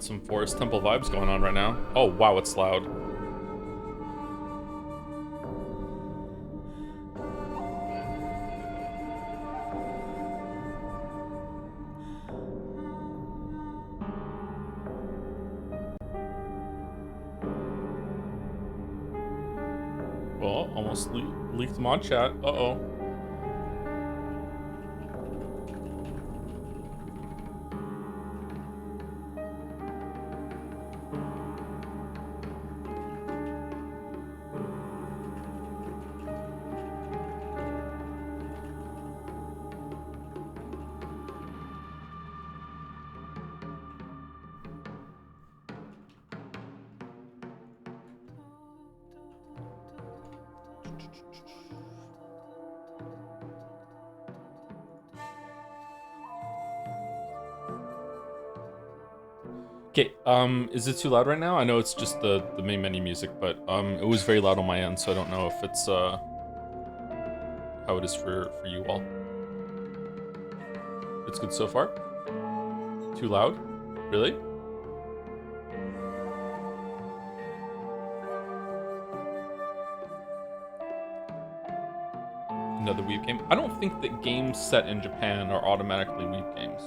got some Forest Temple vibes going on right now. Oh, wow, it's loud. Well, almost leaked mod chat. Uh-oh. Okay, is it too loud right now? I know it's just the main menu music, but it was very loud on my end, so I don't know if it's how it is for you all. It's good so far? Too loud? Really? Another Weeb game? I don't think that games set in Japan are automatically Weeb games.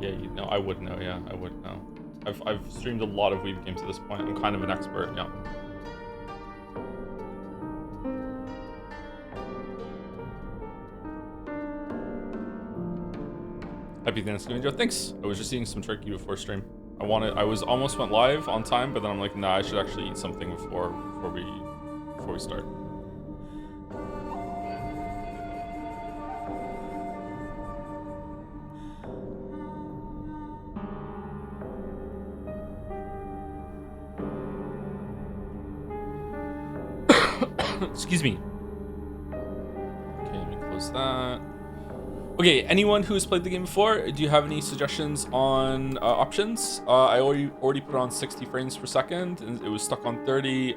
Yeah, you know, I would know, yeah, I would know. I've streamed a lot of Weeb games at this point. I'm kind of an expert, yeah. Happy Thanksgiving, Joe. Thanks. I was just eating some turkey before stream. I almost went live on time, but then I'm like, nah, I should actually eat something before we start. Excuse me. Okay, let me close that. Okay, anyone who has played the game before, do you have any suggestions on options? I already put on 60 frames per second, and it was stuck on 30.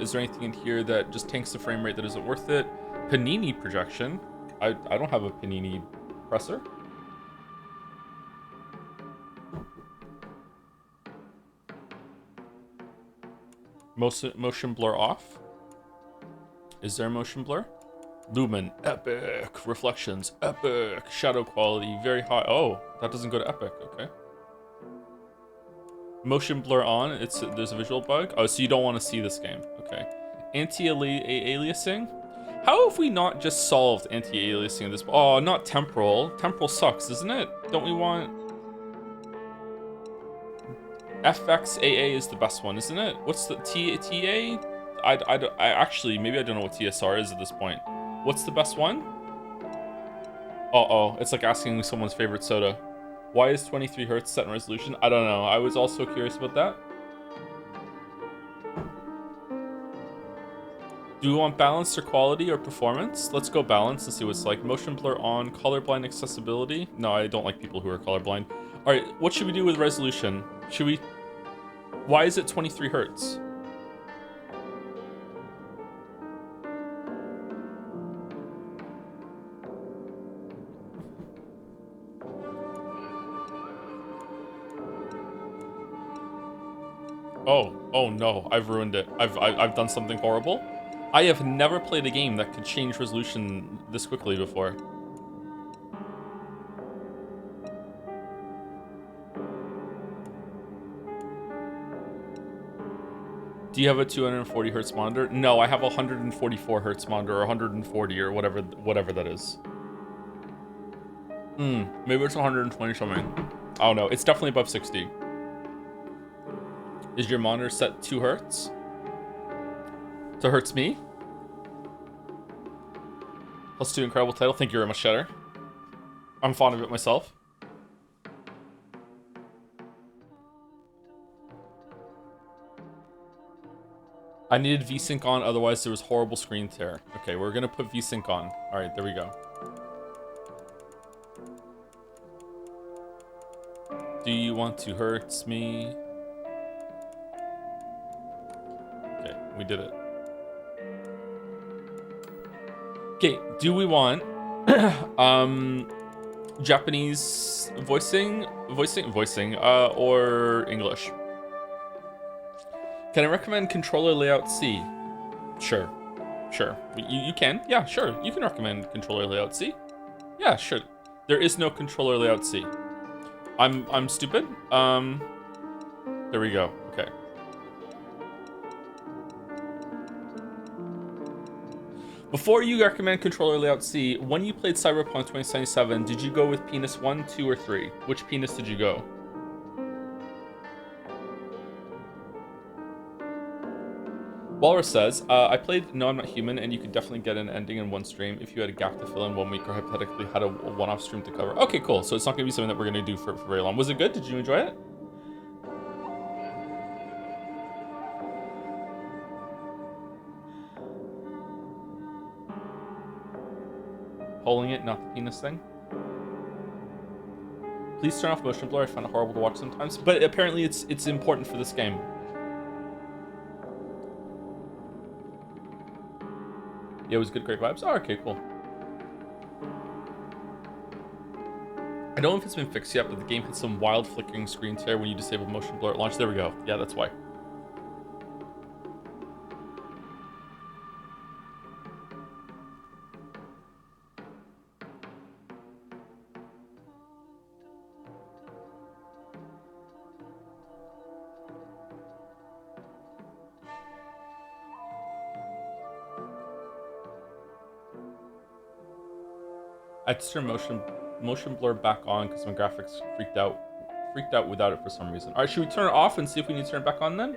Is there anything in here that just tanks the frame rate that isn't worth it? Panini projection. I don't have a Panini presser. Motion blur off. Is there a motion blur? Lumen, epic. Reflections, epic. Shadow quality, very high. Oh, that doesn't go to epic, okay. Motion blur on, there's a visual bug. Oh, so you don't want to see this game, okay. Anti-aliasing? How have we not just solved anti-aliasing at this? Oh, not temporal. Temporal sucks, isn't it? Don't we want... FXAA is the best one, isn't it? What's the TA? I actually, maybe I don't know what TSR is at this point. What's the best one? Uh-oh, it's like asking someone's favorite soda. Why is 23 hertz set in resolution? I don't know. I was also curious about that. Do we want balance or quality or performance? Let's go balance and see what's like. Motion blur on, colorblind accessibility. No, I don't like people who are colorblind. All right, what should we do with resolution? Should we... Why is it 23 hertz? Oh no, I've ruined it. I've done something horrible. I have never played a game that could change resolution this quickly before. Do you have a 240 hertz monitor? No, I have a 144 hertz monitor, or 140, or whatever that is. Maybe it's 120 something. I don't know. It's definitely above 60. Is your monitor set 2 hertz? To hurts me? +2 incredible title. Thank you very much, Shatter. I'm fond of it myself. I needed VSync on, otherwise there was horrible screen tear. Okay, we're gonna put VSync on. All right, there we go. Do you want to hurt me? We did it. Okay, do we want Japanese voicing, or English? Can I recommend controller layout C? Sure. You can. Yeah, sure. You can recommend controller layout C. Yeah, sure. There is no controller layout C. I'm stupid. There we go. Okay. Before you recommend controller layout C, when you played Cyberpunk 2077, did you go with penis 1, 2, or 3? Which penis did you go? Walrus says, I played No, I'm Not Human, and you could definitely get an ending in one stream if you had a gap to fill in 1 week or hypothetically had a one-off stream to cover. Okay, cool. So it's not going to be something that we're going to do for very long. Was it good? Did you enjoy it? Holding it, not the penis thing. Please turn off motion blur. I find it horrible to watch sometimes, but apparently it's important for this game. Yeah, it was good, great vibes. Oh, okay, cool. I don't know if it's been fixed yet, but the game hits some wild flickering screen tear when you disable motion blur at launch. There we go. Yeah, that's why. I had to turn motion blur back on because my graphics freaked out without it for some reason. All right, should we turn it off and see if we need to turn it back on then?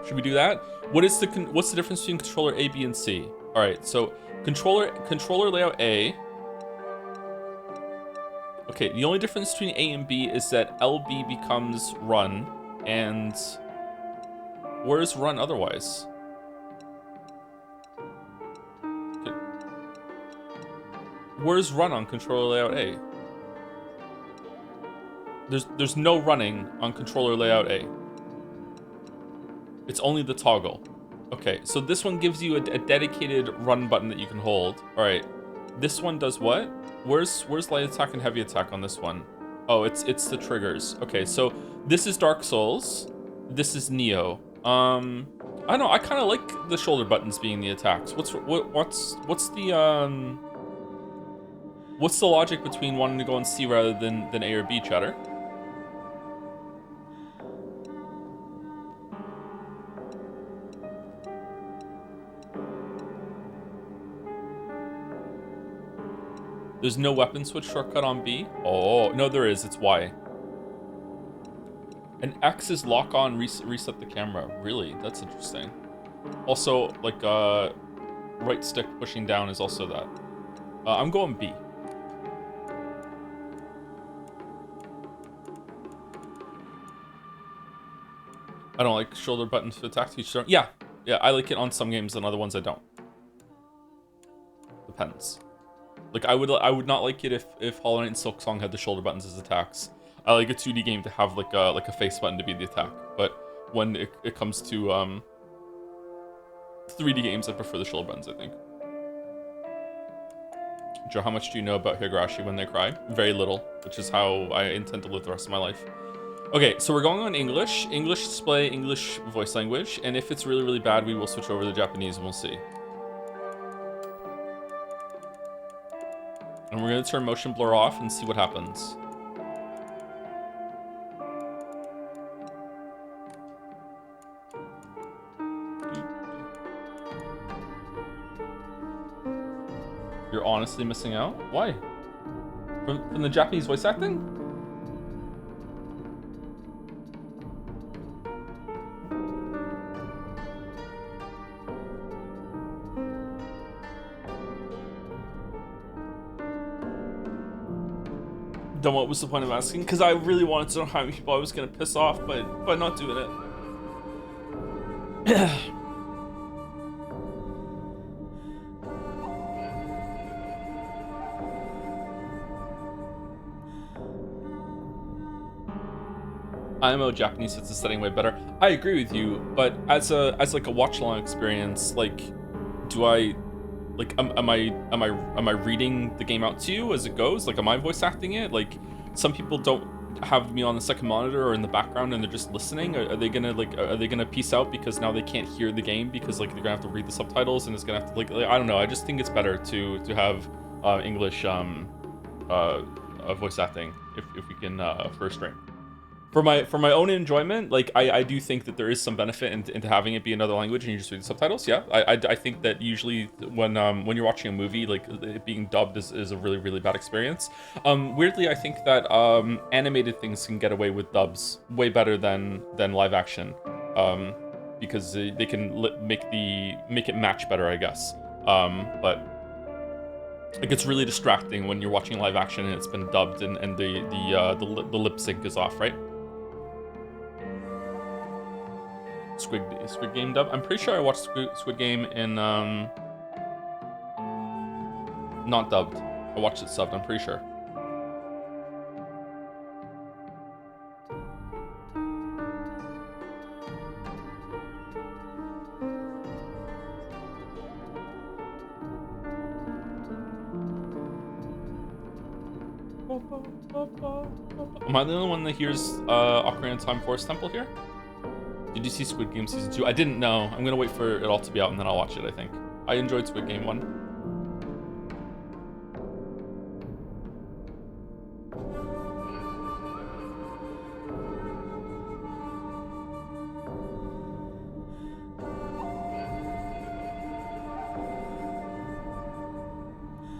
Should we do that? What's the difference between controller A, B, and C? All right, so controller layout A. Okay, the only difference between A and B is that LB becomes run, and where's run otherwise? Where's run on controller layout A? There's no running on controller layout A. It's only the toggle. Okay, so this one gives you a dedicated run button that you can hold. All right, this one does what? Where's light attack and heavy attack on this one? Oh, it's the triggers. Okay, so this is Dark Souls. This is Neo. I don't know. I kind of like the shoulder buttons being the attacks. What's the logic between wanting to go on C rather than A or B, chatter? There's no weapon switch shortcut on B? Oh, no there is, it's Y. And X is lock on, reset the camera. Really? That's interesting. Also, like, right stick pushing down is also that. I'm going B. I don't like shoulder buttons for attack each turn. Yeah, I like it on some games and other ones I don't. Depends. Like I would not like it if Hollow Knight and Silksong had the shoulder buttons as attacks. I like a 2D game to have like a face button to be the attack. But when it comes to 3D games, I prefer the shoulder buttons, I think. Joe, how much do you know about Higurashi when they cry? Very little, which is how I intend to live the rest of my life. Okay, so we're going on English display, English voice language, and if it's really, really bad, we will switch over to Japanese and we'll see. And we're gonna turn motion blur off and see what happens. You're honestly missing out? Why? From the Japanese voice acting? Then what was the point of asking? Because I really wanted to know how many people I was gonna piss off by not doing it. IMO Japanese sets the setting way better. I agree with you, but as like a watch along experience, like, do I, like, am I reading the game out to you as it goes? Like, am I voice acting it? Like, some people don't have me on the second monitor or in the background and they're just listening. Are they gonna peace out because now they can't hear the game because like they're gonna have to read the subtitles and it's gonna have to like I don't know. I just think it's better to have English voice acting if we can first stream. For my own enjoyment, like I do think that there is some benefit into having it be another language and you just read the subtitles. Yeah, I think that usually when you're watching a movie, like it being dubbed is a really bad experience. Weirdly, I think that animated things can get away with dubs way better than live action, because they can make it match better, I guess. But it gets really distracting when you're watching live action and it's been dubbed and the lip sync is off, right? Squid Game dub. I'm pretty sure I watched Squid Game in not dubbed. I watched it subbed. I'm pretty sure. Am I the only one that hears Ocarina of Time Forest Temple here? Did you see Squid Game Season 2? I didn't know. I'm gonna wait for it all to be out and then I'll watch it, I think. I enjoyed Squid Game 1.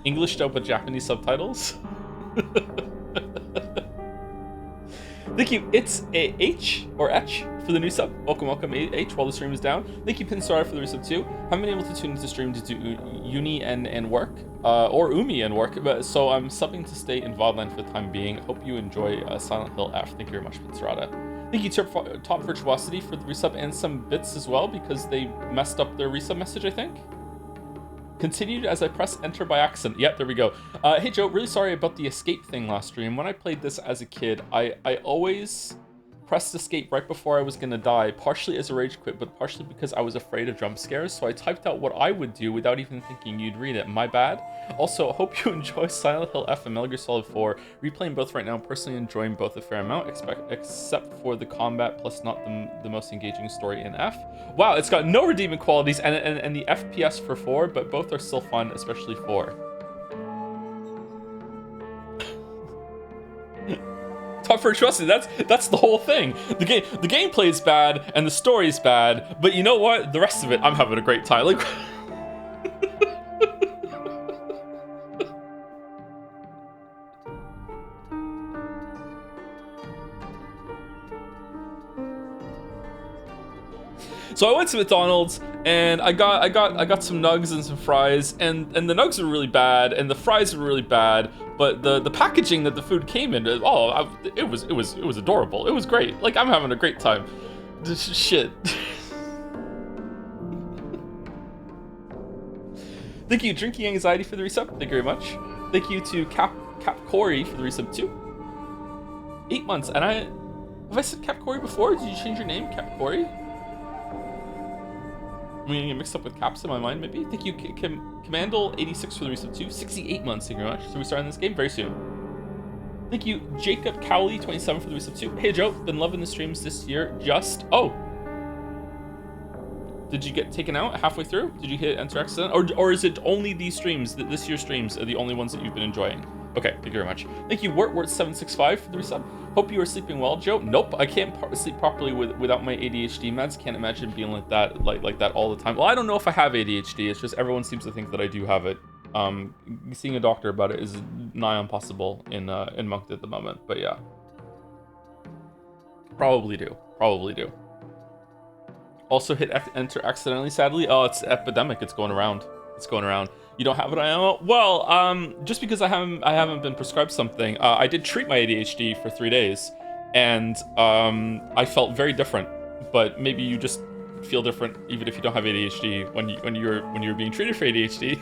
English dub with Japanese subtitles? Thank you, it's H or H for the new sub. Welcome H while the stream is down. Thank you Pinsara for the resub too. Haven't been able to tune into stream to do uni and work, or umi and work, but so I'm subbing to stay in Vodland for the time being. Hope you enjoy Silent Hill F. Thank you very much, Pinsarada. Thank you Top Virtuosity for the resub and some bits as well because they messed up their resub message, I think. Continued as I press enter by accident. Yep, there we go. Hey Joe, really sorry about the escape thing last stream. When I played this as a kid, I always pressed escape right before I was gonna die, partially as a rage quit, but partially because I was afraid of jump scares, so I typed out what I would do without even thinking you'd read it. My bad. Also, hope you enjoy Silent Hill F and Metal Gear Solid 4. Replaying both right now, personally enjoying both a fair amount, except for the combat plus not the most engaging story in F. Wow, it's got no redeeming qualities and the FPS for 4, but both are still fun, especially 4. Top for trusting. That's the whole thing. The gameplay is bad and the story is bad, but you know what? The rest of it, I'm having a great time. Like. So I went to McDonald's and I got some nugs and some fries, and the nugs were really bad and the fries were really bad, but the packaging that the food came in, it was adorable. It was great. Like, I'm having a great time. Shit. Thank you, Drinking Anxiety, for the resub. Thank you very much. Thank you to Cap Corey for the resub too. 8 months, and have I said Cap Corey before? Did you change your name, Cap Corey? I'm gonna get mixed up with caps in my mind, maybe. Thank you, Commandal86 for the resub too. 68 months, thank you very much. So we starting this game very soon. Thank you, Jacob Cowley27 for the resub too. Hey Joe, been loving the streams this year. Oh, did you get taken out halfway through? Did you hit enter accident, or is it only these streams? This year's streams are the only ones that you've been enjoying? Okay, thank you very much. Thank you, Wort765 for the resub. Hope you are sleeping well, Joe. Nope, I can't sleep properly without my ADHD meds. Can't imagine being like that, like that all the time. Well, I don't know if I have ADHD. It's just everyone seems to think that I do have it. Seeing a doctor about it is nigh impossible in Moncton at the moment. But yeah, probably do. Also hit enter accidentally, sadly. Oh, it's epidemic. It's going around. You don't have it, IMO? Well, just because I haven't been prescribed something. I did treat my ADHD for 3 days, and I felt very different. But maybe you just feel different even if you don't have ADHD when you're being treated for ADHD.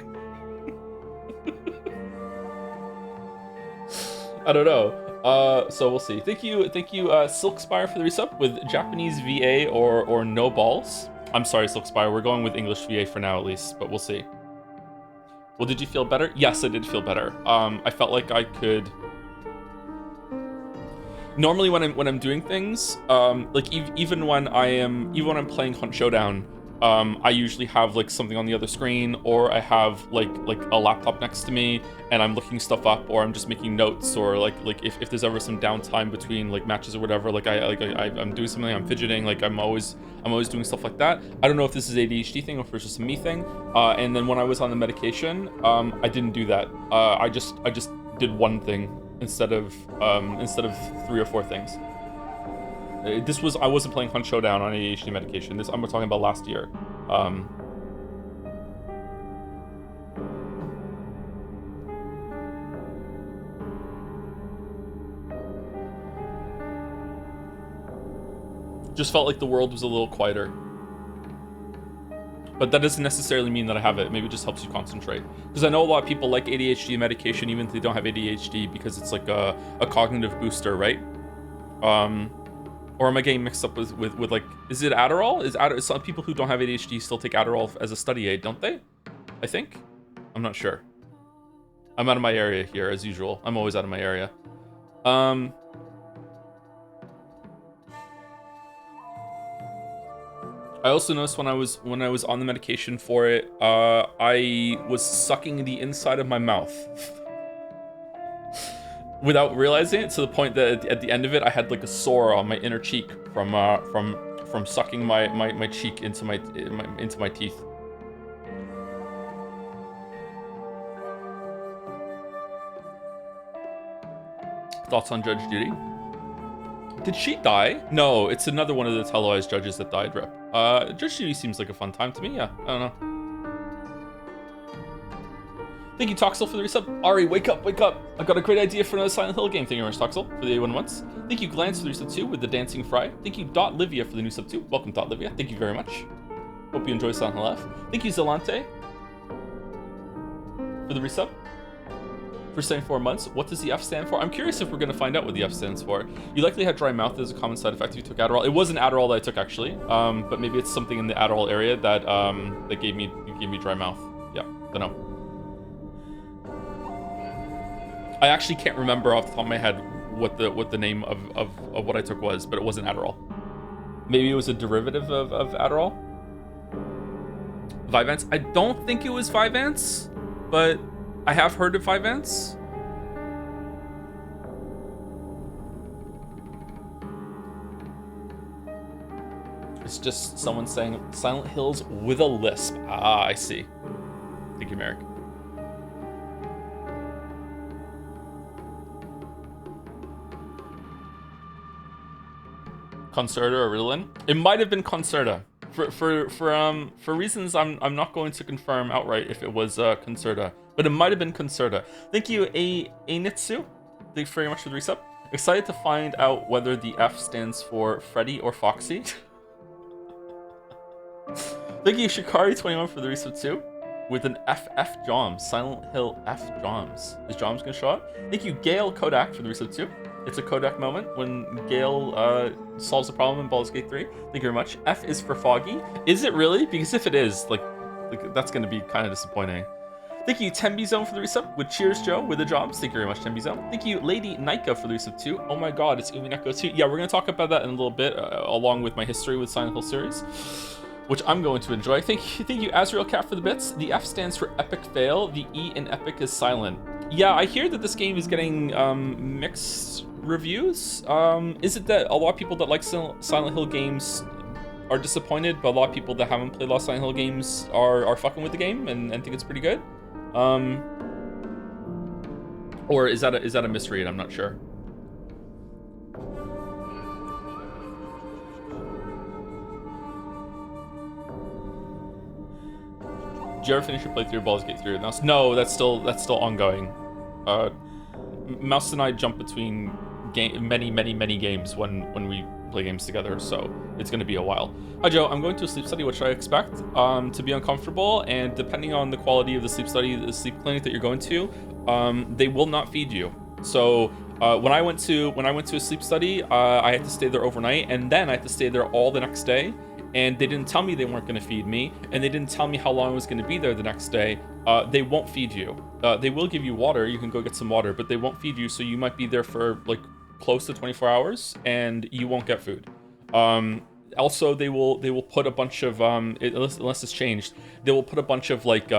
I don't know. So we'll see. Thank you, Silkspire for the resub with Japanese VA or no balls. I'm sorry, Silkspire. We're going with English VA for now, at least, but we'll see. Well, did you feel better? Yes, I did feel better. I felt like I could. Normally, when I'm doing things, like even when I'm playing Hunt Showdown, I usually have like something on the other screen, or I have like a laptop next to me, and I'm looking stuff up, or I'm just making notes, or like if there's ever some downtime between like matches or whatever, like I'm doing something, I'm fidgeting, like I'm always doing stuff like that. I don't know if this is ADHD thing or if it's just a me thing. And then when I was on the medication, I didn't do that. I just did one thing instead of 3 or 4 things. I wasn't playing Hunt Showdown on ADHD medication. I'm talking about last year. Just felt like the world was a little quieter. But that doesn't necessarily mean that I have it. Maybe it just helps you concentrate. Because I know a lot of people like ADHD medication even if they don't have ADHD, because it's like a cognitive booster, right? Or am I getting mixed up with like, is it Adderall? Some people who don't have ADHD still take Adderall as a study aid, don't they? I think. I'm not sure. I'm out of my area here as usual. I'm always out of my area. I also noticed when I was on the medication for it, I was sucking the inside of my mouth without realizing it, to the point that at the end of it, I had like a sore on my inner cheek from sucking my cheek into my teeth. Thoughts on Judge Judy? Did she die? No, it's another one of the televised judges that died, Rip. Judge Judy seems like a fun time to me, yeah. I don't know. Thank you, Toxel, for the resub. Ari, wake up, wake up. I've got a great idea for another Silent Hill game. Thank you very much, Toxel, for the A1 once. Thank you, Glance, for the resub 2 with the Dancing Fry. Thank you, Dot Livia, for the new sub 2. Welcome, Dot Livia. Thank you very much. Hope you enjoy Silent Hill F. Thank you, Zelante, for the resub. For 74 months. What does the F stand for? I'm curious if we're going to find out what the F stands for. You likely had dry mouth as a common side effect if you took Adderall. It was an Adderall that I took, actually, but maybe it's something in the Adderall area that that gave me dry mouth. Yeah, don't know. I actually can't remember off the top of my head what the name of what I took was, but it wasn't Adderall. Maybe it was a derivative of Adderall. Vyvanse. I don't think it was Vyvanse, but I have heard of Vyvanse. It's just someone saying Silent Hills with a lisp. Ah, I see. Thank you, Merrick. Concerta or Ritalin? It might have been Concerta. For reasons I'm not going to confirm outright if it was Concerta, but it might have been Concerta. Thank you, Nitsu. Thanks very much for the resub. Excited to find out whether the F stands for Freddy or Foxy. Thank you, Shikari21, for the resub too, with an FF Joms. Silent Hill F Joms. Is Joms gonna show up? Thank you, Gail Kodak, for the resub too. It's a Kodak moment when Gale solves a problem in Baldur's Gate 3. Thank you very much. F is for Foggy. Is it really? Because if it is, like that's going to be kind of disappointing. Thank you, Tembizone, for the resub with Cheers Joe with the jobs. Thank you very much, Tembizone. Thank you, Lady Nika, for the resub too. Oh my god, it's Umineko 2. Yeah, we're going to talk about that in a little bit, along with my history with Silent Hill series, which I'm going to enjoy. Thank you, Azrael Cat, for the bits. The F stands for Epic Fail. The E in Epic is silent. Yeah, I hear that this game is getting mixed reviews. Is it that a lot of people that like Silent Hill games are disappointed, but a lot of people that haven't played a lot of Silent Hill games are fucking with the game and think it's pretty good? Or is that a misread? I'm not sure. Did you ever finish your playthrough of Baldur's Gate 3 with Mouse? No, that's still ongoing. Mouse and I jump between many games when we play games together, so it's going to be a while. Hi Joe, I'm going to a sleep study. What should I expect? To be uncomfortable, and depending on the quality of the sleep study, the sleep clinic that you're going to, they will not feed you. So When I went to a sleep study, I had to stay there overnight, and then I had to stay there all the next day. And they didn't tell me they weren't going to feed me, and they didn't tell me how long I was going to be there the next day. They won't feed you. They will give you water. You can go get some water, but they won't feed you. So you might be there for like close to 24 hours, and you won't get food. Also, they will put a bunch of unless it's changed, they will put a bunch of like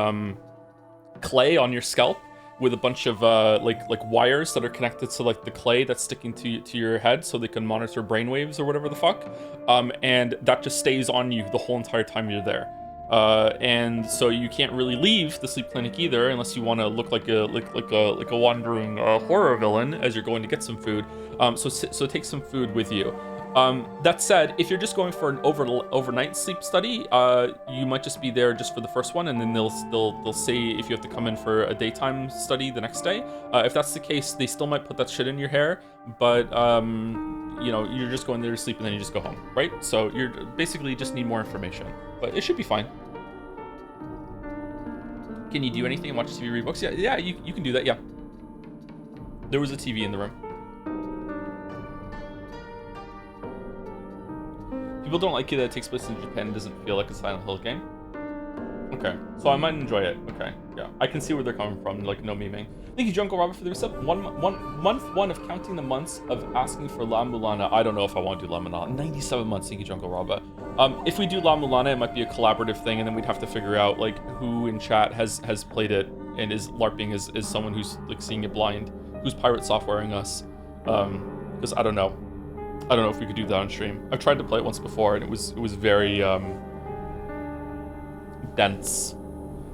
clay on your scalp with a bunch of like wires that are connected to like the clay that's sticking to your head, so they can monitor brainwaves or whatever the fuck. And that just stays on you the whole entire time you're there. And so you can't really leave the sleep clinic either, unless you want to look like a wandering horror villain as you're going to get some food. So take some food with you. That said, if you're just going for an overnight sleep study, you might just be there just for the first one, and then they'll say if you have to come in for a daytime study the next day. If that's the case, they still might put that shit in your hair, but you know, you're just going there to sleep and then you just go home, right? So you're basically just need more information, but it should be fine. Can you do anything and watch TV, read books? Yeah, you can do that. Yeah, there was a TV in the room. People don't like it that it takes place in Japan and doesn't feel like a Silent Hill game. Okay, so I might enjoy it. Okay, yeah, I can see where they're coming from, like no memeing. Thank you, Jungle Robert, for the resub. Month one of counting the months of asking for La Mulana. I don't know if I want to do La Mulana. 97 months, thank you, Jungle Robert. If we do La Mulana, it might be a collaborative thing, and then we'd have to figure out like who in chat has played it and is LARPing is someone who's like seeing it blind, who's pirate softwaring us. Because I don't know if we could do that on stream. I've tried to play it once before, and it was very dense.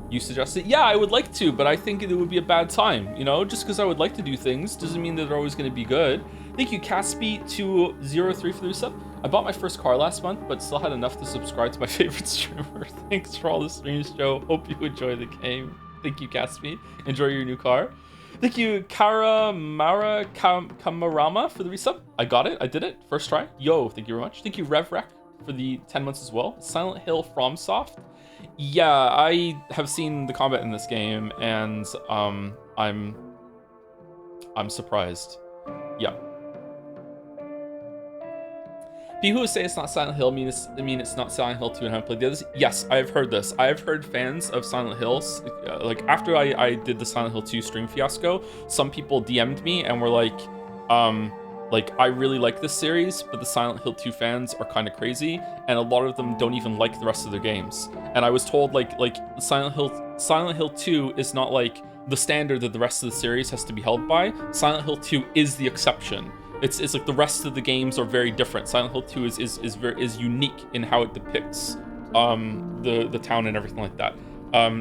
You suggest it? Yeah, I would like to, but I think it would be a bad time. You know, just because I would like to do things doesn't mean that they're always going to be good. Thank you, Caspi203 for the resub. I bought my first car last month, but still had enough to subscribe to my favorite streamer. Thanks for all the streams, Joe. Hope you enjoy the game. Thank you, Caspi. Enjoy your new car. Thank you, Kamarama for the resub. I got it. I did it. First try. Yo, thank you very much. Thank you, RevRec, for the 10 months as well. Silent Hill FromSoft. Yeah, I have seen the combat in this game, and I'm surprised. Yeah. People who say it's not Silent Hill mean it's not Silent Hill 2 and haven't played the others. Yes, I've heard this. I've heard fans of Silent Hills, like after I did the Silent Hill 2 stream fiasco, some people DM'd me and were like, I really like this series, but the Silent Hill 2 fans are kind of crazy, and a lot of them don't even like the rest of their games. And I was told like Silent Hill 2 is not like the standard that the rest of the series has to be held by. Silent Hill 2 is the exception. It's like the rest of the games are very different. Silent Hill 2 is unique in how it depicts the town and everything like that.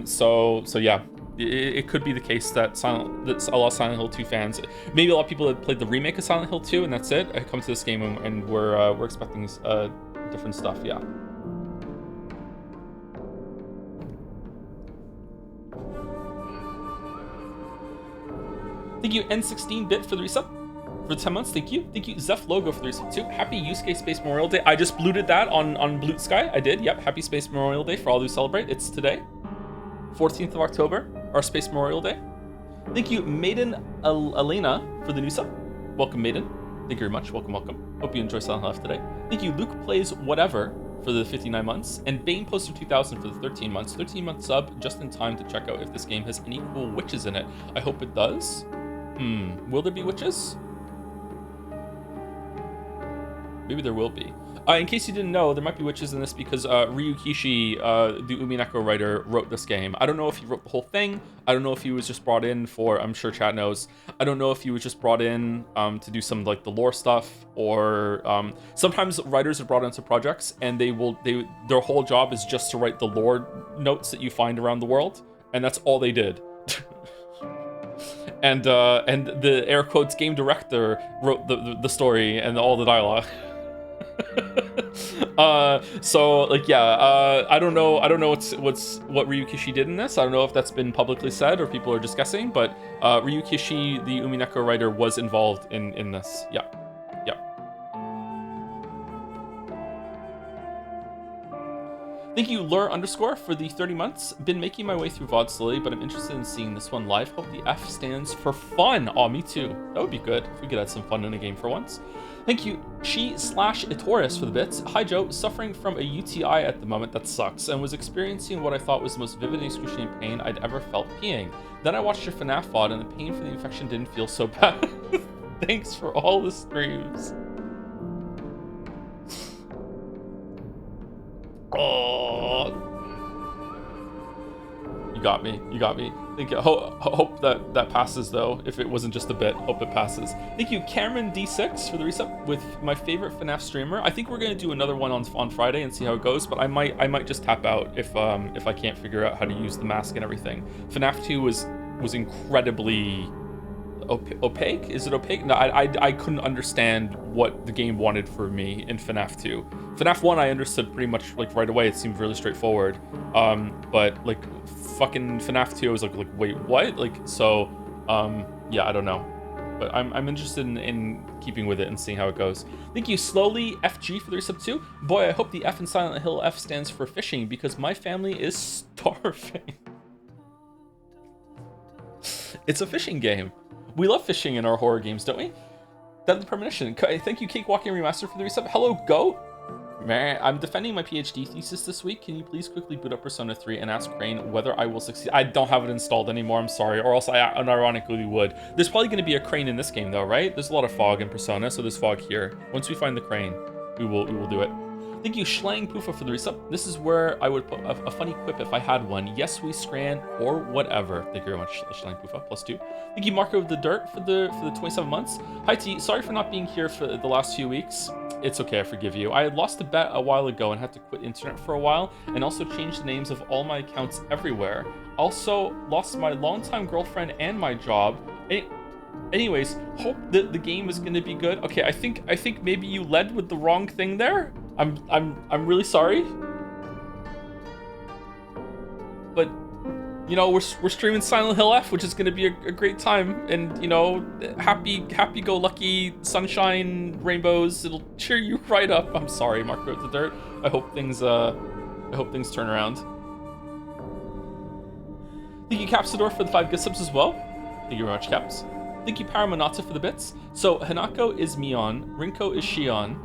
So yeah. It could be the case that a lot of Silent Hill 2 fans, maybe a lot of people have played the remake of Silent Hill 2, and that's it. I come to this game and we're expecting different stuff. Yeah. Thank you, N16bit, for the resub for 10 months. Thank you. Thank you, Zeph Logo, for the resub too. Happy Yusuke Space Memorial Day. I just blooted that on Blue Sky. I did. Yep. Happy Space Memorial Day for all who celebrate. It's today, 14th of October. Our Space Memorial Day. Thank you, Maiden Elena, for the new sub. Welcome, Maiden. Thank you very much. Welcome. Hope you enjoy Silent Hill today. Thank you, Luke Plays Whatever, for the 59 months, and Bane Poster 2000 for the 13 months. 13-month sub, just in time to check out if this game has any cool witches in it. I hope it does. Will there be witches? Maybe there will be. In case you didn't know, there might be witches in this because Ryu Kishi, the Umineko writer, wrote this game. I don't know if he wrote the whole thing. I don't know if he was just brought in for, I'm sure chat knows, I don't know if he was just brought in to do some like the lore stuff, or sometimes writers are brought into projects and their whole job is just to write the lore notes that you find around the world, and that's all they did. And the air quotes game director wrote the story and all the dialogue. So like, yeah, I don't know what Ryu Kishi did in this. I don't know if that's been publicly said or people are just guessing, but Ryu Kishi, the Umineko writer, was involved in this. Yeah. Thank you, Lure underscore, for the 30 months. Been making my way through VOD slowly, but I'm interested in seeing this one live. Hope the F stands for fun. Oh, me too. That would be good if we could add some fun in a game for once. Thank you, She/Itoris, for the bits. Hi, Joe. Suffering from a UTI at the moment that sucks, and was experiencing what I thought was the most vivid and excruciating pain I'd ever felt peeing. Then I watched your FNAF VOD, and the pain for the infection didn't feel so bad. Thanks for all the streams. Oh, you got me. You got me. Thank you. Hope that passes though. If it wasn't just a bit, hope it passes. Thank you, Cameron D6, for the resub with my favorite FNAF streamer. I think we're gonna do another one on Friday and see how it goes. But I might just tap out if I can't figure out how to use the mask and everything. FNAF 2 was incredibly opaque. Is it opaque? No, I couldn't understand what the game wanted for me in FNAF 2. FNAF 1 I understood pretty much like right away. It seemed really straightforward. But like fucking FNAF 2 I was like wait, what? Like, so yeah, I don't know. But I'm interested in keeping with it and seeing how it goes. Thank you, Slowly FG, for the resub too. Boy, I hope the F in Silent Hill F stands for fishing because my family is starving. It's a fishing game. We love fishing in our horror games, don't we? Deadly Premonition. Thank you, Cakewalking Remaster, for the resub. Hello, Goat. Man, I'm defending my PhD thesis this week. Can you please quickly boot up Persona 3 and ask Crane whether I will succeed? I don't have it installed anymore, I'm sorry, or else I unironically would. There's probably going to be a Crane in this game though, right? There's a lot of fog in Persona, so there's fog here. Once we find the Crane, we will do it. Thank you, Schlang Poofa, for the resub. This is where I would put a funny quip if I had one. Yes, we scran, or whatever. Thank you very much, Schlang Poofa, +2. Thank you, Marco of the Dirt, for the 27 months. Hi, T. Sorry for not being here for the last few weeks. It's okay, I forgive you. I had lost a bet a while ago and had to quit internet for a while, and also changed the names of all my accounts everywhere. Also, lost my longtime girlfriend and my job. Anyways, hope that the game is gonna be good. Okay, I think maybe you led with the wrong thing there. I'm really sorry. But you know, we're streaming Silent Hill F, which is going to be a great time, and you know, happy-go-lucky sunshine, rainbows. It'll cheer you right up. I'm sorry, Mark wrote the dirt. I hope things turn around. Thank you, Capsador, for the 5 gift subs as well. Thank you very much, Caps. Thank you, Paramonata, for the bits. So Hanako is Mion, Rinko is Shion,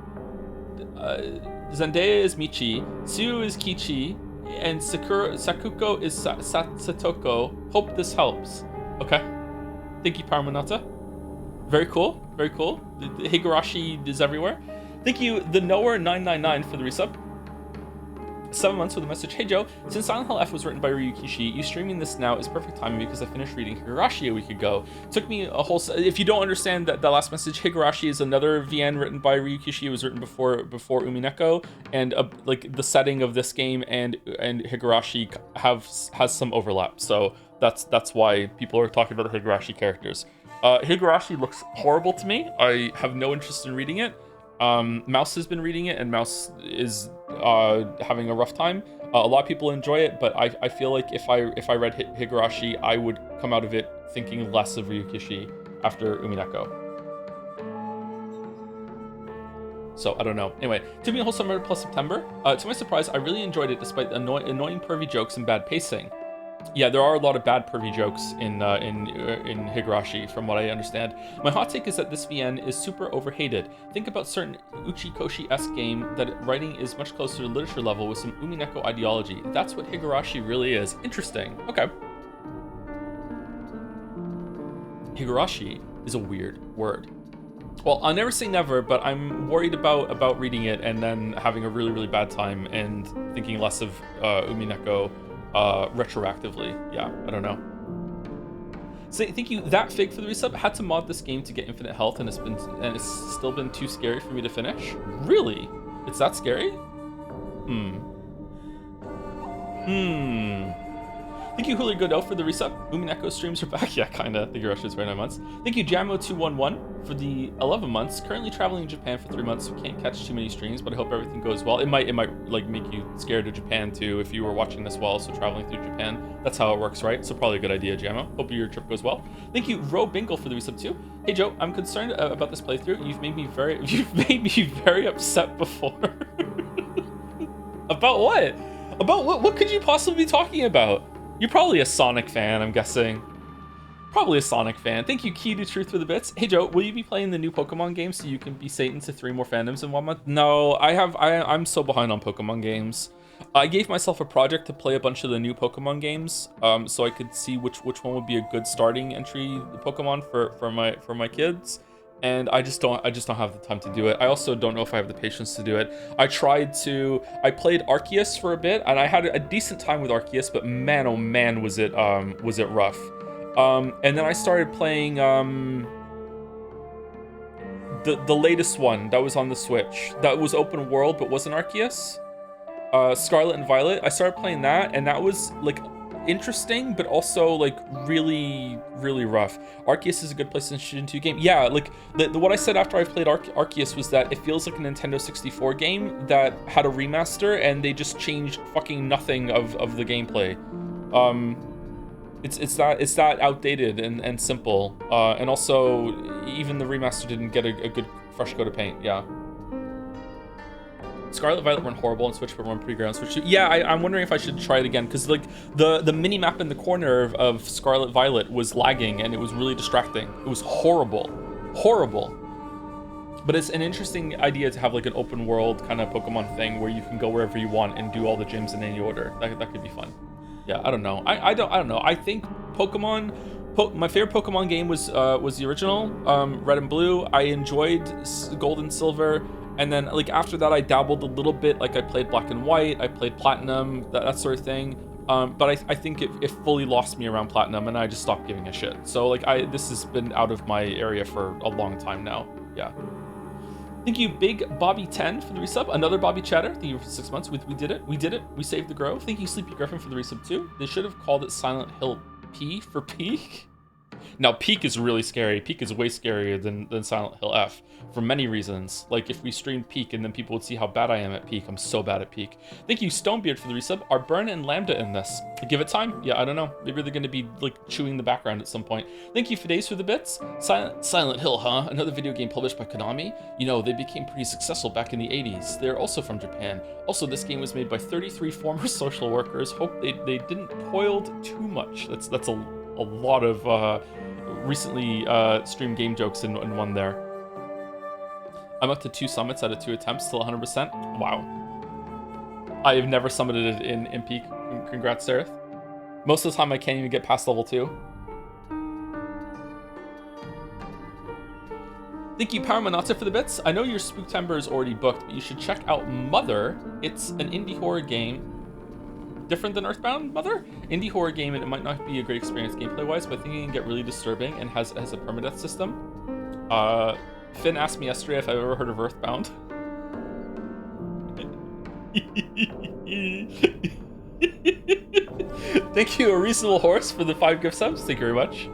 Zendaya is Michi, Tsuyu is Kichi, and Sakuko is Satoko. Hope this helps. Okay. Thank you, Paramonata. Very cool. Very cool. The Higurashi is everywhere. Thank you, the Knower999, for the resub. 7 months with a message. Hey Joe, since Silent Hill F was written by Ryu Kishi, you streaming this now is perfect timing because I finished reading Higurashi a week ago. Took me a whole... If you don't understand that last message, Higurashi is another VN written by Ryu Kishi. It was written before Umineko, and like the setting of this game and Higurashi has some overlap. So that's why people are talking about the Higurashi characters. Higurashi looks horrible to me. I have no interest in reading it. Mouse has been reading it, and Mouse is having a rough time. A lot of people enjoy it, but I feel like if I read Higurashi, I would come out of it thinking less of Ryukishi after Umineko. So I don't know. Anyway, took me a whole summer plus September. To my surprise, I really enjoyed it despite the annoying pervy jokes and bad pacing. Yeah, there are a lot of bad pervy jokes in Higurashi, from what I understand. My hot take is that this VN is super overhated. Think about certain Uchikoshi-esque game that writing is much closer to literature level with some Umineko ideology. That's what Higurashi really is. Interesting. Okay. Higurashi is a weird word. Well, I'll never say never, but I'm worried about reading it and then having a really, really bad time and thinking less of Umineko retroactively. Yeah, I don't know. So thank you, That Fig, for the resub. Had to mod this game to get infinite health, and it's still been too scary for me to finish. Really? It's that scary? Thank you, Huli Godot, for the resub. Umineko streams are back. Yeah, kinda. Thank you, Russia's for 9 months. Thank you, Jamo211, for the 11 months. Currently traveling in Japan for 3 months, so can't catch too many streams, but I hope everything goes well. It might like make you scared of Japan too if you were watching this while also traveling through Japan. That's how it works, right? So probably a good idea, Jamo. Hope your trip goes well. Thank you, Ro Bingle, for the resub too. Hey Joe, I'm concerned about this playthrough. You've made me very upset before. About what? About what? What could you possibly be talking about? You're probably a Sonic fan, I'm guessing. Probably a Sonic fan. Thank you, Key to Truth for the bits. Hey Joe, will you be playing the new Pokemon game so you can be Satan to 3 more fandoms in 1 month? No, I'm so behind on Pokemon games. I gave myself a project to play a bunch of the new Pokemon games, so I could see which one would be a good starting entry Pokemon for my kids. And I just don't have the time to do it. I also don't know if I have the patience to do it. I played Arceus for a bit, and I had a decent time with Arceus, but man, oh man, was it rough. And then I started playing the latest one that was on the Switch. That was open world, but wasn't Arceus. Scarlet and Violet. I started playing that, and that was like interesting, but also like really rough. Arceus is a good PlayStation 2 game. Yeah, like what I said after I played Arceus was that it feels like a Nintendo 64 game that had a remaster, and they just changed fucking nothing of the gameplay. It's that outdated and simple, and also even the remaster didn't get a good fresh coat of paint. Yeah. Scarlet Violet run horrible on Switch, but run pretty great on Switch too. Yeah, I'm wondering if I should try it again, because like the mini map in the corner of Scarlet Violet was lagging, and it was really distracting. It was horrible. But it's an interesting idea to have like an open world kind of Pokemon thing where you can go wherever you want and do all the gyms in any order. That could be fun. Yeah, I don't know. I don't know. I think Pokemon. My favorite Pokemon game was the original, Red and Blue. I enjoyed Gold and Silver. And then, like, after that, I dabbled a little bit. Like, I played Black and White, I played Platinum, that sort of thing. But I think it fully lost me around Platinum, and I just stopped giving a shit. So, like, this has been out of my area for a long time now. Yeah. Thank you, Big Bobby10 for the resub. Another Bobby Chatter. Thank you for 6 months. We did it. We saved the grove. Thank you, Sleepy Griffin, for the resub, too. They should have called it Silent Hill P for Peak. Now, Peak is really scary. Peak is way scarier than Silent Hill F for many reasons. Like, if we streamed Peak and then people would see how bad I am at Peak. I'm so bad at Peak. Thank you, Stonebeard, for the resub. Are Burn and Lambda in this? Give it time? Yeah, I don't know. Maybe they're going to be, like, chewing the background at some point. Thank you, Fides, for the bits. Silent Hill, huh? Another video game published by Konami? You know, they became pretty successful back in the 80s. They're also from Japan. Also, this game was made by 33 former social workers. Hope they didn't toiled too much. That's a lot of recently streamed game jokes in one there. I'm up to 2 summits out of 2 attempts, still 100%. Wow. I have never summited it in Peak. Congrats, Sereth. Most of the time I can't even get past level 2. Thank you, Power Manata, for the bits. I know your Spooktember is already booked, but you should check out Mother. It's an indie horror game. Different than Earthbound, Mother? Indie horror game, and it might not be a great experience gameplay-wise, but I think it can get really disturbing and has a permadeath system. Finn asked me yesterday if I've ever heard of Earthbound. Thank you, A Reasonable Horse, for the 5 gift subs. Thank you very much.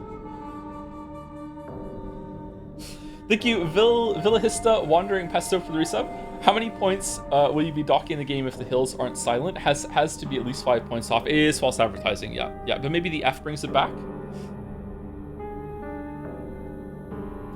Thank you, Villahista Wandering Pesto, for the resub. How many points will you be docking the game if the hills aren't silent? Has to be at least 5 points off. It is false advertising, yeah, but maybe the F brings it back.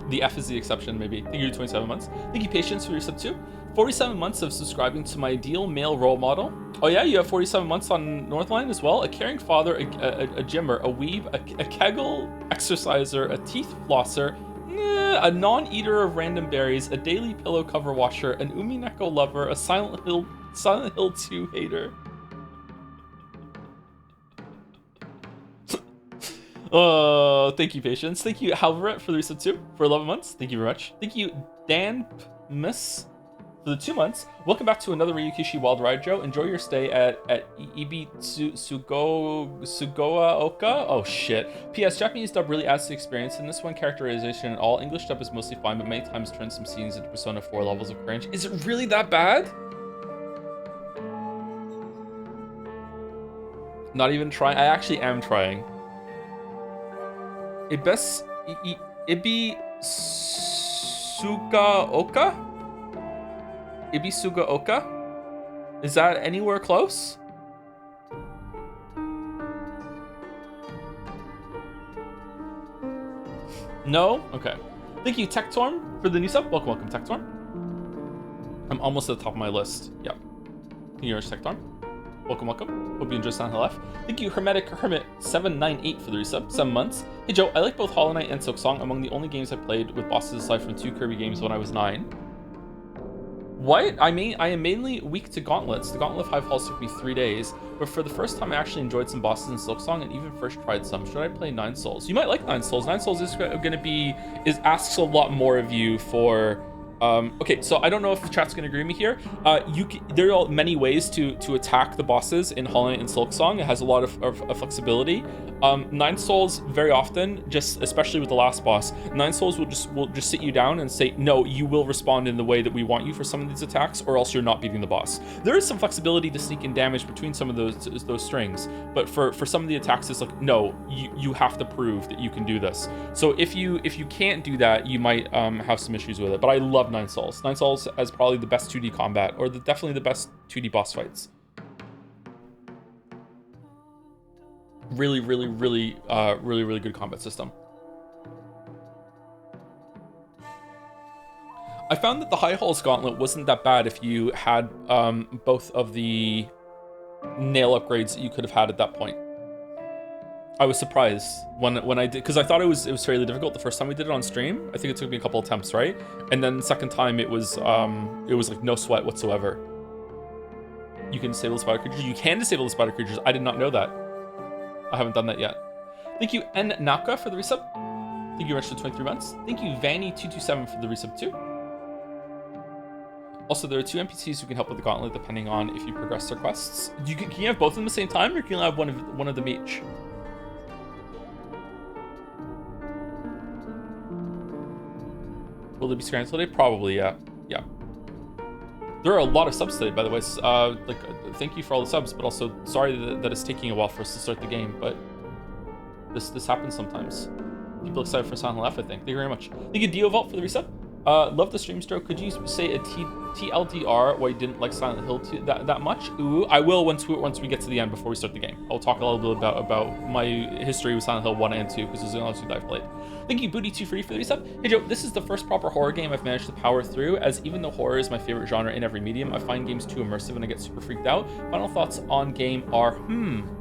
The F is the exception, maybe. Thank you, 27 months. Thank you, Patience, for your sub too. 47 months of subscribing to my ideal male role model. Oh yeah, you have 47 months on Northline as well. A caring father, a gymmer, a weeb, a Kegel exerciser, a teeth flosser, a non-eater of random berries, a daily pillow cover washer, an Umineko lover, a Silent Hill 2 hater. Oh, thank you, Patience. Thank you, Halvaret, for the resub too, for 11 months. Thank you very much. Thank you, Dan Miss, for the 2 months. Welcome back to another Ryukishi Wild Ride, Joe. Enjoy your stay at Ibi Sugoa Oka. Oh shit. P.S. Japanese dub really adds to the experience. In this one, characterization and all English dub is mostly fine, but many times turns some scenes into Persona 4 levels of cringe. Is it really that bad? Not even trying. I actually am trying. Ibi Sugaoka? Ibisugaoka? Is that anywhere close? No? Okay. Thank you, Tektorm, for the new sub. Welcome, Tektorm. I'm almost at the top of my list. Yep. Thank you very much, Tektorm. Welcome, welcome. Hope you enjoy Silent Hill F. Thank you, Hermetic Hermit 798 for the resub. 7 months. Hey Joe, I like both Hollow Knight and Silksong, among the only games I played with bosses aside from 2 Kirby games when I was 9. What? I am mainly weak to gauntlets. The Gauntlet of 5 Halls took me 3 days, but for the first time I actually enjoyed some bosses in Silksong and even first tried some. Should I play 9 Souls? You might like 9 Souls. 9 Souls is going to be, asks a lot more of you for, okay, so I don't know if the chat's going to agree with me here. There are many ways to attack the bosses in Hollow Knight and Silksong. It has a lot of flexibility. 9 Souls very often, just especially with the last boss, 9 Souls will just sit you down and say, no, you will respond in the way that we want you for some of these attacks, or else you're not beating the boss. There is some flexibility to sneak in damage between some of those strings, but for some of the attacks, it's like, no, you have to prove that you can do this. So if you can't do that, you might have some issues with it. But I love 9 Souls. 9 Souls has probably the best 2D combat, or definitely the best 2D boss fights. Really good combat system. I found that the High Halls Gauntlet wasn't that bad if you had both of the nail upgrades that you could have had at that point. I was surprised when I did, because I thought it was fairly difficult the first time we did it on stream. I think it took me a couple attempts, right? And then the second time it was like no sweat whatsoever. You can disable the spider creatures. You can disable the spider creatures. I did not know that. I haven't done that yet. Thank you, N Naka, for the resub. Thank you, Rich, for 23 months. Thank you, Vanny227, for the resub too. Also, there are 2 NPCs who can help with the gauntlet depending on if you progress their quests. Can you have both of them at the same time, or can you have one of them each? Will they be scrambled today? Probably, yeah. Yeah. There are a lot of subs today, by the way. Thank you for all the subs, but also sorry that it's taking a while for us to start the game, but this happens sometimes. People excited for Silent Hill F, I think. Thank you very much. Thank you, Dio for the resub. Love the stream stroke. Could you say a TLDR why you didn't like Silent Hill that much? Ooh, I will once we get to the end before we start the game. I'll talk a little bit about my history with Silent Hill 1 and 2, because those are the only 2 that I've played. Thank you, Booty2Free, for the resub. Hey Joe, this is the first proper horror game I've managed to power through, as even though horror is my favorite genre in every medium, I find games too immersive and I get super freaked out. Final thoughts on game are,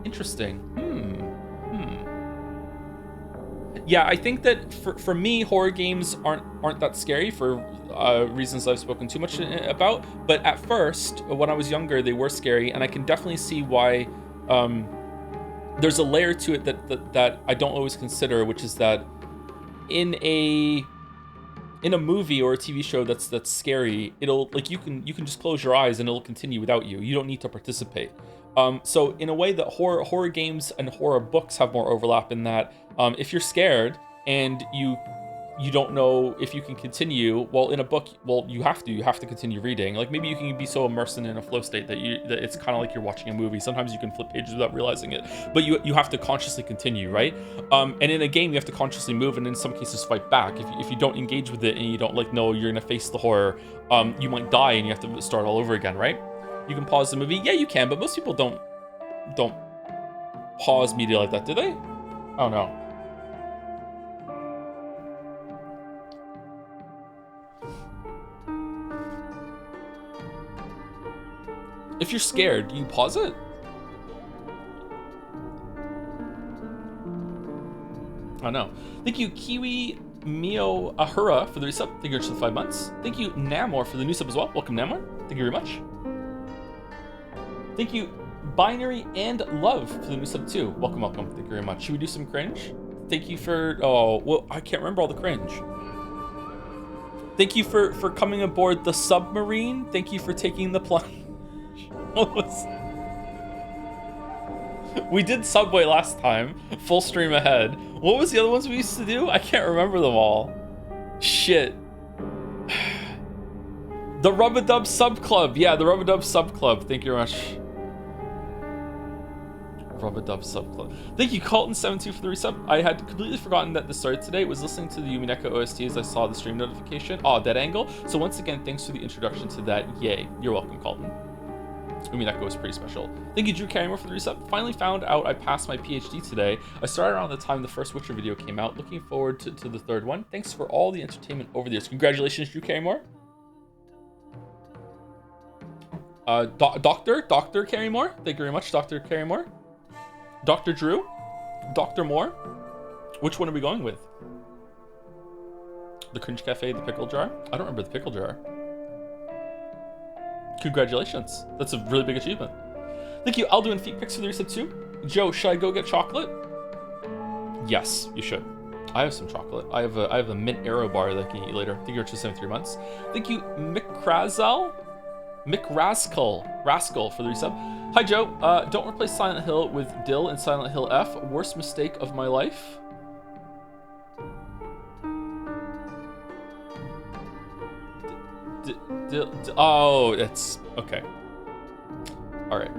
interesting. Yeah, I think that for me, horror games aren't that scary for reasons I've spoken too much about. But at first, when I was younger, they were scary, and I can definitely see why. There's a layer to it that I don't always consider, which is that in a movie or a TV show that's scary, it'll, like, you can just close your eyes and it'll continue without you. You don't need to participate. So in a way that horror games and horror books have more overlap in that if you're scared and you don't know if you can continue, well, in a book, well, you have to continue reading. Like, maybe you can be so immersed in a flow state that it's kind of like you're watching a movie. Sometimes you can flip pages without realizing it, but you have to consciously continue, right? And in a game, you have to consciously move, and in some cases fight back. If you don't engage with it and you don't, like, know you're gonna face the horror, you might die and you have to start all over again, right? You can pause the movie. Yeah, you can, but most people don't pause media like that, do they? Oh no. If you're scared, do you pause it? Oh no. Thank you, Kiwi Mio Ahura, for the resub. Thank you for the 5 months. Thank you, Namor, for the new sub as well. Welcome, Namor. Thank you very much. Thank you, Binary and Love, for the new sub too. Welcome. Thank you very much. Should we do some cringe? Thank you for, oh, well, I can't remember all the cringe. Thank you for coming aboard the submarine. Thank you for taking the plunge. What was... We did Subway last time. Full stream ahead. What was the other ones we used to do? I can't remember them all. Shit. The Rub-a-Dub Sub Club. Yeah, the Rub-a-Dub Sub Club. Thank you very much. Rub-a-Dub Sub Club. Thank you, Colton72, for the resub. I had completely forgotten that this started today. I was listening to the Yumineka OST as I saw the stream notification. Oh, dead angle. So once again, thanks for the introduction to that. Yay. You're welcome, Colton. Yumineka was pretty special. Thank you, Drew Carrymore, for the resub. Finally found out I passed my PhD today. I started around the time the first Witcher video came out. Looking forward to the third one. Thanks for all the entertainment over the years. Congratulations, Drew Carrymore. Dr. Carrymore. Thank you very much, Dr. Carrymore. Dr. Drew. Dr. Moore. Which one are we going with? The Cringe Cafe, the Pickle Jar? I don't remember the Pickle Jar. Congratulations. That's a really big achievement. Thank you, Aldo and Feet Picks for the resub too. Joe, should I go get chocolate? Yes, you should. I have some chocolate. I have a mint arrow bar that I can eat later. Thank you for 73 months. Thank you, Rascal for the resub. Hi Joe, don't replace Silent Hill with Dill in Silent Hill F. Worst mistake of my life. Oh, it's okay. All right.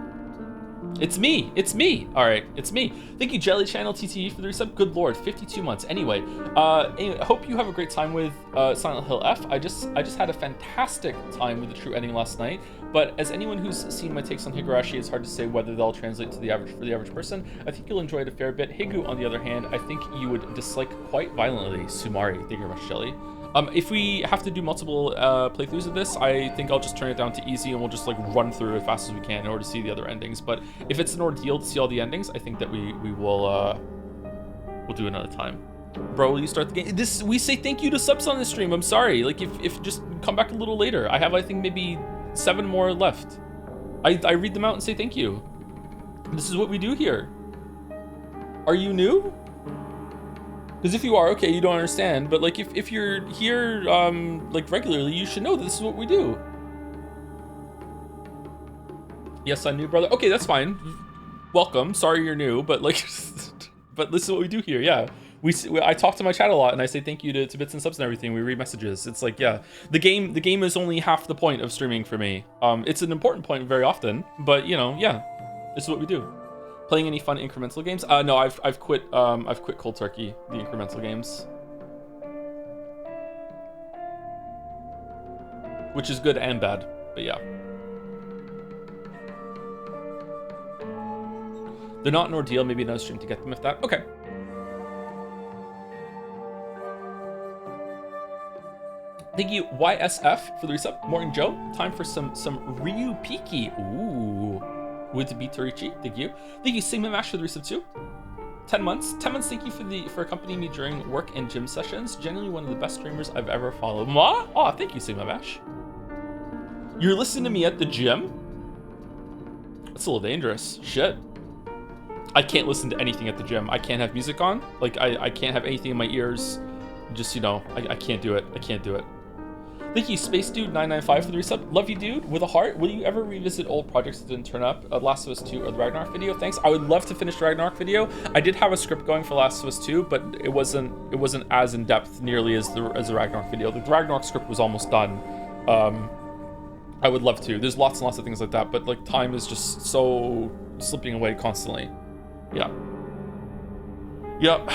It's me. All right, it's me. Thank you, Jelly Channel TTE for the resub. Good lord, 52 months. Anyway, I hope you have a great time with Silent Hill F. I just had a fantastic time with the true ending last night. But as anyone who's seen my takes on Higurashi, it's hard to say whether they'll translate to the average person. I think you'll enjoy it a fair bit. Higu, on the other hand, I think you would dislike quite violently. Sumari, thank you very much, Jelly. If we have to do multiple playthroughs of this, I think I'll just turn it down to easy and we'll just like run through as fast as we can in order to see the other endings. But if it's an ordeal to see all the endings, I think that we will we'll do another time. Bro, will you start the game? We say thank you to subs on this stream. I'm sorry. Like if just come back a little later. I have I think maybe 7 more left. I read them out and say thank you. This is what we do here. Are you new? Because if you are, okay, you don't understand. But like if you're here like regularly, you should know that this is what we do. Yes, I'm new, brother. Okay, that's fine. Welcome. Sorry you're new, but like, but this is what we do here. Yeah, I talk to my chat a lot, and I say thank you to bits and subs and everything. We read messages. It's like, yeah, the game is only half the point of streaming for me. It's an important point very often, but you know, yeah, this is what we do. Playing any fun incremental games? No, I've quit cold turkey, the incremental games, which is good and bad, but yeah. They're not an ordeal. Maybe another stream to get them if that. Okay. Thank you, YSF, for the resub. Morning, Joe. Time for some Ryu Piki. Ooh. Would to be Torichi. Thank you. Thank you, Sigma Mash, for the resub too. 10 months. 10 months. Thank you for accompanying me during work and gym sessions. Generally one of the best streamers I've ever followed. Ma? Oh, thank you, Sigma Mash. You're listening to me at the gym? That's a little dangerous. Shit. I can't listen to anything at the gym. I can't have music on. Like, I can't have anything in my ears. Just, you know, I can't do it. I can't do it. Thank you, Space Dude 995 for the resub. Love you, dude, with a heart. Will you ever revisit old projects that didn't turn up? Last of Us 2 or the Ragnarok video? Thanks. I would love to finish the Ragnarok video. I did have a script going for Last of Us 2, but it wasn't as in depth nearly as the Ragnarok video. The Ragnarok script was almost done. I would love to. There's lots and lots of things like that, but like time is just so slipping away constantly. Yeah. Yep.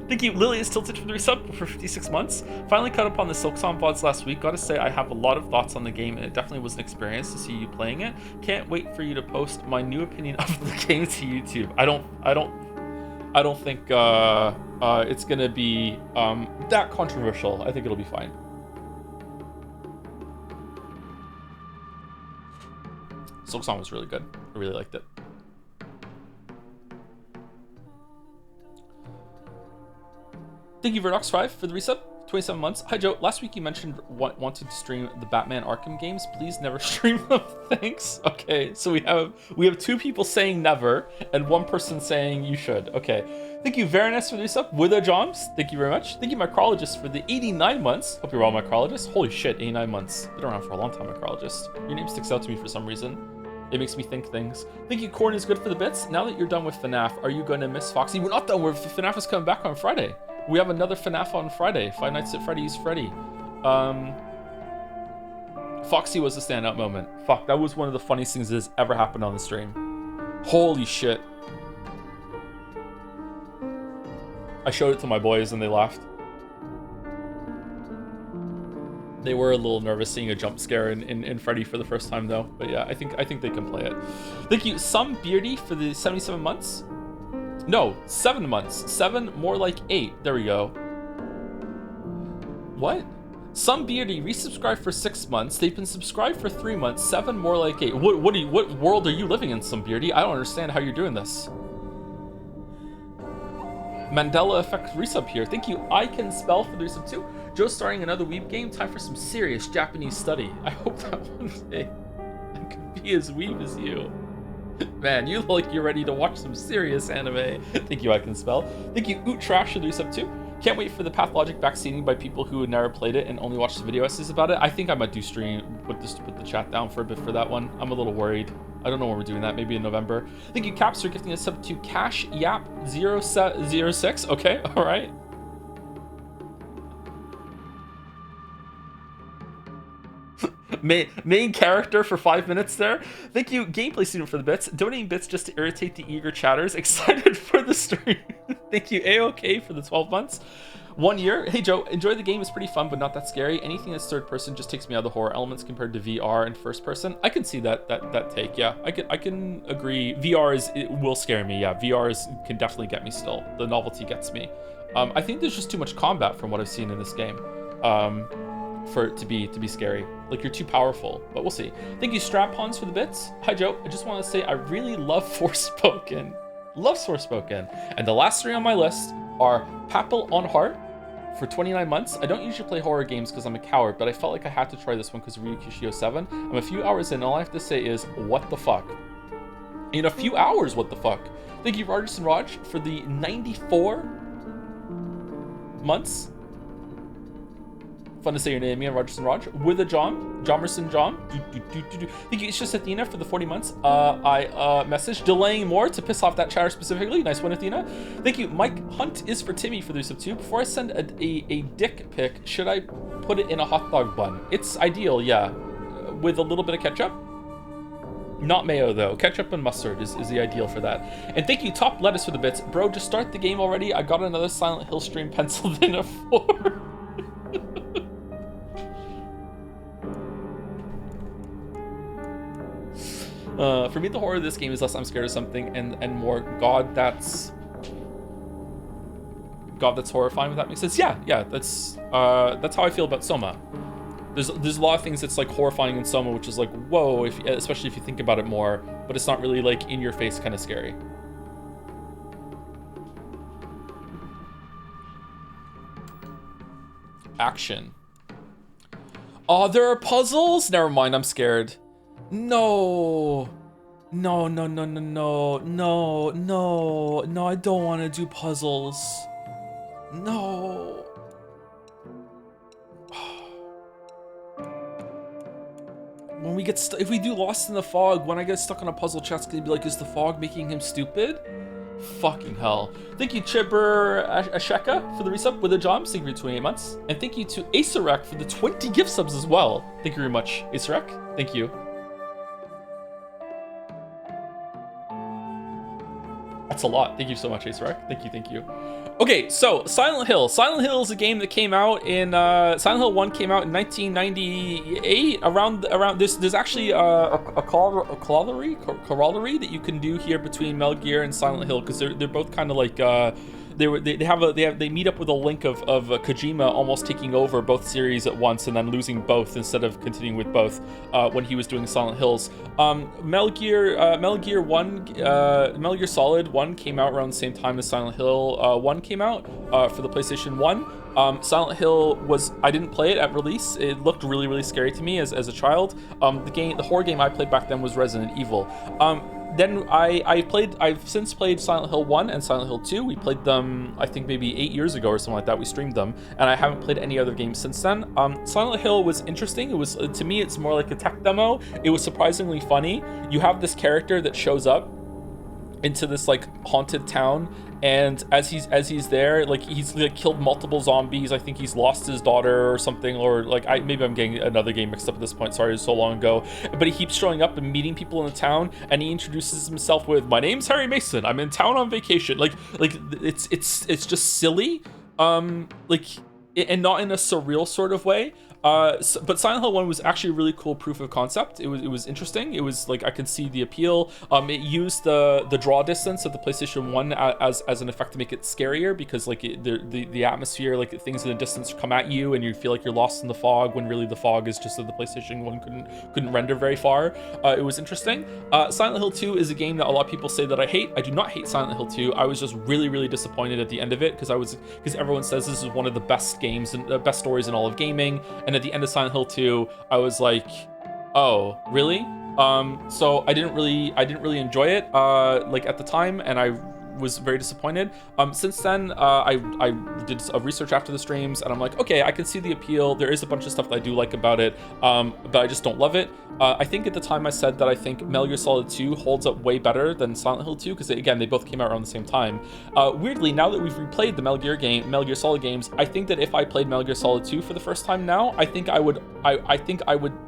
Thank you, Lily is tilted for the resub for 56 months. Finally caught up on the Silksong VODs last week. Gotta say, I have a lot of thoughts on the game, and it definitely was an experience to see you playing it. Can't wait for you to post my new opinion of the game to YouTube. I don't think it's gonna be that controversial. I think it'll be fine. Silksong was really good. I really liked it. Thank you, Verdox5, for the resub. 27 months. Hi, Joe. Last week you mentioned wanting to stream the Batman Arkham games. Please never stream them. Thanks. Okay, so we have 2 people saying never and 1 person saying you should. Okay. Thank you, Varanus, for the resub. Wither Joms, thank you very much. Thank you, Micrologist, for the 89 months. Hope you're well, Micrologist. Holy shit, 89 months. Been around for a long time, Micrologist. Your name sticks out to me for some reason. It makes me think things. Thank you, Corn is good for the bits. Now that you're done with FNAF, are you going to miss Foxy? We're not done. FNAF is coming back on Friday. We have another FNAF on Friday. Five Nights at Freddy's Freddy. Foxy was a standout moment. Fuck, that was one of the funniest things that has ever happened on the stream. Holy shit. I showed it to my boys and they laughed. They were a little nervous seeing a jump scare in Freddy for the first time though. But yeah, I think they can play it. Thank you, Some Beardy, for the 77 months. No, 7 months. 7, more like 8. There we go. What? Some Beardy resubscribed for 6 months. They've been subscribed for 3 months. 7 more like 8. What world are you living in, Some Beardy? I don't understand how you're doing this. Mandela Effect resub here. Thank you. I Can Spell for the resub too. Joe's starting another weeb game. Time for some serious Japanese study. I hope that one day I could be as weeb as you. Man, you look like you're ready to watch some serious anime. Thank you, I Can Spell. Thank you, Oot Trash for the resub too. Can't wait for the pathologic vaccinating by people who had never played it and only watched the video essays about it. I think I might do stream, put the chat down for a bit for that one. I'm a little worried. I don't know when we're doing that, maybe in November. Thank you, Caps, for gifting a sub to Cash Yap 0706. Okay, all right. Main character for 5 minutes there. Thank you, Gameplay Student, for the bits. Donating bits just to irritate the eager chatters. Excited for the stream. Thank you, AOK, for the 12 months. 1 year. Hey Joe, enjoy the game. It's pretty fun, but not that scary. Anything that's third person just takes me out of the horror elements compared to VR and first person. I can see that take. Yeah, I can agree. It will scare me. Yeah, can definitely get me still. The novelty gets me. I think there's just too much combat from what I've seen in this game. For it to be scary. Like, you're too powerful, but we'll see. Thank you, Strap-Ons, for the bits. Hi, Joe. I just want to say I really love Forspoken. Love Forspoken. And the last 3 on my list are Papal on Heart for 29 months. I don't usually play horror games because I'm a coward, but I felt like I had to try this one because of Ryukishi 07. I'm a few hours in, and all I have to say is, what the fuck? In a few hours, what the fuck? Thank you, Rogerson Raj, for the 94 months. Fun to say your name again, Rogerson Raj. With a Jomerson John. Thank you, it's just Athena, for the 40 months. I messaged delaying more to piss off that chatter specifically. Nice one, Athena. Thank you. Mike Hunt is for Timmy for the resub too. Before I send a dick pic, should I put it in a hot dog bun? It's ideal, yeah. With a little bit of ketchup. Not mayo though. Ketchup and mustard is the ideal for that. And thank you, Top Lettuce, for the bits. Bro, just start the game already. I got another Silent Hill stream penciled in a 4. For me, the horror of this game is less I'm scared of something and more God that's horrifying, if that makes sense. Yeah, that's how I feel about Soma. There's a lot of things that's like horrifying in Soma, which is like, whoa, especially if you think about it more, but it's not really like in your face kind of scary. Action. Oh, there are puzzles? Never mind, I'm scared. No, I don't want to do puzzles. No. When we get if we do Lost in the Fog, when I get stuck on a puzzle, chat's gonna be like, is the fog making him stupid? Fucking hell. Thank you, Chipper Asheka, for the resub with a job. Thank you for 28 months. And thank you to Acerek for the 20 gift subs as well. Thank you very much, Acerek. Thank you. That's a lot. Thank you so much, Acerek. Thank you. Okay, so Silent Hill. Silent Hill is a game that came out in Silent Hill 1 came out in 1998. Around there's actually a corollary that you can do here between Metal Gear and Silent Hill, because they're both kind of like they meet up with a link of Kojima almost taking over both series at once and then losing both instead of continuing with both when he was doing Silent Hills. Metal Gear Solid 1 came out around the same time as Silent Hill 1 came out for the PlayStation 1. Silent Hill I didn't play it at release. It looked really, really scary to me as a child. The horror game I played back then was Resident Evil. Then I've since played Silent Hill 1 and Silent Hill 2. We played them, I think, maybe 8 years ago or something like that. We streamed them, and I haven't played any other games since then. Silent Hill was interesting. It was, to me, it's more like a tech demo. It was surprisingly funny. You have this character that shows up into this like haunted town, and as he's there, like he's like killed multiple zombies. I think he's lost his daughter or something, or like maybe I'm getting another game mixed up at this point. Sorry, it was so long ago. But he keeps showing up and meeting people in the town, and he introduces himself with, "My name's Harry Mason. I'm in town on vacation." Like it's just silly. And not in a surreal sort of way. But Silent Hill 1 was actually a really cool proof of concept. It was interesting. It was like I could see the appeal. It used the draw distance of the PlayStation 1 as an effect to make it scarier, because like the atmosphere, like things in the distance come at you and you feel like you're lost in the fog, when really the fog is just that the PlayStation 1 couldn't render very far. It was interesting. Silent Hill 2 is a game that a lot of people say that I hate. I do not hate Silent Hill 2. I was just really disappointed at the end of it, because everyone says this is one of the best games and the best stories in all of gaming. And at the end of Silent Hill 2, I was like, oh, really? So I didn't really enjoy it like at the time, and I was very disappointed. Since then, I did a research after the streams, and I'm like, okay, I can see the appeal. There is a bunch of stuff that I do like about it, but I just don't love it. I think at the time I said that I think Metal Gear Solid 2 holds up way better than Silent Hill 2, because again, they both came out around the same time. Weirdly, now that we've replayed the Metal Gear Solid games, I think that if I played Metal Gear Solid 2 for the first time now, I think I would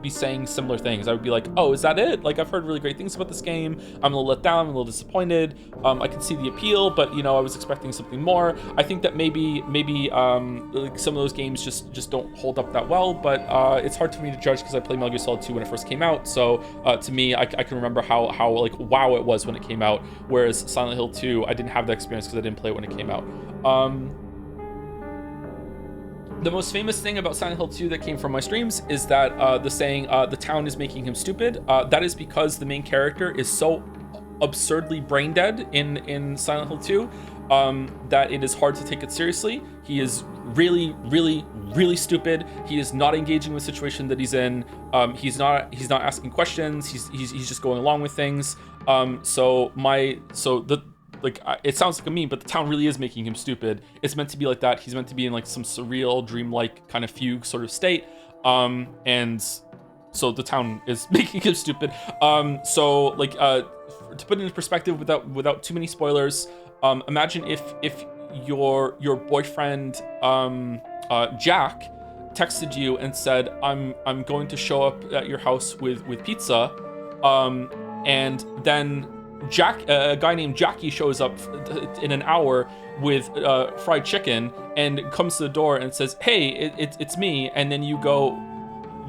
be saying similar things. I would be like, oh, is that it? Like, I've heard really great things about this game. I'm a little let down. I'm a little disappointed. I can see the appeal, but I was expecting something more. I think that maybe like some of those games just don't hold up that well, but it's hard for me to judge because I played Metal Gear Solid 2 when it first came out. So to me, I can remember how like wow it was when it came out, whereas Silent Hill 2, I didn't have that experience because I didn't play it when it came out. The most famous thing about Silent Hill 2 that came from my streams is that the saying, the town is making him stupid. That is because the main character is so absurdly brain dead in Silent Hill 2 that it is hard to take it seriously. He is really stupid. He is not engaging with the situation that he's in. He's not asking questions. He's just going along with things. It sounds like a meme, but the town really is making him stupid. It's meant to be like that. He's meant to be in like some surreal, dreamlike kind of fugue sort of state. And so the town is making him stupid. To put it into perspective without too many spoilers, imagine if your boyfriend Jack texted you and said, I'm going to show up at your house with pizza, and then a guy named Jackie shows up in an hour with fried chicken and comes to the door and says, hey, it's me. And then you go,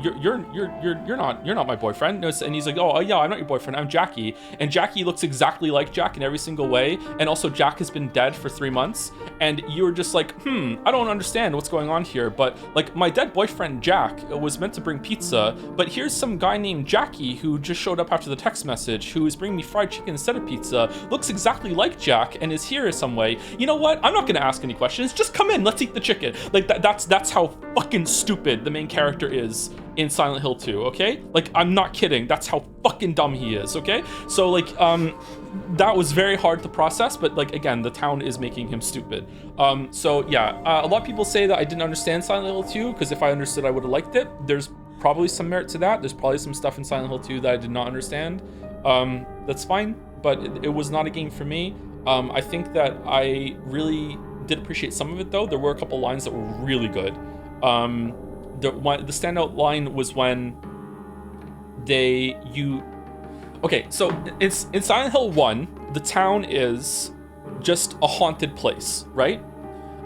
you're not my boyfriend. And he's like, oh yeah, I'm not your boyfriend, I'm Jackie. And Jackie looks exactly like Jack in every single way, and also Jack has been dead for 3 months, and you're just like, I don't understand what's going on here, but like my dead boyfriend Jack was meant to bring pizza, but here's some guy named Jackie who just showed up after the text message, who is bringing me fried chicken instead of pizza, looks exactly like Jack, and is here in some way. You know what, I'm not gonna ask any questions, just come in, let's eat the chicken. Like that's how fucking stupid the main character is in Silent Hill 2, okay? Like, I'm not kidding. That's how fucking dumb he is, okay? So, like, that was very hard to process, but, like, again, the town is making him stupid. So, yeah, a lot of people say that I didn't understand Silent Hill 2, because if I understood, I would have liked it. There's probably some merit to that. There's probably some stuff in Silent Hill 2 that I did not understand. That's fine, but it was not a game for me. I think that I really did appreciate some of it, though. There were a couple lines that were really good. The standout line was when so in Silent Hill 1, the town is just a haunted place, right?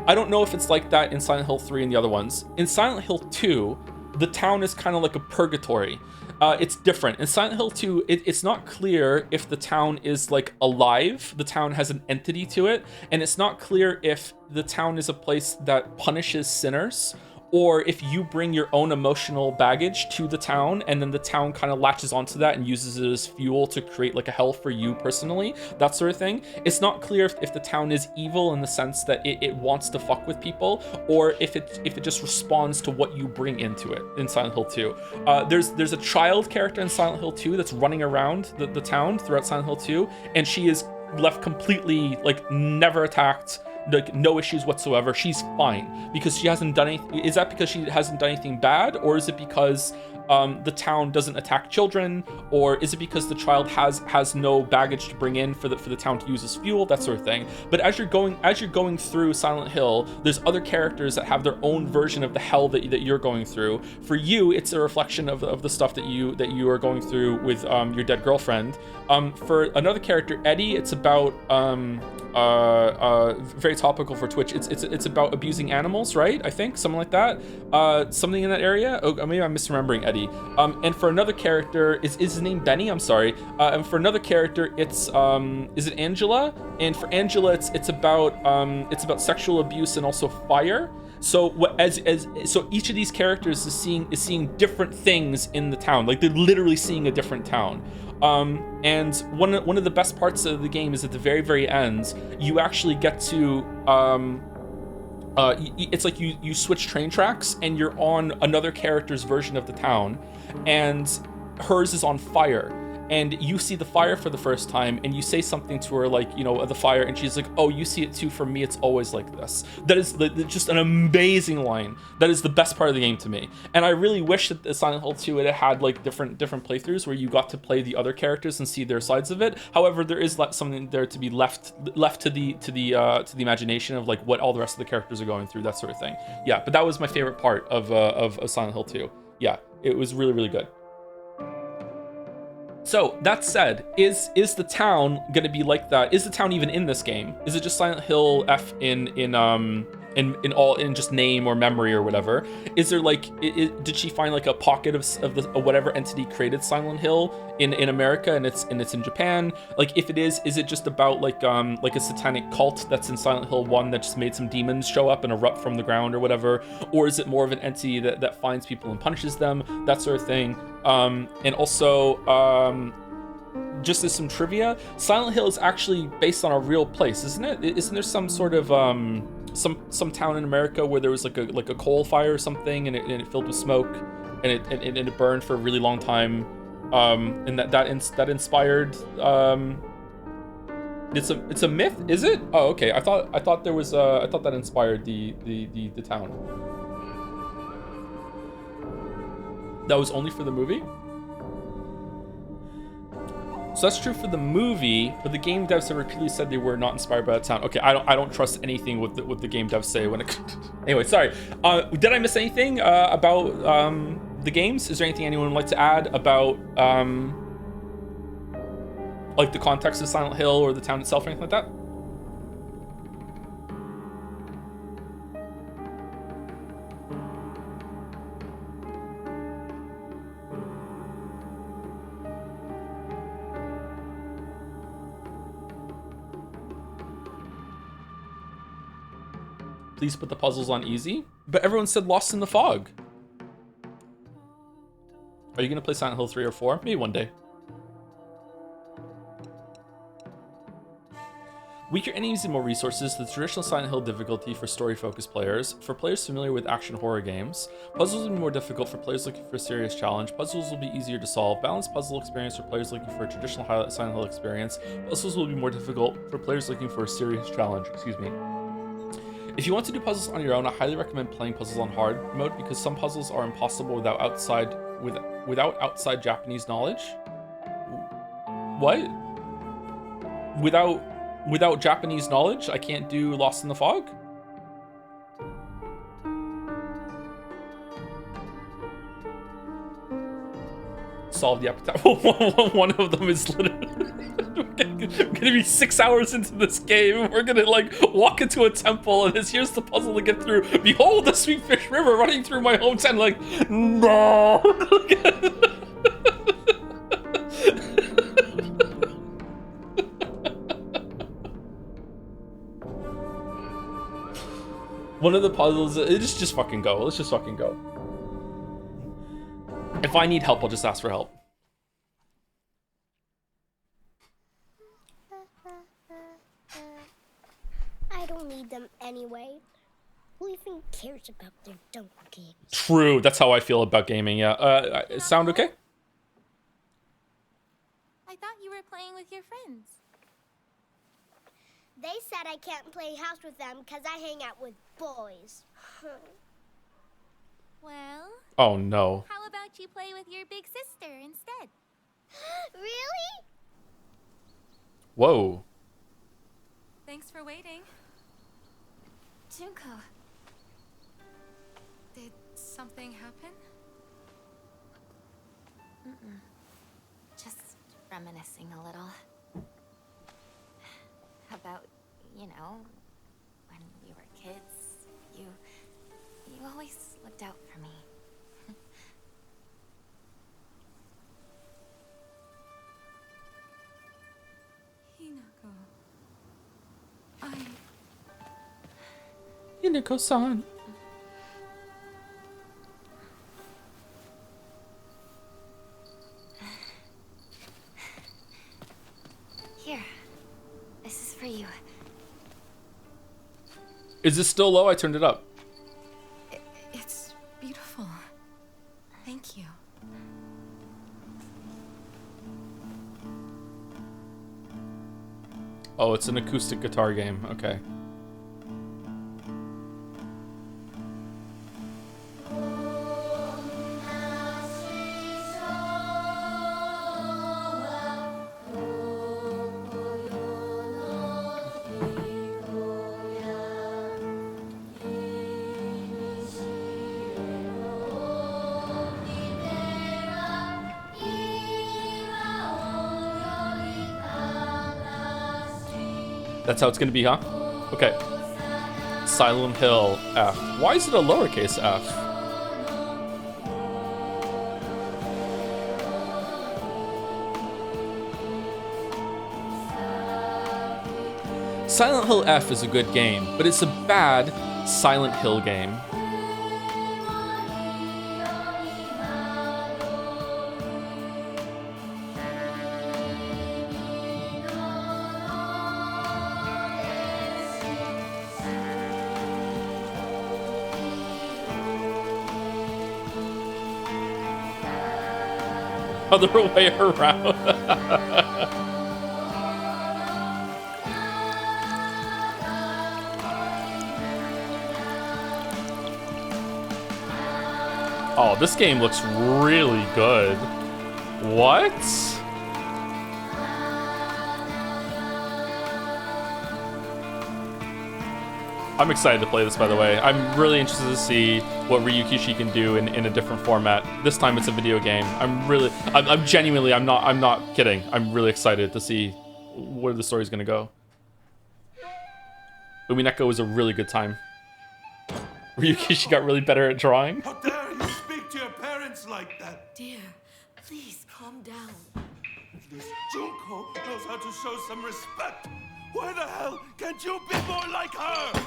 I don't know if it's like that in Silent Hill 3 and the other ones. In Silent Hill 2, the town is kind of like a purgatory. It's different. In Silent Hill 2, it's not clear if the town is like alive, the town has an entity to it, and it's not clear if the town is a place that punishes sinners, or if you bring your own emotional baggage to the town and then the town kind of latches onto that and uses it as fuel to create like a hell for you personally, that sort of thing. It's not clear if the town is evil in the sense that it wants to fuck with people, or if it just responds to what you bring into it in Silent Hill 2. There's a child character in Silent Hill 2 that's running around the town throughout Silent Hill 2, and she is left completely like never attacked, like no issues whatsoever. She's fine because she hasn't done anything. Is that because she hasn't done anything bad, or is it because the town doesn't attack children, or is it because the child has no baggage to bring in for the town to use as fuel, that sort of thing. But as you're going through Silent Hill, there's other characters that have their own version of the hell that you're going through. For you, it's a reflection of the stuff that you are going through with your dead girlfriend. For another character, Eddie, it's about very topical for Twitch. It's about abusing animals, right? I think something like that. Something in that area. Oh, maybe I'm misremembering Eddie. And for another character, is his name Benny? I'm sorry. And for another character, it's is it Angela? And for Angela, it's about sexual abuse and also fire. So so each of these characters is seeing different things in the town. Like they're literally seeing a different town. And one of the best parts of the game is at the very end, you actually get to it's like you switch train tracks and you're on another character's version of the town, and hers is on fire. And you see the fire for the first time, and you say something to her like, the fire, and she's like, oh, you see it too. For me, it's always like this. That is just an amazing line. That is the best part of the game to me. And I really wish that the Silent Hill 2 it had like different playthroughs where you got to play the other characters and see their sides of it. However, there is something there to be left to the imagination of like what all the rest of the characters are going through, that sort of thing. Yeah, but that was my favorite part of Silent Hill 2. Yeah, it was really, really good. So that said, is the town gonna be like that? Is the town even in this game? Is it just Silent Hill F in just name or memory or whatever? Is there like, did she find like a pocket of whatever entity created Silent Hill in America, and it's in Japan? Like if it is it just about like a satanic cult that's in Silent Hill 1 that just made some demons show up and erupt from the ground or whatever? Or is it more of an entity that finds people and punishes them, that sort of thing? And also, just as some trivia, Silent Hill is actually based on a real place, isn't it? Isn't there some sort of some town in America where there was like a coal fire or something, and it filled with smoke, and it burned for a really long time, and that inspired. It's a myth, is it? Oh, okay. I thought there was I thought that inspired the town. That was only for the movie? So that's true for the movie, but the game devs have repeatedly said they were not inspired by that town. Okay, I don't trust anything what the game devs say when it. Anyway, sorry. Did I miss anything about the games? Is there anything anyone would like to add about like the context of Silent Hill or the town itself or anything like that? Please put the puzzles on easy. But everyone said Lost in the Fog. Are you gonna play Silent Hill 3 or 4? Maybe one day. Weaker enemies and more resources, the traditional Silent Hill difficulty for story-focused players. For players familiar with action horror games, puzzles will be more difficult for players looking for a serious challenge. Puzzles will be easier to solve. Balanced puzzle experience for players looking for a traditional Silent Hill experience. Puzzles will be more difficult for players looking for a serious challenge. Excuse me. If you want to do puzzles on your own, I highly recommend playing puzzles on hard mode because some puzzles are impossible without outside Japanese knowledge. What? Without Japanese knowledge, I can't do Lost in the Fog? Solve the appetite. One of them is literally gonna be 6 hours into this game. We're gonna like walk into a temple, and here's the puzzle to get through. Behold the sweet fish river running through my hometown. Like, no. One of the puzzles, just fucking go. Let's just fucking go. If I need help, I'll just ask for help. I don't need them anyway. Who even cares about their dumb games? True, that's how I feel about gaming, yeah. Sound okay? I thought you were playing with your friends. They said I can't play house with them because I hang out with boys. Well... Oh, no. How about you play with with your big sister instead. Really? Whoa. Thanks for waiting. Junko. Did something happen? Mm-mm. Just reminiscing a little. About, you know, when we were kids, you always looked out for me. Hinako. Hinako-san. Here. This is for you. Is this still low? I turned it up. It's beautiful. Thank you. Oh, it's an acoustic guitar game. Okay. That's how it's gonna be, huh? Okay. Silent Hill F. Why is it a lowercase f? Silent Hill F is a good game, but it's a bad Silent Hill game. Other way around. Oh, this game looks really good. What? I'm excited to play this, by the way. I'm really interested to see what Ryukishi can do in a different format. This time it's a video game. I'm genuinely, I'm not kidding. I'm really excited to see where the story's gonna go. Umineko was a really good time. Ryukishi got really better at drawing. How dare you speak to your parents like that? Dear, please calm down. This Junko knows how to show some respect. Why the hell can't you be more like her?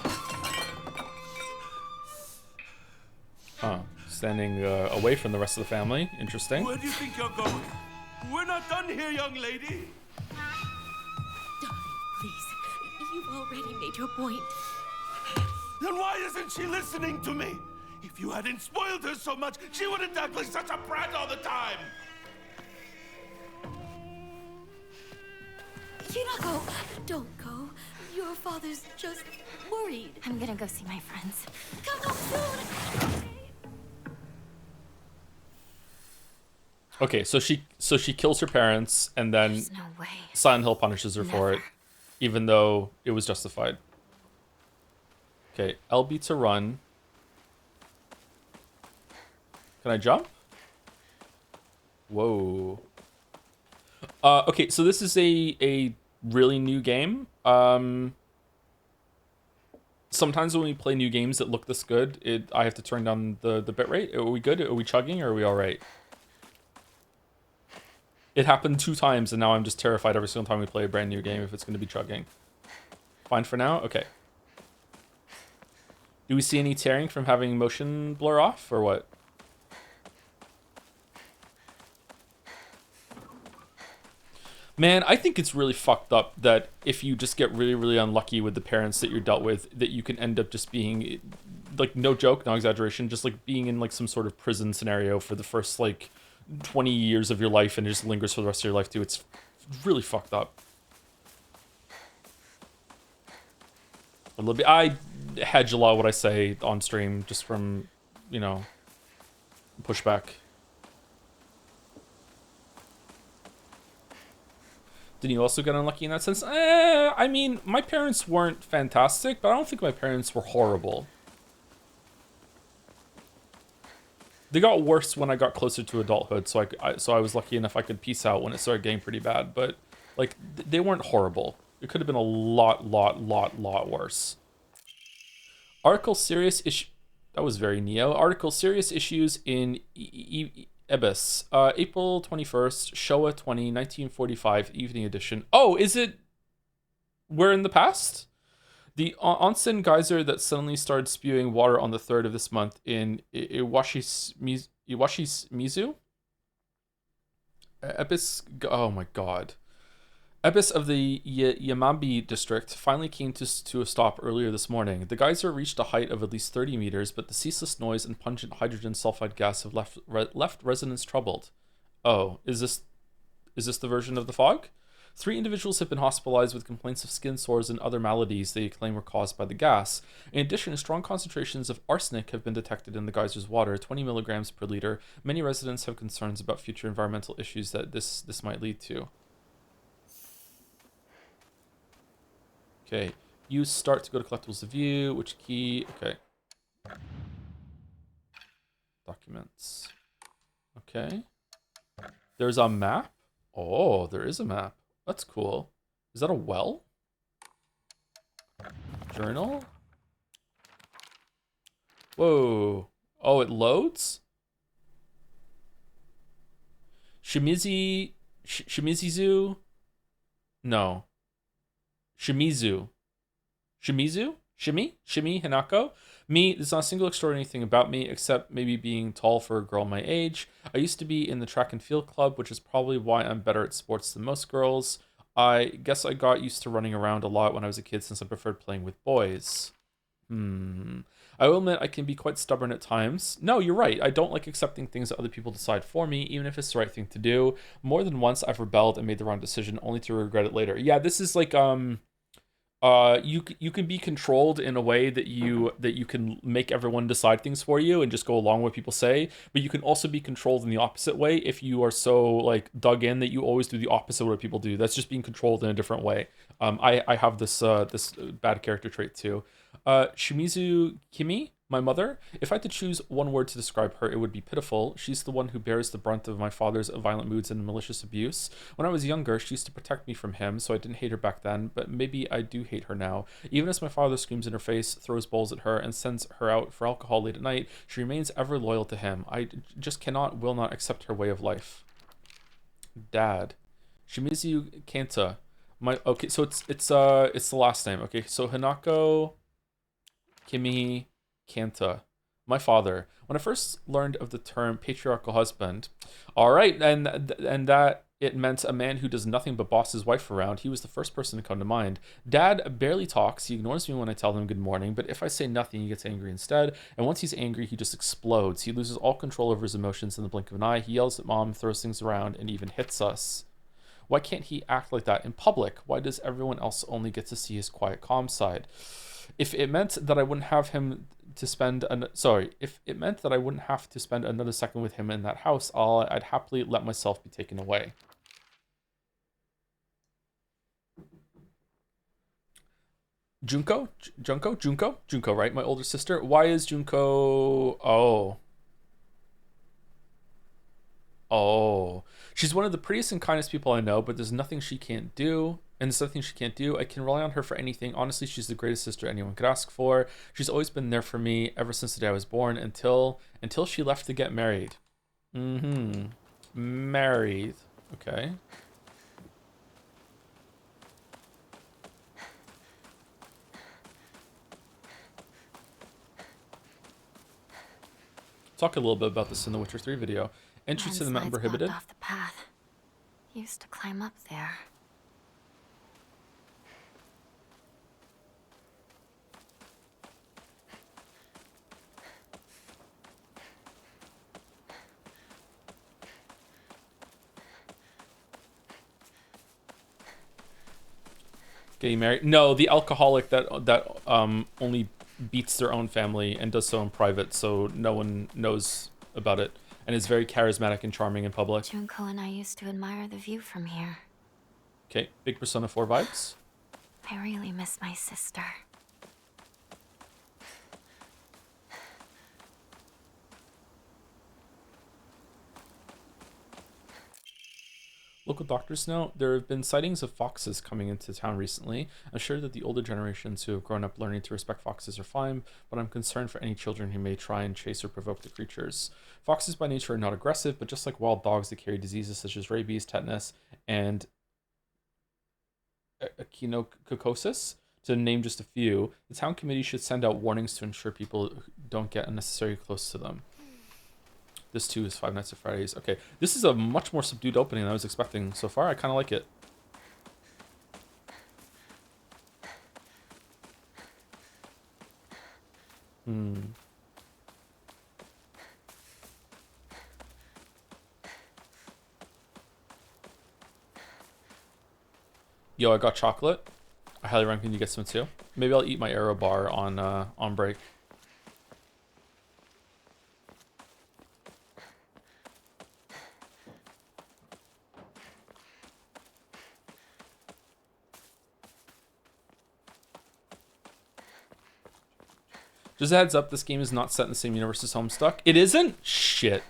Huh. Standing away from the rest of the family. Interesting. Where do you think you're going? We're not done here, young lady. Darling, please. You've already made your point. Then why isn't she listening to me? If you hadn't spoiled her so much, she wouldn't act like such a brat all the time. Hinako, don't go. Your father's just worried. I'm gonna go see my friends. Come home soon. Okay, so she kills her parents, and then There's no way. Silent Hill punishes her for it, Never. even though it was justified. Okay, LB to run. Can I jump? Whoa. Okay, so this is a really new game. Sometimes when we play new games that look this good, I have to turn down the bitrate. Are we good? Are we chugging? Or are we all right? It happened 2 times, and now I'm just terrified every single time we play a brand new game if it's going to be chugging. Fine for now? Okay. Do we see any tearing from having motion blur off, or what? Man, I think it's really fucked up that if you just get really, really unlucky with the parents that you're dealt with, that you can end up just being, like, no joke, no exaggeration, just like being in like some sort of prison scenario for the first like 20 years of your life, and it just lingers for the rest of your life too. It's really fucked up. A little bit. I hedge a lot of what I say on stream just from, you know, pushback. Did you also get unlucky in that sense? I mean, my parents weren't fantastic, but I don't think my parents were horrible. They got worse when I got closer to adulthood, so I was lucky enough I could peace out when it started getting pretty bad. But like, they weren't horrible. It could have been a lot worse. Article serious issue. That was very Neo. Article serious issues in Ebis. April 21st, Showa 20, 1945, evening edition. Oh, is it? We're in the past? The onsen geyser that suddenly started spewing water on the 3rd of this month in Iwashi's Mizu? Ebis. Oh my god. Ebis of the Yamambi district finally came to a stop earlier this morning. The geyser reached a height of at least 30 meters, but the ceaseless noise and pungent hydrogen sulfide gas have left residents troubled. Oh, is this the version of the fog? 3 individuals have been hospitalized with complaints of skin sores and other maladies they claim were caused by the gas. In addition, strong concentrations of arsenic have been detected in the geyser's water, 20 milligrams per liter. Many residents have concerns about future environmental issues that this might lead to. Okay, use start to go to collectibles to view. Which key? Okay. Documents. Okay. There's a map? Oh, there is a map. That's cool. Is that a well? Journal? Whoa. Oh, it loads? Shimizu? No. Shimizu. Shimi? Hinako? Me, there's not a single extraordinary thing about me, except maybe being tall for a girl my age. I used to be in the track and field club, which is probably why I'm better at sports than most girls. I guess I got used to running around a lot when I was a kid since I preferred playing with boys. I will admit I can be quite stubborn at times. No, you're right. I don't like accepting things that other people decide for me, even if it's the right thing to do. More than once, I've rebelled and made the wrong decision, only to regret it later. Yeah, this is like you can be controlled in a way that you can make everyone decide things for you and just go along with what people say, but you can also be controlled in the opposite way if you are so like dug in that you always do the opposite of what people do. That's just being controlled in a different way. I have this bad character trait too. Shimizu Kimi, my mother. If I had to choose one word to describe her, it would be pitiful. She's the one who bears the brunt of my father's violent moods and malicious abuse. When I was younger, she used to protect me from him, so I didn't hate her back then, but maybe I do hate her now. Even as my father screams in her face, throws bowls at her, and sends her out for alcohol late at night, she remains ever loyal to him. I just will not accept her way of life. Dad. Shimizu Kanta. Okay, so it's the last name. Okay, so Hinako Kimi Kanta, my father. When I first learned of the term patriarchal husband, all right, and that it meant a man who does nothing but boss his wife around, he was the first person to come to mind. Dad barely talks. He ignores me when I tell him good morning, but if I say nothing, he gets angry instead. And once he's angry, he just explodes. He loses all control over his emotions in the blink of an eye. He yells at mom, throws things around, and even hits us. Why can't he act like that in public? Why does everyone else only get to see his quiet, calm side? If it meant that I wouldn't have to spend another second with him in that house, I'd happily let myself be taken away. Junko, right? My older sister. Why is Junko? Oh, she's one of the prettiest and kindest people I know, but there's nothing she can't do. And there's nothing she can't do. I can rely on her for anything. Honestly, she's the greatest sister anyone could ask for. She's always been there for me ever since the day I was born until she left to get married. Married. Okay. Talk a little bit about this in the Witcher 3 video. Entry to the mountain prohibited. Off the path. Used to climb up there. Getting married? No, the alcoholic that only beats their own family and does so in private, so no one knows about it, and is very charismatic and charming in public. Junko and I used to admire the view from here. Okay, big Persona 4 vibes. I really miss my sister. Local doctors know there have been sightings of foxes coming into town recently. I'm sure that the older generations who have grown up learning to respect foxes are fine, but I'm concerned for any children who may try and chase or provoke the creatures. Foxes by nature are not aggressive, but just like wild dogs, they carry diseases such as rabies, tetanus, and echinococosis, to name just a few. The town committee should send out warnings to ensure people don't get unnecessarily close to them. This too is Five Nights at Freddy's. Okay, this is a much more subdued opening than I was expecting so far. I kind of like it. Yo, I got chocolate. I highly recommend you get some too. Maybe I'll eat my Aero bar on break. Just a heads up, this game is not set in the same universe as Homestuck. It isn't? Shit.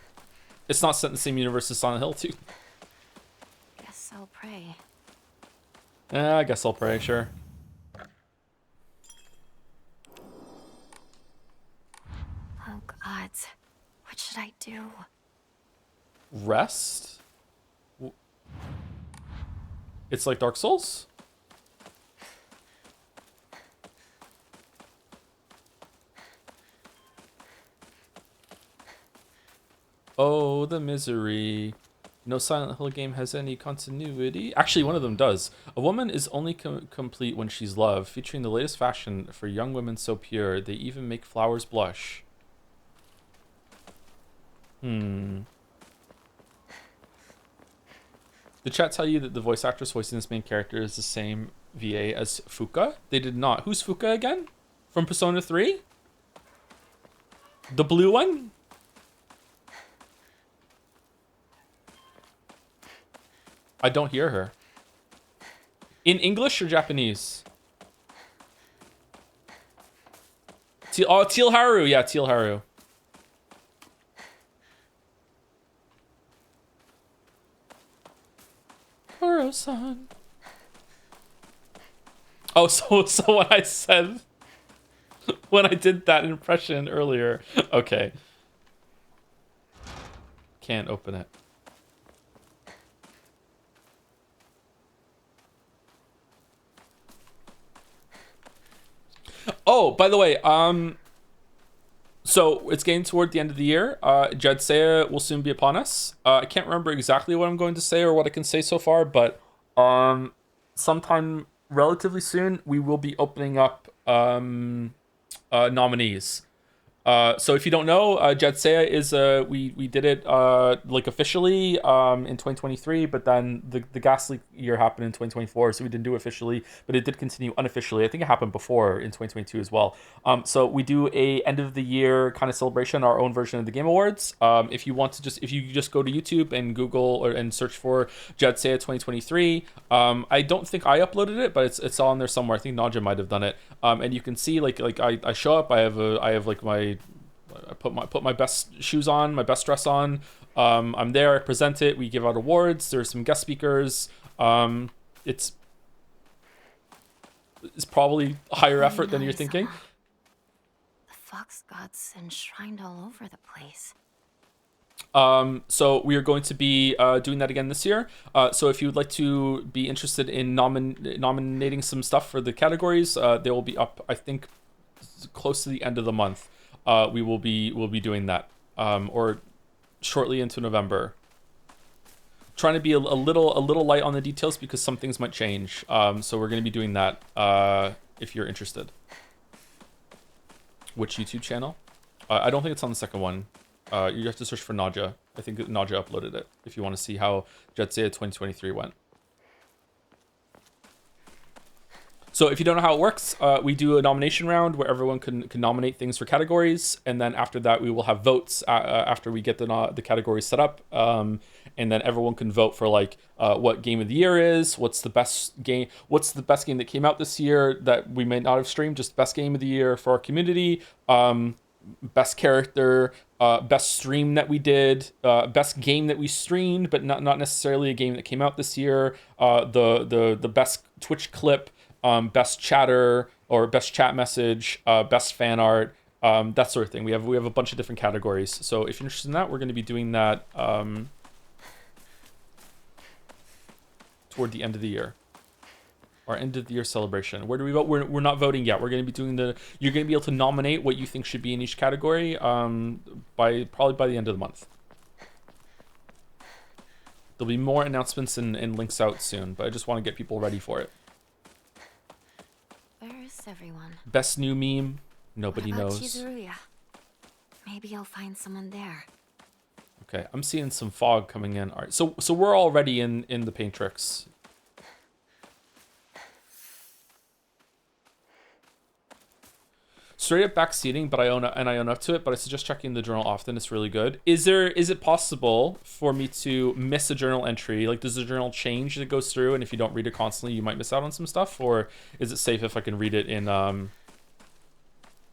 It's not set in the same universe as Silent Hill 2. Guess I'll pray. Yeah, I guess I'll pray, sure. Oh, gods. What should I do? Rest? It's like Dark Souls? Oh, the misery. No Silent Hill game has any continuity. Actually, one of them does. A woman is only complete when she's loved, featuring the latest fashion for young women so pure, they even make flowers blush. Did chat tell you that the voice actress voicing this main character is the same VA as Fuka? They did not. Who's Fuka again? From Persona 3? The blue one? I don't hear her. In English or Japanese? Teal Haru. Yeah, Teal Haru. Oro-san. Oh, so what I said when I did that impression earlier. Okay. Can't open it. Oh, by the way, so it's getting toward the end of the year. Jadseya will soon be upon us. I can't remember exactly what I'm going to say or what I can say so far, but sometime relatively soon we will be opening up nominees. So if you don't know, Jadseya is we did it like officially in 2023, but then the ghastly year happened in 2024, so we didn't do it officially, but it did continue unofficially. I think it happened before in 2022 as well. So we do a end of the year kind of celebration, our own version of the Game Awards. If you just go to YouTube and Google and search for Jadseya 2023. I don't think I uploaded it, but it's on there somewhere. I think Naja might have done it. And you can see like I show up. I have like I put my best shoes on, my best dress on. I'm there. I present it. We give out awards. There's some guest speakers. It's probably higher effort than you're thinking. The fox gods enshrined all over the place. So we are going to be doing that again this year. So if you would like to be interested in nominating some stuff for the categories, they will be up, I think, close to the end of the month. We'll be doing that, or shortly into November. Trying to be a little light on the details because some things might change. So we're going to be doing that if you're interested. Which YouTube channel? I don't think it's on the second one. You have to search for Naja. I think Naja uploaded it if you want to see how Jadseya 2023 went. So if you don't know how it works, we do a nomination round where everyone can nominate things for categories, and then after that we will have votes after we get the categories set up, and then everyone can vote for like what game of the year is, what's the best game that came out this year that we may not have streamed, just best game of the year for our community, best character, best stream that we did, best game that we streamed but not necessarily a game that came out this year, the best Twitch clip, best chatter or best chat message, best fan art, that sort of thing. We have a bunch of different categories. So if you're interested in that, we're going to be doing that toward the end of the year. Our end of the year celebration. Where do we vote? We're not voting yet. We're going to be doing you're going to be able to nominate what you think should be in each category probably by the end of the month. There'll be more announcements and links out soon, but I just want to get people ready for it. Where is everyone? Best new meme. Nobody What about knows. Chizuruya? Maybe I'll find someone there. Okay, I'm seeing some fog coming in. All right, so we're already in the Paintrix. Straight up back seating, but I own up to it. But I suggest checking the journal often. It's really good. Is it possible for me to miss a journal entry? Like, does the journal change as it goes through? And if you don't read it constantly, you might miss out on some stuff. Or is it safe if I can read it in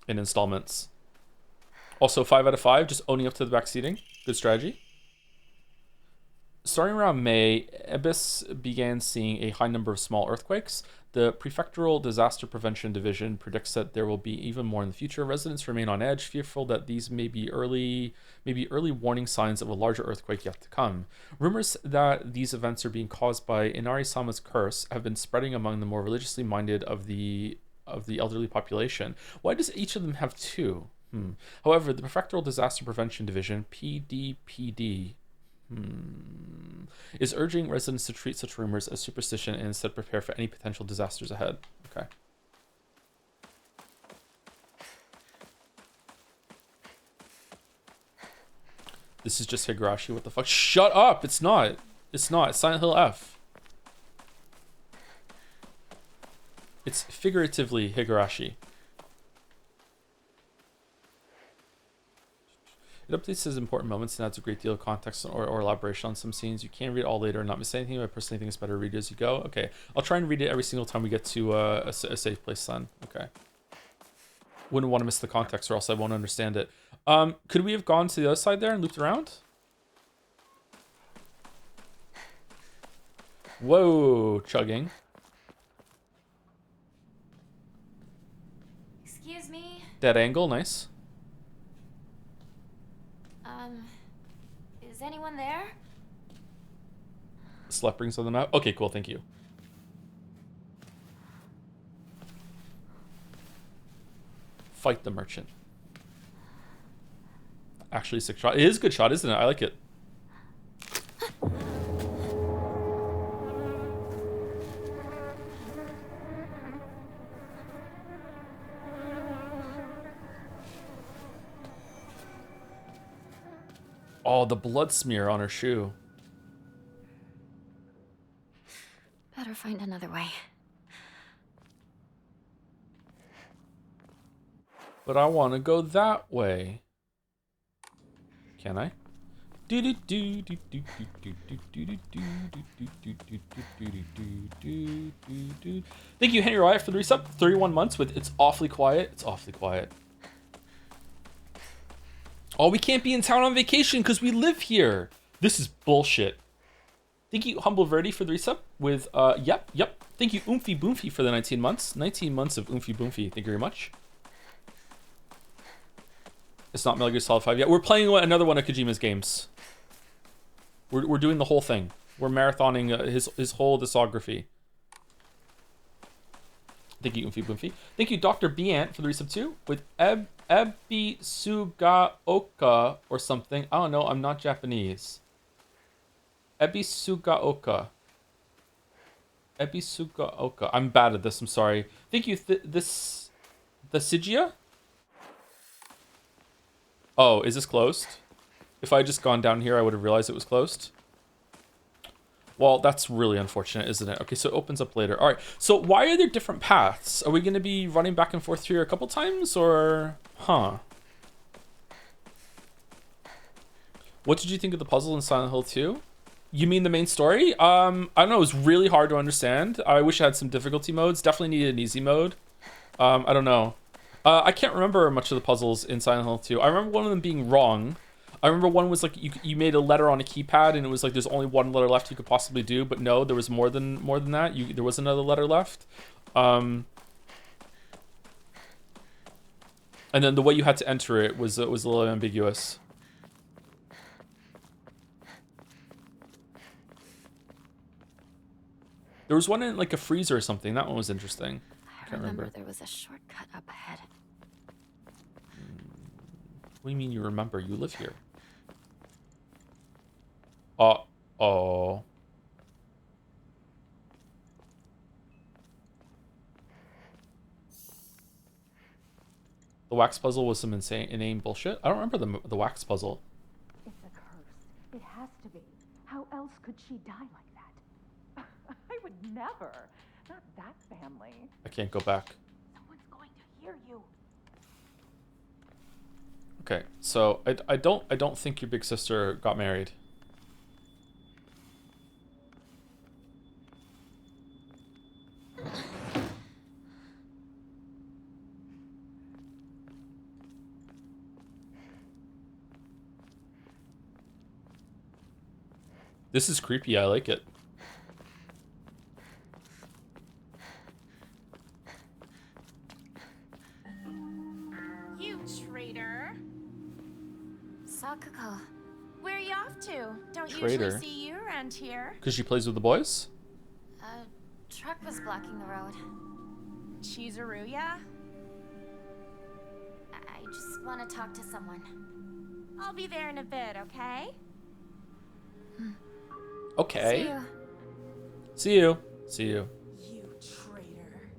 installments? Also, 5 out of 5. Just owning up to the back seating. Good strategy. Starting around May, Ebis began seeing a high number of small earthquakes. The Prefectural Disaster Prevention Division predicts that there will be even more in the future. Residents remain on edge, fearful that these may be early warning signs of a larger earthquake yet to come. Rumors that these events are being caused by Inari-sama's curse have been spreading among the more religiously minded of the elderly population. Why does each of them have two? However, the Prefectural Disaster Prevention Division, PDPD, is urging residents to treat such rumors as superstition and instead prepare for any potential disasters ahead. Okay. This is just Higurashi. What the fuck? Shut up! It's not. It's not. It's Silent Hill F. It's figuratively Higurashi. It updates his important moments and adds a great deal of context or elaboration on some scenes. You can read it all later and not miss anything, but I personally think it's better to read it as you go. Okay, I'll try and read it every single time we get to a safe place then. Okay. Wouldn't want to miss the context or else I won't understand it. Could we have gone to the other side there and looped around? Whoa, chugging. Excuse me? Dead angle, nice. Is anyone there? Slut brings on the map. Okay, cool, thank you. Fight the merchant. Actually, 6 shot. It is a good shot, isn't it? I like it. Oh, the blood smear on her shoe. Better find another way. But I want to go that way. Can I? Thank you, Henry Wyatt, for the resub. 31 months with It's Awfully Quiet. It's awfully quiet. Oh, we can't be in town on vacation because we live here. This is bullshit. Thank you, Humble Verde, for the resub with, yep. Thank you, Oomphy Boomfy, for the 19 months. 19 months of Oomphy Boomfy. Thank you very much. It's not Metal Gear Solid 5 yet. We're playing another one of Kojima's games. We're doing the whole thing. We're marathoning his whole discography. Thank you, Oomphy Boomfy. Thank you, Dr. Beant, for the resub too with Ebisugaoka or something. I don't know. I'm not Japanese. Ebisugaoka. Ebisugaoka. I'm bad at this. I'm sorry. Thank you. The Sigia? Oh, is this closed? If I had just gone down here, I would have realized it was closed. Well, that's really unfortunate, isn't it? Okay, so it opens up later. All right. So why are there different paths? Are we going to be running back and forth here a couple times, or huh? What did you think of the puzzle in Silent Hill 2? You mean the main story? I don't know. It was really hard to understand. I wish I had some difficulty modes. Definitely needed an easy mode. I don't know. I can't remember much of the puzzles in Silent Hill 2. I remember one of them being wrong. I remember one was like you made a letter on a keypad and it was like there's only one letter left you could possibly do, but no, there was more than that. There was another letter left. And then the way you had to enter it was a little ambiguous. There was one in like a freezer or something. That one was interesting. I remember there was a shortcut up ahead. What do you mean you remember? You live here. Uh-oh. The wax puzzle was some inane bullshit. I don't remember the wax puzzle. It's a curse. It has to be. How else could she die like that? I would never. Not that family. I can't go back. Someone's going to hear you. Okay, so I don't think your big sister got married. This is creepy. I like it. You traitor. Sakuko. Where are you off to? Don't Traitor. usually see you around here. Because she plays with the boys? A truck was blocking the road. Chizuruya? I just want to talk to someone. I'll be there in a bit, okay? Okay. See you. See you. See you. You traitor.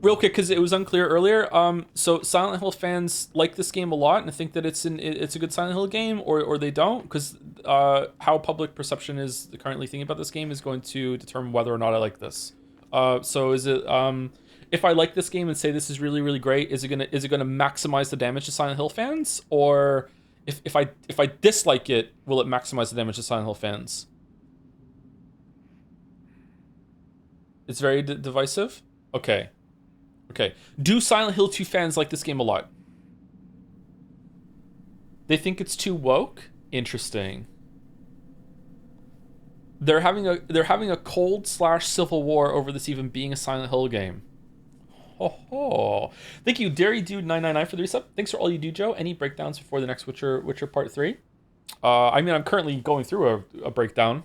Real quick, because it was unclear earlier. So Silent Hill fans like this game a lot and think that it's a good Silent Hill game, or they don't, because how public perception is currently thinking about this game is going to determine whether or not I like this. So is it if I like this game and say this is really really great, is it gonna maximize the damage to Silent Hill fans, or if I dislike it, will it maximize the damage to Silent Hill fans? It's very divisive. Okay. Okay. Do Silent Hill 2 fans like this game a lot? They think it's too woke? Interesting. They're having a cold/civil war over this even being a Silent Hill game. Oh. Thank you, Dairy Dude 999 for the resub. Thanks for all you do, Joe. Any breakdowns before the next Witcher Part 3? I mean, I'm currently going through a breakdown.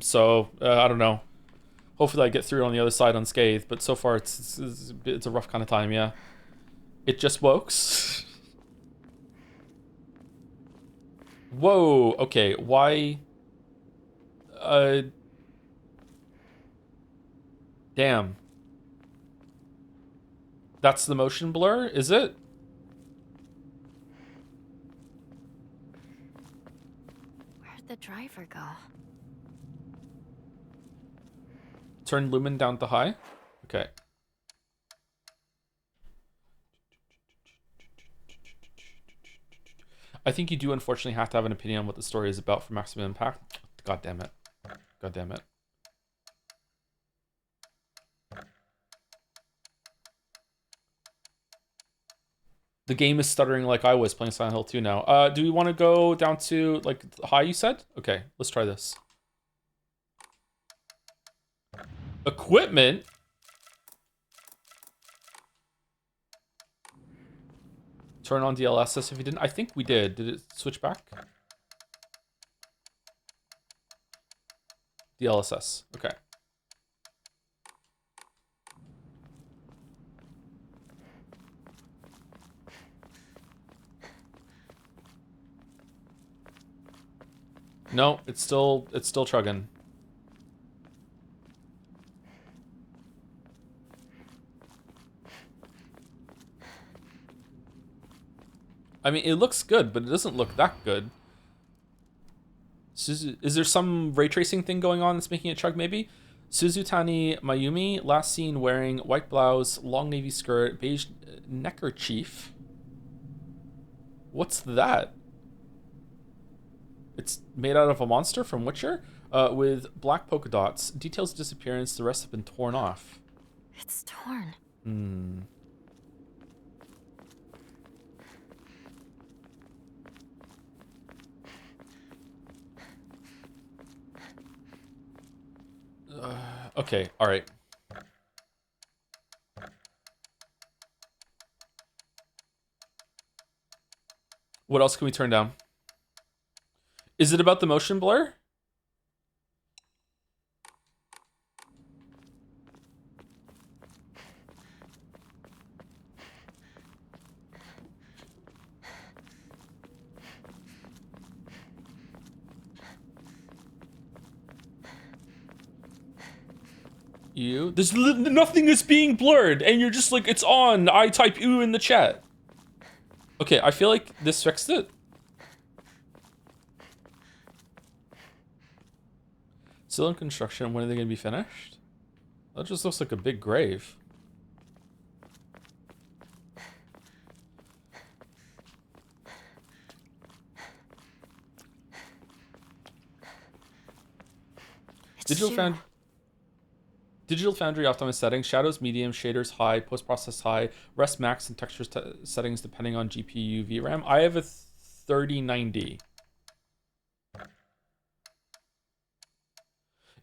So I don't know. Hopefully I get through it on the other side unscathed, but so far it's a rough kind of time, yeah. It just wokes. Whoa, okay, why? Damn. That's the motion blur, is it? Where'd the driver go? Turn lumen down to high. Okay. I think you do unfortunately have to have an opinion on what the story is about for maximum impact. God damn it. God damn it. The game is stuttering like I was playing Silent Hill 2 now. Do we want to go down to like high, you said? Okay, let's try this. Equipment? Turn on DLSS if you didn't. I think we did. Did it switch back? DLSS. Okay. No, it's still chugging. I mean, it looks good, but it doesn't look that good. Is there some ray tracing thing going on that's making it chug maybe? Suzutani Mayumi, last seen wearing white blouse, long navy skirt, beige neckerchief. What's that? It's made out of a monster from Witcher? With black polka dots. Details of disappearance, the rest have been torn off. It's torn. Hmm. Okay, alright. What else can we turn down? Is it about the motion blur? There's nothing is being blurred, and you're just like, it's on. I type "ooh" in the chat. Okay, I feel like this fixed it. Still in construction. When are they gonna be finished? That just looks like a big grave. Digital Foundry optimized settings, shadows medium, shaders high, post-process high, rest max, and texture settings depending on GPU VRAM. I have a 3090.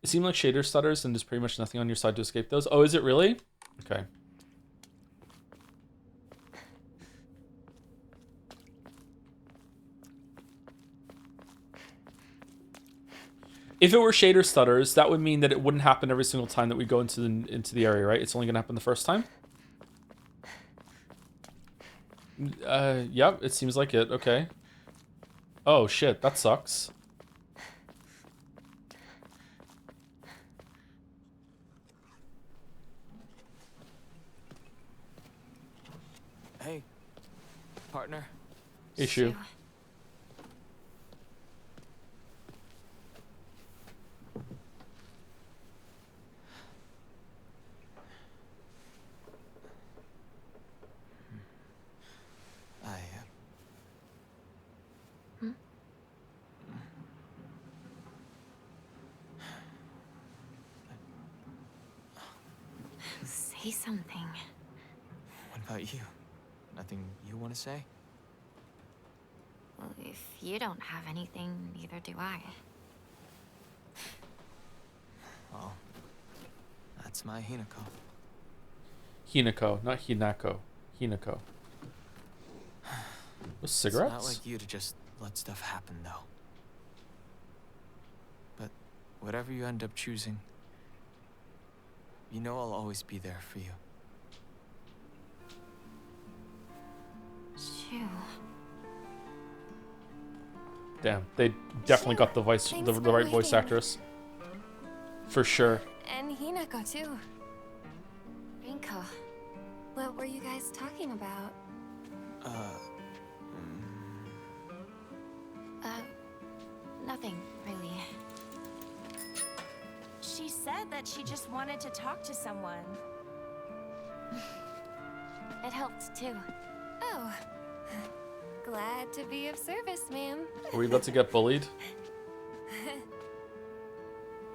It seemed like shader stutters and there's pretty much nothing on your side to escape those. Oh, is it really? Okay. If it were shader stutters, that would mean that it wouldn't happen every single time that we go into the area, right? It's only gonna happen the first time. Yep, it seems like it. Okay. Oh shit, that sucks. Hey, partner. Issue. Say something. What about you? Nothing you want to say? Well, if you don't have anything, neither do I. Well, that's my Hinako. Hinako, not Hinako. Hinako. With cigarettes? It's not like you to just let stuff happen, though. But whatever you end up choosing, you know I'll always be there for you. Shoo. Damn, they definitely got the voice, the right voice actress. For sure. And Hinako, too. Rinko, what were you guys talking about? Nothing, really. She said that she just wanted to talk to someone. It helped, too. Oh. Glad to be of service, ma'am. Are we about to get bullied?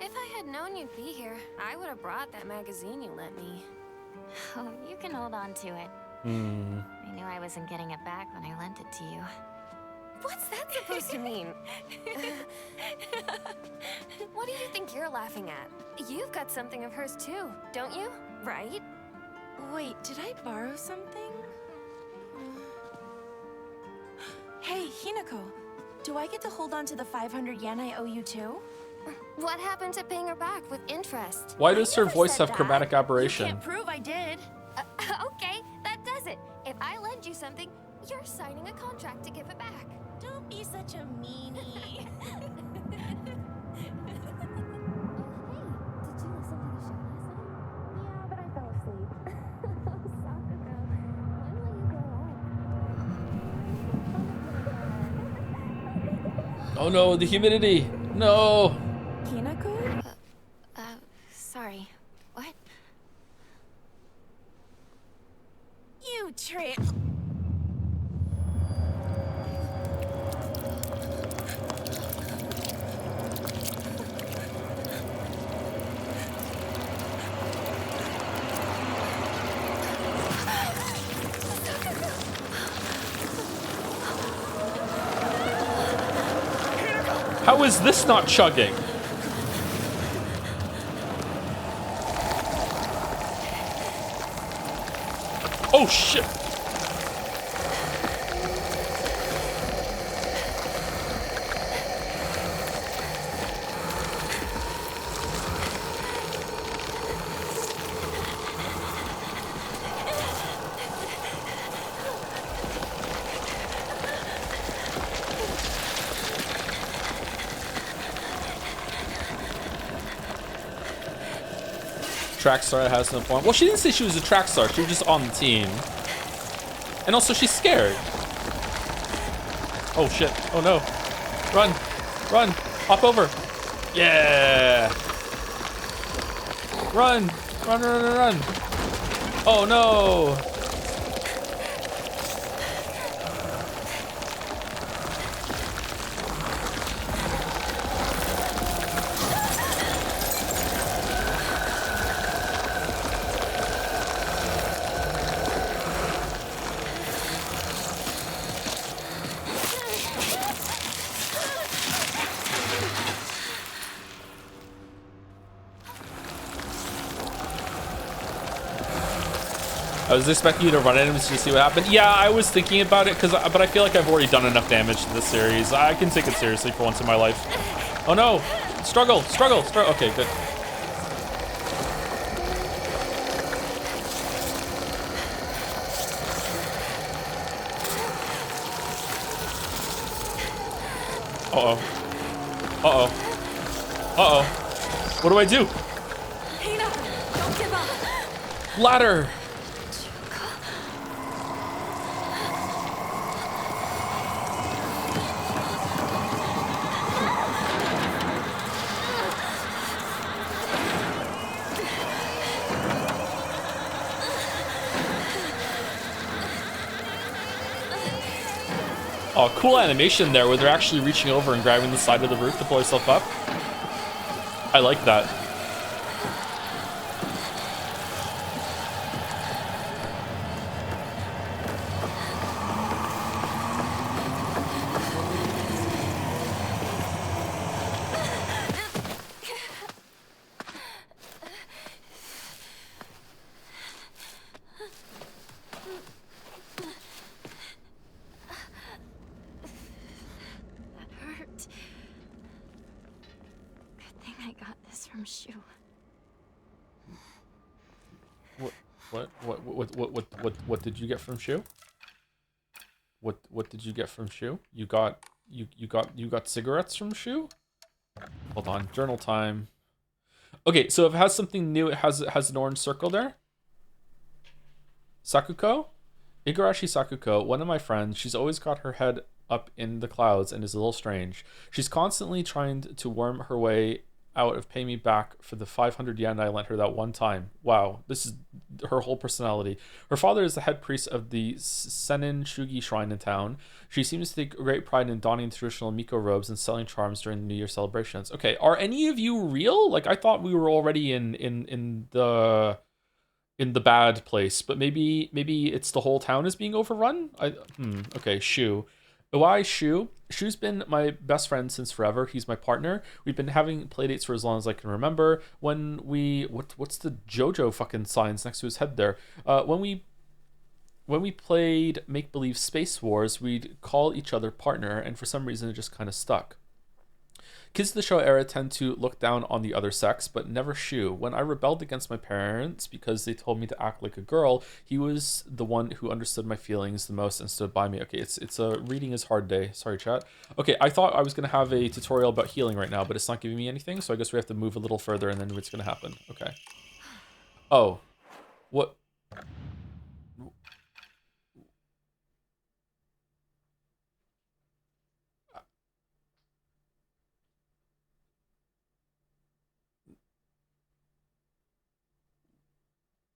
If I had known you'd be here, I would have brought that magazine you lent me. Oh, you can hold on to it. I knew I wasn't getting it back when I lent it to you. What's that supposed to mean? What do you think you're laughing at? You've got something of hers too, don't you? Right? Wait, did I borrow something? Hey, Hinako, do I get to hold on to the 500 yen I owe you too? What happened to paying her back with interest? Why does her never voice said have chromatic that. aberration? You can't prove I did. Okay, that does it. If I lend you something, you're signing a contract to give it back. Don't be such a meanie. Oh no, the humidity. No. Hinako? Sorry. What? You trip. How is this not chugging? Oh shit. Track star has no point. Well, she didn't say she was a track star. She was just on the team. And also, she's scared. Oh, shit. Oh, no. Run. Run. Hop over. Yeah. Run. Run, run, run, run. Oh, no. I was expecting you to run at him to see what happened. Yeah, I was thinking about it, but I feel like I've already done enough damage to this series. I can take it seriously for once in my life. Oh no! Struggle! Struggle! Struggle! Okay, good. Uh-oh. Uh-oh. Uh-oh. What do I do? Hinako, don't give up. Ladder! Oh, cool animation there where they're actually reaching over and grabbing the side of the roof to pull herself up. I like that. From Shu. What did you get from Shu? What did you get from Shu? You got cigarettes from Shu? Hold on, journal time. Okay, so if it has something new, it has an orange circle there. Sakuko? Igarashi Sakuko, one of my friends, she's always got her head up in the clouds and is a little strange. She's constantly trying to worm her way out of pay me back for the 500 yen I lent her that one time. Wow, this is her whole personality. Her father is the head priest of the Senin Shugi shrine in town. She seems to take great pride in donning traditional Miko robes and selling charms during the New Year celebrations. Okay, are any of you real? Like, I thought we were already in the bad place, but maybe it's the whole town is being overrun. Okay, Shu. Why Shu? Shu's been my best friend since forever. He's my partner. We've been having playdates for as long as I can remember. When we what's the JoJo fucking signs next to his head there? When we played Make Believe Space Wars, we'd call each other partner, and for some reason it just kind of stuck. Kids of the show era tend to look down on the other sex, but never Shu. When I rebelled against my parents because they told me to act like a girl, he was the one who understood my feelings the most and stood by me. Okay, it's a reading is hard day. Sorry, chat. Okay, I thought I was going to have a tutorial about healing right now, but it's not giving me anything, so I guess we have to move a little further and then what's going to happen. Okay. Oh. What?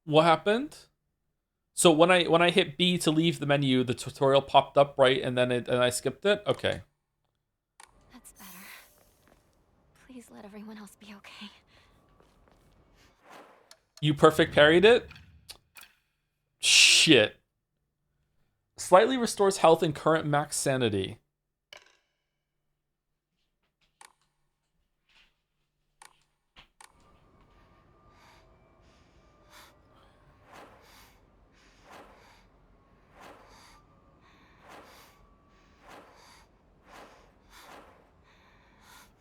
What happened? So when I hit B to leave the menu, the tutorial popped up, right? And then I skipped it? Okay. That's better. Please let everyone else be okay. You perfect parried it? Shit. Slightly restores health and current max sanity.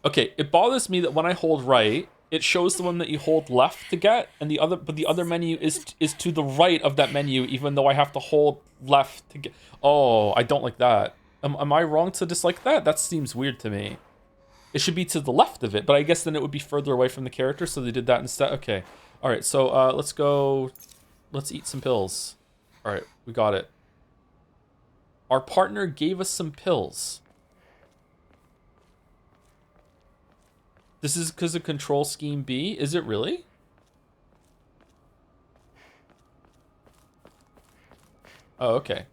Okay, it bothers me that when I hold right, it shows the one that you hold left to get, and the other menu is to the right of that menu, even though I have to hold left to get. Oh, I don't like that. Am I wrong to dislike that? That seems weird to me. It should be to the left of it, but I guess then it would be further away from the character, so they did that instead. Okay, all right. So let's go. Let's eat some pills. All right, we got it. Our partner gave us some pills. This is because of Control Scheme B? Is it really? Oh, okay.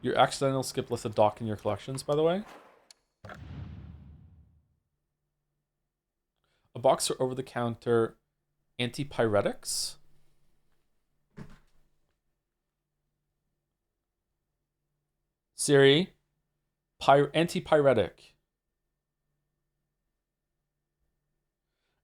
Your accidental skip lets a dock in your collections, by the way. A box for over-the-counter antipyretics. Siri, antipyretic.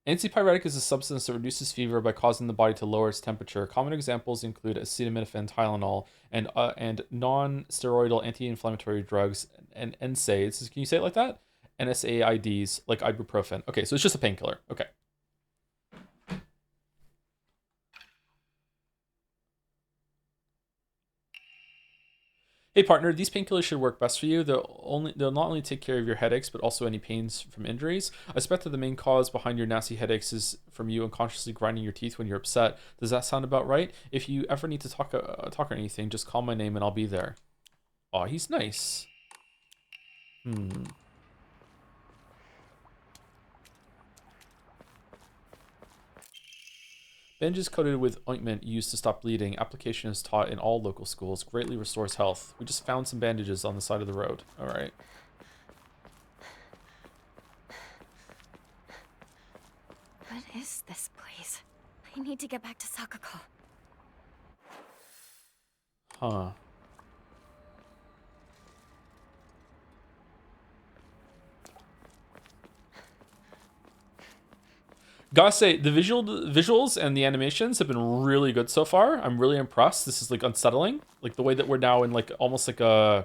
Antipyretic is a substance that reduces fever by causing the body to lower its temperature. Common examples include acetaminophen, Tylenol, and non-steroidal anti-inflammatory drugs and NSAIDs. Can you say it like that? NSAIDs, like ibuprofen. Okay, so it's just a painkiller. Okay. Hey partner, these painkillers should work best for you. They'll not only take care of your headaches, but also any pains from injuries. I suspect that the main cause behind your nasty headaches is from you unconsciously grinding your teeth when you're upset. Does that sound about right? If you ever need to talk or anything, just call my name and I'll be there. Aw, he's nice. Bandage is coated with ointment used to stop bleeding. Application is taught in all local schools. Greatly restores health. We just found some bandages on the side of the road. All right. What is this place? I need to get back to Sakako. Huh. Gotta say, the visuals and the animations have been really good so far. I'm really impressed. This is like unsettling, like the way that we're now in like almost like a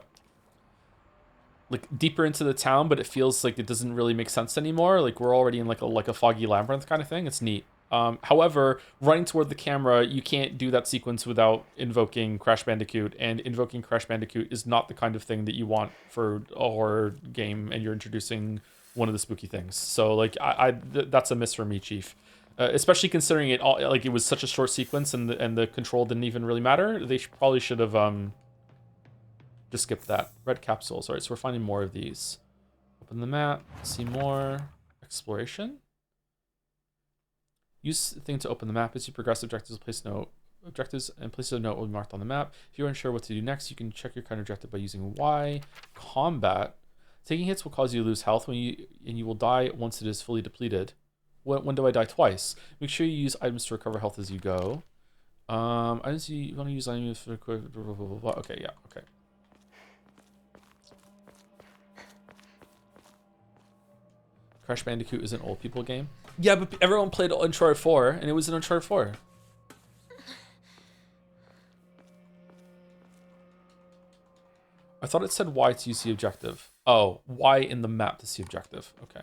deeper into the town, but it feels like it doesn't really make sense anymore. Like we're already in like a foggy labyrinth kind of thing. It's neat. However, running toward the camera, you can't do that sequence without invoking Crash Bandicoot, and invoking Crash Bandicoot is not the kind of thing that you want for a horror game, and you're introducing one of the spooky things. So like that's a miss for me, Chief. Especially considering it all, like it was such a short sequence and the control didn't even really matter. They probably should have just skipped that. Red capsules. All right, so we're finding more of these. Open the map, see more. Exploration. Use the thing to open the map. As you progress, objectives and places of note will be marked on the map. If you're unsure what to do next, you can check your current objective by using Y. Combat. Taking hits will cause you to lose health and you will die once it is fully depleted. When do I die? Twice. Make sure you use items to recover health as you go. Items you want to use items for blah, blah, blah, blah. Okay, yeah, okay. Crash Bandicoot is an old people game. Yeah, but everyone played Uncharted 4, and it was an Uncharted 4. I thought it said Y to use the objective. Oh, Y in the map to see objective. Okay.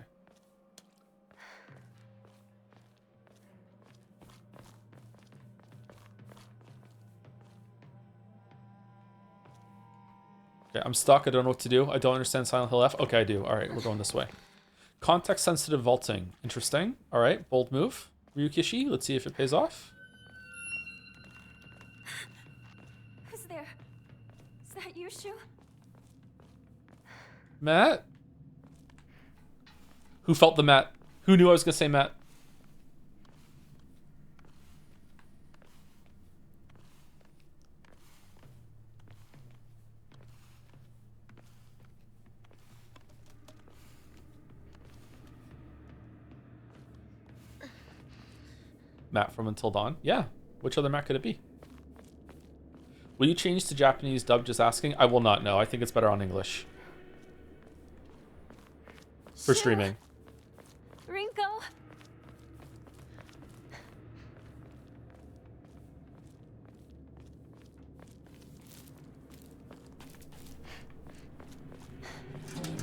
Okay, I'm stuck. I don't know what to do. I don't understand Silent Hill F. Okay, I do. All right, we're going this way. Context-sensitive vaulting. Interesting. All right, bold move. Ryukishi, let's see if it pays off. Who's there? you sure? Matt? Who felt the Matt? Who knew I was gonna say Matt? Matt from Until Dawn? Yeah. Which other Matt could it be? Will you change to Japanese dub, just asking? I will not, no. I think it's better on English. For streaming. Rinko?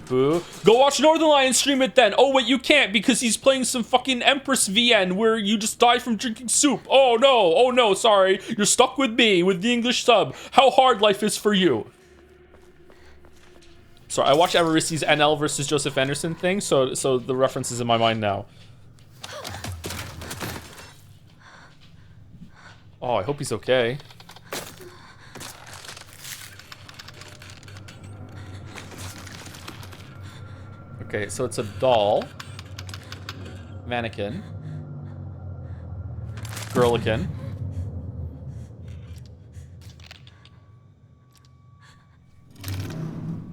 Boo. Go watch Northern Lion stream it then. Oh, wait, you can't because he's playing some fucking Empress VN where you just die from drinking soup. Oh, no. Oh, no. Sorry. You're stuck with me with the English sub. How hard life is for you. Sorry, I watched Everisi's NL versus Joseph Anderson thing, so the reference is in my mind now. Oh, I hope he's okay. Okay, so it's a doll, mannequin, girlican.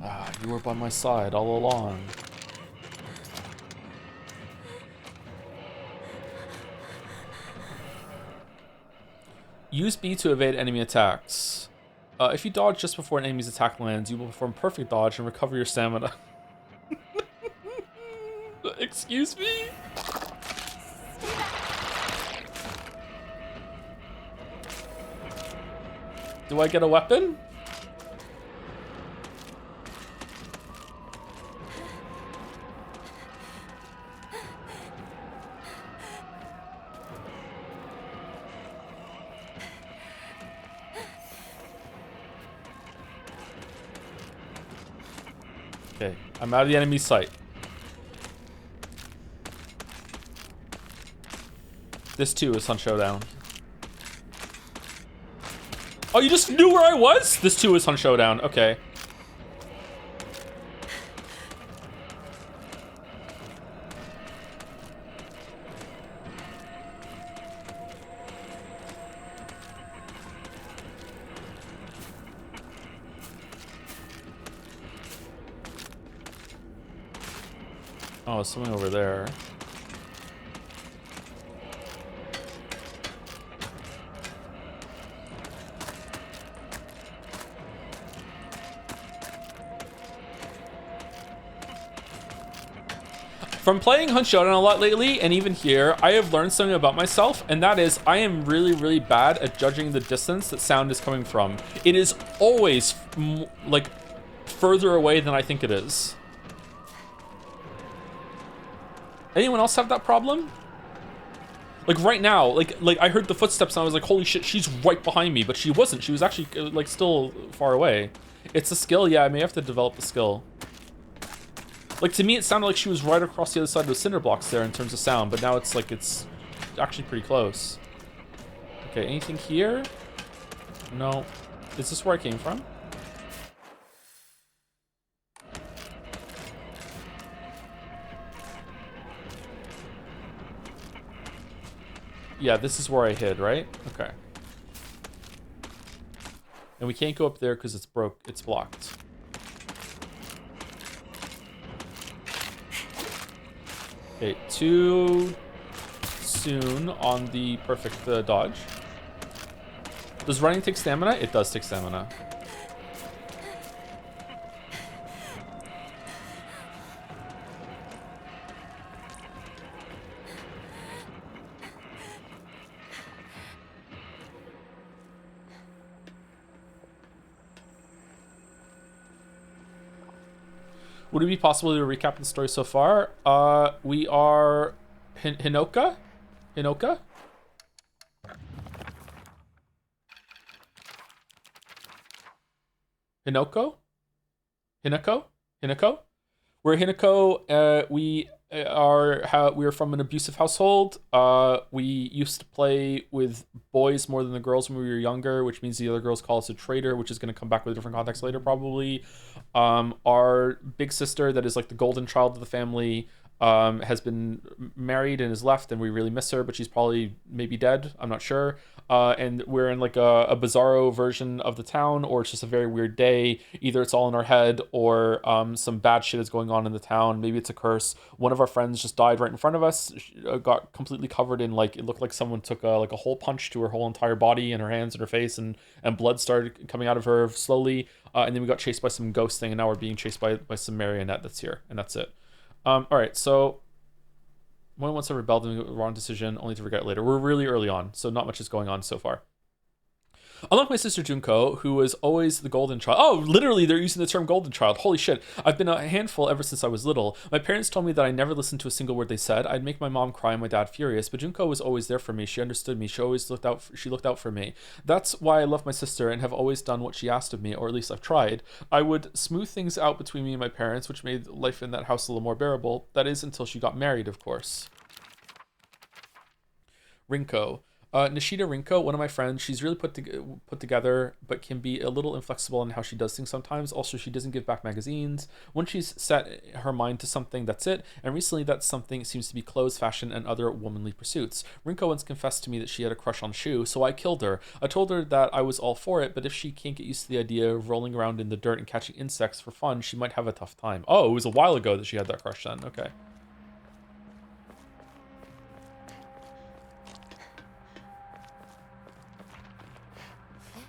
Ah, you were by my side all along. Use B to evade enemy attacks. If you dodge just before an enemy's attack lands, you will perform perfect dodge and recover your stamina. Excuse me? Do I get a weapon? Okay, I'm out of the enemy's sight. This too is Hunt Showdown. Oh, you just knew where I was? This too is Hunt Showdown. Okay. Oh, something over there. From playing Hunt Showdown a lot lately, and even here, I have learned something about myself, and that is I am really, really bad at judging the distance that sound is coming from. It is always, like, further away than I think it is. Anyone else have that problem? Like right now, like I heard the footsteps and I was like, holy shit, she's right behind me, but she wasn't. She was actually like still far away. It's a skill, yeah, I may have to develop the skill. Like to me, it sounded like she was right across the other side of the cinder blocks there in terms of sound, but now it's like it's actually pretty close. Okay, anything here? No. Is this where I came from? Yeah, this is where I hid, right? Okay. And we can't go up there because it's blocked. Okay, too soon on the perfect dodge. Does running take stamina? It does take stamina. Would it be possible to recap the story so far? We are Hinoka? Hinoka? Hinoko? Hinako? Hinako? We're Hinako. We we are from an abusive household. We used to play with boys more than the girls when we were younger, which means the other girls call us a traitor, which is going to come back with a different context later probably. Our big sister, that is like the golden child of the family, has been married and is left, and we really miss her, but she's probably maybe dead. I'm not sure. And we're in like a bizarro version of the town, or it's just a very weird day. Either it's all in our head, or some bad shit is going on in the town. Maybe it's a curse. One of our friends just died right in front of us. She, got completely covered in like, it looked like someone took like a hole punch to her whole entire body and her hands and her face, and blood started coming out of her slowly. And then we got chased by some ghost thing, and now we're being chased by some marionette that's here, and that's it. All right, so one once I rebelled and made the wrong decision, only to regret it later. We're really early on, so not much is going on so far. Unlike my sister Junko, who was always the golden child. Oh, literally, they're using the term golden child. Holy shit. I've been a handful ever since I was little. My parents told me that I never listened to a single word they said. I'd make my mom cry and my dad furious, but Junko was always there for me. She understood me. She looked out for me. That's why I love my sister and have always done what she asked of me, or at least I've tried. I would smooth things out between me and my parents, which made life in that house a little more bearable. That is, until she got married, of course. Rinko. Nishida Rinko, one of my friends, she's really put together, but can be a little inflexible in how she does things sometimes. Also, she doesn't give back magazines. Once she's set her mind to something, that's it. And recently, that something seems to be clothes, fashion, and other womanly pursuits. Rinko once confessed to me that she had a crush on Shu, so I killed her. I told her that I was all for it, but if she can't get used to the idea of rolling around in the dirt and catching insects for fun, she might have a tough time. Oh, it was a while ago that she had that crush then. Okay.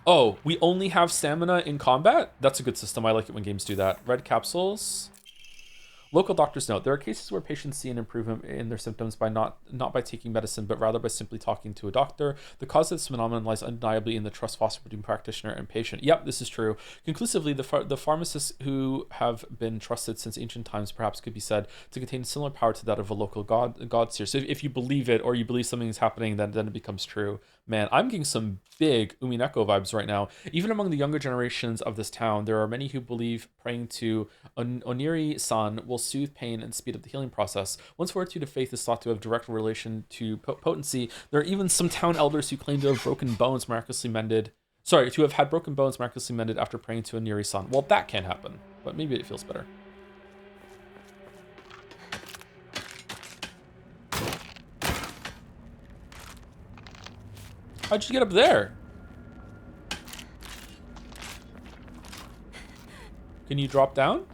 Oh, we only have stamina in combat? That's a good system. I like it when games do that. Red capsules. Local doctors note, there are cases where patients see an improvement in their symptoms by not by taking medicine, but rather by simply talking to a doctor. The cause of this phenomenon lies undeniably in the trust fostered between practitioner and patient. Yep, this is true. Conclusively, the pharmacists who have been trusted since ancient times perhaps could be said to contain similar power to that of a local god seer. So if you believe it, or you believe something is happening, then it becomes true. Man, I'm getting some big Umineko vibes right now. Even among the younger generations of this town, there are many who believe praying to Oniri-san will soothe pain and speed up the healing process. Once fortitude of faith is thought to have direct relation to potency, there are even some town elders who claim to have broken bones miraculously mended. Sorry, to have had broken bones miraculously mended after praying to Oniri-san. Well, that can't happen, but maybe it feels better. How'd you get up there? Can you drop down?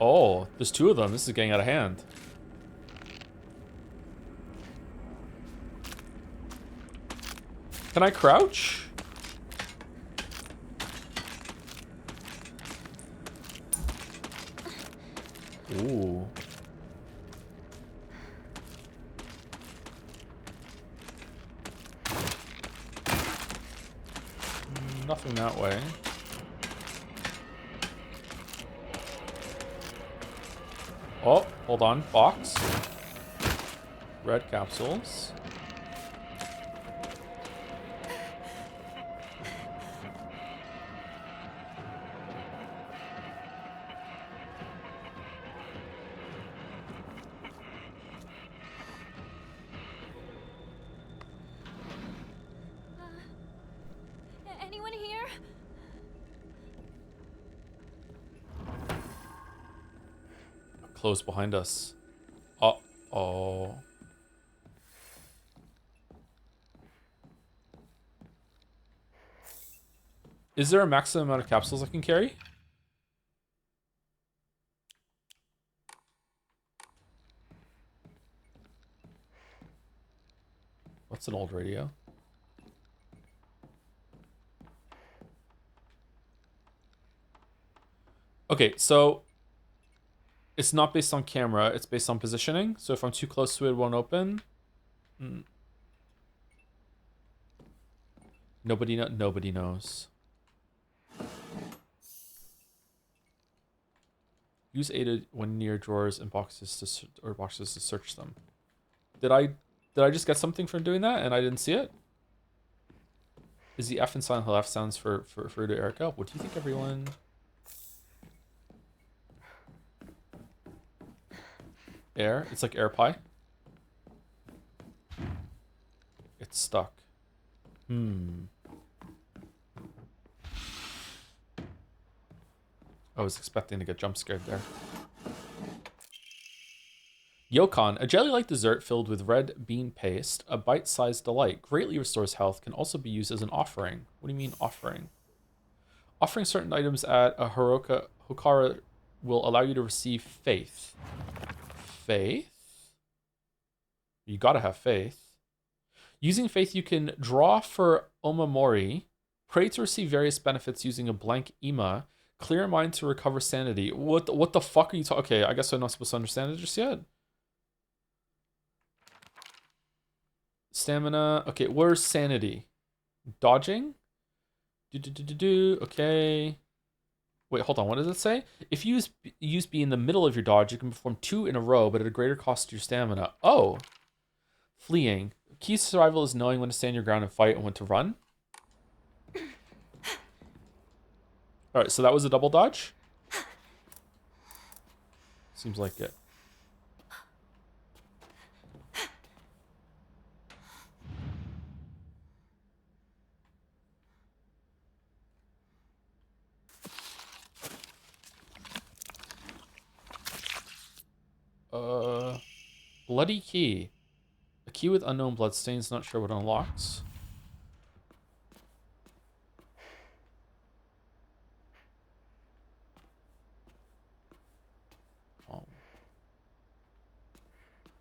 Oh, there's two of them. This is getting out of hand. Can I crouch? Ooh. Nothing that way. Oh, hold on. Box. Red capsules. Anyone here? Close behind us. Uh-oh. Is there a maximum amount of capsules I can carry? What's an old radio? Okay, so it's not based on camera, it's based on positioning. So if I'm too close to it, it won't open. Nobody knows. Use aided when near drawers and boxes to search them. Did I just get something from doing that and I didn't see it? Is the F in Silent Hill F sounds for to Erica? What do you think, everyone? Air. It's like air pie. It's stuck. I was expecting to get jump scared there. Yokon, a jelly-like dessert filled with red bean paste, a bite-sized delight, greatly restores health, can also be used as an offering. What do you mean offering? Offering certain items at a Hokara will allow you to receive faith. Faith? You gotta have faith. Using faith, you can draw for Omamori, pray to receive various benefits using a blank Ima, clear mind to recover sanity. What the fuck are you talking? Okay, I guess I'm not supposed to understand it just yet. Stamina. Okay, where's sanity? Dodging? Okay. Wait, hold on. What does it say? If you use B in the middle of your dodge, you can perform 2 in a row, but at a greater cost to your stamina. Oh. Fleeing. Key to survival is knowing when to stand your ground and fight and when to run. Alright, so that was a double dodge? Seems like it. Bloody key. A key with unknown bloodstains, not sure what unlocks. Oh.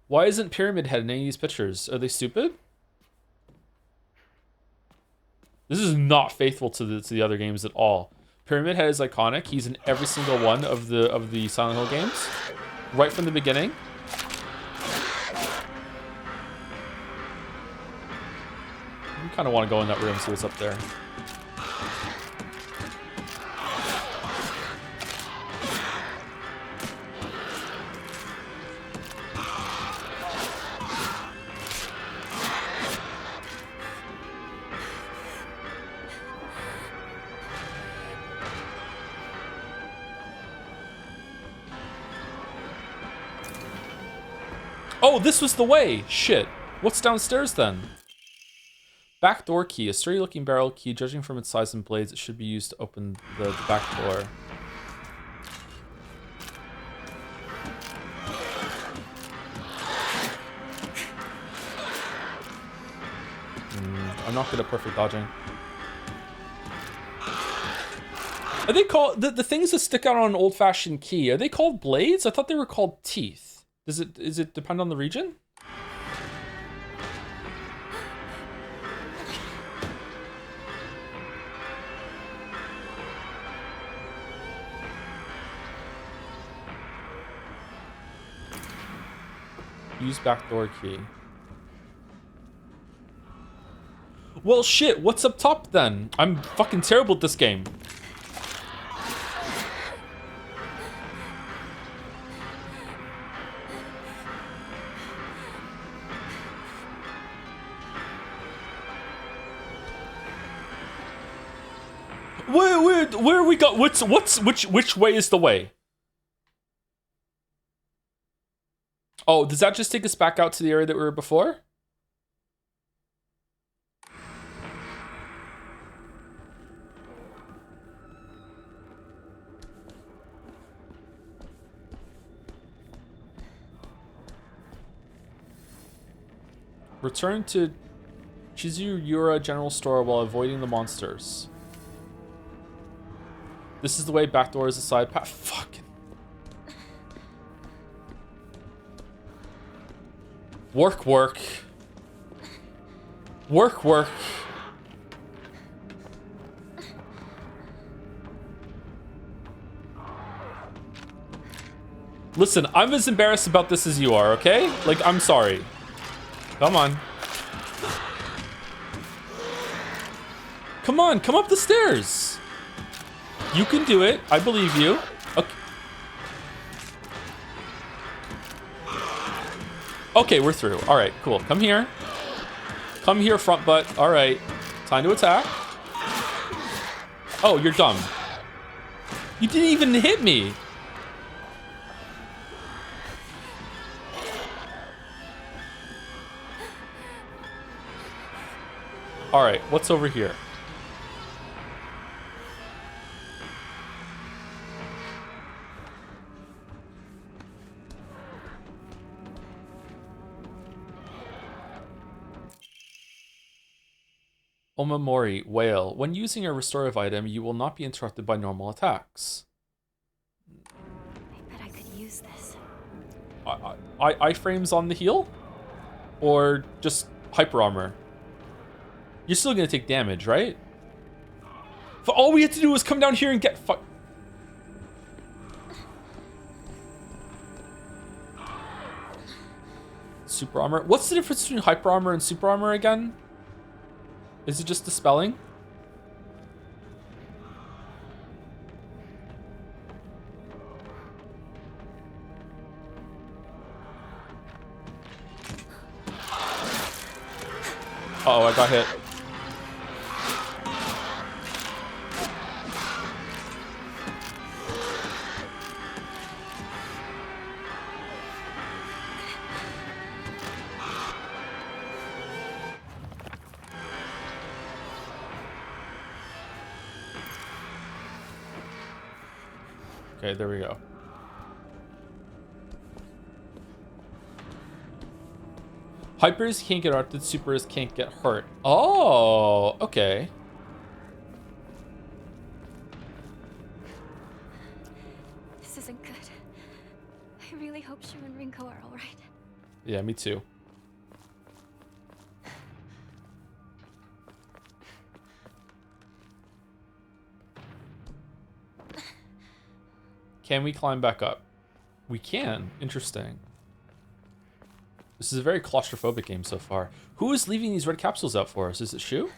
Why isn't Pyramid Head in any of these pictures? Are they stupid? This is not faithful to the other games at all. Pyramid Head is iconic. He's in every single one of the Silent Hill games, right from the beginning. I kind of want to go in that room and see what's up there. Oh, this was the way! Shit. What's downstairs then? Backdoor key. A sturdy looking barrel key. Judging from its size and blades, it should be used to open the back door. I'm not good at perfect dodging. Are they called... The things that stick out on an old-fashioned key, are they called blades? I thought they were called teeth. Is it depend on the region? Use backdoor key. Well, shit, what's up top then? I'm fucking terrible at this game. Where we go? Which way is the way? Oh, does that just take us back out to the area that we were before? Return to Chizuyura General Store while avoiding the monsters. This is the way. Backdoor is a side path. Fucking. Work. Listen, I'm as embarrassed about this as you are, okay? Like, I'm sorry. Come on. Come on, come up the stairs. You can do it. I believe you. Okay. Okay, we're through. All right, cool. Come here. Come here, front butt. All right. Time to attack. Oh, you're dumb. You didn't even hit me. All right, what's over here? Omamori, whale. When using a restorative item, you will not be interrupted by normal attacks. I bet I could use this. Iframes on the heel? Or just hyper armor? You're still gonna take damage, right? But all we had to do was come down here and get fucked. Super armor. What's the difference between hyper armor and super armor again? Is it just the spelling? Uh-oh, I got hit. Okay, there we go. Hypers can't get arced, supers can't get hurt. Oh, okay. This isn't good. I really hope Shu and Rinko are all right. Yeah, me too. Can we climb back up? We can. Interesting. This is a very claustrophobic game so far. Who is leaving these red capsules out for us? Is it Shu?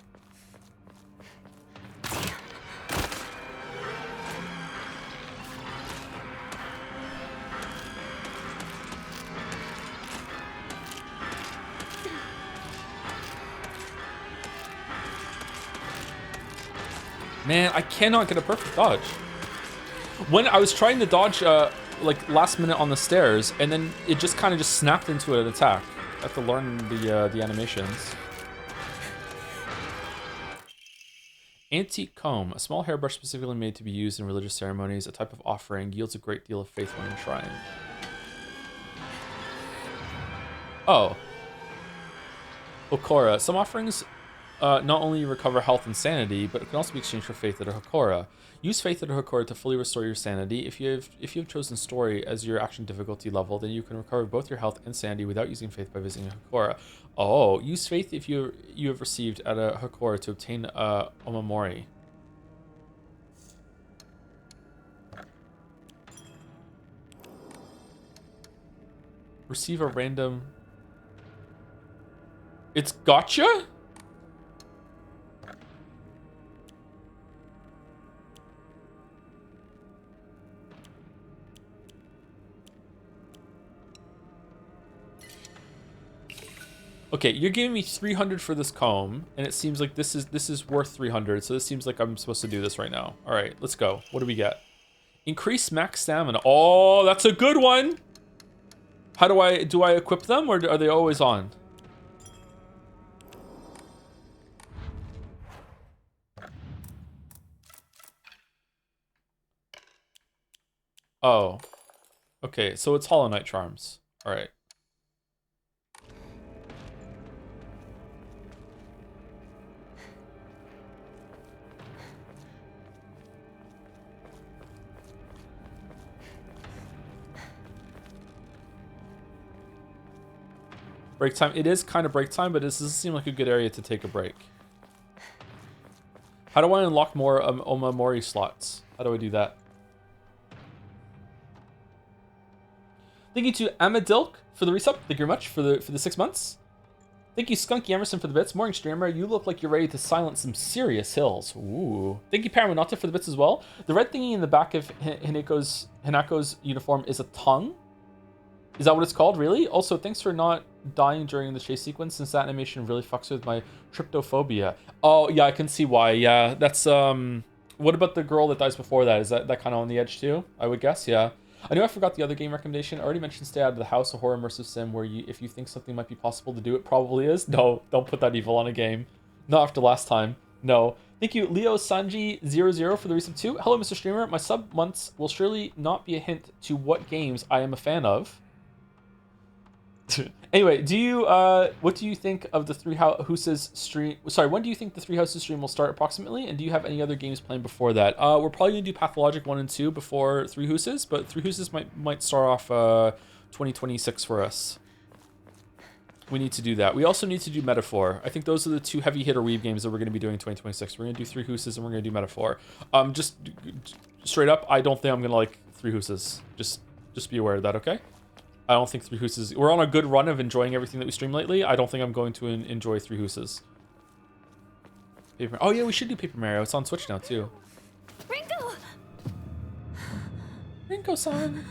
Man, I cannot get a perfect dodge. When I was trying to dodge, like last minute on the stairs, and then it just kind of just snapped into an attack. I have to learn the animations. Antique comb, a small hairbrush specifically made to be used in religious ceremonies, a type of offering, yields a great deal of faith when enshrined. Oh. Hokora. Some offerings not only recover health and sanity, but it can also be exchanged for faith at a Hokora. Use faith at a Hokora to fully restore your sanity. If you have chosen story as your action difficulty level, then you can recover both your health and sanity without using faith by visiting a Hokora. Oh, use faith if you have received at a Hokora to obtain Omamori. Receive a random. It's gotcha? Okay, you're giving me 300 for this comb, and it seems like this is worth 300, so this seems like I'm supposed to do this right now. All right, let's go. What do we get? Increase max stamina. Oh, that's a good one. How do I equip them, or are they always on? Oh, okay, so it's Hollow Knight charms. All right. Break time. It is kind of break time, but this doesn't seem like a good area to take a break. How do I unlock more Omamori slots? How do I do that? Thank you to Amadilk for the resub. Thank you very much for the 6 months. Thank you, Skunky Emerson, for the bits. Morning streamer, you look like you're ready to silence some serious hills. Ooh. Thank you, Paramonata, for the bits as well. The red thingy in the back of Hinako's uniform is a tongue. Is that what it's called, really? Also, thanks for not dying during the chase sequence, since that animation really fucks with my tryptophobia. Oh, yeah, I can see why. Yeah, that's, what about the girl that dies before that? Is that kind of on the edge, too? I would guess, yeah. I know I forgot the other game recommendation. I already mentioned Stay Out of the House, a horror immersive sim where if you think something might be possible to do, it probably is. No, don't put that evil on a game. Not after last time. No. Thank you, Leo Sanji00 for the resub 2. Hello, Mr. Streamer. My sub months will surely not be a hint to what games I am a fan of. Anyway, what do you think of the Three Houses stream? Sorry, when do you think the Three Houses stream will start approximately? And do you have any other games planned before that? We're probably gonna do Pathologic 1 and 2 before Three Houses, but Three Houses might start off 2026 for us. We need to do that. We also need to do Metaphor. I think those are the two heavy hitter weeb games that we're going to be doing in 2026. We're going to do Three Houses and we're going to do Metaphor. Just straight up, I don't think I'm going to like Three Houses. Just be aware of that, okay? I don't think Three Houses... We're on a good run of enjoying everything that we stream lately. I don't think I'm going to enjoy Three Houses. Oh yeah, we should do Paper Mario. It's on Switch now too. Rinko! Rinko-san!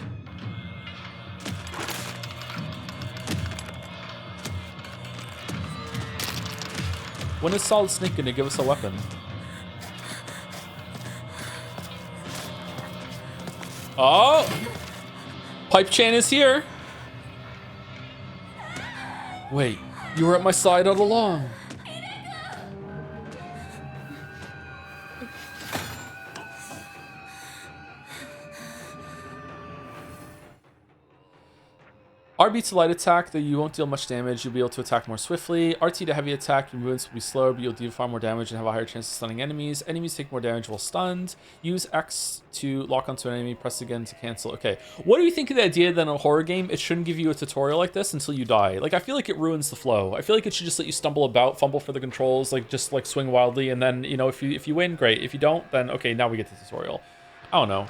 When is Solid Snake gonna give us a weapon? Oh! Pipe Chan is here! Wait, you were at my side all along. RB to light attack, though you won't deal much damage, you'll be able to attack more swiftly. RT to heavy attack, your movements will be slower, but you'll deal far more damage and have a higher chance of stunning enemies. Enemies take more damage while stunned. Use X to lock onto an enemy, press again to cancel. Okay, what do you think of the idea that in a horror game, it shouldn't give you a tutorial like this until you die? Like, I feel like it ruins the flow. I feel like it should just let you stumble about, fumble for the controls, like, just, like, swing wildly, and then, you know, if you win, great. If you don't, then, okay, now we get the tutorial. I don't know.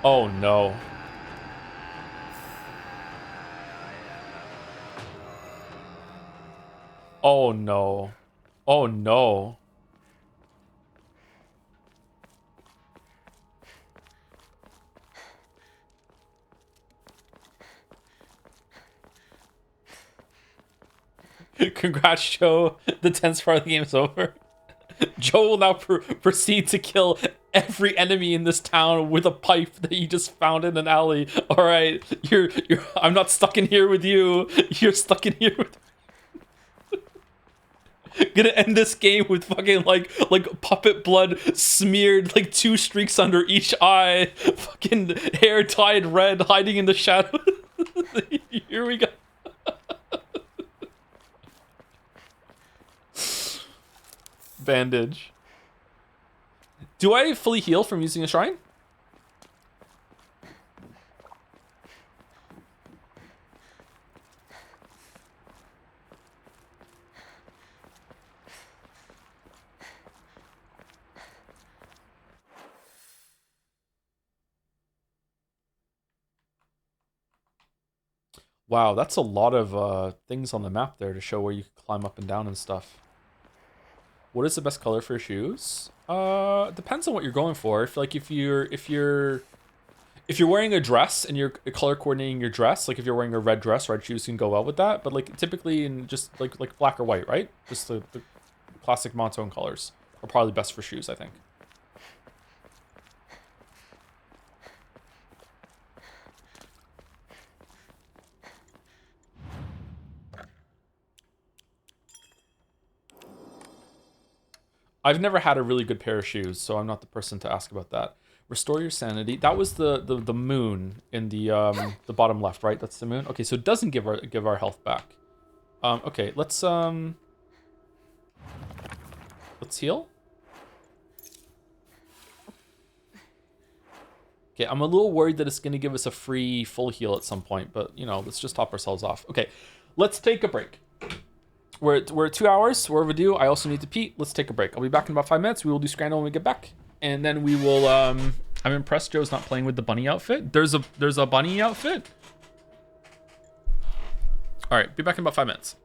Oh no. Oh no. Oh no. Congrats, Joe. The tense part of the game's over. Joe will now proceed to kill every enemy in this town with a pipe that you just found in an alley. All right, I'm not stuck in here with you. You're stuck in here with. Gonna end this game with fucking like puppet blood smeared, like 2 streaks under each eye, fucking hair tied red, hiding in the shadow. Here we go. Bandage. Do I fully heal from using a shrine? Wow, that's a lot of things on the map there to show where you can climb up and down and stuff. What is the best color for shoes? Depends on what you're going for. If you're wearing a dress and you're color coordinating your dress, like if you're wearing a red dress, red shoes can go well with that. But like typically in just like black or white, right? Just the classic monotone colors are probably best for shoes, I think. I've never had a really good pair of shoes, so I'm not the person to ask about that. Restore your sanity. That was the moon in the bottom left, right? That's the moon. Okay, so it doesn't give our health back. Okay, let's heal. Okay, I'm a little worried that it's going to give us a free full heal at some point, but you know, let's just top ourselves off. Okay, let's take a break. We're at 2 hours. We're overdue. I also need to pee. Let's take a break. I'll be back in about 5 minutes. We will do Scrandle when we get back, and then we will. I'm impressed Joe's not playing with the bunny outfit. There's a bunny outfit. All right, be back in about 5 minutes.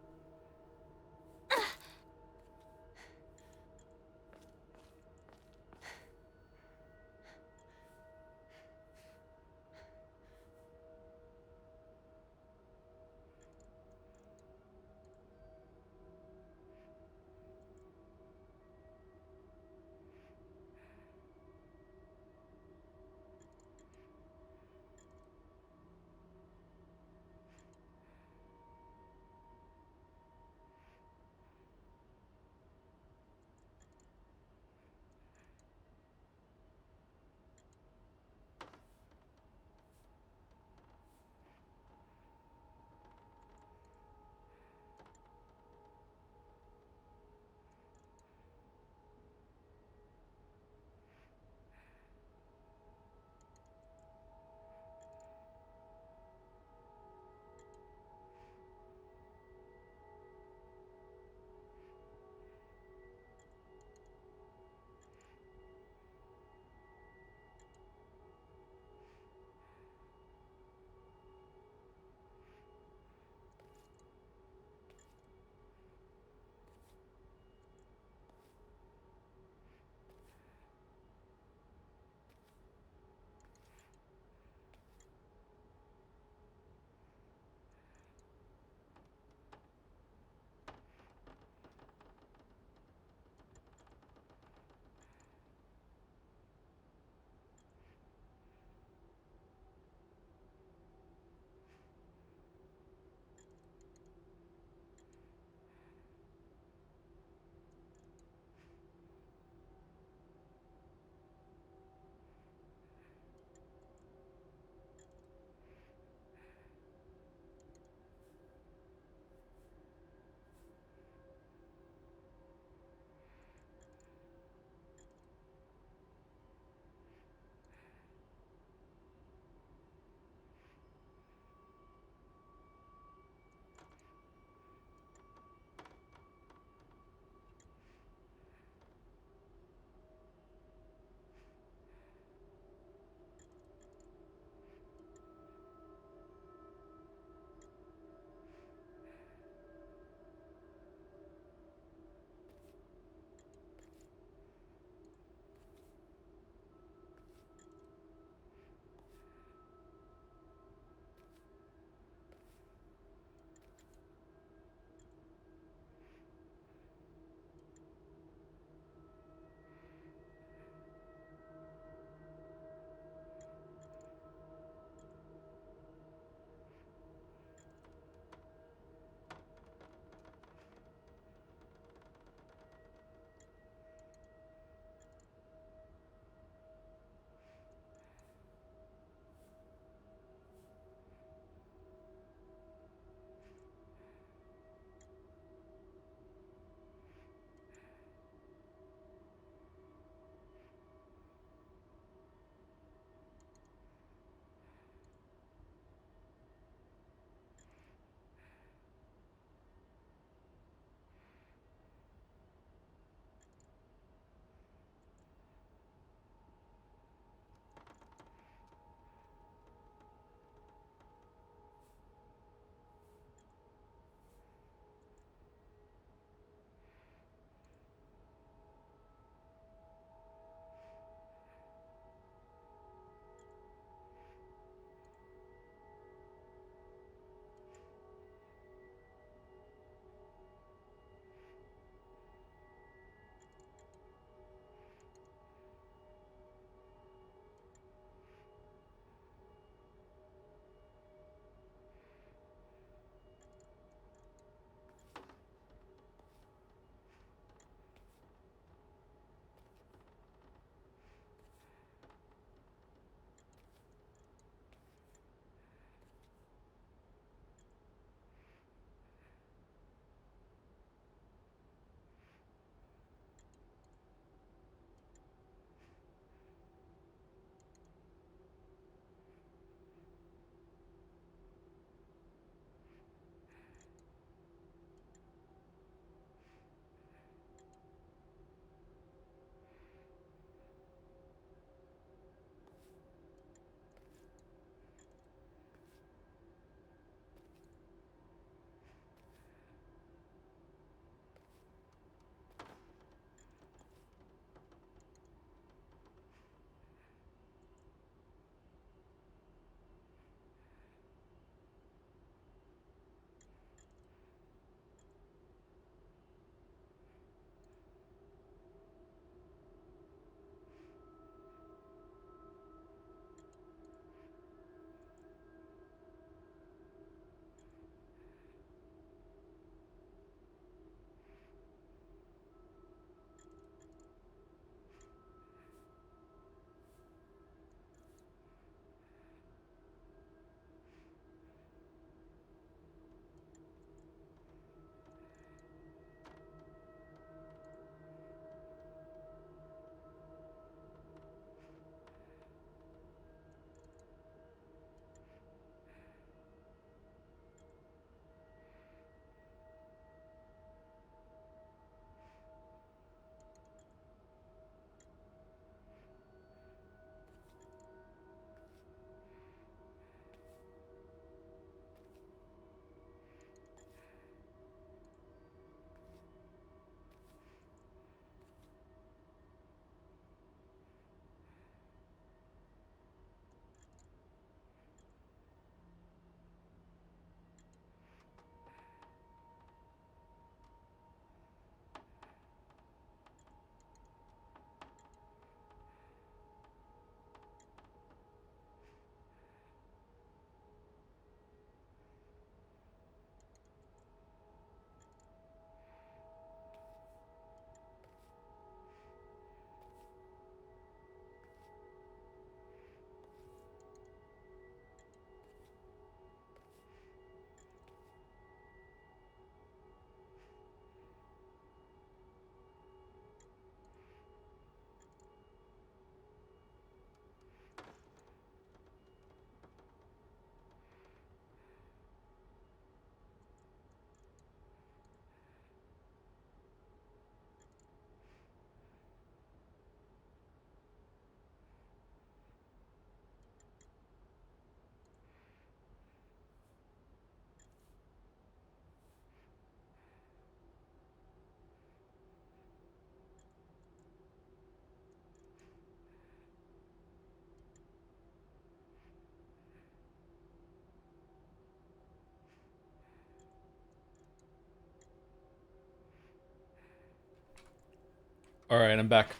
All right, I'm back.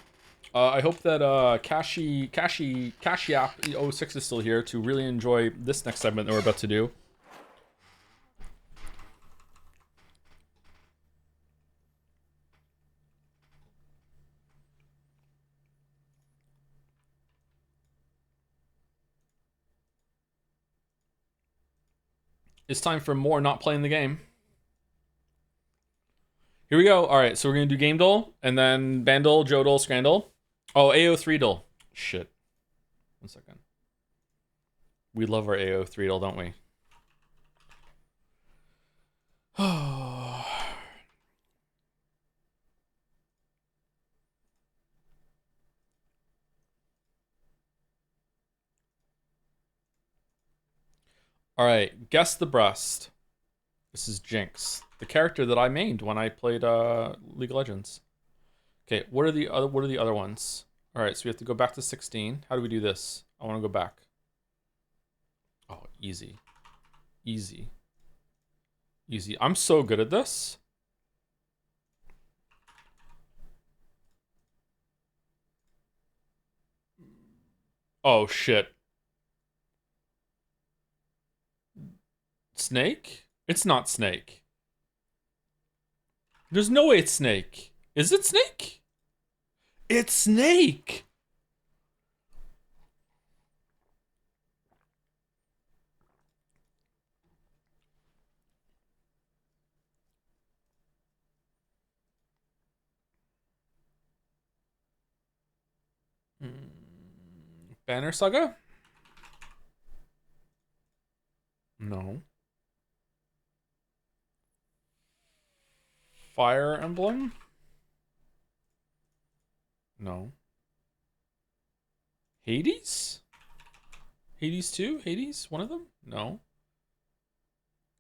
I hope that Kashi App 06 is still here to really enjoy this next segment that we're about to do. It's time for more not playing the game. Here we go. All right, so we're gonna do game duel and then bandle, jodel, scrandle. Oh, AO3 duel. Shit. 1 second. We love our AO3 duel, don't we? Oh. All right, guess the breast. This is Jinx, the character that I mained when I played League of Legends. Okay, what are the other ones? All right, so we have to go back to 16. How do we do this? I want to go back. Oh, easy. Easy. Easy. I'm so good at this. Oh, shit. Snake? It's not Snake. There's no way it's Snake. Is it Snake? It's Snake! Banner Saga? No. Fire Emblem? No. Hades? Hades 2? Hades? One of them? No.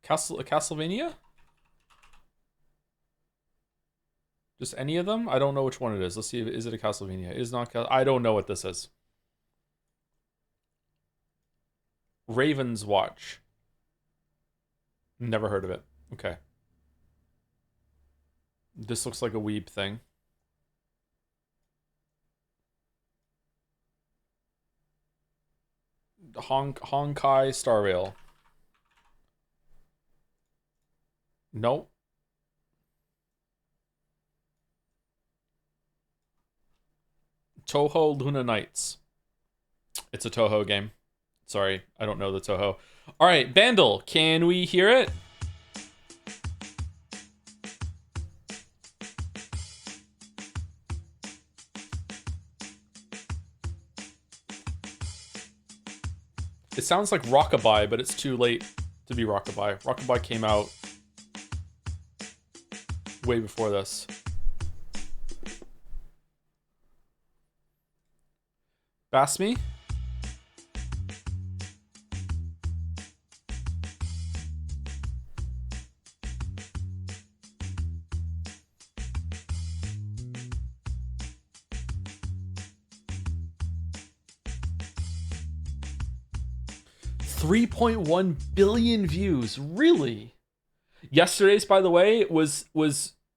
Castlevania? Just any of them? I don't know which one it is. Let's see. Is it a Castlevania? It is not. I don't know what this is. Raven's Watch. Never heard of it. Okay. This looks like a weeb thing. Honkai Star Rail. Nope. Toho Luna Nights. It's a Toho game. Sorry, I don't know the Toho. All right, Bandle, can we hear it? It sounds like Rockabye, but it's too late to be Rockabye. Rockabye came out way before this. Basmi? $3.1 billion views. Really? Yesterday's, by the way, was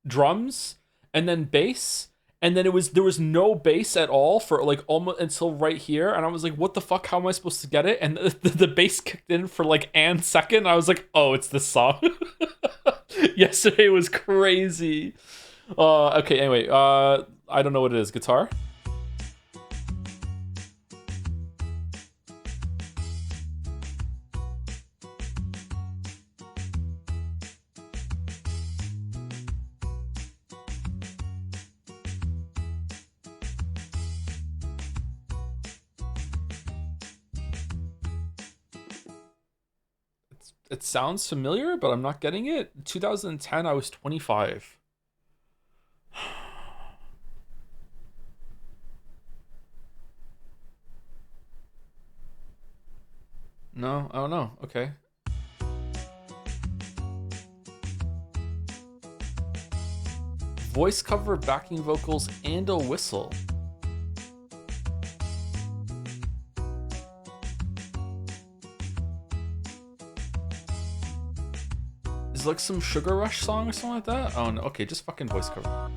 drums and then bass, and then there was no bass at all for like almost until right here, and I was like, what the fuck? How am I supposed to get it? And the bass kicked in for like an second. I was like, oh, it's this song. Yesterday was crazy. Okay, anyway, I don't know what it is. Guitar? It sounds familiar, but I'm not getting it. 2010, I was 25. No, I don't know. Okay. Voice cover, backing vocals, and a whistle. Is it like some Sugar Rush song or something like that? Oh no, okay, just fucking voice cover.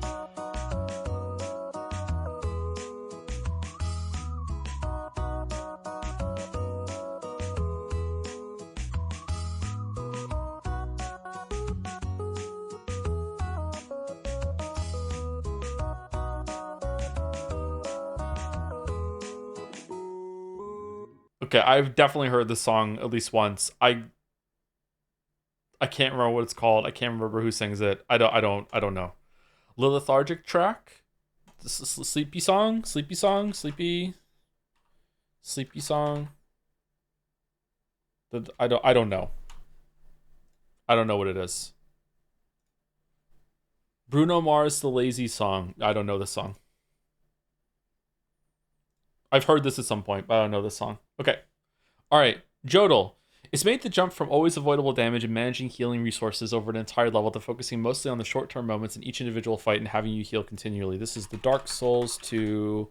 Okay, I've definitely heard this song at least once. I can't remember what it's called. I can't remember who sings it. I don't know. Lethargic track? Sleepy song? Sleepy song? Sleepy song? I don't know. I don't know what it is. Bruno Mars, The Lazy Song. I don't know this song. I've heard this at some point, but I don't know this song. Okay. All right. Jodel. It's made the jump from always avoidable damage and managing healing resources over an entire level to focusing mostly on the short-term moments in each individual fight and having you heal continually. This is the Dark Souls 2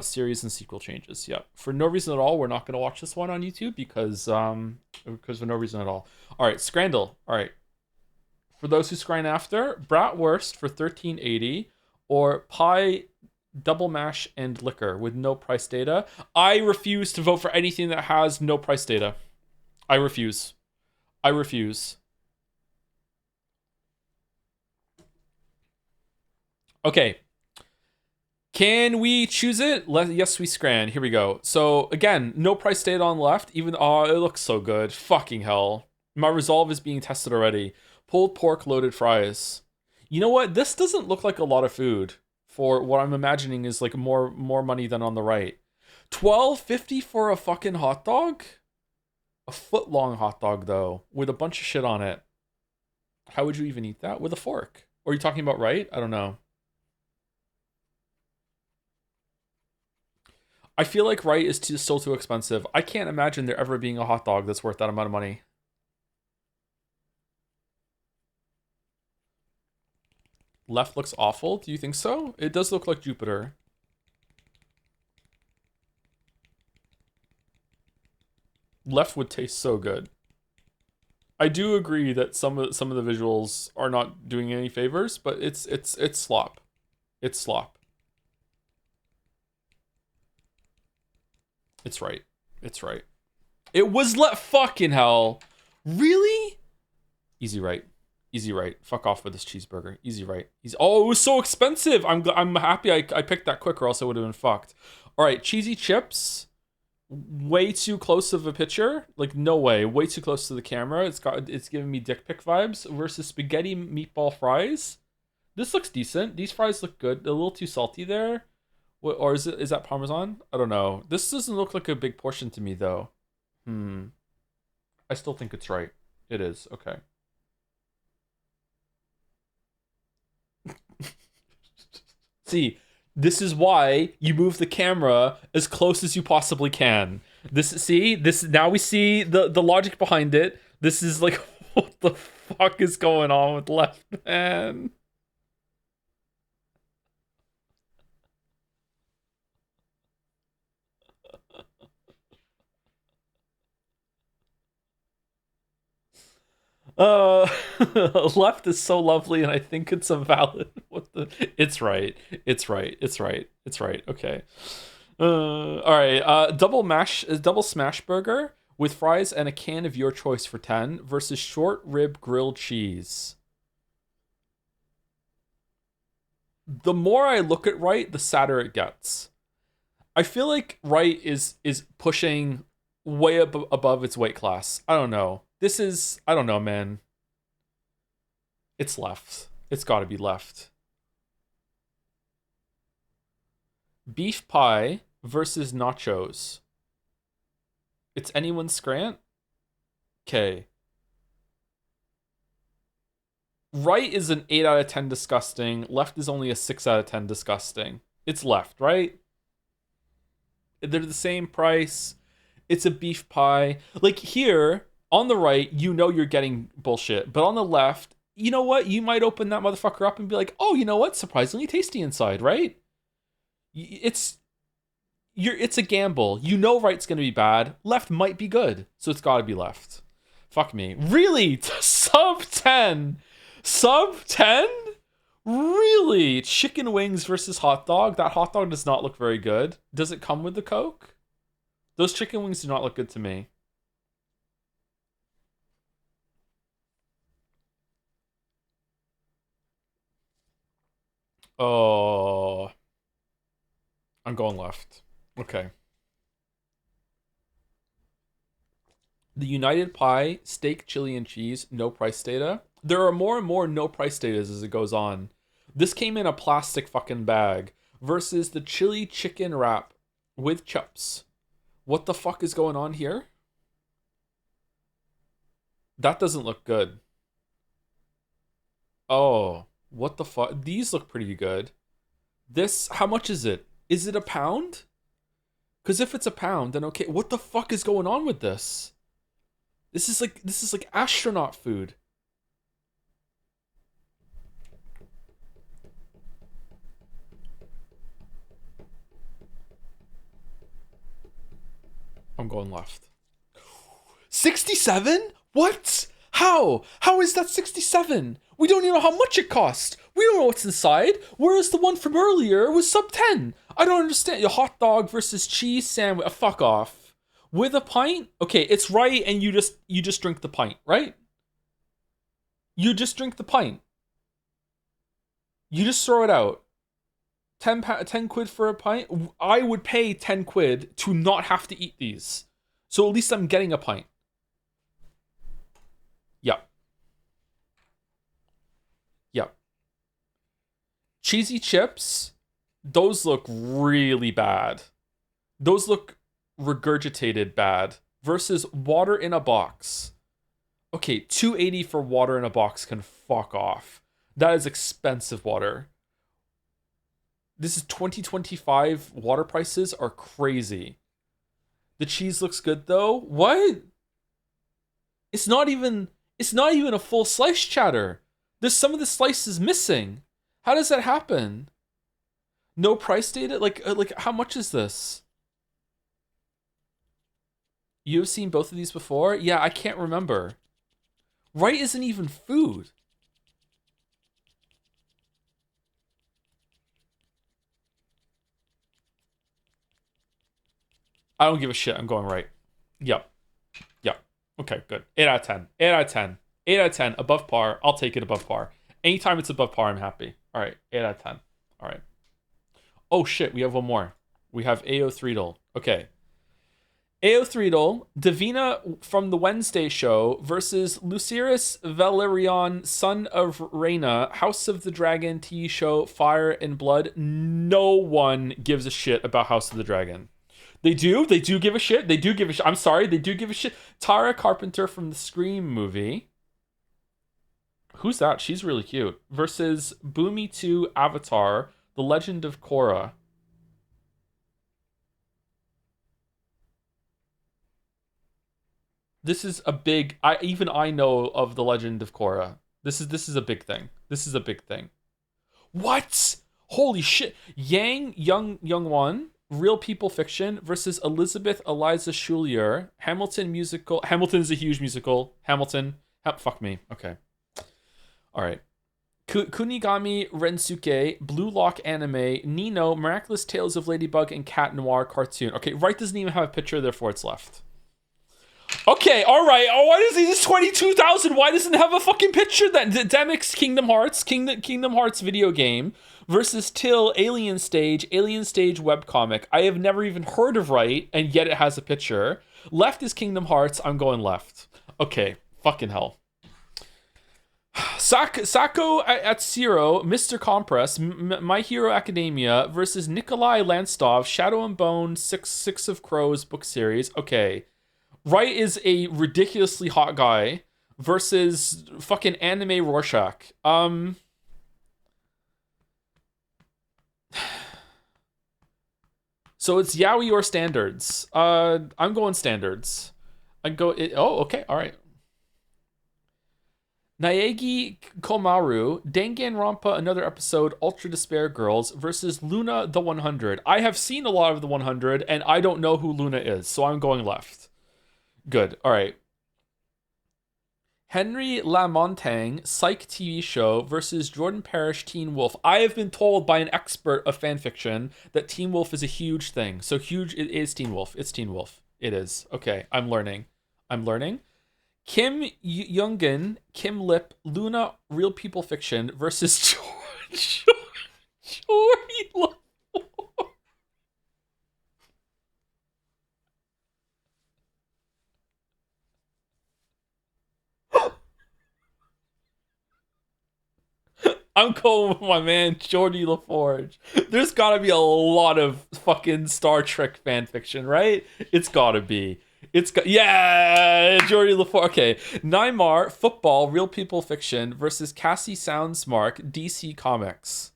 series and sequel changes. Yeah. For no reason at all, we're not going to watch this one on YouTube because for no reason at all. All right. Scrandle. All right. For those who scrying after, Bratwurst for $13.80 or Pie Double Mash and Liquor with no price data. I refuse to vote for anything that has no price data. I refuse. I refuse. Okay. Can we choose it? Yes, we scran. Here we go. So, again, no price data on left. Even, oh, it looks so good. Fucking hell. My resolve is being tested already. Pulled pork, loaded fries. You know what? This doesn't look like a lot of food for what I'm imagining is like more money than on the right. $12.50 for a fucking hot dog? A foot long hot dog though, with a bunch of shit on it. How would you even eat that? With a fork? Or are you talking about right? I don't know. I feel like right is still too expensive. I can't imagine there ever being a hot dog that's worth that amount of money. Left looks awful. Do you think so? It does look like Jupiter. Left would taste so good. I do agree that some of the visuals are not doing any favors, but it's slop. It's slop. It's right. It's right. It was fucking hell. Really? Easy right. Easy right. Fuck off with this cheeseburger. Easy right. Oh, it was so expensive. I'm happy I picked that quick or else I would have been fucked. All right, cheesy chips. Way too close of a picture. Like no way. Way too close to the camera. It's giving me dick pic vibes versus spaghetti meatball fries. This looks decent. These fries look good. A little too salty there. Or is that Parmesan? I don't know. This doesn't look like a big portion to me though. I still think it's right. It is. Okay. See, this is why you move the camera as close as you possibly can. Now we see the logic behind it. This is like, what the fuck is going on with left, man? Uh, left is so lovely, and I think it's a valid. It's right. It's right. It's right. It's right. Okay. All right. Double smash burger with fries and a can of your choice for 10 versus short rib grilled cheese. The more I look at right, the sadder it gets. I feel like right is pushing way above its weight class. I don't know. I don't know, man. It's left. It's got to be left. Beef pie versus nachos. It's anyone's scrant? Okay. Right is an 8 out of 10 disgusting. Left is only a 6 out of 10 disgusting. It's left, right? They're the same price. It's a beef pie. Like here, on the right, you know you're getting bullshit. But on the left, you know what? You might open that motherfucker up and be like, oh, you know what? Surprisingly tasty inside, right? It's a gamble. You know right's going to be bad. Left might be good. So it's got to be left. Fuck me. Really? Sub 10? Sub 10? Really? Chicken wings versus hot dog? That hot dog does not look very good. Does it come with the Coke? Those chicken wings do not look good to me. Oh. I'm going left. Okay. The United Pie, steak, chili, and cheese, no price data. There are more and more no price datas as it goes on. This came in a plastic fucking bag versus the chili chicken wrap with chips. What the fuck is going on here? That doesn't look good. Oh, what the fuck? These look pretty good. This, how much is it? Is it a pound? Because if it's a pound, then okay. What the fuck is going on with this? This is like astronaut food. I'm going left. 67? What? How? How is that 67? We don't even know how much it cost. We don't know what's inside. Whereas the one from earlier was sub 10. I don't understand. A hot dog versus cheese sandwich. Fuck off. With a pint? Okay, it's right, and you just drink the pint, right? You just drink the pint. You just throw it out. 10 quid for a pint? I would pay 10 quid to not have to eat these. So at least I'm getting a pint. Yep. Yep. Cheesy chips, those look really bad. Those look regurgitated bad. Versus water in a box. Okay, $2.80 for water in a box can fuck off. That is expensive water. This is 2025. Water prices are crazy. The cheese looks good though. What? It's not even a full slice, chatter. There's some of the slices missing. How does that happen? No price data? Like how much is this? You have seen both of these before? Yeah, I can't remember. Right isn't even food. I don't give a shit. I'm going right. Yep. Yep. Okay, good. 8 out of 10. 8 out of 10. 8 out of 10. Above par. I'll take it above par. Anytime it's above par, I'm happy. All right. 8 out of 10. All right. Oh, shit. We have one more. We have A.O. Threedle. Okay. A.O. Threedle, Davina from the Wednesday show versus Lucerys Valerion, son of Rhaena, House of the Dragon TV show, Fire and Blood. No one gives a shit about House of the Dragon. They do give a shit. They do give a shit. I'm sorry, they do give a shit. Tara Carpenter from the Scream movie. Who's that? She's really cute. Versus Boomy 2 Avatar, The Legend of Korra. This is a big, I know of The Legend of Korra. This is a big thing. This is a big thing. What? Holy shit. Yang Young-won, Real People Fiction versus Elizabeth Eliza Schulier, Hamilton musical. Hamilton is a huge musical. Hamilton. Fuck me. Okay. All right. Kunigami Rensuke, Blue Lock anime, Nino, Miraculous Tales of Ladybug, and Cat Noir cartoon. Okay, right doesn't even have a picture, therefore it's left. Okay, all right. Oh, why does he just 22,000? Why doesn't it have a fucking picture then? Demix Kingdom Hearts video game versus Till Alien Stage webcomic. I have never even heard of right, and yet it has a picture. Left is Kingdom Hearts. I'm going left. Okay, fucking hell. Sako at Zero, Mr. Compress, My Hero Academia versus Nikolai Lanstov, Shadow and Bone, Six of Crows book series. Okay. Right is a ridiculously hot guy versus fucking anime Rorschach. So it's yaoi or standards. I'm going standards. Oh, okay, all right. Naegi Komaru, Danganronpa Another Episode, Ultra Despair Girls versus Luna the 100. I have seen a lot of the 100, and I don't know who Luna is, so I'm going left. Good. All right. Henry Lamontagne, Psych TV show versus Jordan Parrish, Teen Wolf. I have been told by an expert of fanfiction that Teen Wolf is a huge thing. So huge, it is Teen Wolf. It's Teen Wolf. It is. Okay, I'm learning. Kim Youngin, Kim Lip, Luna, Real People Fiction versus Jory I'm going with my man Jordy LaForge. There's gotta be a lot of fucking Star Trek fan fiction, right? It's gotta be. Yeah, Jordy LaForge. Okay, Neymar, football, real people fiction versus Cassie Soundsmark, DC Comics.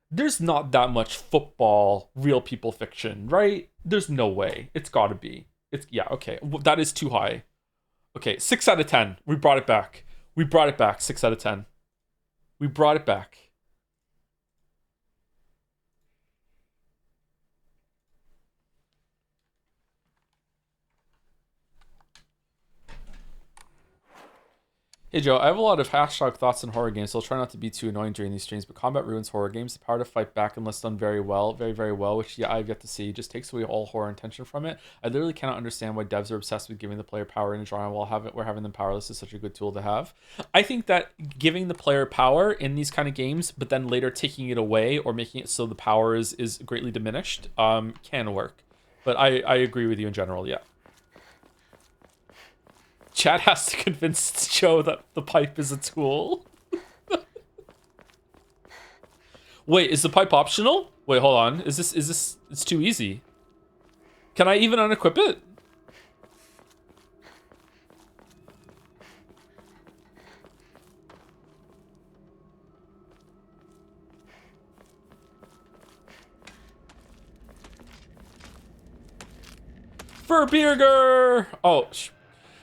There's not that much football, real people fiction, right? There's no way. It's gotta be. Yeah, okay. That is too high. Okay, 6 out of 10. We brought it back. 6 out of 10. We brought it back. Hey Joe, I have a lot of hashtag thoughts on horror games, so I'll try not to be too annoying during these streams, but combat ruins horror games. The power to fight back unless done very well, very well, which yeah, I've yet to see, just takes away all horror intention from it. I literally cannot understand why devs are obsessed with giving the player power in a genre while we're having them powerless is such a good tool to have. I think that giving the player power in these kind of games, but then later taking it away or making it so the power is greatly diminished, can work. But I agree with you in general, yeah. Chad has to convince Joe that the pipe is a tool. Wait, is the pipe optional? Wait, hold on. Is this it's too easy. Can I even unequip it? Furburger! Oh,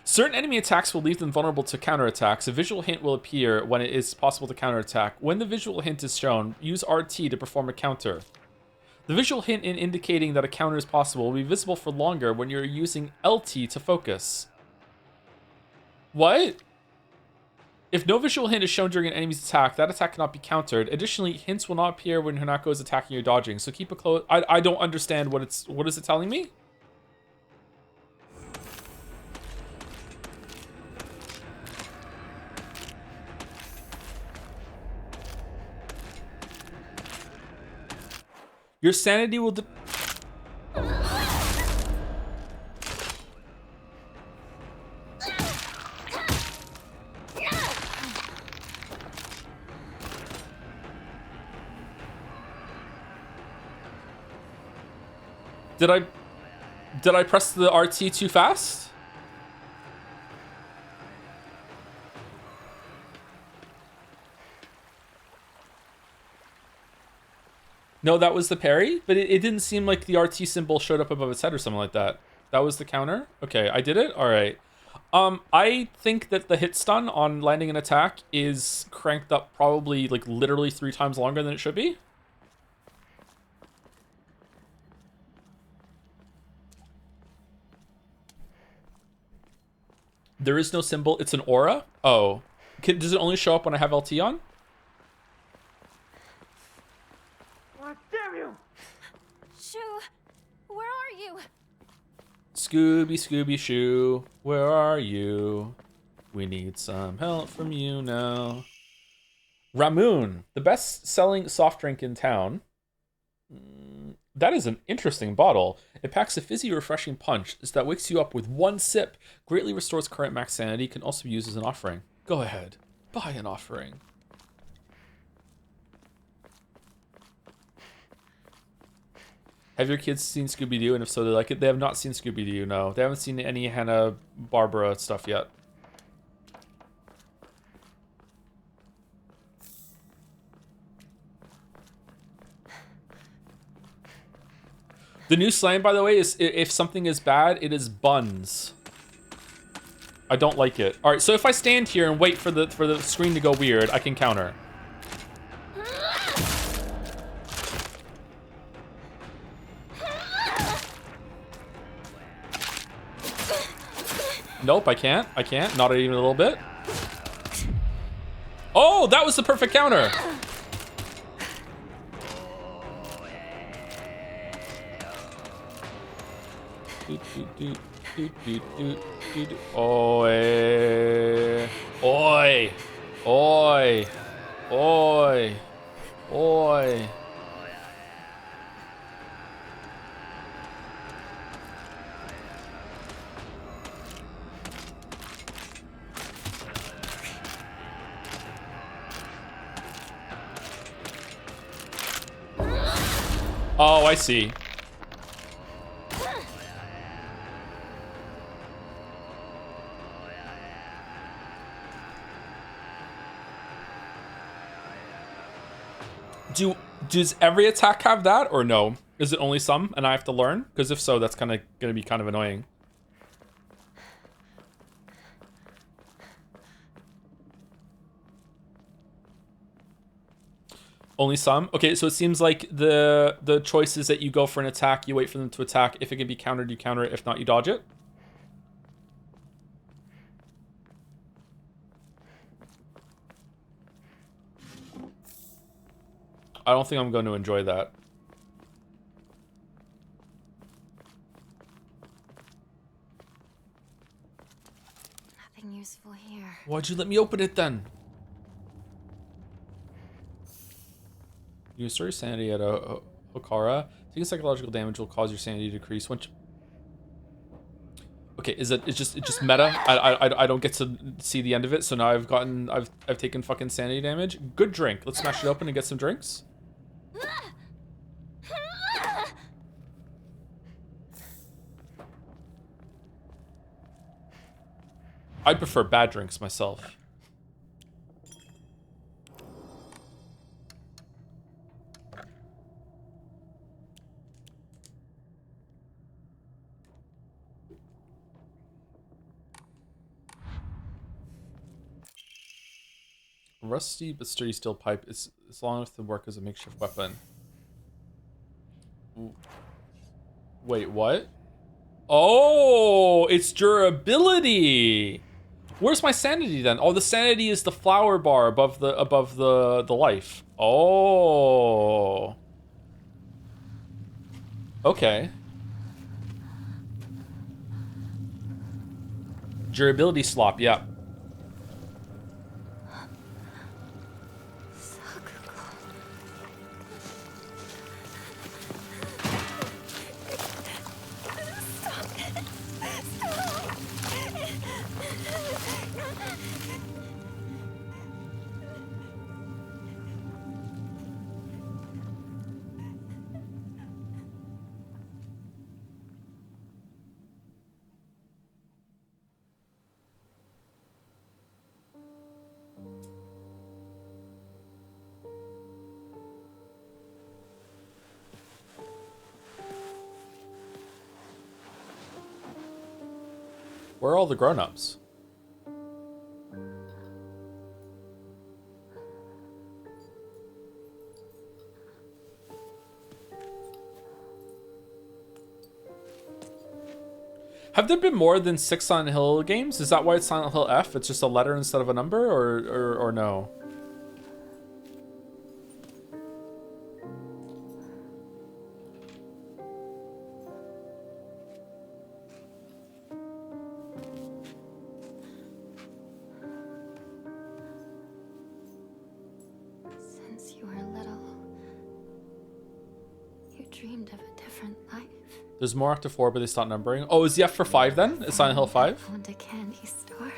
certain enemy attacks will leave them vulnerable to counterattacks. A visual hint will appear when it is possible to counterattack. When the visual hint is shown, use RT to perform a counter. The visual hint in indicating that a counter is possible will be visible for longer when you're using LT to focus. What? If no visual hint is shown during an enemy's attack, that attack cannot be countered. Additionally, hints will not appear when Hanako is attacking or dodging, so keep a close... I don't understand what is it telling me? Your sanity will Did I press the RT too fast? No, that was the parry, but it didn't seem like the RT symbol showed up above its head or something like that. That was the counter? Okay, I did it? All right. I think that the hit stun on landing an attack is cranked up probably like literally 3 times longer than it should be. There is no symbol. It's an aura. Oh. Does it only show up when I have LT on? Shoo, where are you? Scooby Shoo, where are you? We need some help from you now. Ramoon, the best-selling soft drink in town. That is an interesting bottle. It packs a fizzy, refreshing punch that wakes you up with 1 sip, greatly restores current max sanity, can also be used as an offering. Go ahead, buy an offering. Have your kids seen Scooby-Doo? And if so, they like it? They have not seen Scooby-Doo, no. They haven't seen any Hanna-Barbera stuff yet. The new slang, by the way, is if something is bad, it is buns. I don't like it. All right, so if I stand here and wait for the screen to go weird, I can counter. Nope, I can't. I can't. Not even a little bit. Oh, that was the perfect counter. Oi. Oi. Oi. Oi. Oi. Oh, I see. Does every attack have that or no? Is it only some and I have to learn? Because if so, that's kind of going to be kind of annoying. Only some? Okay, so it seems like the choice is that you go for an attack, you wait for them to attack. If it can be countered, you counter it. If not, you dodge it. I don't think I'm going to enjoy that. Nothing useful here. Why'd you let me open it then? You restore your sanity at a Hokara. Taking psychological damage will cause your sanity to decrease. Once. Okay, it's just meta. I don't get to see the end of it. So now I've taken fucking sanity damage. Good drink. Let's smash it open and get some drinks. I'd prefer bad drinks myself. Rusty but sturdy steel pipe is long enough to work as a makeshift weapon. Ooh. Wait, what? Oh, it's durability. Where's my sanity then? Oh, the sanity is the flower bar above the life. Oh. Okay. Durability slop, yeah. Where are all the grown-ups? Have there been more than 6 Silent Hill games? Is that why it's Silent Hill F? It's just a letter instead of a number, or no? Since you were little, you dreamed of a different life. There's more after 4, but they stopped numbering. Oh, is the F for 5 then? Is Silent Hill 5? Found a candy store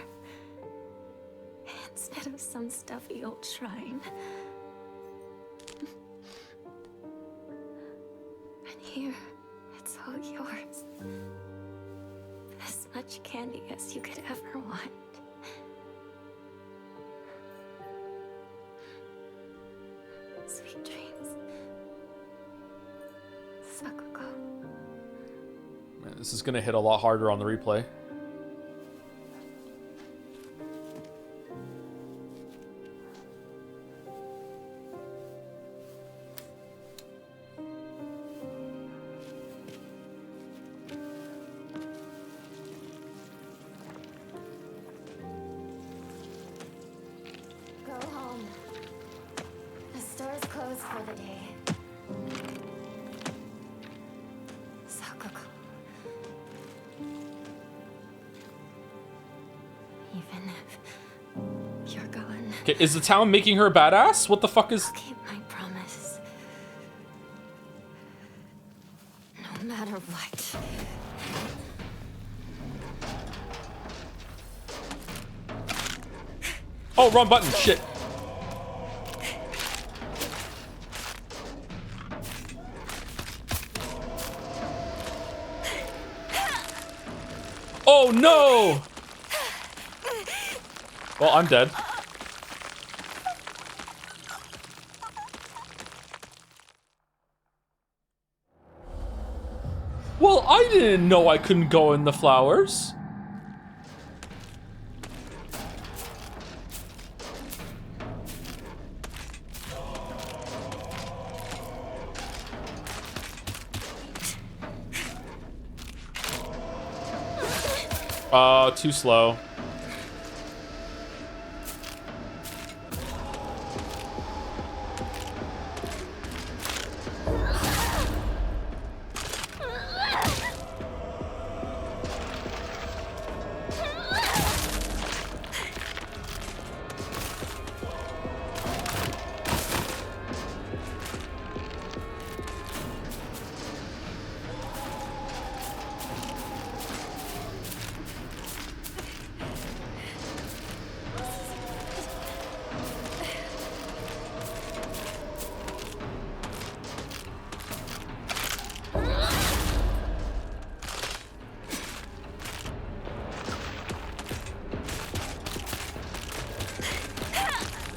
instead of some stuffy old shrine. And here, it's all yours. As much candy as you could ever want. Sweet dreams. Sakuko. Man, this is gonna hit a lot harder on the replay. Go home. The store's closed for the day. Sakuko. Even if you're gone, Okay, is the town making her a badass? What the fuck is... I'll keep my promise. No matter what. Oh, wrong button, shit. Oh no! Well, I'm dead. Well, I didn't know I couldn't go in the flowers. Too slow.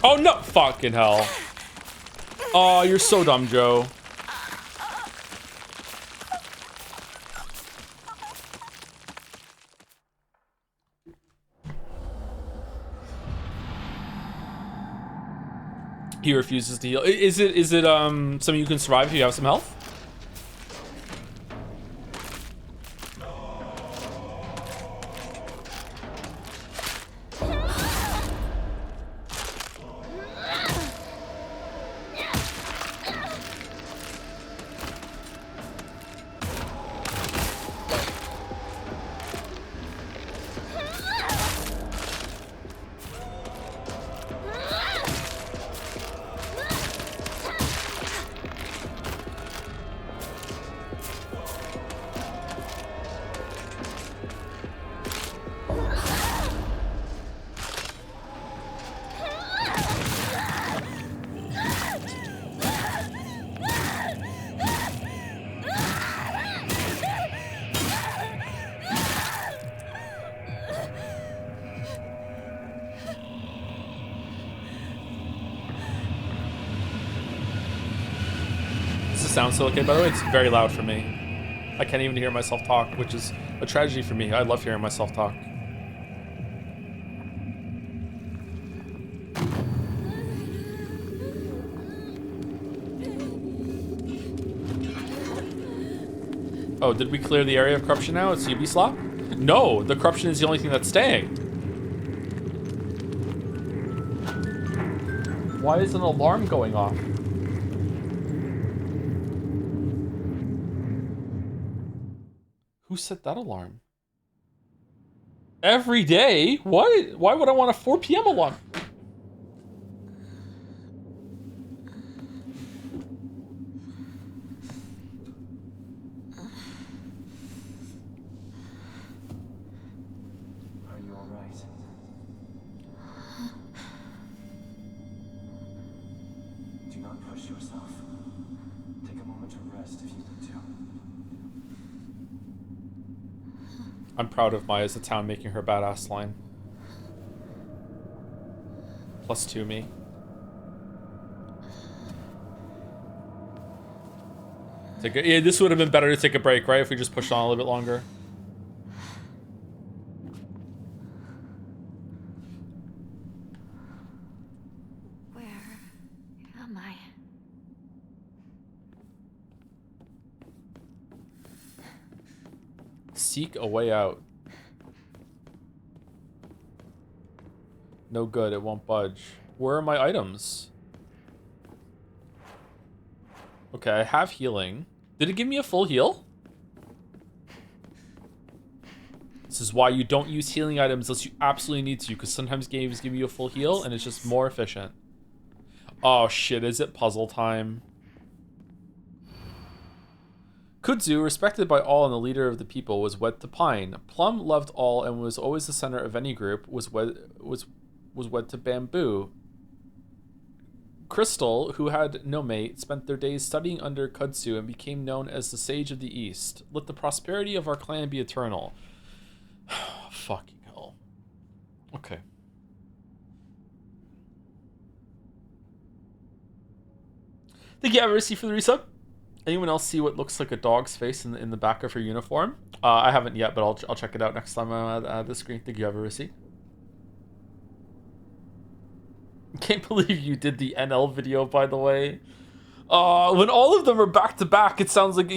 Oh no! Fucking hell. Oh, you're so dumb, Joe. He refuses to heal. Is it something you can survive if you have some health? Sounds so okay. By the way, it's very loud for me. I can't even hear myself talk, which is a tragedy for me. I love hearing myself talk. Oh, did we clear the area of corruption now? It's UB slop? No, the corruption is the only thing that's staying. Why is an alarm going off? Who set that alarm? Every day? Why would I want a 4 p.m. alarm? Are you all right? Do not push yourself. Take a moment to rest if you need to. I'm proud of Maya as a town making her badass line. +2 me. Yeah, this would have been better to take a break, right? If we just pushed on a little bit longer. Where am I? Seek a way out. No good, it won't budge. Where are my items? Okay, I have healing. Did it give me a full heal? This is why you don't use healing items unless you absolutely need to, because sometimes games give you a full heal and it's just more efficient. Oh shit, is it puzzle time? Kudzu, respected by all and the leader of the people, was wed to Pine. Plum loved all and was always the center of any group, was wed to Bamboo. Crystal, who had no mate, spent their days studying under Kudzu and became known as the Sage of the East. Let the prosperity of our clan be eternal. fucking hell. Okay. Thank you, Eversy, for the resub. Anyone else see what looks like a dog's face in the back of her uniform? I haven't yet, but I'll check it out next time I'm at the screen. Thank you, Eversy. Can't believe you did the NL video, by the way. When all of them are back to back, it sounds like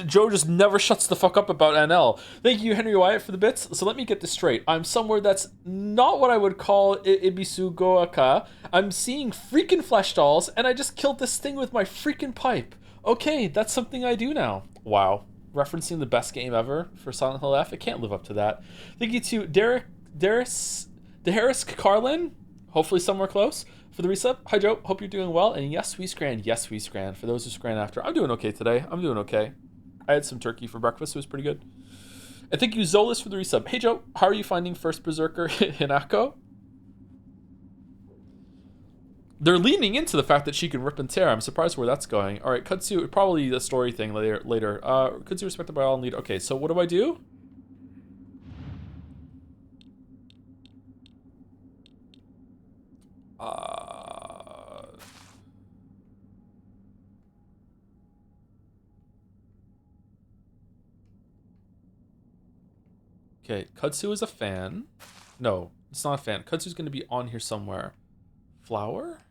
Joe just never shuts the fuck up about NL. Thank you, Henry Wyatt, for the bits. So let me get this straight. I'm somewhere that's not what I would call Ibisu Goaka. I'm seeing freaking flesh dolls, and I just killed this thing with my freaking pipe. Okay, that's something I do now. Wow. Referencing the best game ever for Silent Hill F. It can't live up to that. Thank you to Darius Carlin. Hopefully somewhere close. For the resub. Hi, Joe. Hope you're doing well. And yes, we scran. Yes, we scran. For those who scran after, I'm doing okay today. I'm doing okay. I had some turkey for breakfast. It was pretty good. And thank you, Zolas, for the resub. Hey, Joe. How are you finding First Berserker Hinako? They're leaning into the fact that she can rip and tear. I'm surprised where that's going. All right, Kutsu, probably the story thing later. Kutsu respected by all and lead. Okay, so what do I do? Okay, Kutsu is a fan. No, it's not a fan. Kutsu's going to be on here somewhere. Flower?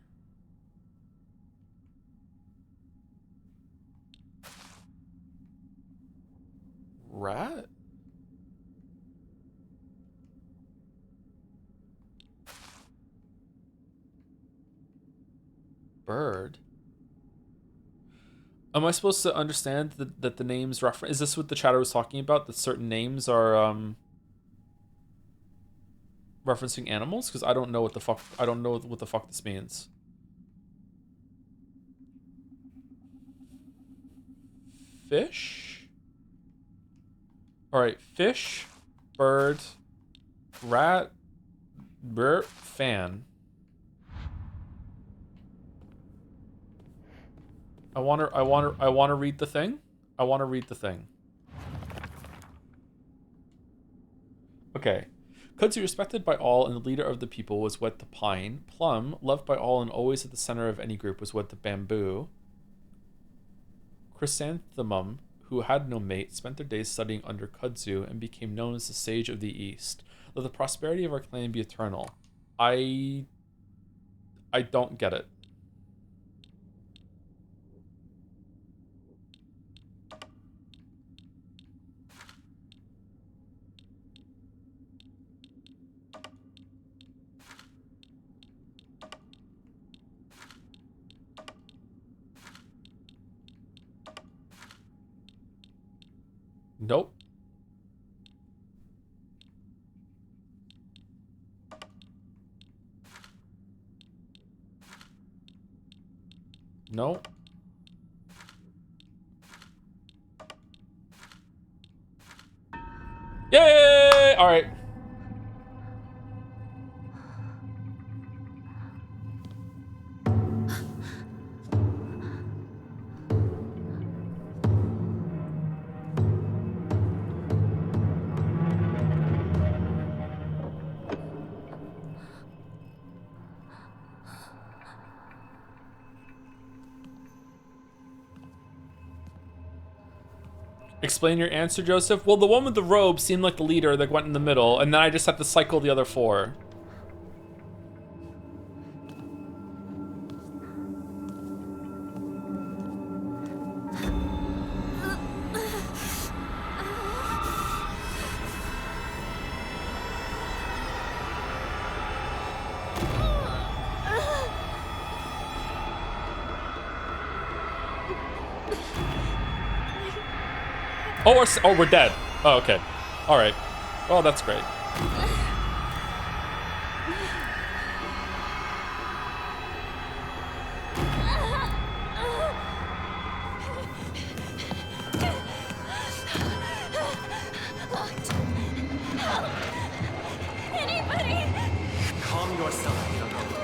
Rat? Bird? Am I supposed to understand that the names reference? Is this what the chatter was talking about? That certain names are referencing animals? Because I don't know what the fuck. I don't know what the fuck this means. Fish. All right, fish, bird, rat, bird, fan. I want to read the thing. I want to read the thing. Okay. Kudzu, respected by all and the leader of the people, was what the pine. Plum, loved by all and always at the center of any group, was what the bamboo. Chrysanthemum, who had no mate, spent their days studying under Kudzu and became known as the Sage of the East. Let the prosperity of our clan be eternal. I don't get it. Nope. No. Yay! All right. Explain your answer, Joseph. Well, the one with the robe seemed like the leader that went in the middle, and then I just have to cycle the other four. Oh, we're dead. Oh, okay. All right. Well, that's great. Anybody! Calm yourself, Hinako.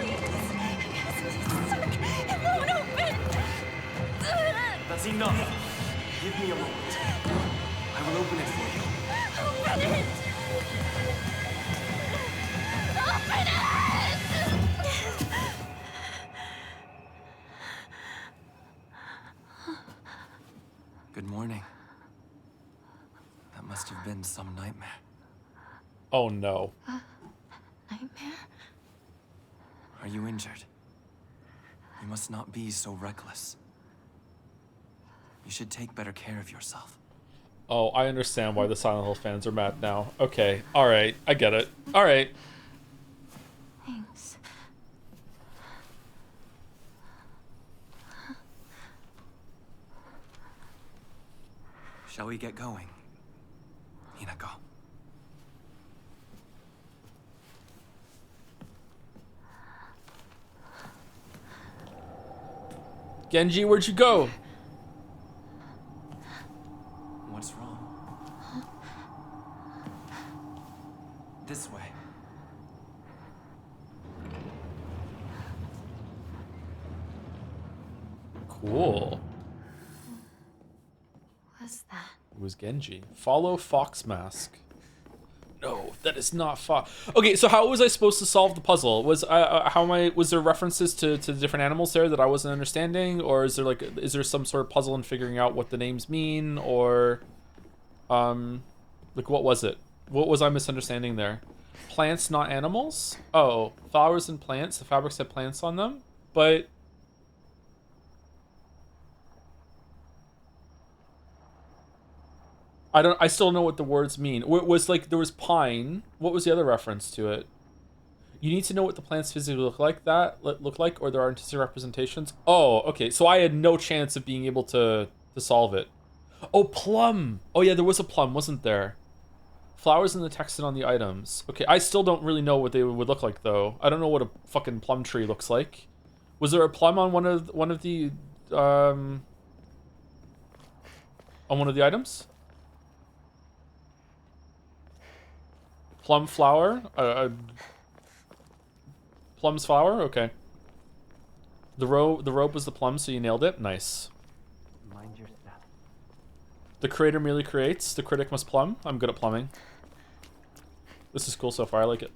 It won't open! That's enough. Give me a moment. I will open it for you. Open it! Good morning. That must have been some nightmare. Oh no. Nightmare? Are you injured? You must not be so reckless. You should take better care of yourself. Oh, I understand why the Silent Hill fans are mad now. Okay, alright, I get it. Alright. Thanks. Shall we get going? Hinako. Genji, where'd you go? What's wrong? This way. Cool. What's that? It was Genji. Follow Fox Mask. No, that is not Fox. Okay, so how was I supposed to solve the puzzle? Was was there references to the different animals there that I wasn't understanding, or is there some sort of puzzle in figuring out what the names mean, or like what was it? What was I misunderstanding there? Plants, not animals? Oh, flowers and plants. The fabrics had plants on them, but I still don't know what the words mean. Was like there was pine. What was the other reference to it? You need to know what the plants physically look like, or there are artistic representations. Oh, okay. So I had no chance of being able to solve it. Oh, plum. Oh yeah, there was a plum, wasn't there? Flowers in the text and on the items. Okay, I still don't really know what they would look like though. I don't know what a fucking plum tree looks like. Was there a plum on one of the on one of the items? Plum flower? Plum's flower? Okay. The rope was the plum, so you nailed it. Nice. Mind your step. The creator merely creates. The critic must plumb. I'm good at plumbing. This is cool so far. I like it.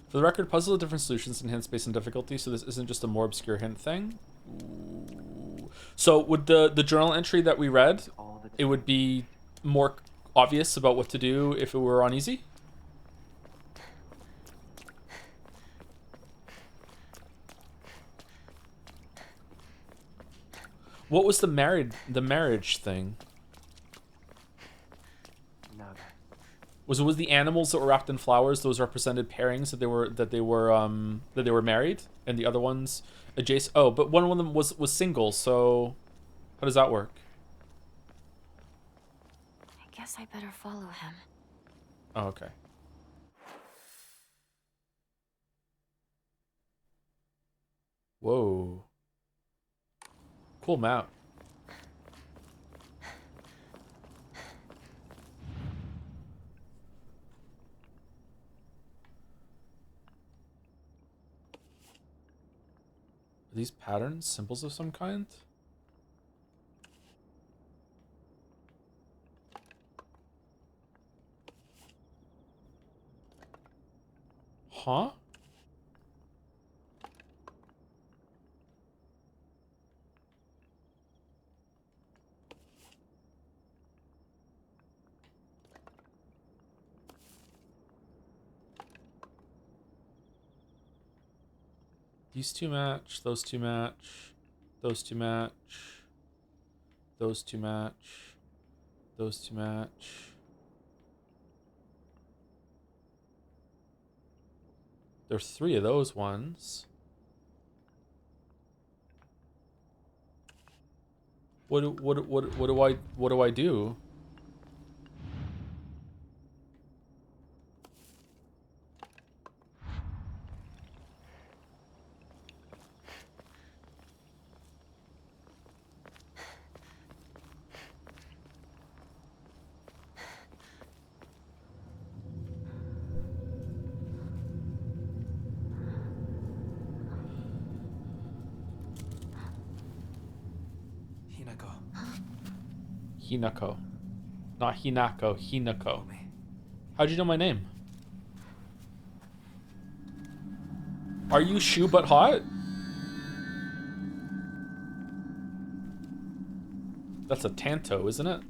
For the record, puzzle of different solutions enhance space and difficulty, so this isn't just a more obscure hint thing. Ooh. So with the journal entry that we read, it would be more obvious about what to do if it were on easy? What was the marriage thing? Was the animals that were wrapped in flowers, those represented pairings that they were married, and the other ones adjacent? Oh, but one of them was single. So how does that work? I guess I better follow him. Oh, okay. Whoa. Cool map. Are these patterns symbols of some kind? Huh? These two match, those two match, those two match, those two match, those two match. There's 3 of those ones. What do I do? Hinako. Hinako. Not Hinako, Hinako. How'd you know my name? Are you shoe but hot? That's a Tanto, isn't it?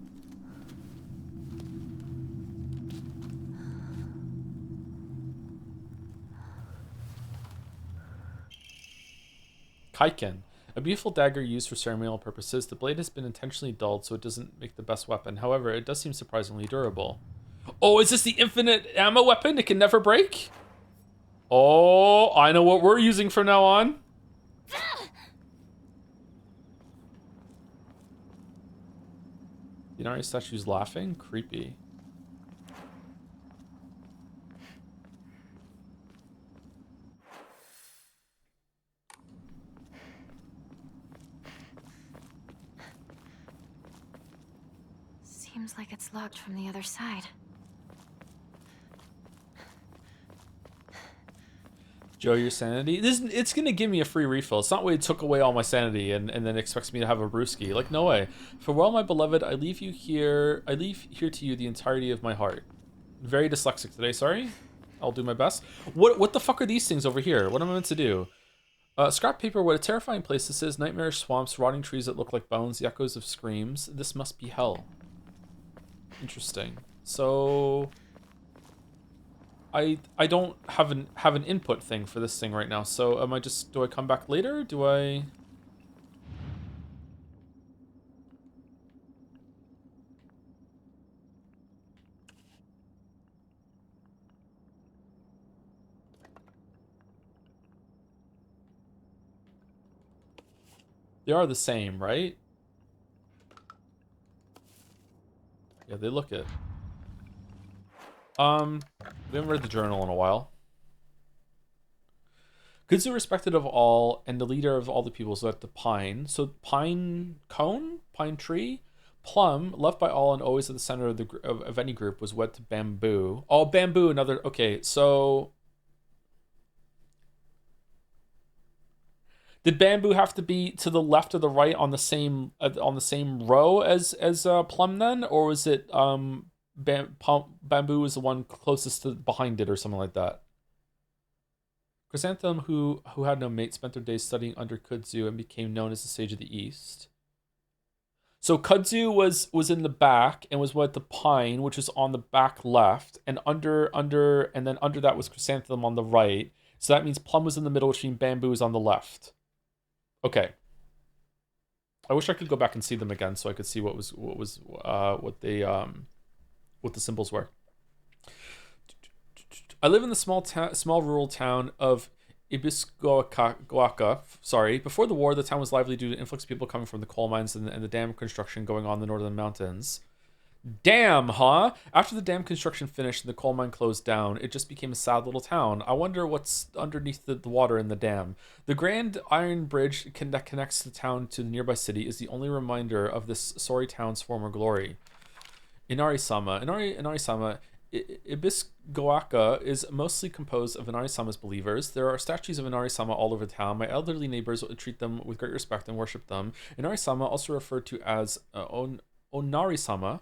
Kaiken. A beautiful dagger used for ceremonial purposes. The blade has been intentionally dulled so it doesn't make the best weapon. However, it does seem surprisingly durable. Oh, is this the infinite ammo weapon? It can never break? Oh, I know what we're using from now on. The Inari statue's laughing? Creepy. Seems like it's locked from the other side. Joe, your sanity? It's gonna give me a free refill. It's not way it took away all my sanity and then expects me to have a brewski. Like, no way. Farewell, my beloved, I leave here to you the entirety of my heart. Very dyslexic today, sorry. I'll do my best. What the fuck are these things over here? What am I meant to do? Scrap paper, what a terrifying place this is. Nightmarish swamps, rotting trees that look like bones, the echoes of screams. This must be hell. Interesting. So I don't have an input thing for this thing right now. So am I just, do I come back later? Do I? They are the same, right? Yeah, they look it. We haven't read the journal in a while. Kudzu respected of all, and the leader of all the peoples at the pine. So pine cone? Pine tree? Plum, loved by all and always at the center of any group, was wed to bamboo. Oh, bamboo, another... Okay, so... Did bamboo have to be to the left or the right on the same row as plum then, or was it bamboo was the one closest to behind it or something like that? Chrysanthemum, who had no mate, spent their days studying under Kudzu and became known as the Sage of the East. So Kudzu was in the back and was what the pine, which was on the back left, and under that was Chrysanthemum on the right. So that means plum was in the middle, which means bamboo was on the left. Okay. I wish I could go back and see them again so I could see what the symbols were. I live in the small rural town of Ibiscoaca. Sorry. Before the war, the town was lively due to influx of people coming from the coal mines and the dam construction going on in the northern mountains. Damn, huh? After the dam construction finished and the coal mine closed down, it just became a sad little town. I wonder what's underneath the water in the dam. The grand iron bridge that connects the town to the nearby city is the only reminder of this sorry town's former glory. Inari-sama. Inari-sama. Ibiscoaca is mostly composed of Inari-sama's believers. There are statues of Inari-sama all over town. My elderly neighbors treat them with great respect and worship them. Inari-sama, also referred to as Onari-sama,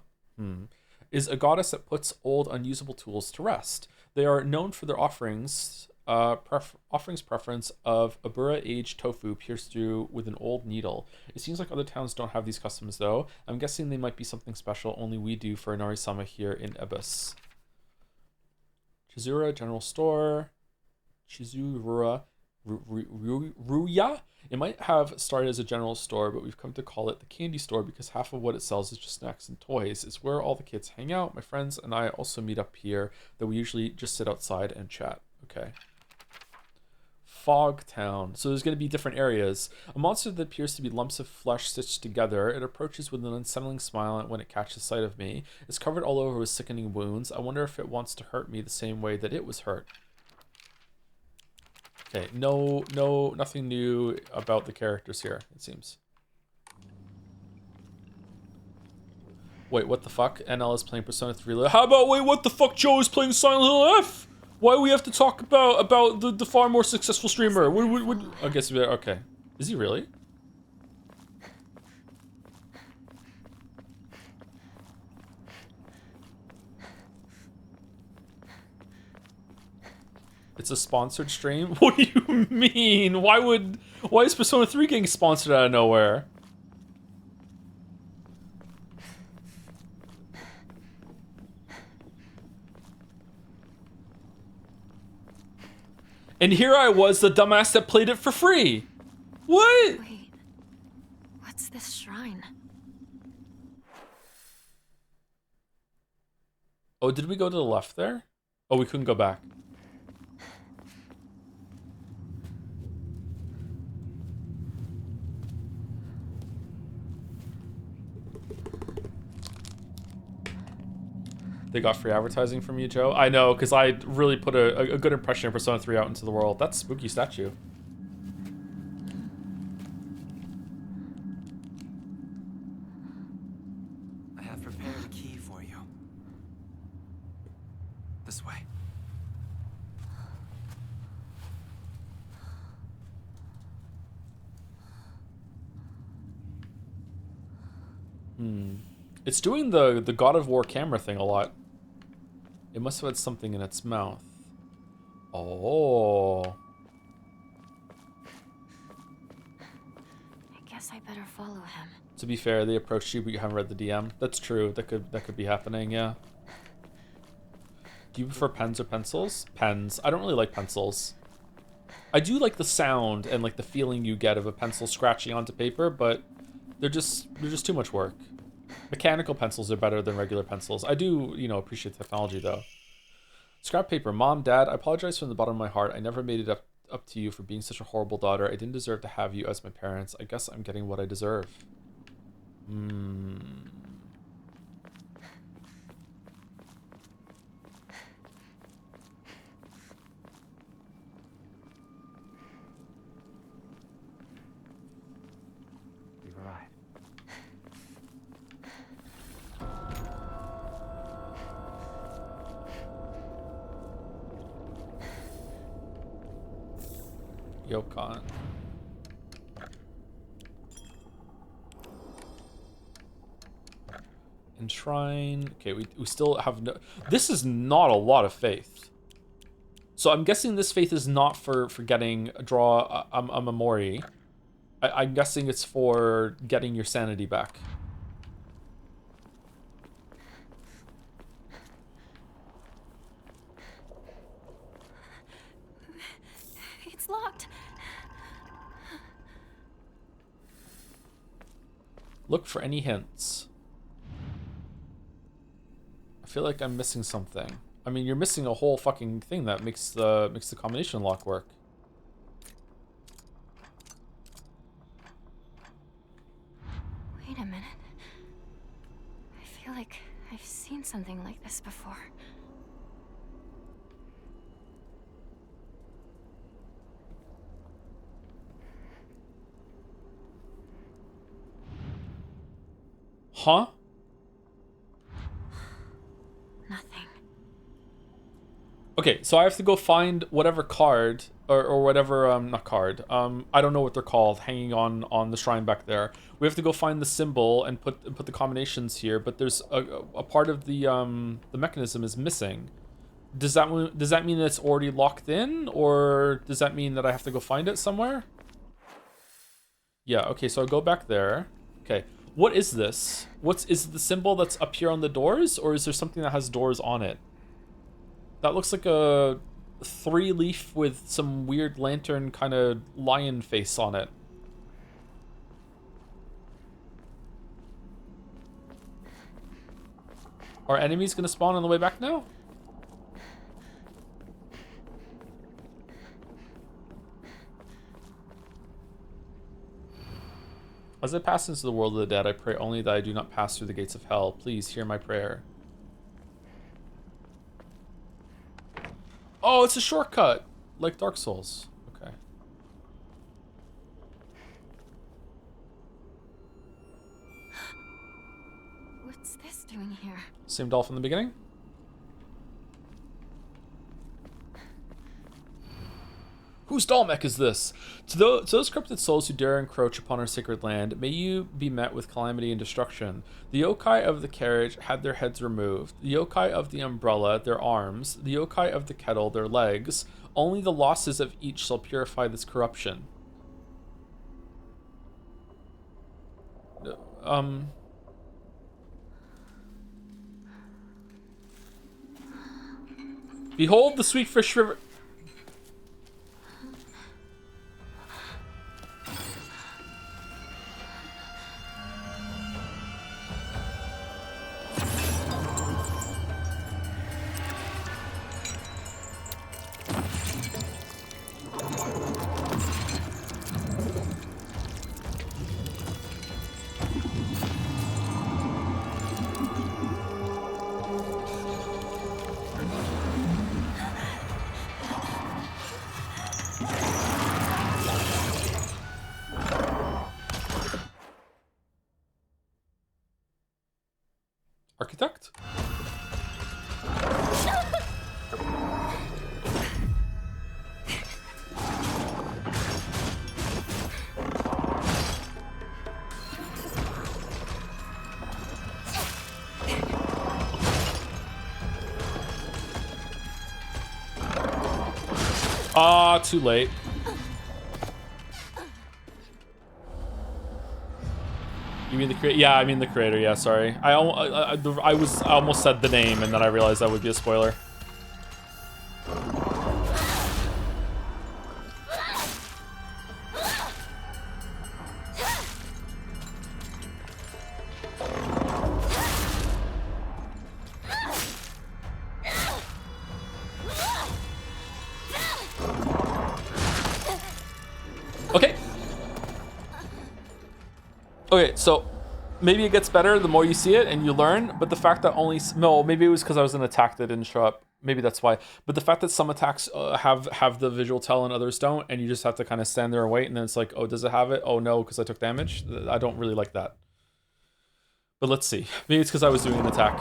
is a goddess that puts old, unusable tools to rest. They are known for their offerings preference of Abura-aged tofu pierced through with an old needle. It seems like other towns don't have these customs, though. I'm guessing they might be something special only we do for Inari-sama here in Ebis. Chizura General Store. Chizura Ruya. It might have started as a general store, but we've come to call it the candy store because half of what it sells is just snacks and toys. It's where all the kids hang out. My friends and I also meet up here, though we usually just sit outside and chat. Okay. Fog Town. So there's going to be different areas. A monster that appears to be lumps of flesh stitched together. It approaches with an unsettling smile when it catches sight of me. It's covered all over with sickening wounds. I wonder if it wants to hurt me the same way that it was hurt. Okay, nothing new about the characters here, it seems. Wait, what the fuck? NL is playing Persona 3. How about, wait, what the fuck? Joe is playing Silent Hill F? Why do we have to talk about the far more successful streamer? I guess, okay. Is he really? It's a sponsored stream? What do you mean? Why is Persona 3 getting sponsored out of nowhere? And here I was, the dumbass that played it for free. What? Wait, what's this shrine? Oh, did we go to the left there? Oh, we couldn't go back. They got free advertising from you, Joe? I know, because I really put a good impression of Persona 3 out into the world. That's a spooky statue. I have prepared a key for you. This way. It's doing the God of War camera thing a lot. It must have had something in its mouth. Oh. I guess I better follow him. To be fair, they approached you, but you haven't read the DM. That's true. That could be happening, yeah. Do you prefer pens or pencils? Pens. I don't really like pencils. I do like the sound and like the feeling you get of a pencil scratching onto paper, but they're just too much work. Mechanical pencils are better than regular pencils. I do, you know, appreciate technology though. Scrap paper. Mom, Dad, I apologize from the bottom of my heart. I never made it up to you for being such a horrible daughter. I didn't deserve to have you as my parents. I guess I'm getting what I deserve. We've arrived. Yokon. Enshrine. Okay, we still have no... This is not a lot of faith. So I'm guessing this faith is not for getting draw a Mamori. I'm guessing it's for getting your sanity back. It's locked. Look for any hints. I feel like I'm missing something. I mean, you're missing a whole fucking thing that makes the combination lock work. Wait a minute. I feel like I've seen something like this before. Huh? Nothing. Okay, so I have to go find whatever card or whatever not card. I don't know what they're called, hanging on the shrine back there. We have to go find the symbol and put the combinations here, but there's a part of the mechanism is missing. Does that mean that it's already locked in, or does that mean that I have to go find it somewhere? Yeah, okay, so I'll go back there. Okay. What is this? Is it the symbol that's up here on the doors, or is there something that has doors on it? That looks like a 3-leaf with some weird lantern kind of lion face on it. Are enemies gonna spawn on the way back now? As I pass into the world of the dead, I pray only that I do not pass through the gates of hell. Please hear my prayer. Oh, it's a shortcut, like Dark Souls. Okay. What's this doing here? Same doll from the beginning? Whose doll mech is this? To those corrupted souls who dare encroach upon our sacred land, may you be met with calamity and destruction. The yokai of the carriage had their heads removed. The yokai of the umbrella, their arms. The yokai of the kettle, their legs. Only the losses of each shall purify this corruption. Behold the sweet fish river. Architect? Ah, too late. You mean the creator? Yeah, I mean the creator. Yeah, sorry. I almost said the name, and then I realized that would be a spoiler. Okay. Okay, so maybe it gets better the more you see it and you learn, but the fact that no, maybe it was because I was an attack that didn't show up. Maybe that's why. But the fact that some attacks have the visual tell and others don't, and you just have to kind of stand there and wait, and then it's like, oh, does it have it? Oh no, because I took damage. I don't really like that. But let's see. Maybe it's because I was doing an attack.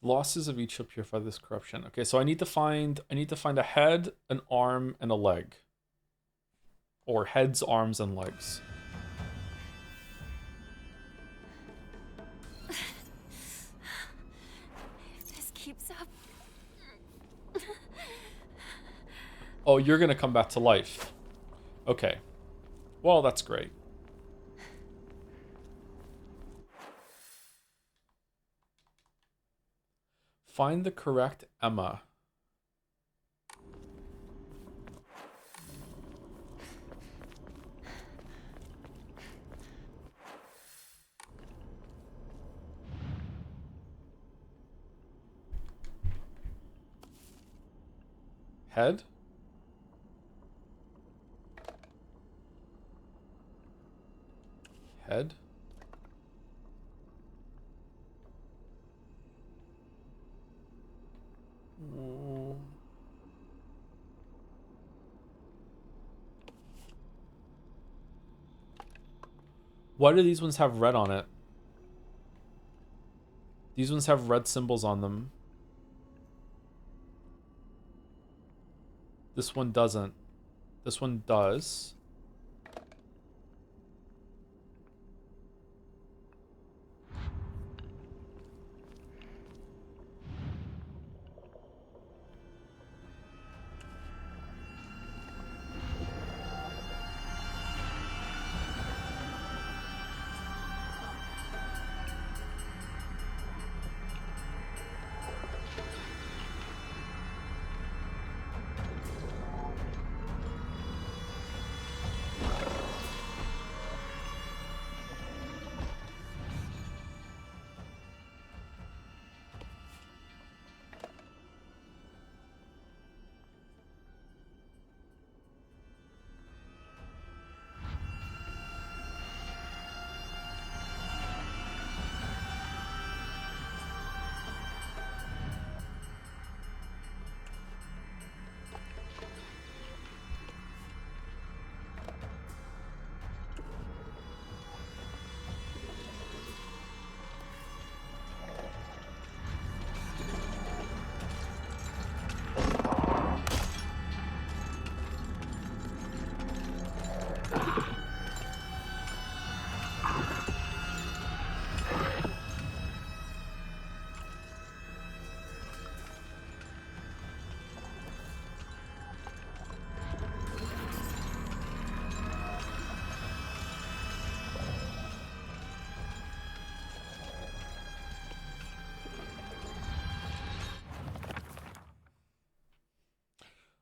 Losses of each shall purify this corruption. Okay, so I need to find a head, an arm, and a leg. Or heads, arms, and legs. If this keeps up. Oh, you're gonna come back to life. Okay. Well, that's great. Find the correct Emma. Head? Head? Why do these ones have red on it? These ones have red symbols on them. This one doesn't. This one does.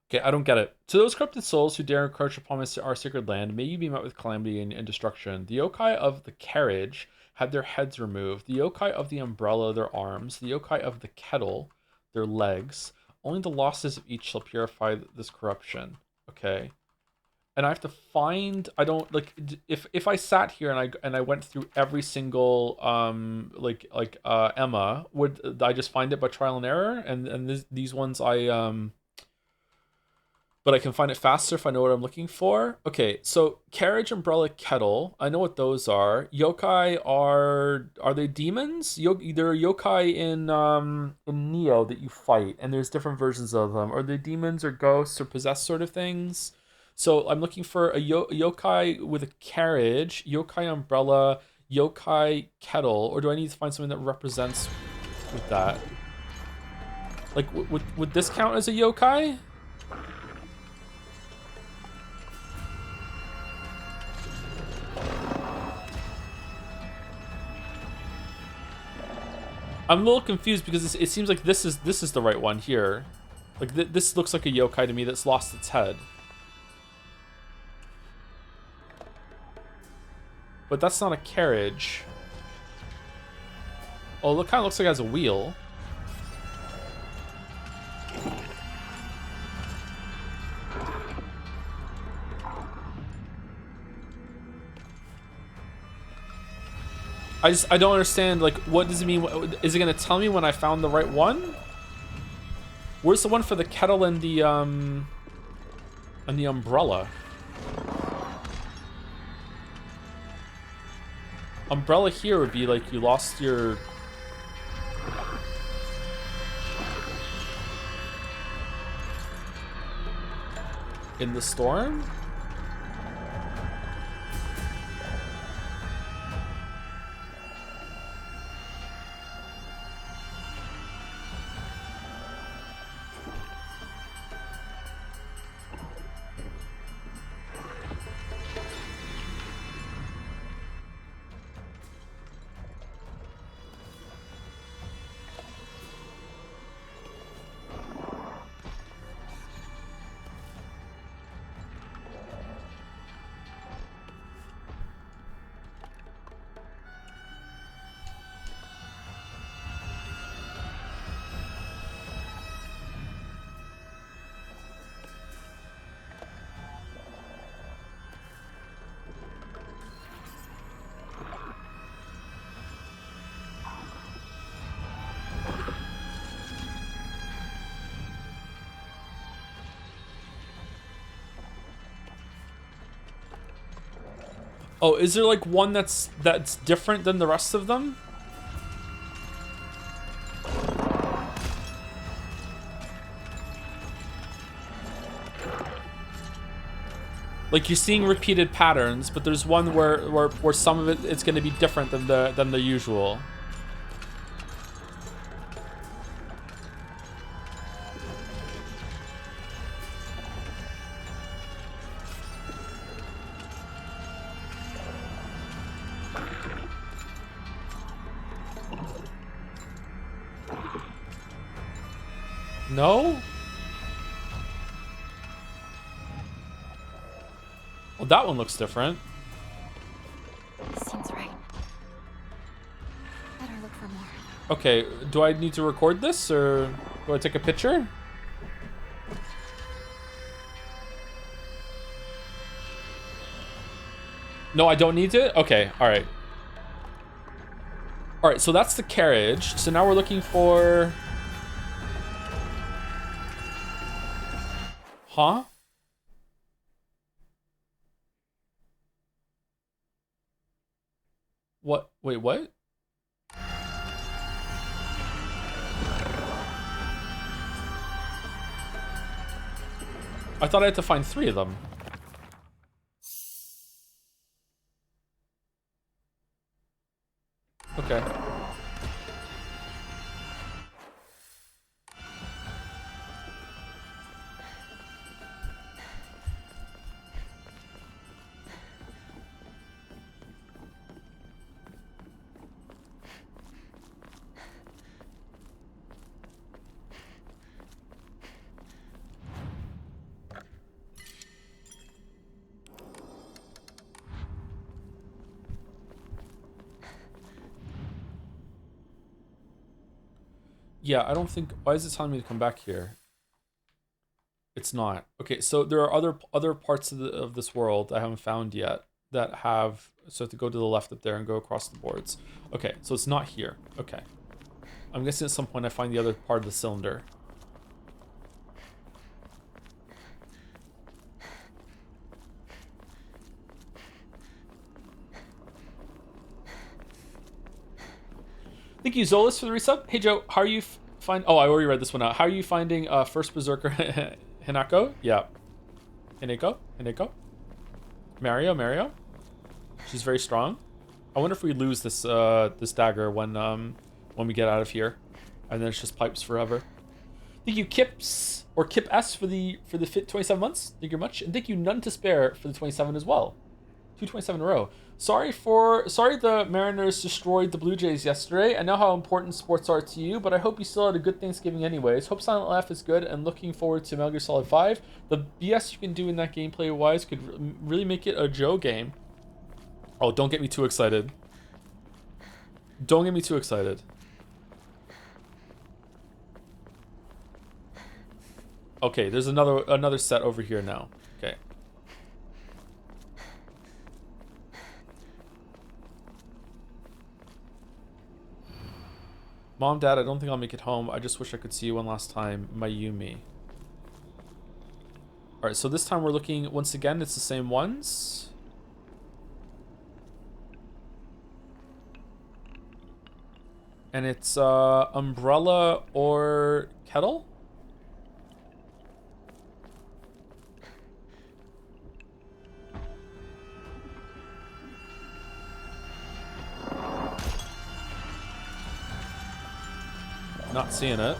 Okay, I don't get it. To those corrupted souls who dare encroach upon our sacred land, may you be met with calamity and destruction. The yokai of the carriage had their heads removed. The yokai of the umbrella, their arms. The yokai of the kettle, their legs. Only the losses of each shall purify this corruption. Okay. And I have to find. I don't like if I sat here and I went through every single Emma, would I just find it by trial and error? And these ones but I can find it faster if I know what I'm looking for. Okay, so carriage, umbrella, kettle. I know what those are. Yokai are they demons? They're yokai in Neo that you fight, and there's different versions of them. Are they demons or ghosts or possessed sort of things? So I'm looking for a yokai with a carriage, yokai umbrella, yokai kettle, or do I need to find something that represents with that? Like, would this count as a yokai? I'm a little confused because it seems like this is the right one here. Like this looks like a yokai to me that's lost its head. But that's not a carriage. Oh, it kind of looks like it has a wheel. I don't understand, like, what does it mean? Is it gonna tell me when I found the right one? Where's the one for the kettle and the umbrella? Umbrella here would be like you lost your... in the storm? Oh, is there like one that's different than the rest of them? Like you're seeing repeated patterns, but there's one where some of it's going to be different than the usual. No? Well, that one looks different. Seems right. Better look for more. Okay, do I need to record this or do I take a picture? No, I don't need to? Okay, all right. All right, so that's the carriage. So now we're looking for... Huh? What? Wait, what? I thought I had to find 3 of them. Okay. Yeah, I don't think... Why is it telling me to come back here? It's not. Okay, so there are other parts of this world I haven't found yet that have... So I have to go to the left up there and go across the boards. Okay, so it's not here. Okay. I'm guessing at some point I find the other part of the cylinder. Thank you, Zolas, for the resub. Hey, Joe, how are you Oh, I already read this one out. How are you finding First Berserker Hinako? Yeah. Hinako? Mario? She's very strong. I wonder if we lose this this dagger when we get out of here. And then it's just pipes forever. Thank you, Kips, or Kip S for the fit 27 months. Thank you very much. And thank you, None to Spare, for the 27 as well. 227 in a row. Sorry the Mariners destroyed the Blue Jays yesterday. I know how important sports are to you, but I hope you still had a good Thanksgiving anyways. Hope Silent Laugh is good and looking forward to Metal Gear Solid 5. The BS you can do in that gameplay wise could really make it a Joe game. Oh, don't get me too excited. Don't get me too excited. Okay, there's another set over here now. Okay. Mom, Dad, I don't think I'll make it home. I just wish I could see you one last time. Mayumi. Alright, so this time we're looking, once again, it's the same ones. And it's umbrella or kettle? Not seeing it.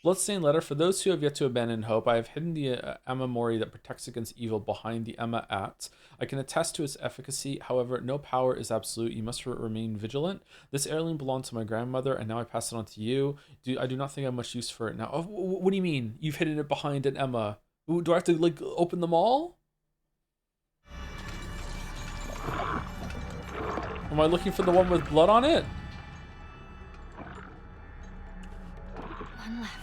Bloodstained letter. For those who have yet to abandon hope, I have hidden the Emma Mori that protects against evil behind the Emma at. I can attest to its efficacy. However, no power is absolute. You must remain vigilant. This heirloom belonged to my grandmother, and now I pass it on to you. I do not think I have much use for it now. Oh, what do you mean? You've hidden it behind an Emma? Ooh, do I have to like open them all? Am I looking for the one with blood on it? One left.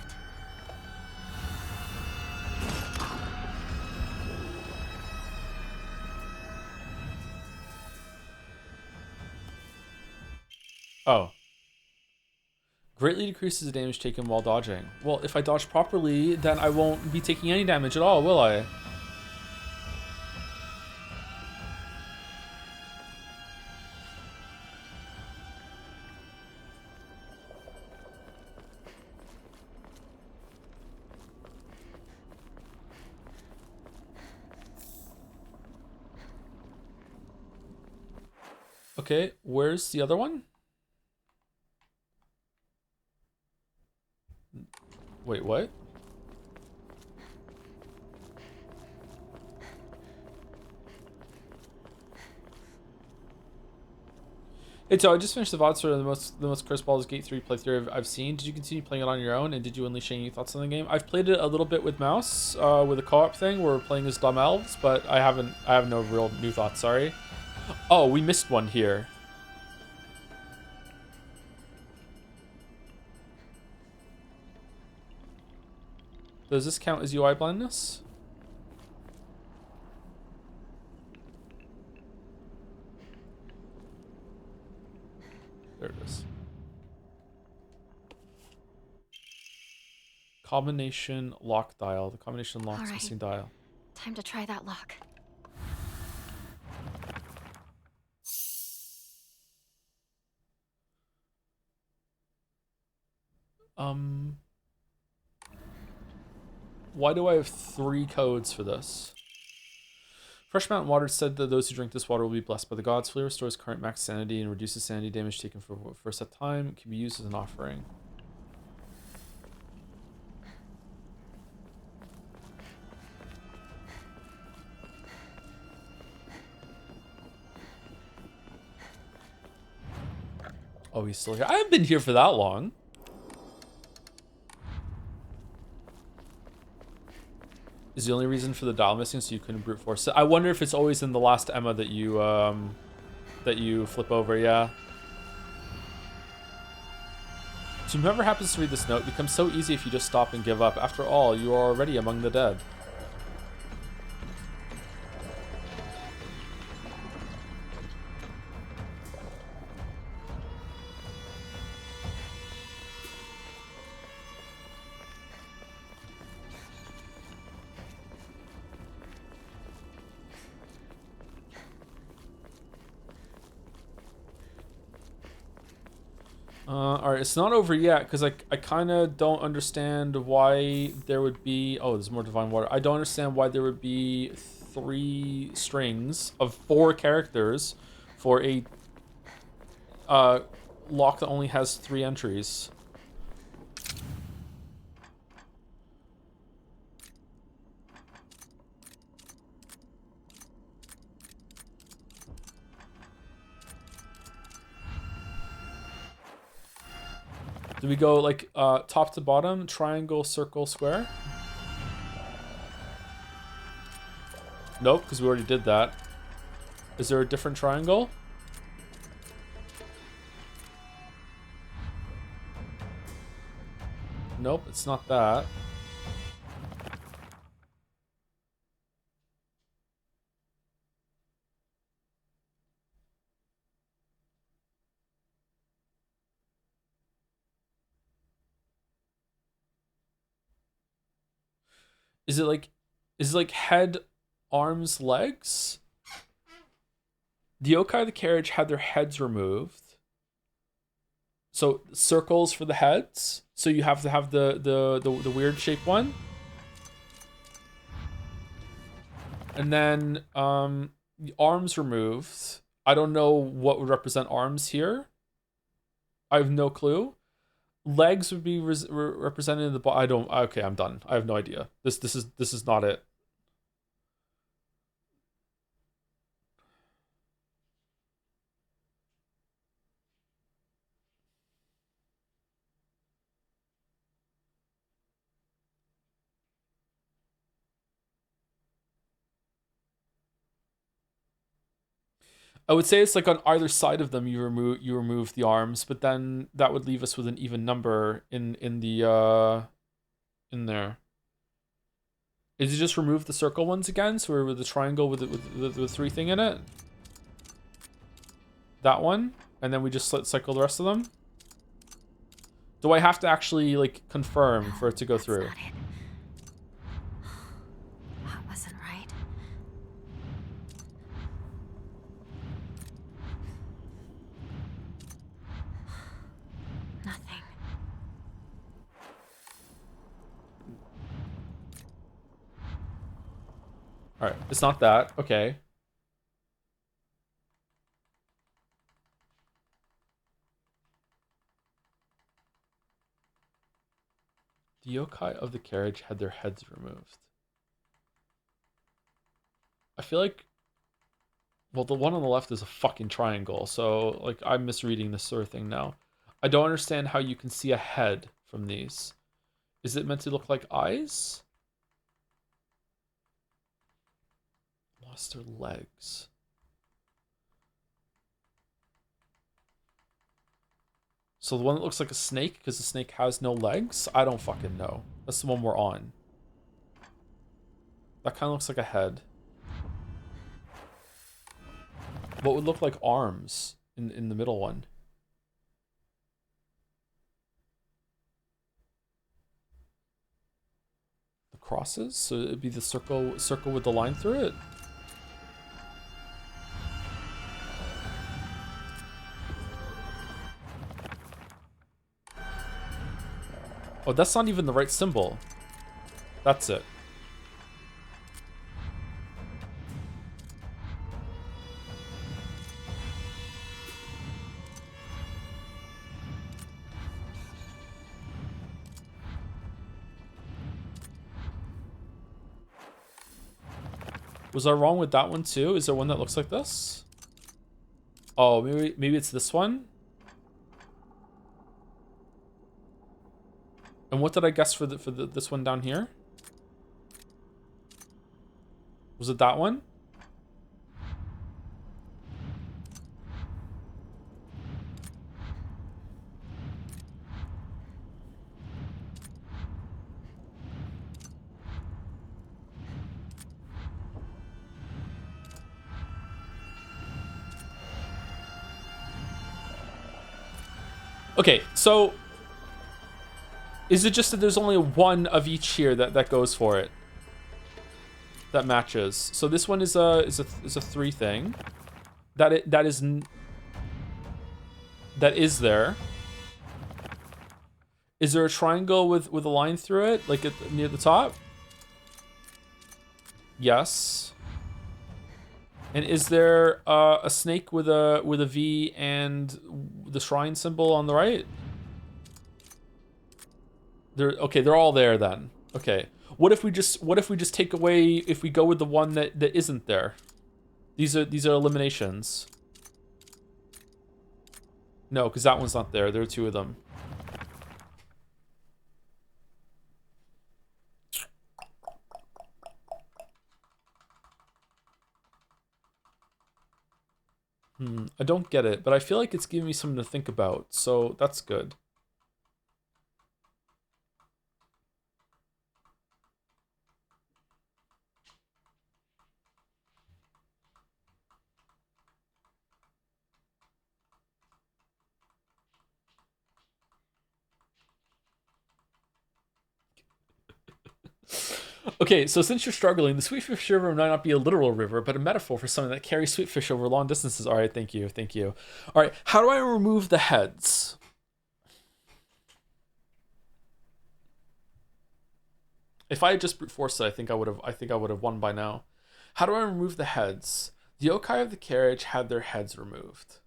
Oh. Greatly decreases the damage taken while dodging. Well, if I dodge properly, then I won't be taking any damage at all, will I? Okay, where's the other one? Wait, what? Hey, so I just finished the VOD for the most cursed Baldur's Gate 3 playthrough I've seen. Did you continue playing it on your own, and did you unleash any thoughts on the game? I've played it a little bit with Mouse, with a co-op thing where we're playing as dumb elves, but I have no real new thoughts. Sorry. Oh, we missed one here. Does this count as UI blindness? There it is. Combination lock dial. The combination lock's missing dial. Time to try that lock. Why do I have 3 codes for this? Fresh Mountain Water said that those who drink this water will be blessed by the gods. Fully restores current max sanity and reduces sanity damage taken for a set time. It can be used as an offering. Oh, he's still here. I haven't been here for that long. Is the only reason for the dial missing, so you couldn't brute force it. I wonder if it's always in the last Emma that you flip over. Yeah. To whomever happens to read this note, it becomes so easy if you just stop and give up. After all, you are already among the dead. Alright, it's not over yet, because I kind of don't understand why there would be... Oh, there's more divine water. I don't understand why there would be 3 strings of 4 characters for a lock that only has 3 entries. Do we go like top to bottom, triangle, circle, square? Nope, because we already did that. Is there a different triangle? Nope, it's not that. Is it like head, arms, legs? The yokai of the carriage had their heads removed. So circles for the heads. So you have to have the weird shaped one. And then the arms removed. I don't know what would represent arms here. I have no clue. Legs would be represented in the I don't. Okay, I'm done. I have no idea. This is not it. I would say it's like on either side of them you remove the arms, but then that would leave us with an even number in there. Is it just remove the circle ones again? So we're with the triangle with the 3 thing in it. That one, and then we just cycle the rest of them. Do I have to actually like confirm for it to go through? That wasn't right. Nothing. All right, it's not that. Okay. The yokai of the carriage had their heads removed. I feel like, well, the one on the left is a fucking triangle, so like I'm misreading this sort of thing now. I don't understand how you can see a head from these. Is it meant to look like eyes? Lost their legs. So the one that looks like a snake, because the snake has no legs? I don't fucking know. That's the one we're on. That kind of looks like a head. What would look like arms in the middle one? The crosses? So it'd be the circle with the line through it? Oh, that's not even the right symbol. That's it. Was I wrong with that one too? Is there one that looks like this? Oh, maybe it's this one? And what did I guess for this one down here? Was it that one? Okay, so is it just that there's only one of each here that goes for it? That matches. So this one is a 3 thing. That is there. Is there a triangle with a line through it, like near the top? Yes. And is there a snake with a V and the shrine symbol on the right? Okay, they're all there then. Okay. What if we just take away, if we go with the one that isn't there? These are eliminations. No, because that one's not there. There are 2 of them. I don't get it, but I feel like it's giving me something to think about, so that's good. Okay, so since you're struggling, the Sweetfish River might not be a literal river, but a metaphor for something that carries sweetfish over long distances. All right, thank you, thank you. All right, how do I remove the heads? If I had just brute forced it, I think I would have won by now. How do I remove the heads? The yokai of the carriage had their heads removed.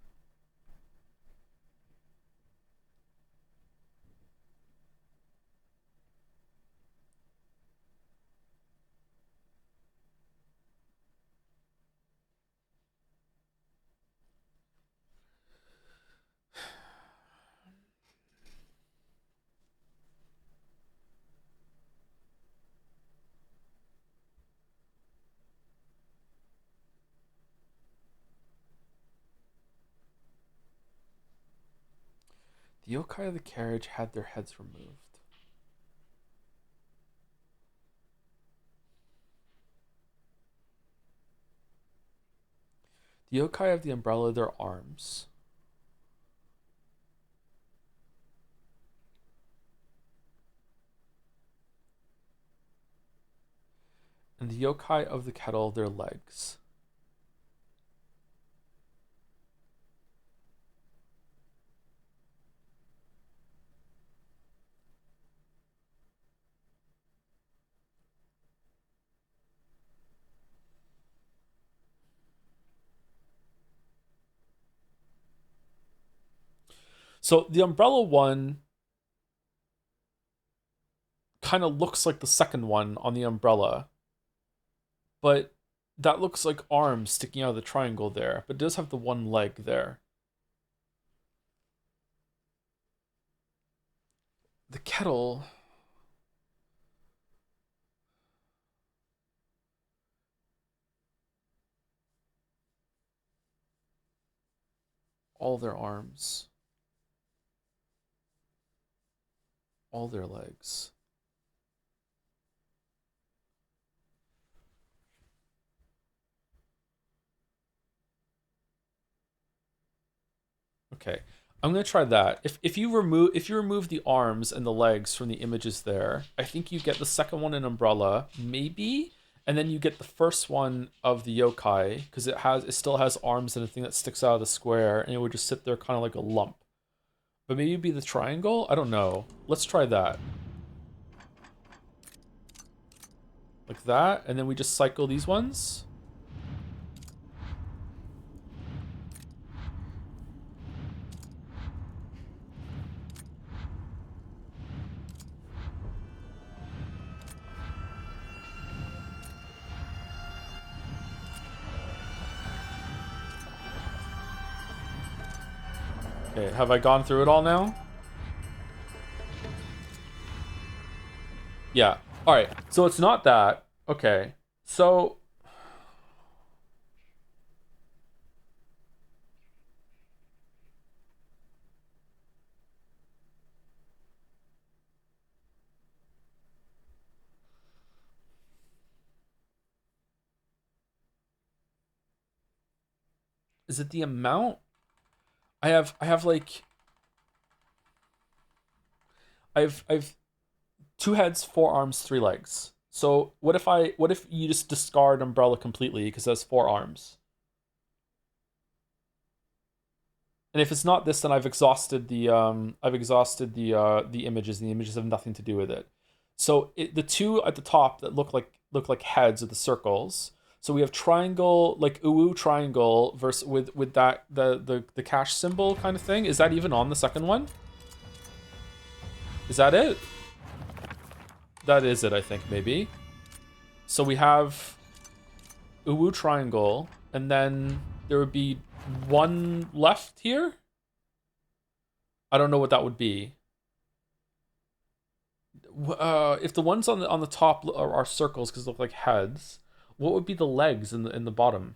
The yokai of the carriage had their heads removed. The yokai of the umbrella, their arms. And the yokai of the kettle, their legs. So the umbrella one kind of looks like the second one on the umbrella, but that looks like arms sticking out of the triangle there, but it does have the one leg there. The kettle... all their arms. All their legs. Okay, I'm gonna try that. If you remove the arms and the legs from the images there, I think you get the second one in umbrella, maybe, and then you get the first one of the yokai because it still has arms and a thing that sticks out of the square, and it would just sit there kind of like a lump. But maybe it'd be the triangle? I don't know. Let's try that. Like that, and then we just cycle these ones. Okay, have I gone through it all now? Yeah. All right. So it's not that. Okay. So Is it the amount? I have like I've 2 heads, 4 arms, 3 legs. So what if you just discard umbrella completely because it has 4 arms? And if it's not this, then I've exhausted the images, and the images have nothing to do with it. So the 2 at the top that look like heads are the circles. So we have triangle, like uwu triangle versus with that the cash symbol kind of thing. Is that even on the second one? Is that it? That is it, I think, maybe. So we have uwu triangle, and then there would be 1 left here. I don't know what that would be. If the ones on the top are circles because they look like heads, what would be the legs in the bottom?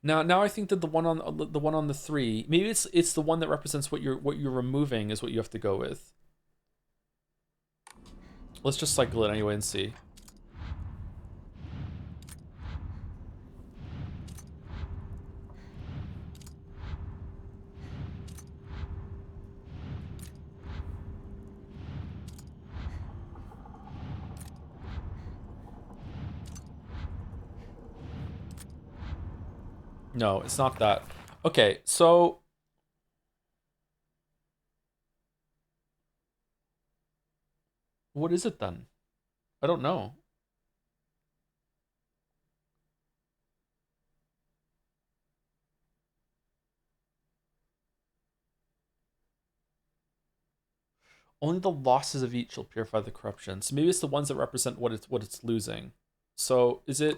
Now I think that the one on the 3, maybe it's the one that represents what you're removing is what you have to go with. Let's just cycle it anyway and see. No, it's not that. Okay, so what is it then? I don't know. Only the losses of each shall purify the corruption. So maybe it's the ones that represent what it's losing. So is it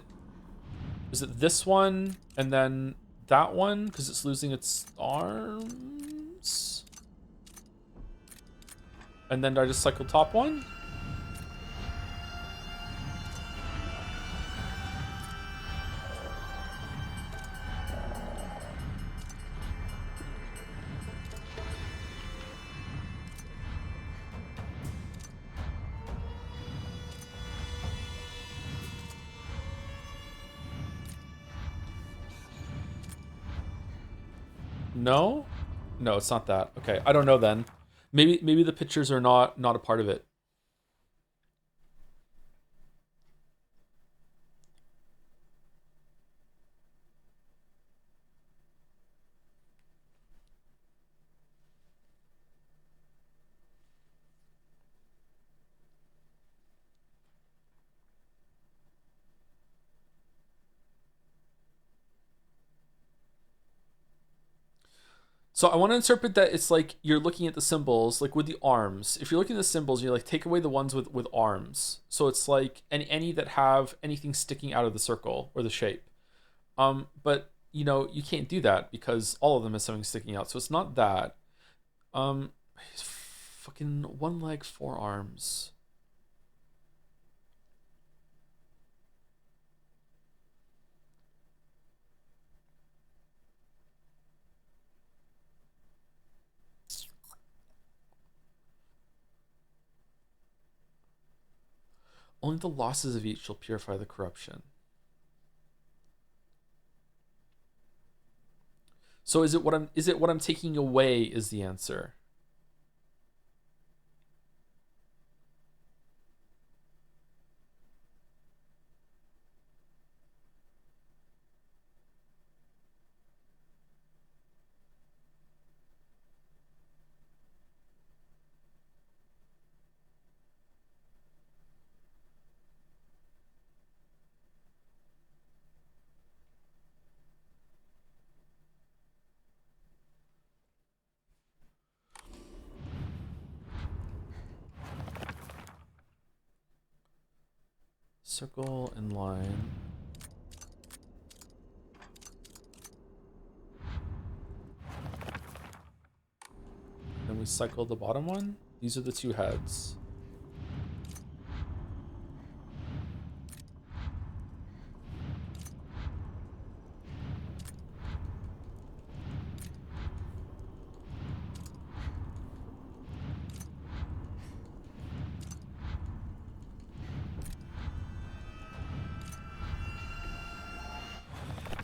this one and then that one because it's losing its arms? And then I just cycle top one? No? No, it's not that. Okay, I don't know then. Maybe the pictures are not a part of it. So I want to interpret that it's like you're looking at the symbols, like with the arms. If you're looking at the symbols, you're like, take away the ones with arms. So it's like any that have anything sticking out of the circle or the shape. But you know, you can't do that because all of them has something sticking out. So it's not that. Fucking 1 leg, 4 arms. Only the losses of each shall purify the corruption. So is it what I'm taking away is the answer? Circle and line. Then we cycle the bottom one. These are the 2 heads.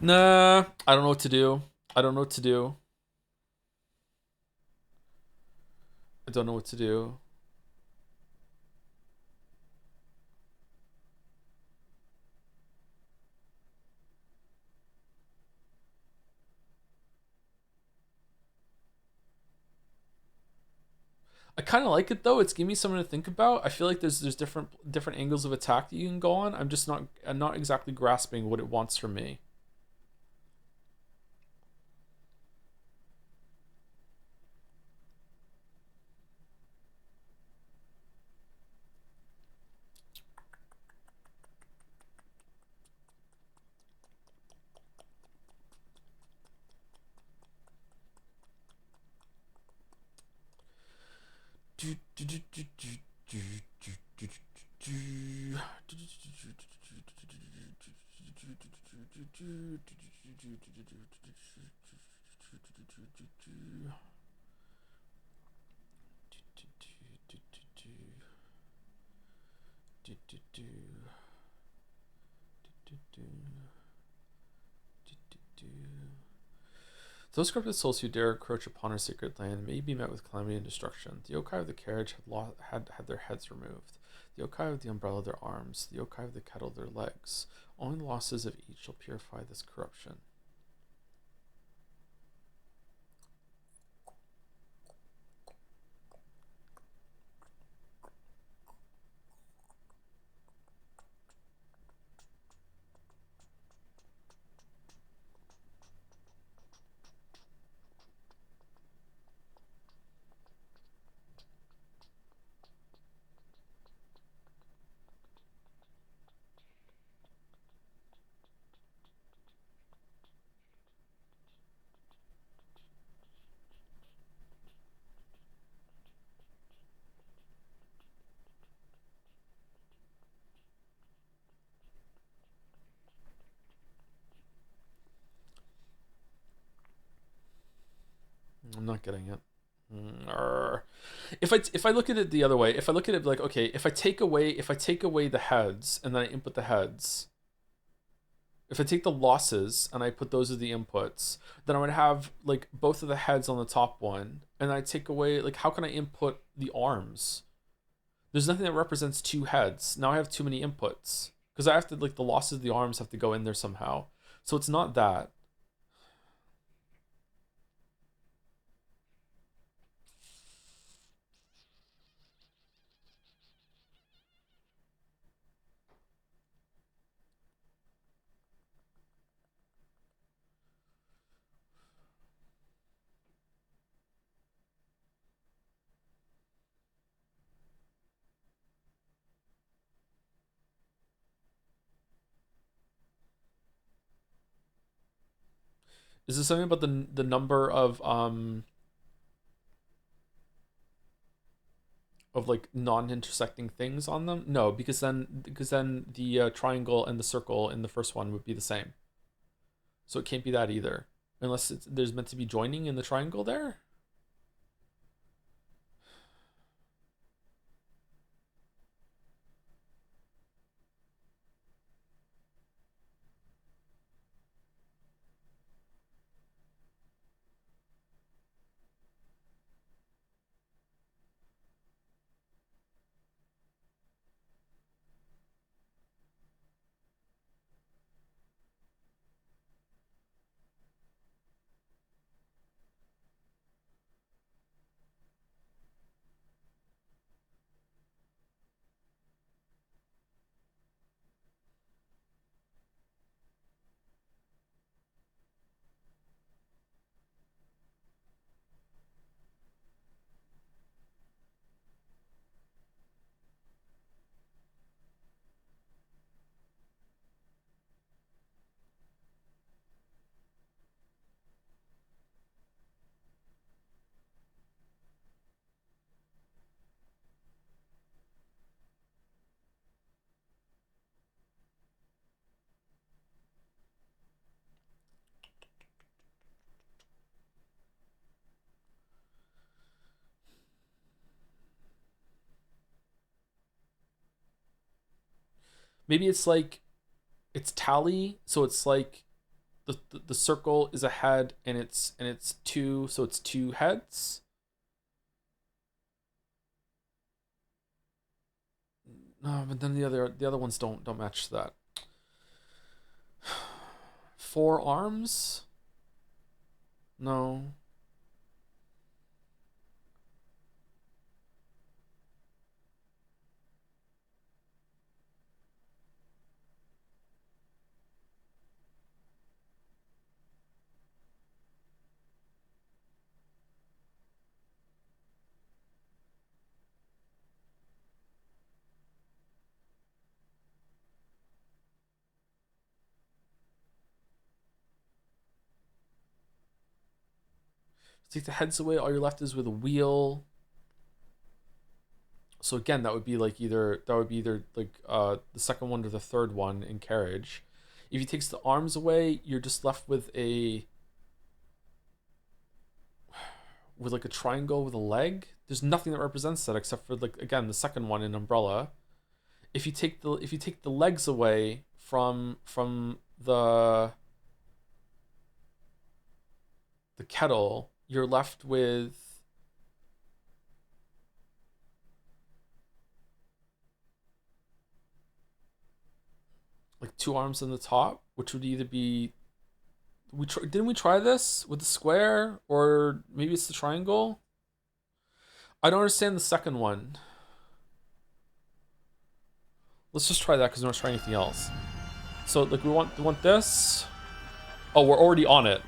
Nah, I don't know what to do. I don't know what to do. I don't know what to do. I kind of like it though. It's giving me something to think about. I feel like there's different angles of attack that you can go on. I'm not exactly grasping what it wants from me. Those corrupted souls who dare encroach upon our sacred land may be met with calamity and destruction. The yokai of the carriage had their heads removed. The yokai of the umbrella their arms. The yokai of the kettle their legs. Only the losses of each shall purify this corruption. I'm not getting it. If I look at it the other way, if I look at it like, okay, if I take away the heads and then I input the heads, if I take the losses and I put those as the inputs, then I would have like both of the heads on the top one, and I take away, like, how can I input the arms? There's nothing that represents two heads. Now I have too many inputs because I have to, like, the losses of the arms have to go in there somehow. So it's not that. Is this something about the number of like non-intersecting things on them? No, because then the triangle and the circle in the first one would be the same. So it can't be that either, unless there's meant to be joining in the triangle there. Maybe it's like, it's tally, so it's like the circle is a head, and it's two, so it's two heads. No, but then the other ones don't match that. 4 arms? No. Take the heads away, all you're left is with a wheel. So again, that would be either like the second one or the third one in carriage. If he takes the arms away, you're just left with like a triangle with a leg. There's nothing that represents that except for again the second one in umbrella. If you take the legs away from the kettle, you're left with like 2 arms on the top, which would either be didn't we try this with the square, or maybe it's the triangle? I don't understand the second one. Let's just try that because we're not trying anything else. So we want this. Oh, we're already on it.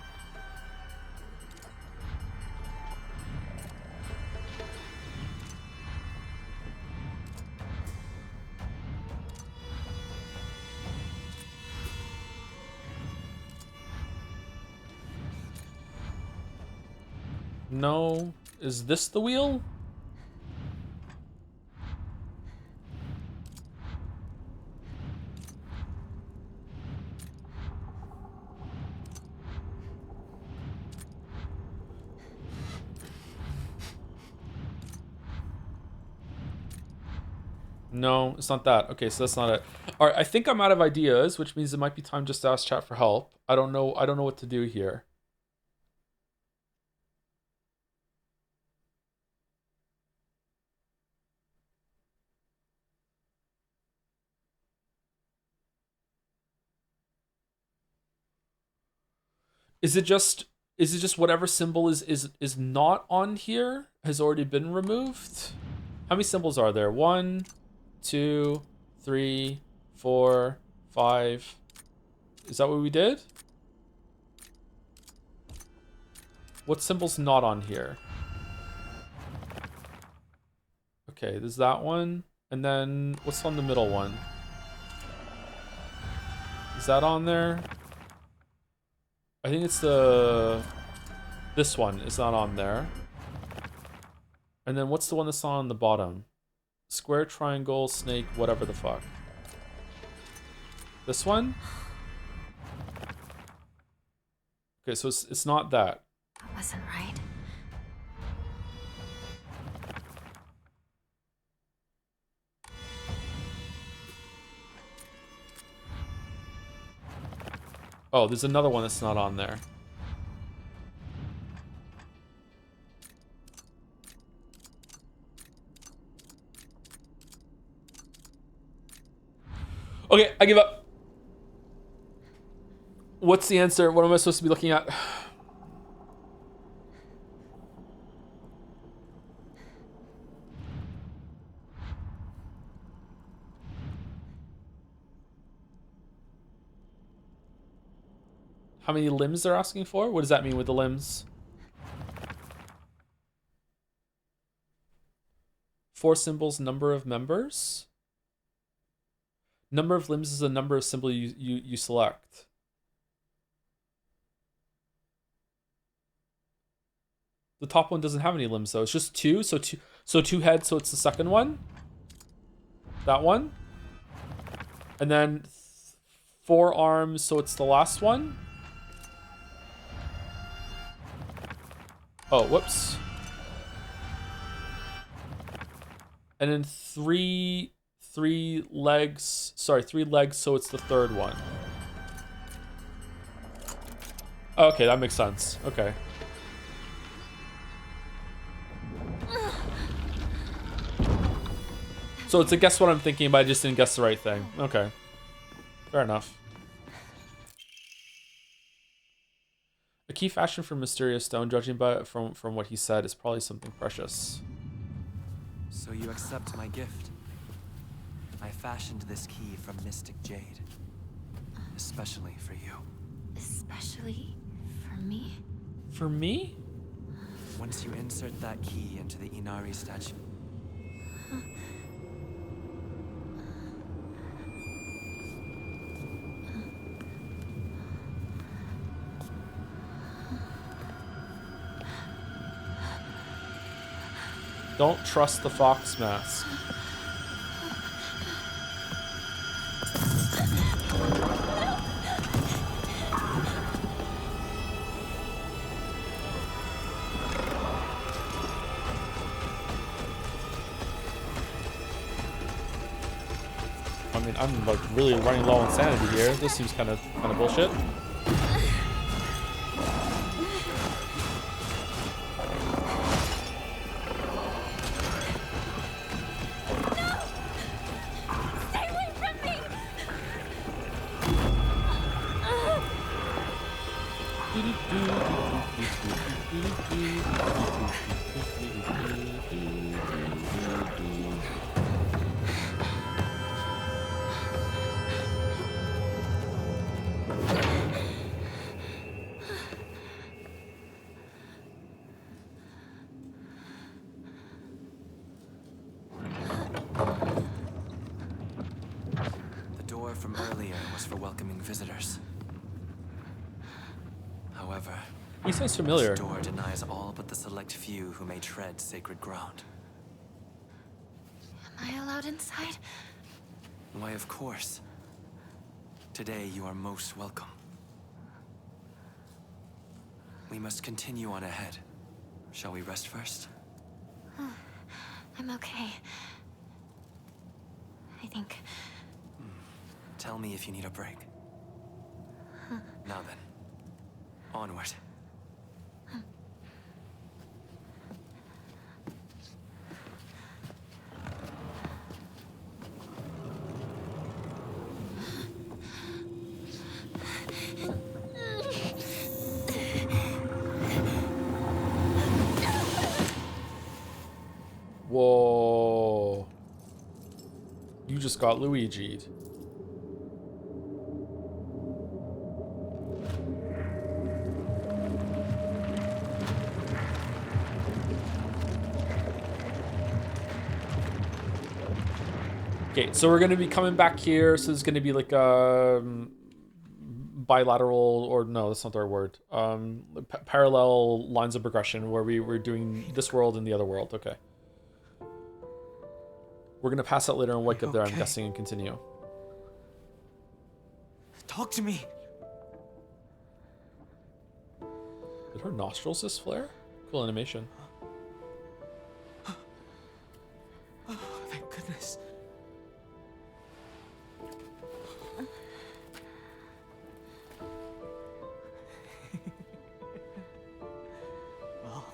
No. Is this the wheel? No, it's not that. Okay, so that's not it. All right, I think I'm out of ideas, which means it might be time just to ask chat for help. I don't know what to do here. Is it just whatever symbol is not on here has already been removed? How many symbols are there? 1, 2, 3, 4, 5. Is that what we did? What symbol's not on here? Okay, there's that one. And then what's on the middle one? Is that on there? I think it's this one is not on there. And then what's the one that's on the bottom? Square, triangle, snake, whatever the fuck. This one? Okay, so it's not that. That wasn't right. Oh, there's another one that's not on there. Okay, I give up. What's the answer? What am I supposed to be looking at? How many limbs they're asking for? What does that mean with the limbs? 4 symbols, number of members. Number of limbs is the number of symbol you select. The top one doesn't have any limbs though. It's just 2, so 2 heads, so it's the second one. That one. And then 4 arms, so it's the last one. Oh, whoops. And then 3 legs, so it's the third one. Oh, okay, that makes sense. Okay. So it's a guess what I'm thinking, but I just didn't guess the right thing. Okay. Fair enough. A key fashioned from mysterious stone, judging by from what he said, is probably something precious. So you accept my gift? I fashioned this key from mystic jade. Especially for you. Especially for me? For me? Once you insert that key into the Inari statue... Don't trust the fox mask. I mean, I'm like really running low on sanity here. This seems kind of bullshit. The door from earlier was for welcoming visitors. However, He sounds familiar. this door denies all but the select few who may tread sacred ground. Am I allowed inside? Why, of course. Today you are most welcome. We must continue on ahead. Shall we rest first? I'm okay. I think. Tell me if you need a break. Now then, onward. Whoa. You just got Luigi'd. Okay, so we're going to be coming back here. So there's going to be like a bilateral, or no, that's not the right word. Parallel lines of progression where we're doing this world and the other world. Okay. We're going to pass out later and wake up there, I'm guessing, and continue. Talk to me. Did her nostrils just flare? Cool animation. Oh, thank goodness. Well,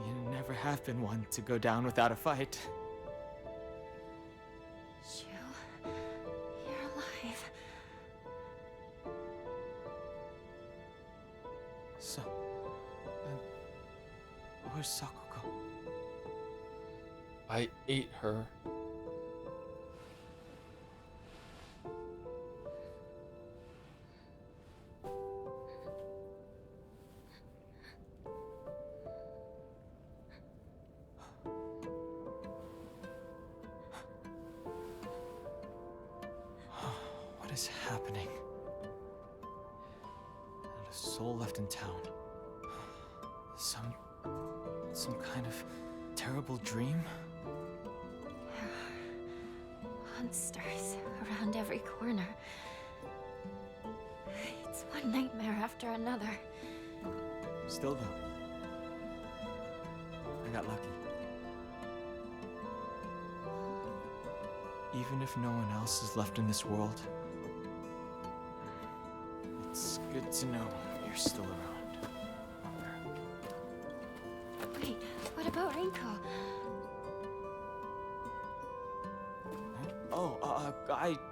you never have been one to go down without a fight. You're alive. So, where's Sakuko? I ate her. What is happening? Not a soul left in town. Some kind of terrible dream? There are monsters around every corner. It's one nightmare after another. Still though, I got lucky. Even if no one else is left in this world, the It's good to know you're still around. Wait, what about Rinko?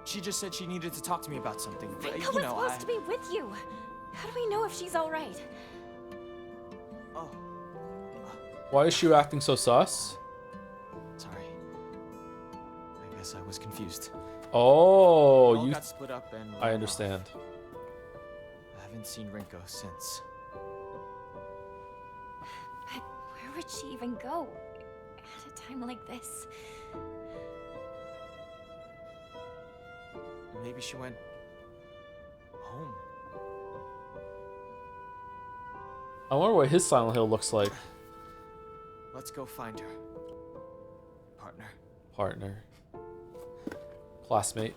She just said she needed to talk to me about something. Rinko was supposed to be with you. How do we know if she's all right? Oh. Why is she acting so sus? Sorry. I guess I was confused. Oh, We all you got split up and I ran understand. off. I haven't seen Rinko since. But where would she even go at a time like this? Maybe she went home. I wonder what his Silent Hill looks like. Let's go find her. Partner. Partner. Classmate.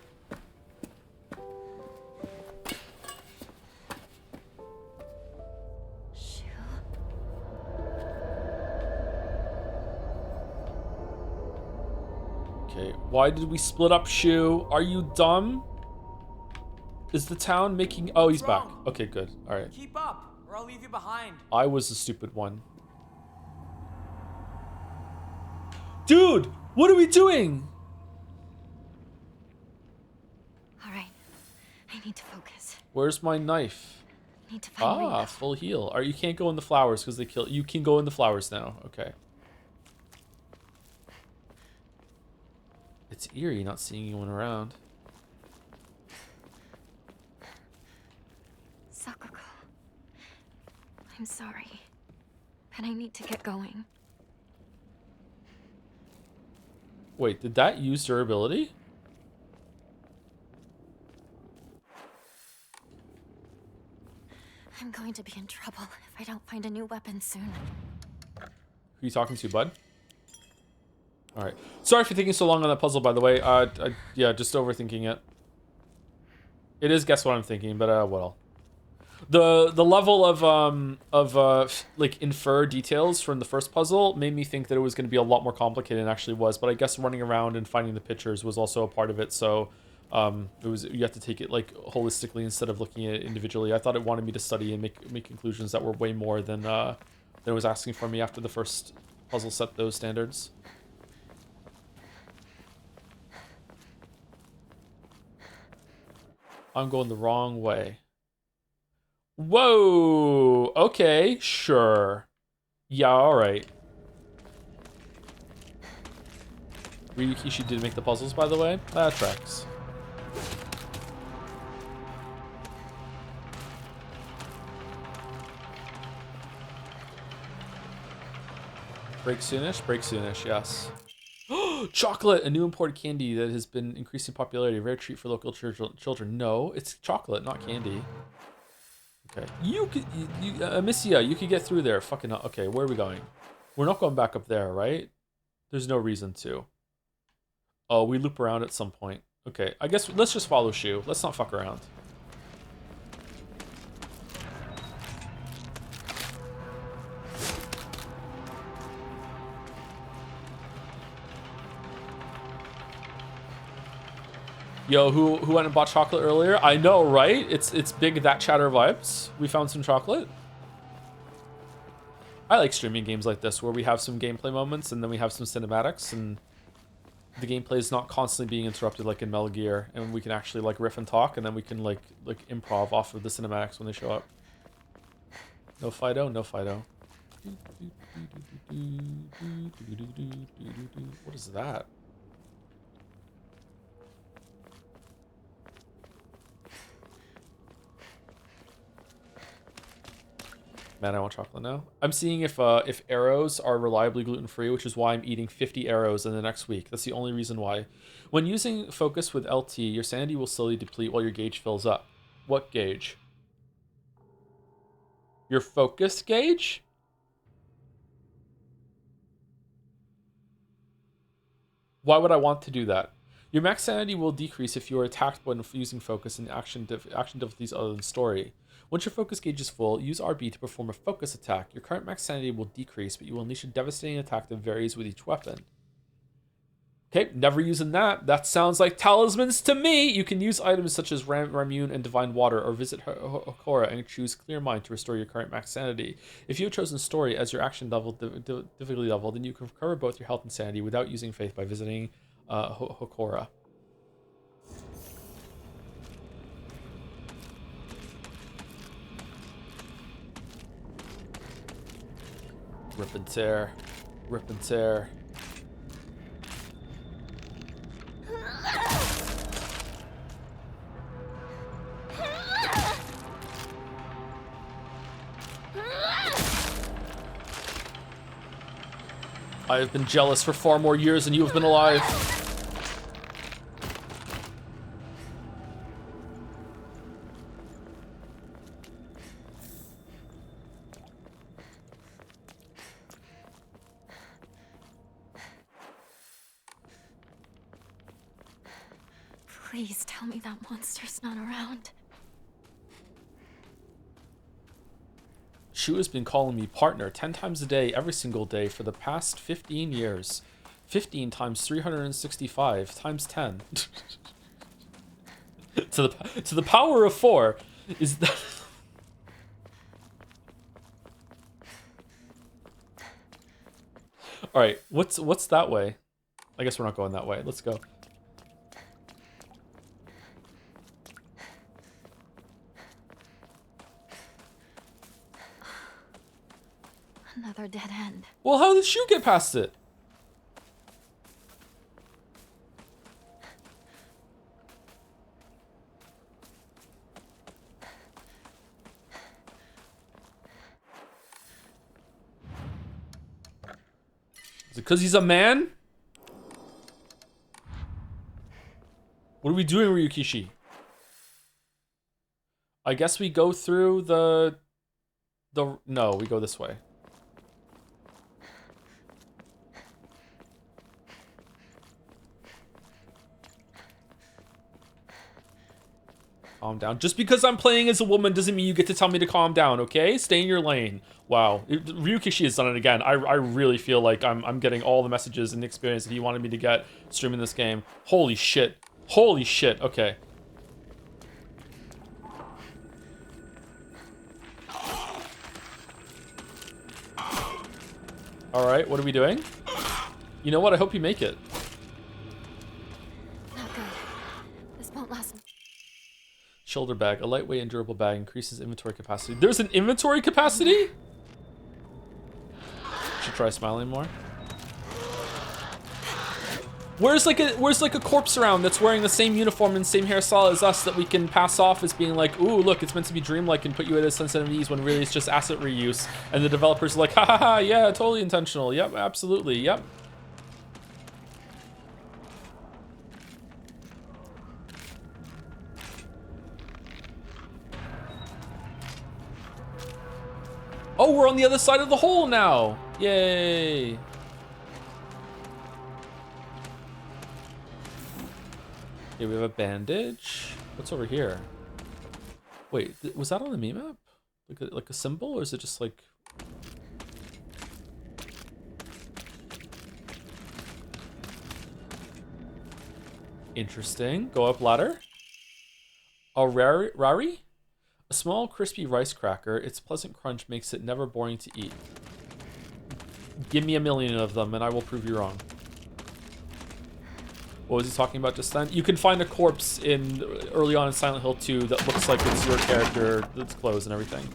Okay, why did we split up, Shu? Are you dumb? Is the town making... Oh, he's back. Okay, good. All right. Keep up, or I'll leave you behind. I was the stupid one. Dude, what are we doing? All right, I need to focus. Where's my knife? I need to find Ah, Rinko. full heal. Or you can't go in the flowers because they kill... You can go in the flowers now. Okay. It's eerie not seeing anyone around. Sakuko, I'm sorry, but I need to get going. Wait, did that use durability? I'm going to be in trouble if I don't find a new weapon soon. Who are you talking to, bud? All right. Sorry for taking so long on that puzzle, by the way. Yeah, just overthinking it. It is guess what I'm thinking, but well. The level of like infer details from the first puzzle made me think that it was going to be a lot more complicated than it actually was. But I guess running around and finding the pictures was also a part of it. So you have to take it like holistically instead of looking at it individually. I thought it wanted me to study and make conclusions that were way more than it was asking for me after the first puzzle set those standards. I'm going the wrong way. Whoa! Okay, sure. Yeah, alright. Ryukishi did make the puzzles, by the way. That tracks. Break soonish? Break soonish, yes. Chocolate, a new imported candy that has been increasing popularity. A rare treat for local children. No, it's chocolate, not candy. Okay, you could, Amicia, you could get through there. Fucking, okay, where are we going? We're not going back up there, right? There's no reason to. Oh, we loop around at some point. Okay, I guess let's just follow Shu. Let's not fuck around. Yo, who went and bought chocolate earlier? I know, right? It's big that chatter vibes. We found some chocolate. I like streaming games like this where we have some gameplay moments and then we have some cinematics and the gameplay is not constantly being interrupted like in Metal Gear, and we can actually like riff and talk, and then we can like improv off of the cinematics when they show up. No Fido, no Fido. What is that? Man, I want chocolate now. I'm seeing if arrows are reliably gluten-free, which is why I'm eating 50 arrows in the next week. That's the only reason why. When using focus with LT, your sanity will slowly deplete while your gauge fills up. What gauge? Your focus gauge? Why would I want to do that? Your max sanity will decrease if you are attacked when using focus in action difficulties other than story. Once your focus gauge is full, use RB to perform a focus attack. Your current max sanity will decrease, but you will unleash a devastating attack that varies with each weapon. Okay, never using that. That sounds like talismans to me. You can use items such as Ramune and Divine Water, or visit Hokora and choose Clear Mind to restore your current max sanity. If you have chosen Story as your action level, difficulty level, then you can recover both your health and sanity without using Faith by visiting Hokora. Rip and tear. Rip and tear. I have been jealous for far more years than you have been alive. Please tell me that monster's not around. Shu has been calling me partner 10 times a day, every single day for the past 15 years. 15 times 365 times 10. to the power of 4 is that. All right, what's that way? I guess we're not going that way. Let's go. Another dead end. Well, how did Shu get past it? Is it because he's a man? What are we doing, Ryukishi? I guess we go through no, we go this way. Calm down. Just because I'm playing as a woman doesn't mean you get to tell me to calm down, okay? Stay in your lane. Wow. Ryukishi has done it again. I really feel like I'm getting all the messages and the experience that he wanted me to get streaming this game. Holy shit. Holy shit. Okay. Alright, what are we doing? You know what? I hope you make it. Not good. This won't last. Shoulder bag. A lightweight and durable bag increases inventory capacity. There's an inventory capacity? Should try smiling more. Where's like a corpse around that's wearing the same uniform and same hairstyle as us that we can pass off as being like, ooh, look, it's meant to be dreamlike and put you at a sense of ease when really it's just asset reuse. And the developers are like, ha ha ha, yeah, totally intentional. Yep, absolutely, yep. Oh, we're on the other side of the hole now. Yay. Okay, we have a bandage. What's over here? Wait, was that on the map? Like a symbol, or is it just like... Interesting. Go up ladder. A rari? A small crispy rice cracker. Its pleasant crunch makes it never boring to eat. Give me 1,000,000 of them and I will prove you wrong. What was he talking about just then? You can find a corpse early on in Silent Hill 2 that looks like it's your character, its clothes and everything.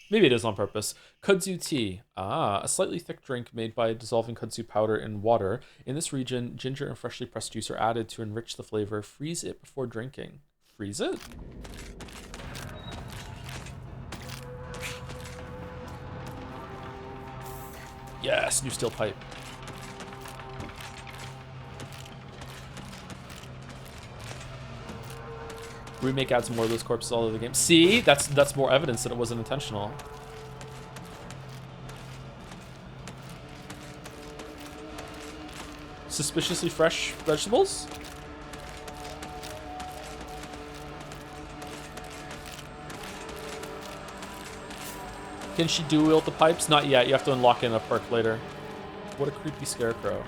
Maybe it is on purpose. Kudzu tea. Ah, a slightly thick drink made by dissolving kudzu powder in water. In this region, ginger and freshly pressed juice are added to enrich the flavor. Freeze it before drinking. Freeze it? Yes, new steel pipe. Remake adds more of those corpses all over the game. See, that's more evidence that it wasn't intentional. Suspiciously fresh vegetables? Can she dual wield the pipes? Not yet. You have to unlock in a perk later. What a creepy scarecrow.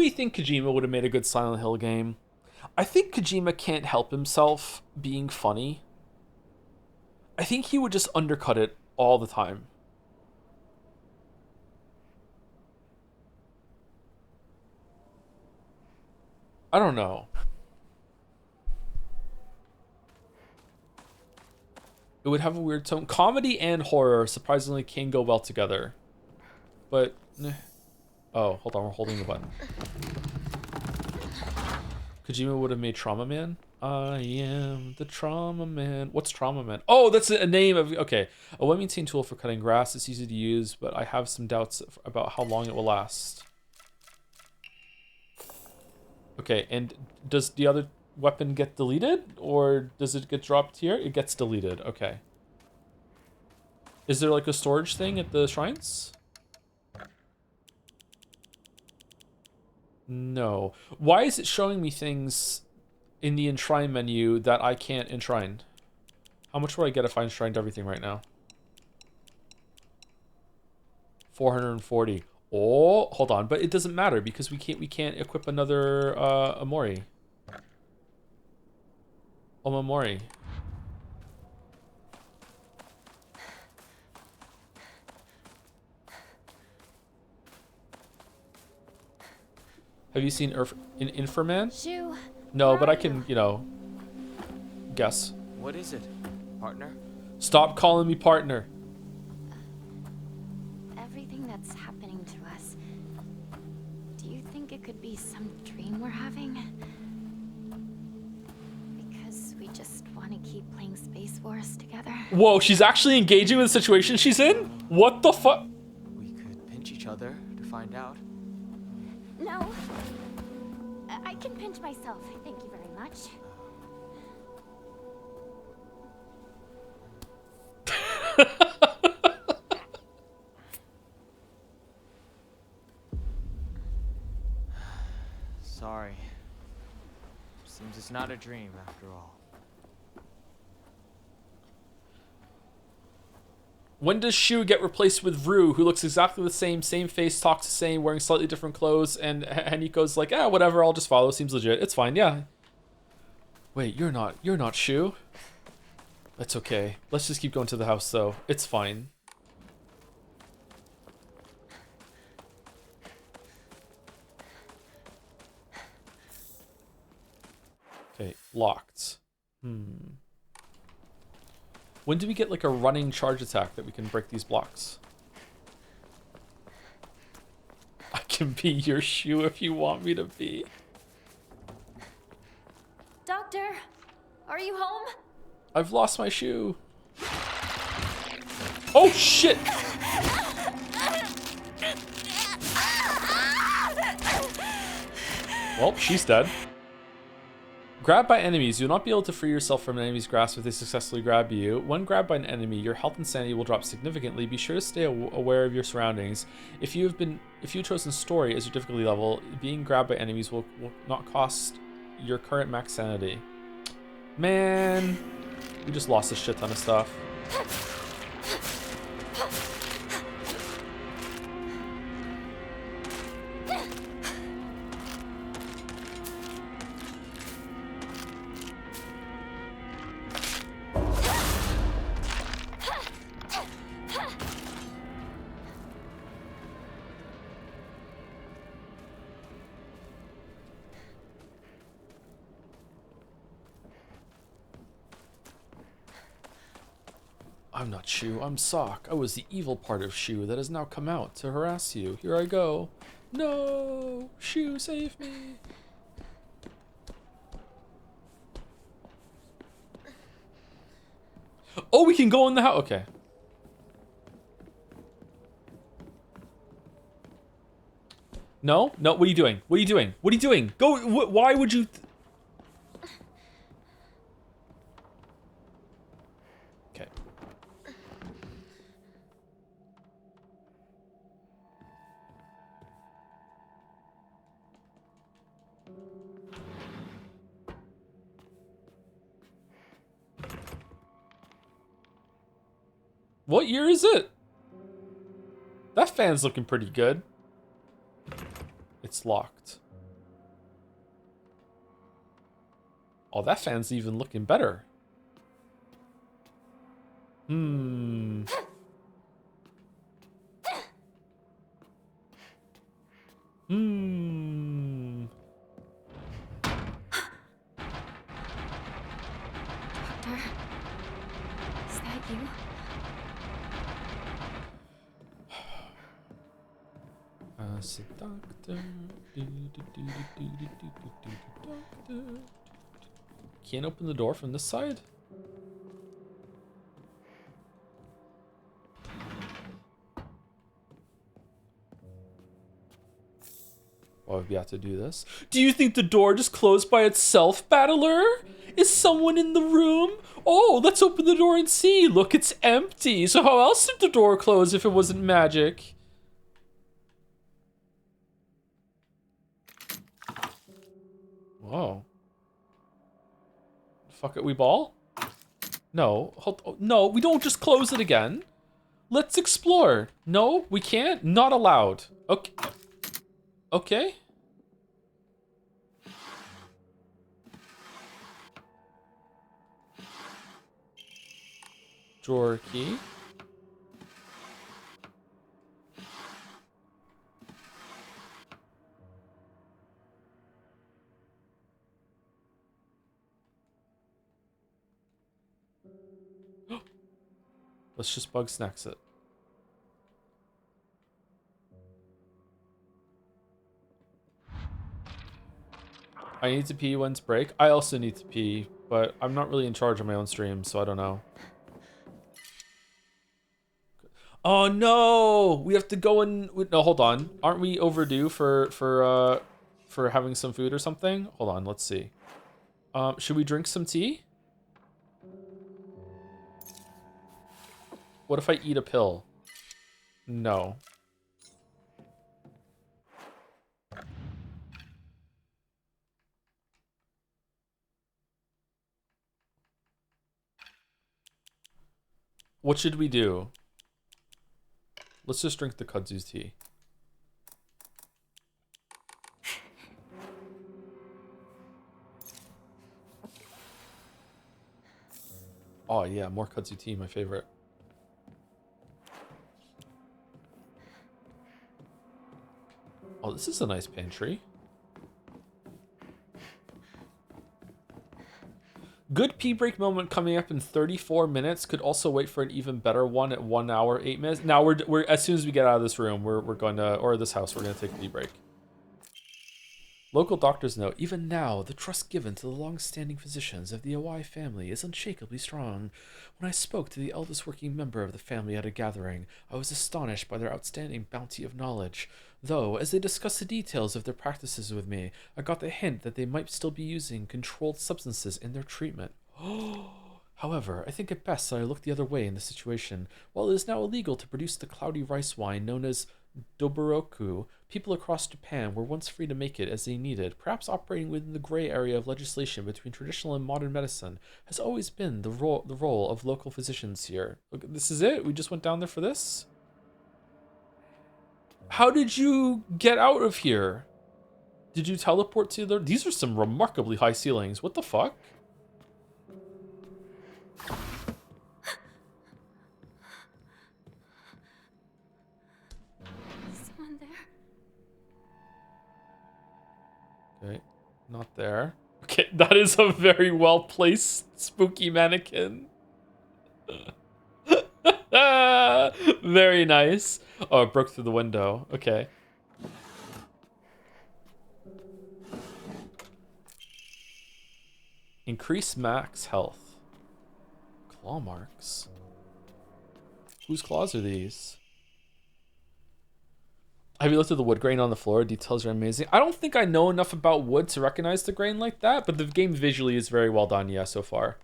really think Kojima would have made a good Silent Hill game. I think Kojima can't help himself being funny. I think he would just undercut it all the time. I don't know. It would have a weird tone. Comedy and horror surprisingly can go well together. But... Oh, hold on. We're holding the button. Kojima would have made Trauma Man. I am the Trauma Man. What's Trauma Man? Oh, that's a name of... Okay. A well-maintained tool for cutting grass. It's easy to use, but I have some doubts about how long it will last. Okay, and does the other weapon get deleted? Or does it get dropped here? It gets deleted. Okay. Is there like a storage thing at the shrines? No. Why is it showing me things in the enshrine menu that I can't enshrine? How much would I get if I enshrined everything right now? 440. Oh, hold on, but it doesn't matter because we can't equip another Amori. Omamori. Have you seen Inframan? Shoo. No, but I can, you know, guess. What is it, partner? Stop calling me partner. Everything that's happening to us. Do you think it could be some dream we're having? Because we just want to keep playing Space Wars together. Whoa, she's actually engaging with the situation she's in? What the fuck? We could pinch each other to find out. No. I can pinch myself. Thank you very much. Sorry. Seems it's not a dream after all. When does Shu get replaced with Rue, who looks exactly the same face, talks the same, wearing slightly different clothes, and Haniko's like, ah, whatever, I'll just follow, seems legit, it's fine, yeah. Wait, you're not Shu? That's okay. Let's just keep going to the house, though. It's fine. Okay, locked. When do we get like a running charge attack that we can break these blocks? I can be your Shu if you want me to be. Doctor, are you home? I've lost my shoe. Oh shit! Well, she's dead. Grabbed by enemies. You'll not be able to free yourself from an enemy's grasp if they successfully grab you. When grabbed by an enemy, your health and sanity will drop significantly. Be sure to stay aware of your surroundings. If you've chosen story as your difficulty level, being grabbed by enemies will not cost your current max sanity. Man, we just lost a shit ton of stuff. I'm not Shu, I'm Sock. I was the evil part of Shu that has now come out to harass you. Here I go. No! Shu, save me! Oh, we can go in the house. Okay. No? No, what are you doing? What are you doing? What are you doing? Go! Why would you... Okay. What year is it? That fan's looking pretty good. It's locked. Oh, that fan's even looking better. Hmm. Hmm. Doctor, is that you? As a doctor. Doctor. Can't open the door from this side? Why would we have to do this? Do you think the door just closed by itself, Battler? Is someone in the room? Oh, let's open the door and see. Look, it's empty. So how else did the door close if it wasn't magic? Whoa. Fuck it, we ball? No. No, we don't just close it again. Let's explore. No, we can't. Not allowed. Okay. Okay. Drawer key. Let's just bug snacks it. I need to pee when's break. I also need to pee, but I'm not really in charge of my own stream, so I don't know. Oh no! We have to go and no, hold on. Aren't we overdue for having some food or something? Hold on, let's see. Should we drink some tea? What if I eat a pill? No. What should we do? Let's just drink the kudzu's tea. Oh yeah, more kudzu tea, my favorite. Oh, this is a nice pantry. Good pee break moment coming up in 34 minutes. Could also wait for an even better one at 1 hour, 8 minutes. Now we're as soon as we get out of this room, we're going to, or this house, we're going to take a pee break. Local doctors note, even now, the trust given to the long-standing physicians of the Awai family is unshakably strong. When I spoke to the eldest working member of the family at a gathering, I was astonished by their outstanding bounty of knowledge. Though, as they discussed the details of their practices with me, I got the hint that they might still be using controlled substances in their treatment. However, I think it best that I look the other way in this situation. While it is now illegal to produce the cloudy rice wine known as Doboroku, people across Japan were once free to make it as they needed. Perhaps operating within the gray area of legislation between traditional and modern medicine has always been the role of local physicians here. Look, this is it? We just went down there for this? How did you get out of here? Did you teleport to the... These are some remarkably high ceilings. What the fuck? Someone there? Okay, not there. Okay, that is a very well-placed spooky mannequin. Very nice. Oh, it broke through the window. Okay. Increase max health. Claw marks. Whose claws are these? Have you looked at the wood grain on the floor? Details are amazing. I don't think I know enough about wood to recognize the grain like that, but the game visually is very well done, yeah, so far.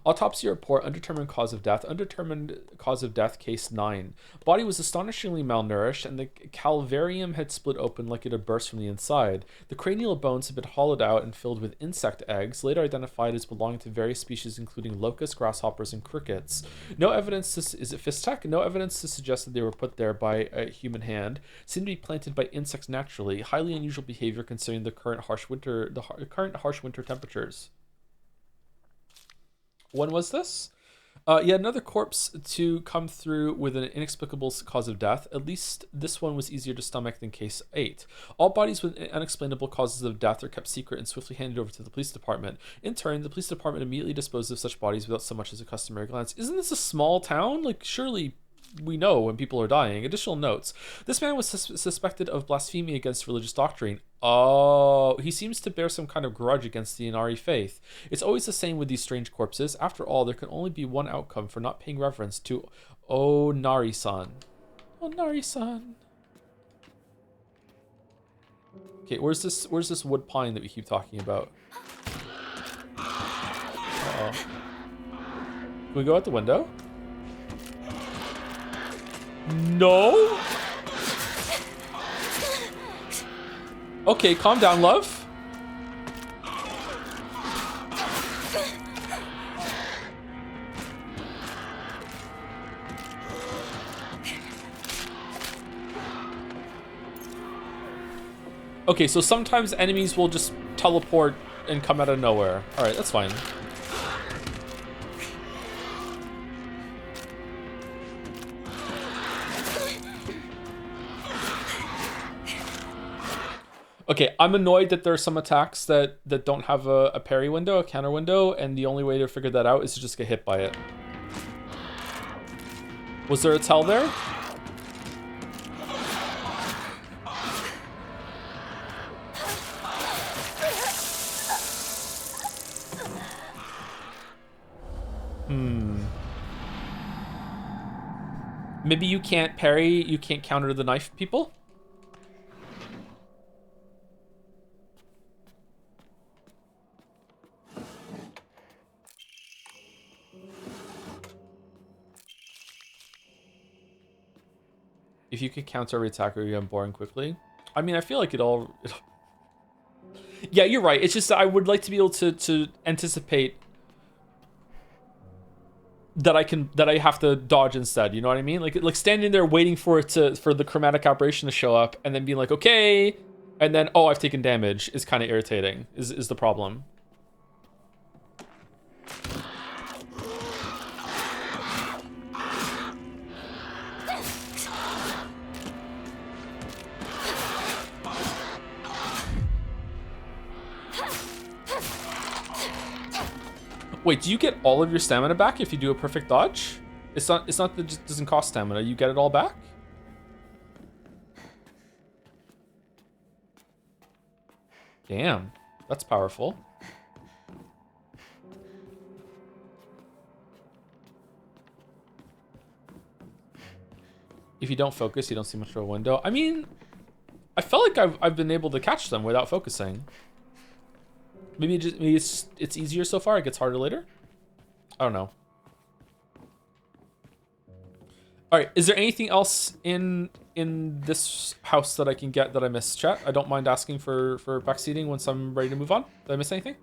Autopsy report, undetermined cause of death. Undetermined cause of death, case 9. Body was astonishingly malnourished, and the calvarium had split open like it had burst from the inside. The cranial bones had been hollowed out and filled with insect eggs, later identified as belonging to various species including locusts, grasshoppers, and crickets. No evidence to... Is it Fistech? No evidence to suggest that they were put there by a human hand. Seemed to be planted by insects naturally. Highly unusual behavior considering the current harsh winter temperatures. When was this? Yeah, another corpse to come through with an inexplicable cause of death. At least this one was easier to stomach than case 8. All bodies with unexplainable causes of death are kept secret and swiftly handed over to the police department. In turn, the police department immediately disposed of such bodies without so much as a customary glance. Isn't this a small town? Like, surely we know when people are dying. Additional notes. This man was suspected of blasphemy against religious doctrine. Oh, he seems to bear some kind of grudge against the Inari faith. It's always the same with these strange corpses. After all, there can only be one outcome for not paying reverence to Onari-san. Onari-san. Okay, where's this wood pine that we keep talking about? Uh-oh. Can we go out the window? No? Okay, calm down, love. Okay, so sometimes enemies will just teleport and come out of nowhere. All right, that's fine. Okay, I'm annoyed that there are some attacks that don't have a parry window, a counter window, and the only way to figure that out is to just get hit by it. Was there a tell there? Maybe you can't parry, you can't counter the knife people? If you could counter every attacker, you get boring quickly. I mean, I feel like it'll... Yeah, you're right. It's just that I would like to be able to anticipate that I have to dodge instead. You know what I mean? Like standing there waiting for the chromatic aberration to show up and then being like, okay, and then oh, I've taken damage is kind of irritating. Is the problem? Wait, do you get all of your stamina back if you do a perfect dodge? It's not that it just doesn't cost stamina. You get it all back? Damn, that's powerful. If you don't focus, you don't see much of a window. I mean, I felt like I've been able to catch them without focusing. Maybe it's easier so far. It gets harder later. I don't know. All right. Is there anything else in this house that I can get that I missed, chat? I don't mind asking for backseating once I'm ready to move on. Did I miss anything?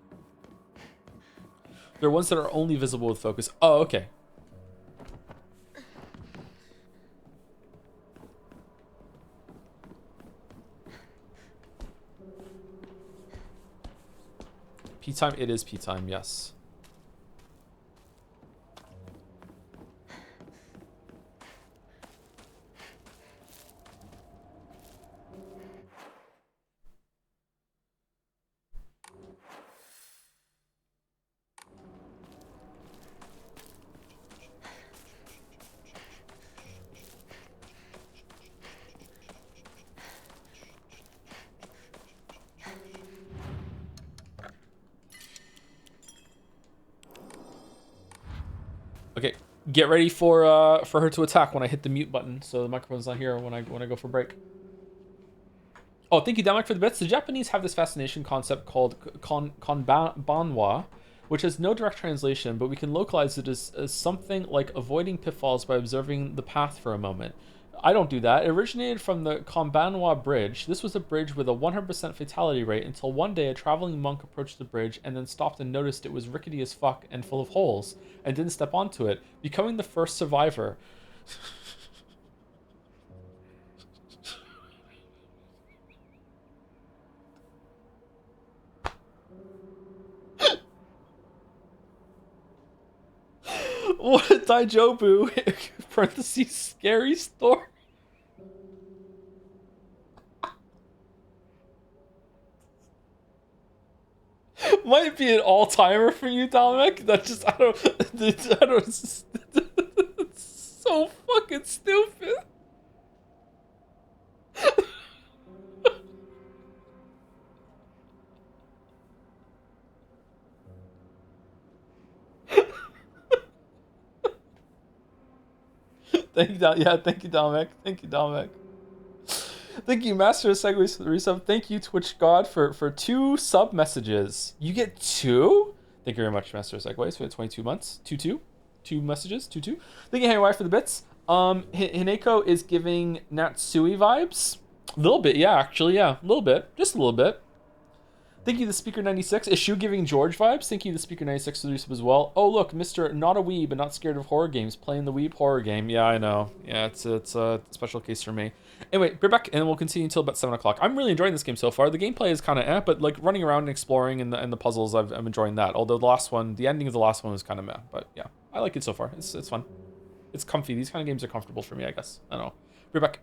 There are ones that are only visible with focus. Oh, okay. P time, it is P time, yes. Okay, get ready for her to attack when I hit the mute button, so the microphone's not here when I go for break. Oh, thank you, Damak, for the bits. The Japanese have this fascination concept called konbanwa, which has no direct translation, but we can localize it as something like avoiding pitfalls by observing the path for a moment. I don't do that. It originated from the Konbanwa Bridge. This was a bridge with a 100% fatality rate until one day a traveling monk approached the bridge and then stopped and noticed it was rickety as fuck and full of holes and didn't step onto it, becoming the first survivor. What a Daijobu parentheses scary story. Might be an all-timer for you, Dominic. That just I don't it's so fucking stupid. Thank you, yeah, thank you, Dominic. Thank you, Dominic. Thank you, Master of Segways, for the resub. Thank you, Twitch God, for 2 sub messages. You get 2? Thank you very much, Master of Segways, for the 22 months. 2 messages. 2. Thank you, Henry White, for the bits. Hineko is giving Natsui vibes. A little bit, yeah, actually, yeah. A little bit. Just a little bit. Thank you, the Speaker 96. Is Shu giving George vibes? Thank you, the Speaker 96 for the resub as well. Oh, look, Mr. Not a Weeb but not scared of horror games playing the Weeb horror game. Yeah, I know. Yeah, it's a special case for me. Anyway, we're back, and we'll continue until about 7 o'clock. I'm really enjoying this game so far. The gameplay is kind of but like running around and exploring and the puzzles, I'm enjoying that. Although the ending of the last one was kind of meh. But yeah, I like it so far. It's fun. It's comfy. These kind of games are comfortable for me, I guess. I don't know. We're back.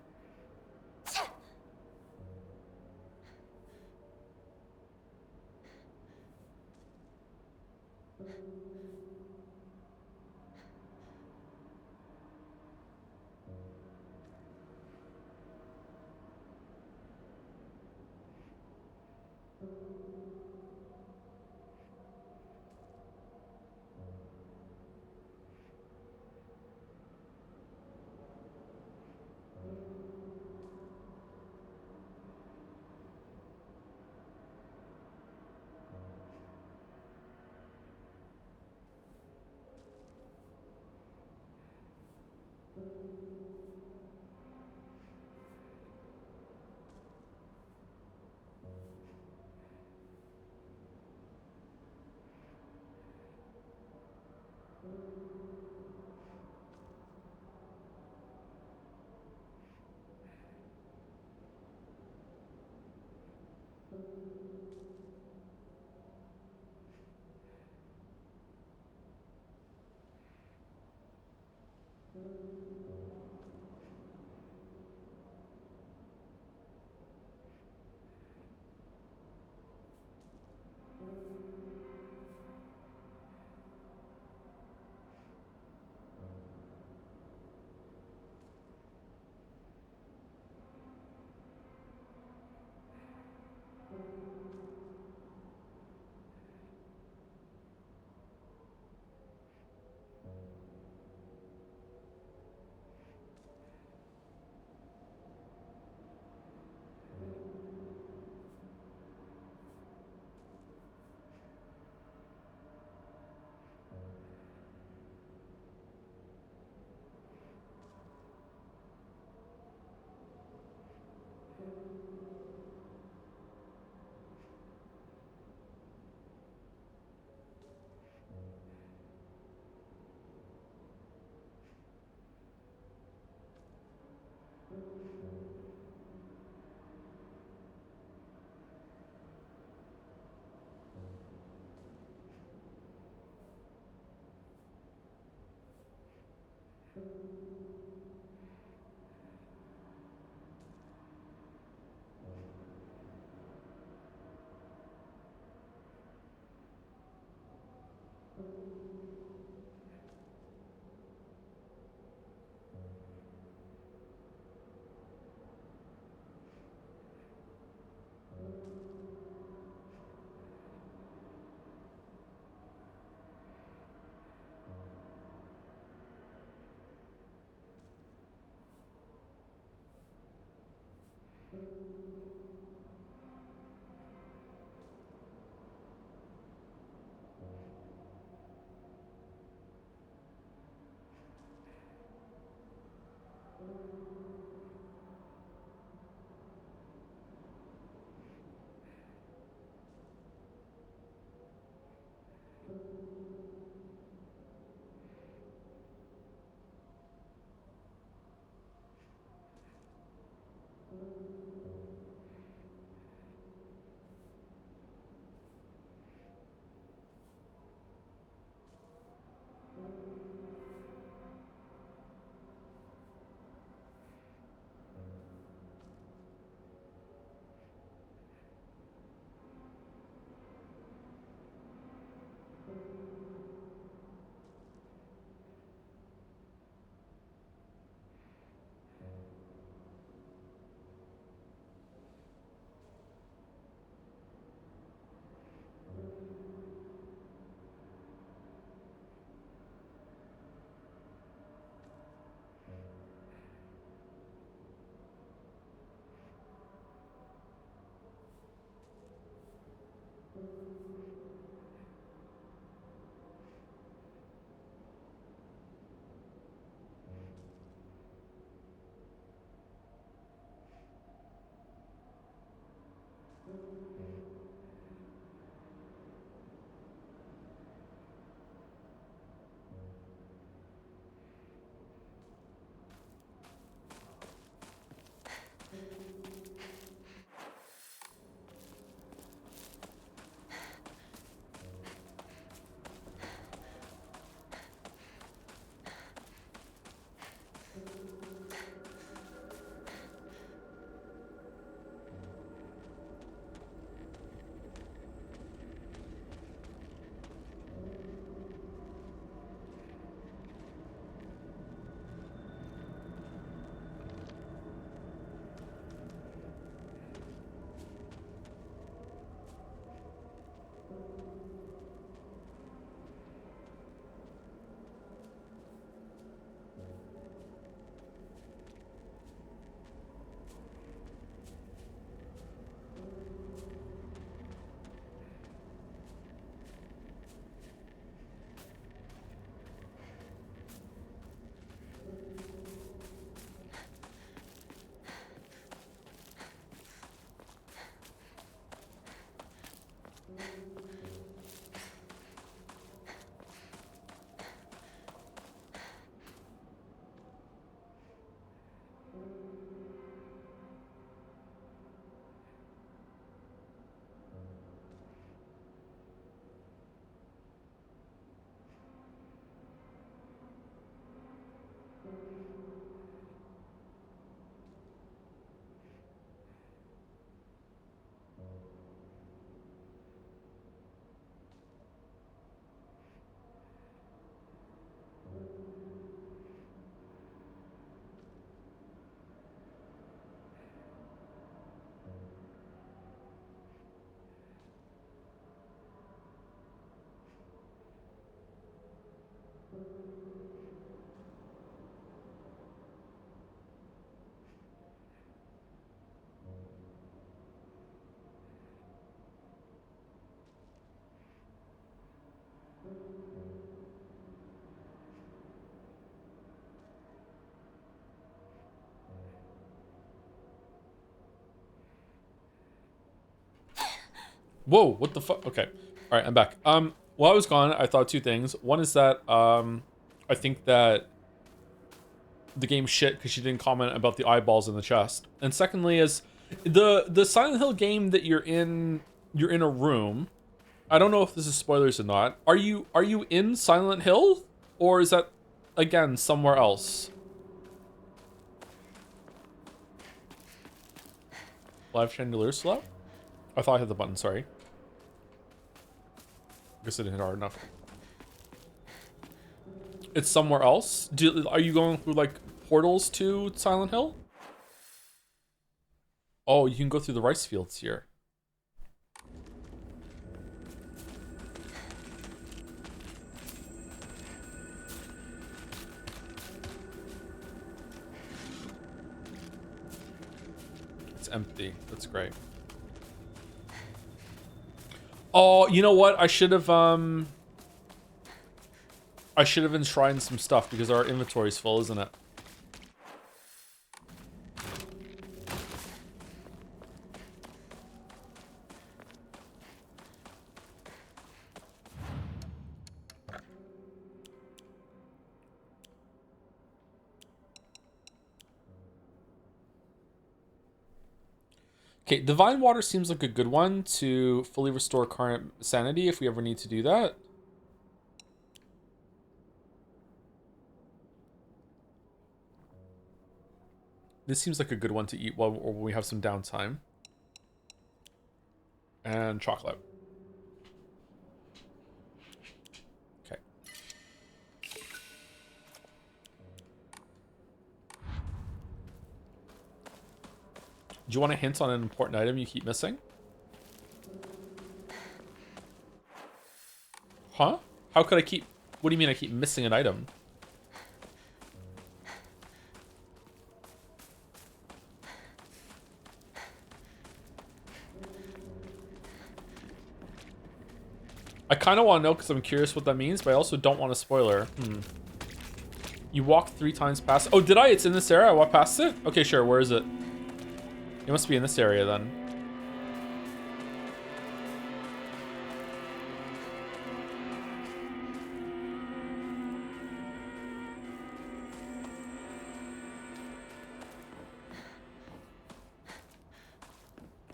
Whoa, what the fuck? Okay. All right, I'm back. While I was gone, I thought two things. One is that I think that the game's shit because she didn't comment about the eyeballs in the chest. And secondly is the Silent Hill game that you're in a room. I don't know if this is spoilers or not. Are you in Silent Hill, or is that again somewhere else? Live chandelier slap? I thought I hit the button, sorry. I guess I didn't hit hard enough. It's somewhere else? Are you going through, like, portals to Silent Hill? Oh, you can go through the rice fields here. It's empty. That's great. Oh, you know what? I should have enshrined some stuff because our inventory's full, isn't it? Okay, Divine Water seems like a good one to fully restore current sanity if we ever need to do that. This seems like a good one to eat while we have some downtime. And chocolate. Okay. Do you want a hint on an important item you keep missing? Huh? How could I keep... What do you mean I keep missing an item? I kind of want to know because I'm curious what that means, but I also don't want a spoiler. You walked 3 times past... Oh, did I? It's in this area? I walked past it? Okay, sure. Where is it? It must be in this area then.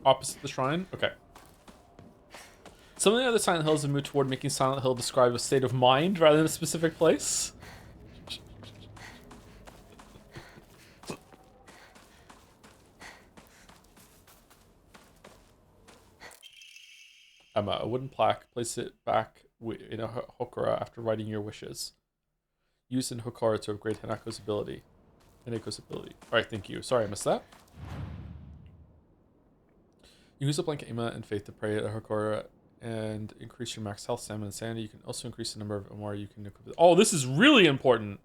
opposite the shrine? Okay. Some of the other Silent Hills have moved toward making Silent Hill describe a state of mind rather than a specific place. Emma, a wooden plaque. Place it back in a hokora after writing your wishes. Used in hokora to upgrade Hanako's ability. Alright, thank you. Sorry, I missed that. Use a blanket Emma and Faith to pray at a hokora and increase your max health, stamina, and sanity. You can also increase the number of more you can equip. Oh, this is really important.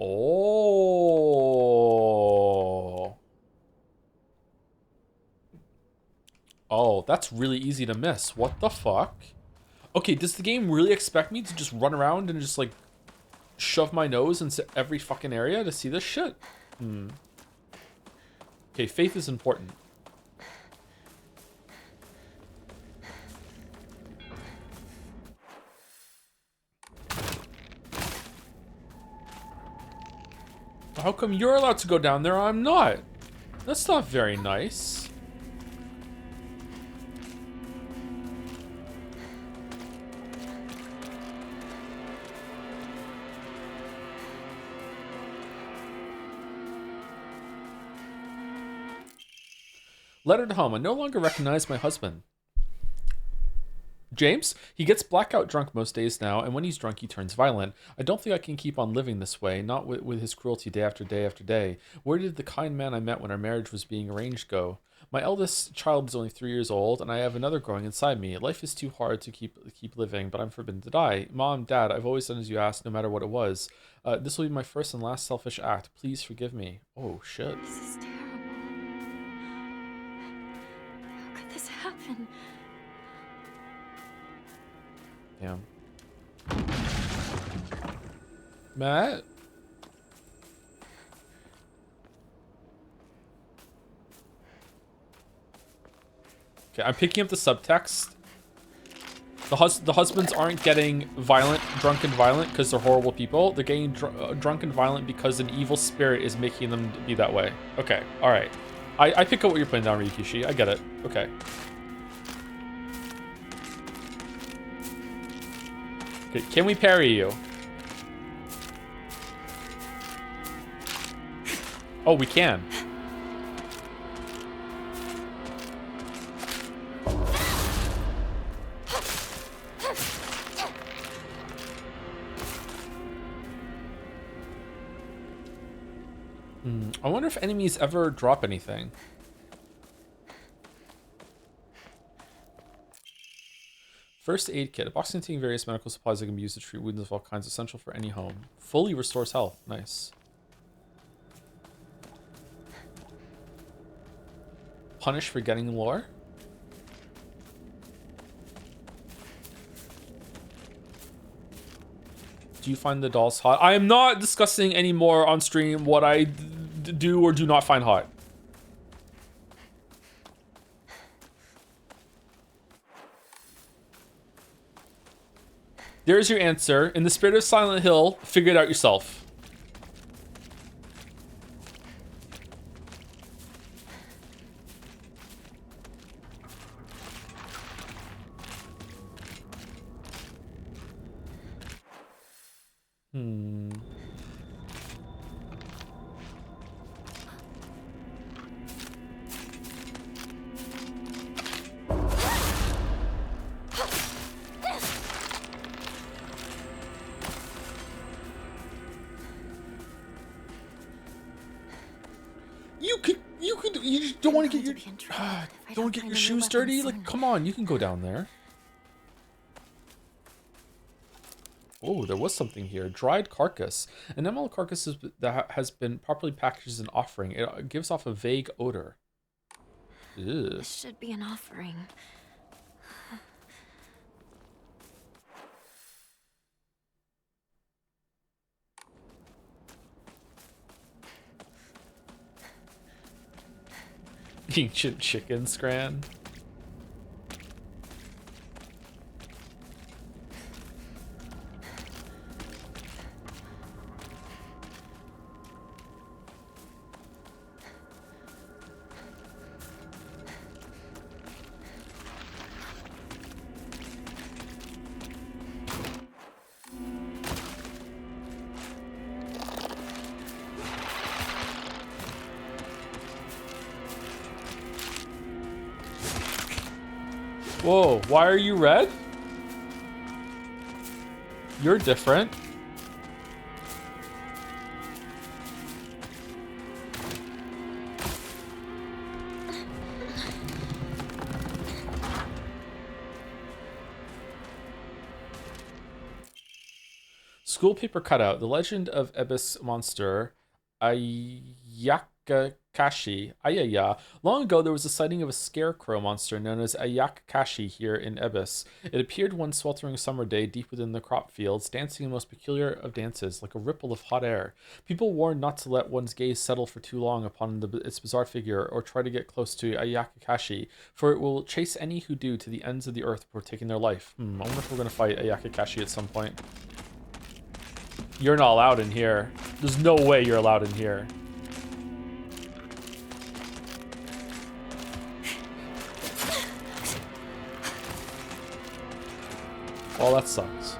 Oh. Oh, that's really easy to miss. What the fuck? Okay, does the game really expect me to just run around and just like shove my nose into every fucking area to see this shit? Okay, faith is important. How come you're allowed to go down there? I'm not. That's not very nice. Letter to home. I no longer recognize my husband. James, he gets blackout drunk most days now, and when he's drunk, he turns violent. I don't think I can keep on living this way, not with his cruelty day after day after day. Where did the kind man I met when our marriage was being arranged go? My eldest child is only 3 years old, and I have another growing inside me. Life is too hard to keep living, but I'm forbidden to die. Mom, Dad, I've always done as you asked, no matter what it was. This will be my first and last selfish act. Please forgive me. Oh, shit. This is terrible. How could this happen? Yeah. Matt? Okay, I'm picking up the subtext. The husbands aren't getting drunk and violent because they're horrible people. They're getting drunk and violent because an evil spirit is making them be that way. Okay, alright. I pick up what you're putting down, Rikishi. I get it. Okay. Okay, can we parry you? Oh, we can. I wonder if enemies ever drop anything. First aid kit. A box containing various medical supplies that can be used to treat wounds of all kinds, essential for any home. Fully restores health. Nice. Punish for getting lore. Do you find the dolls hot? I am not discussing anymore on stream what I do or do not find hot. There's your answer. In the spirit of Silent Hill, figure it out yourself. You just don't want to get your don't want to get your shoes dirty. Like, come on, you can go down there. Oh, there was something here. Dried carcass. An animal carcass that has been properly packaged as an offering. It gives off a vague odor. Ugh. This should be an offering. Ancient chicken scran. Whoa, why are you red? You're different. School paper cutout. The legend of Abyss monster Ayakakashi. Ayaya. Long ago, there was a sighting of a scarecrow monster known as Ayakakashi here in Abyss. It appeared one sweltering summer day deep within the crop fields, dancing the most peculiar of dances, like a ripple of hot air. People warned not to let one's gaze settle for too long upon its bizarre figure, or try to get close to Ayakakashi, for it will chase any who do to the ends of the earth before taking their life. I wonder if we're going to fight Ayakakashi at some point. You're not allowed in here. There's no way you're allowed in here. Well, that sucks.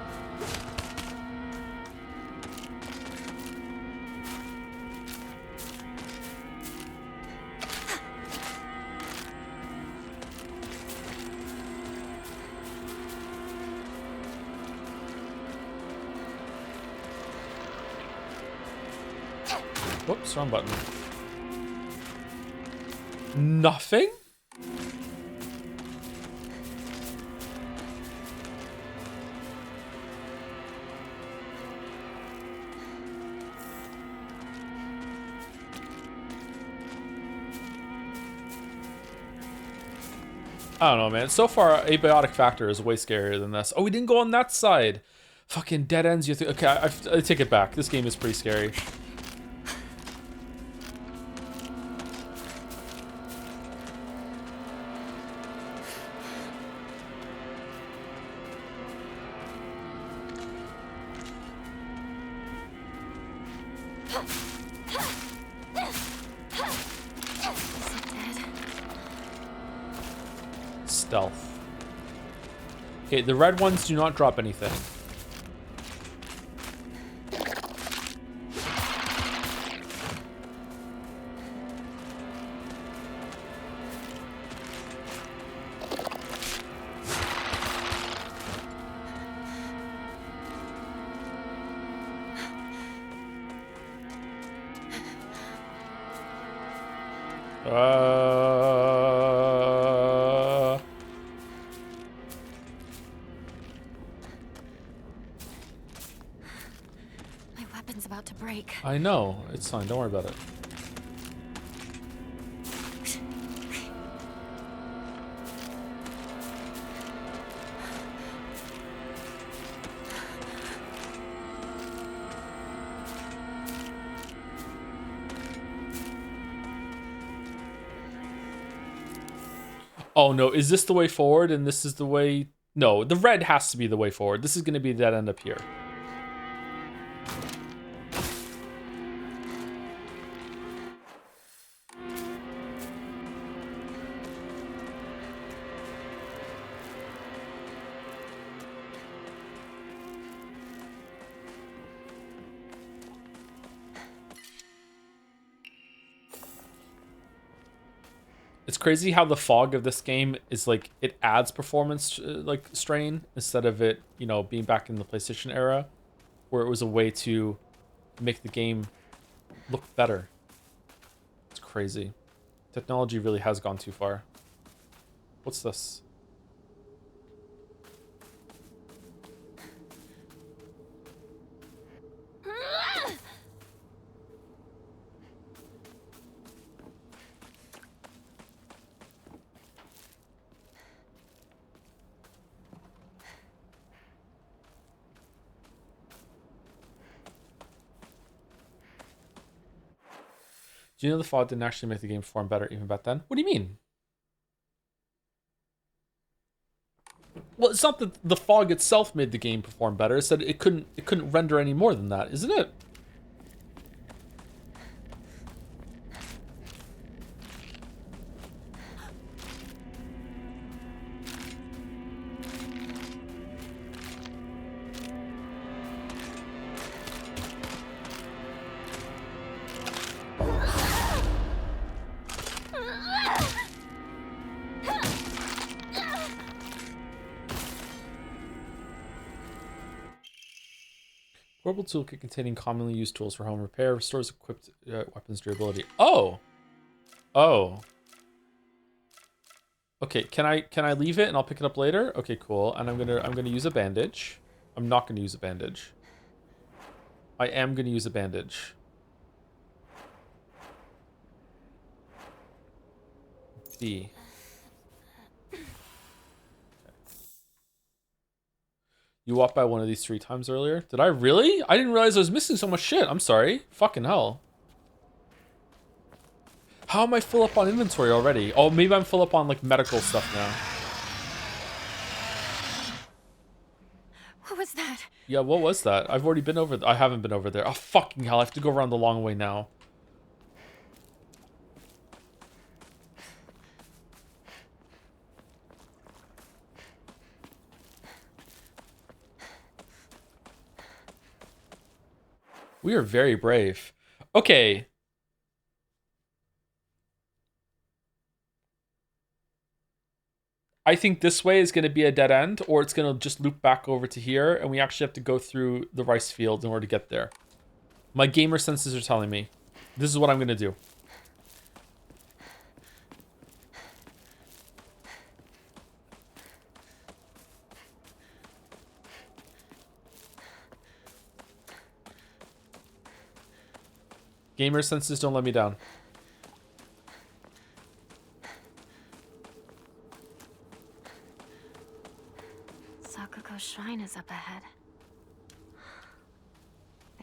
Whoops, wrong button. Nothing? I don't know, man. So far, Abiotic Factor is way scarier than this. Oh, we didn't go on that side. Fucking dead ends. You okay, I take it back. This game is pretty scary. Stealth. Okay, the red ones do not drop anything. I know. It's fine. Don't worry about it. Oh no, is this the way forward and this is the way? No, the red has to be the way forward. This is going to be that end up here. It's crazy how the fog of this game is like, it adds performance like strain instead of it, you know, being back in the PlayStation era where it was a way to make the game look better. It's crazy. Technology really has gone too far. What's this? Do you know the fog didn't actually make the game perform better even back then? What do you mean? Well, it's not that the fog itself made the game perform better. It's that it couldn't render any more than that, isn't it? Portable toolkit containing commonly used tools for home repair. Restores equipped weapons durability. Oh! Oh. Okay, can I leave it and I'll pick it up later? Okay, cool. And I'm gonna use a bandage. I'm not gonna use a bandage. I am gonna use a bandage. B. You walked by one of these 3 times earlier. Did I really? I didn't realize I was missing so much shit. I'm sorry. Fucking hell. How am I full up on inventory already? Oh, maybe I'm full up on like medical stuff now. What was that? Yeah, what was that? I've already been over. I haven't been over there. Oh, fucking hell. I have to go around the long way now. We are very brave. Okay. I think this way is going to be a dead end, or it's going to just loop back over to here, and we actually have to go through the rice field in order to get there. My gamer senses are telling me. This is what I'm going to do. Gamer senses don't let me down. Sakuko's shrine is up ahead.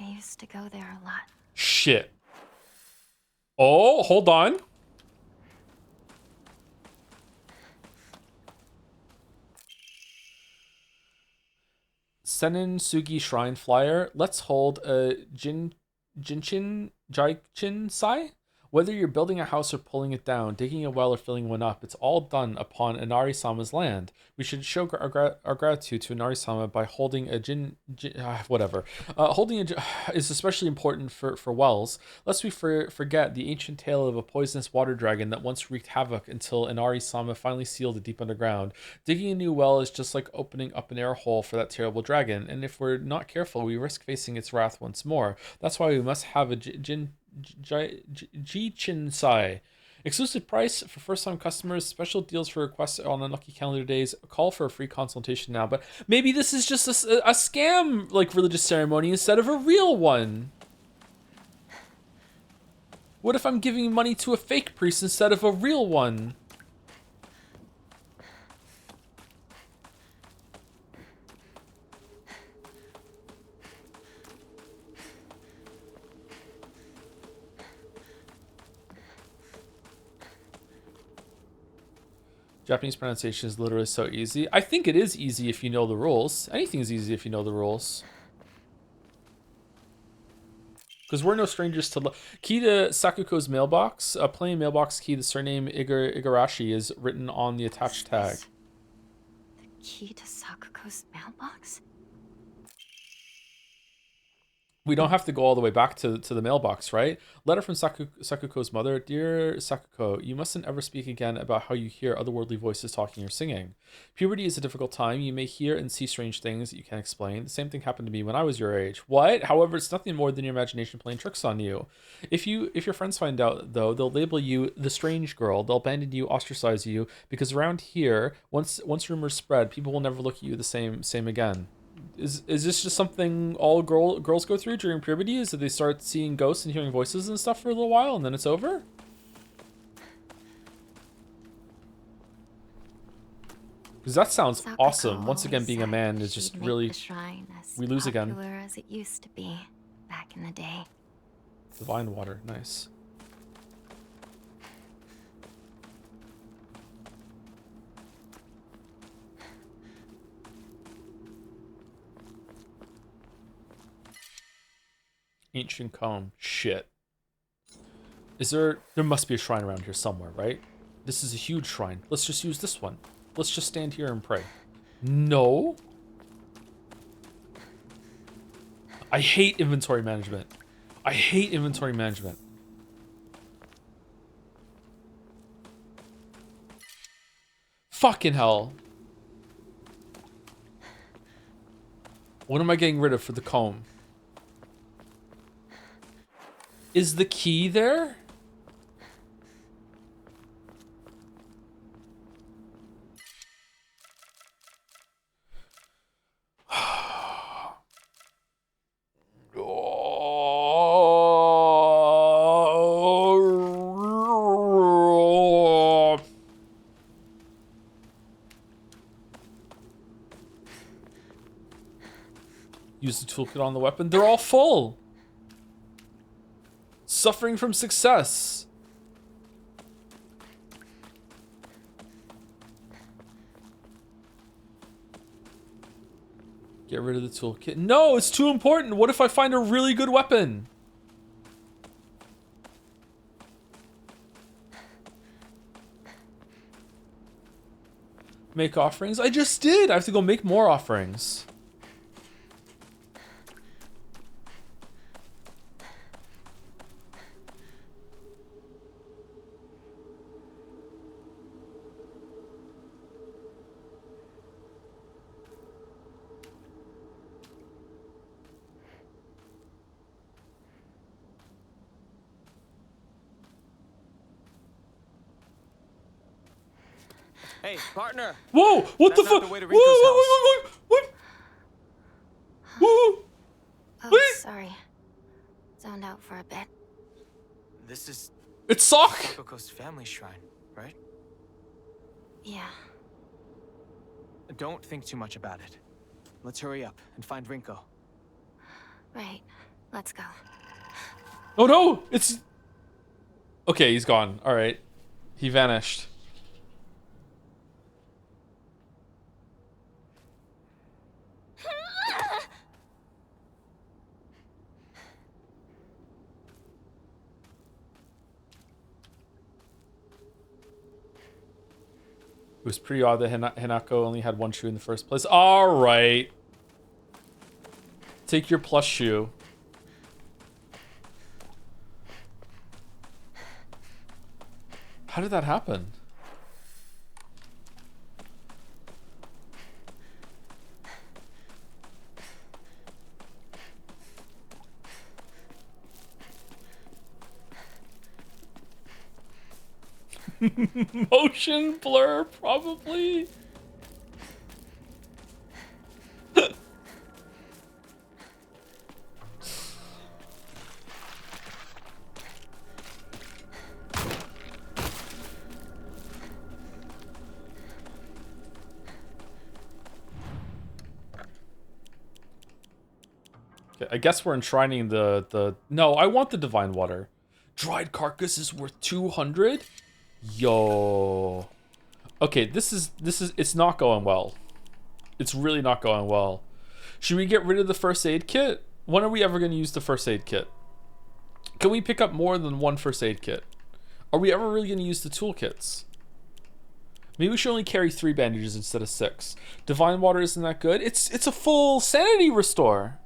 I used to go there a lot. Shit. Oh, hold on. Senin Sugi Shrine Flyer. Let's hold a Jinchin Jaichin Sai. Whether you're building a house or pulling it down, digging a well or filling one up, it's all done upon Inari-sama's land. We should show our gratitude to Inari-sama by holding a whatever. Holding is especially important for wells. Lest we forget the ancient tale of a poisonous water dragon that once wreaked havoc until Inari-sama finally sealed it deep underground. Digging a new well is just like opening up an air hole for that terrible dragon, and if we're not careful, we risk facing its wrath once more. That's why we must have a Jichin Sai. Exclusive price for first-time customers, special deals for requests on unlucky calendar days. Call for a free consultation now. But maybe this is just a scam, like religious ceremony, instead of a real one. What if I'm giving money to a fake priest instead of a real one? Japanese pronunciation is literally so easy. I think it is easy if you know the rules. Anything's easy if you know the rules. Because we're no strangers to... Key to Sakuko's mailbox. Plain mailbox key. The surname Igarashi is written on the attached tag. The key to Sakuko's mailbox? We don't have to go all the way back to the mailbox, right? Letter from Sakuko's mother. Dear Sakuko, you mustn't ever speak again about how you hear otherworldly voices talking or singing. Puberty is a difficult time. You may hear and see strange things that you can't explain. The same thing happened to me when I was your age. What? However, it's nothing more than your imagination playing tricks on you. If your friends find out, though, they'll label you the strange girl. They'll abandon you, ostracize you, because around here, once rumors spread, people will never look at you the same again. Is this just something all girls go through during puberty? Is that they start seeing ghosts and hearing voices and stuff for a little while and then it's over? Because that sounds awesome. Once again, being a man is just really... We lose again. As it used to be back in the day. Divine water, nice. Ancient comb. Shit. Is there must be a shrine around here somewhere, right? This is a huge shrine. Let's just use this one. Let's just stand here and pray. No. I hate inventory management. I hate inventory management. Fucking hell. What am I getting rid of for the comb? Is the key there? Use the toolkit on the weapon. They're all full. Suffering from success. Get rid of the toolkit. No, it's too important. What if I find a really good weapon? Make offerings? I just did. I have to go make more offerings. Hey, partner. Whoa! What That's the not fuck? the way to Whoa! Rico's Whoa! house. What? Whoa! Oh, sorry. Zoned out for a bit. This is It's Sock. Coco's family shrine, right? Yeah. Don't think too much about it. Let's hurry up and find Rinko. Right. Let's go. Oh no! It's... Okay, he's gone. Alright. He vanished. It was pretty odd that Hinako only had one shoe in the first place. Alright. Take your plus shoe. How did that happen? Motion blur, probably. Okay, I guess we're enshrining the... No, I want the divine water. Dried carcass is worth 200? Yo. Okay, this is it's not going well. It's really not going well. Should we get rid of the first aid kit? When are we ever going to use the first aid kit? Can we pick up more than one first aid kit? Are we ever really going to use the toolkits? Maybe we should only carry 3 bandages instead of 6. Divine water isn't that good. It's a full sanity restore.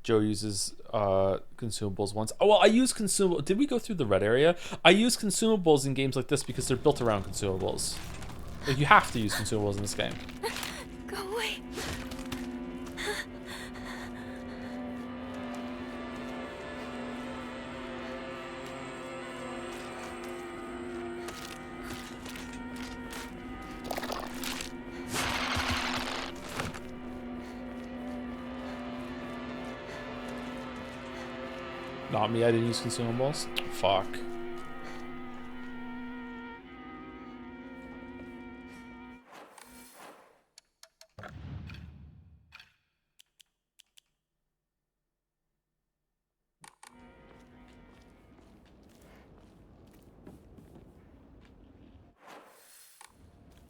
Joe uses consumables once. Oh, well, I use consumable. Did we go through the red area? I use consumables in games like this because they're built around consumables. Like, you have to use consumables in this game. Go away. Not me, I didn't use consumables. Fuck.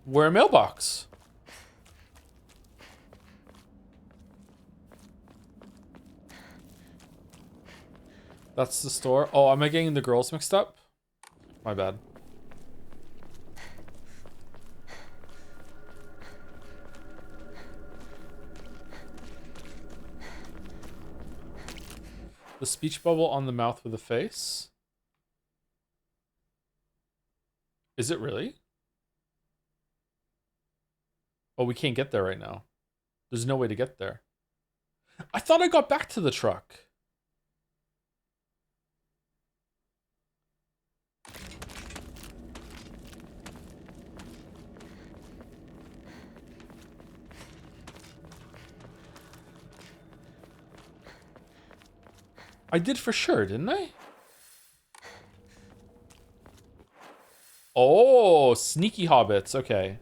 We're a mailbox. That's the store. Oh, am I getting the girls mixed up? My bad. The speech bubble on the mouth with a face. Is it really? Oh, we can't get there right now. There's no way to get there. I thought I got back to the truck. I did for sure, didn't I? Oh, sneaky hobbits. Okay.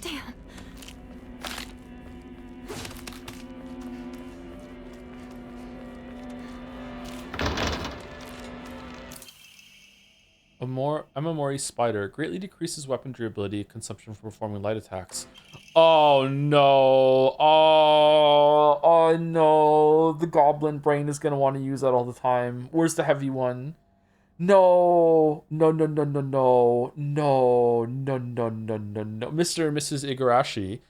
Damn. Amamori Spider greatly decreases weapon durability consumption for performing light attacks. Oh no. Oh no. The goblin brain is gonna want to use that all the time. Where's the heavy one? No. No, no, no, no, no. No, no, no, no, no, no. Mr. and Mrs. Igarashi.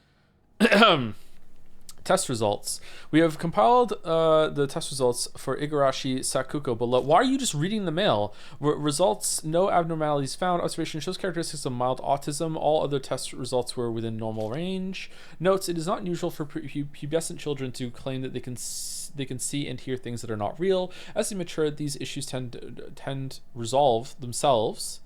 Test results. We have compiled the test results for Igarashi Sakuko below. Why are you just reading the mail? Results, no abnormalities found. Observation shows characteristics of mild autism. All other test results were within normal range. Notes, it is not unusual for pubescent children to claim that they can see and hear things that are not real. As they mature, these issues tend resolve themselves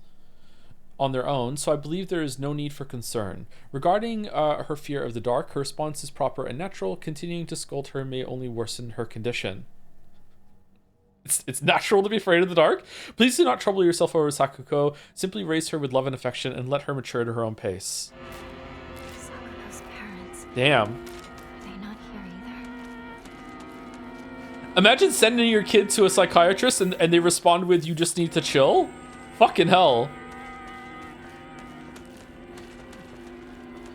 on their own, so I believe there is no need for concern. Regarding her fear of the dark, her response is proper and natural. Continuing to scold her may only worsen her condition. It's natural to be afraid of the dark. Please do not trouble yourself over Sakuko. Simply raise her with love and affection and let her mature at her own pace. Sakuko's parents. Damn. Are they not here either? Imagine sending your kid to a psychiatrist and they respond with, "You just need to chill." Fucking hell.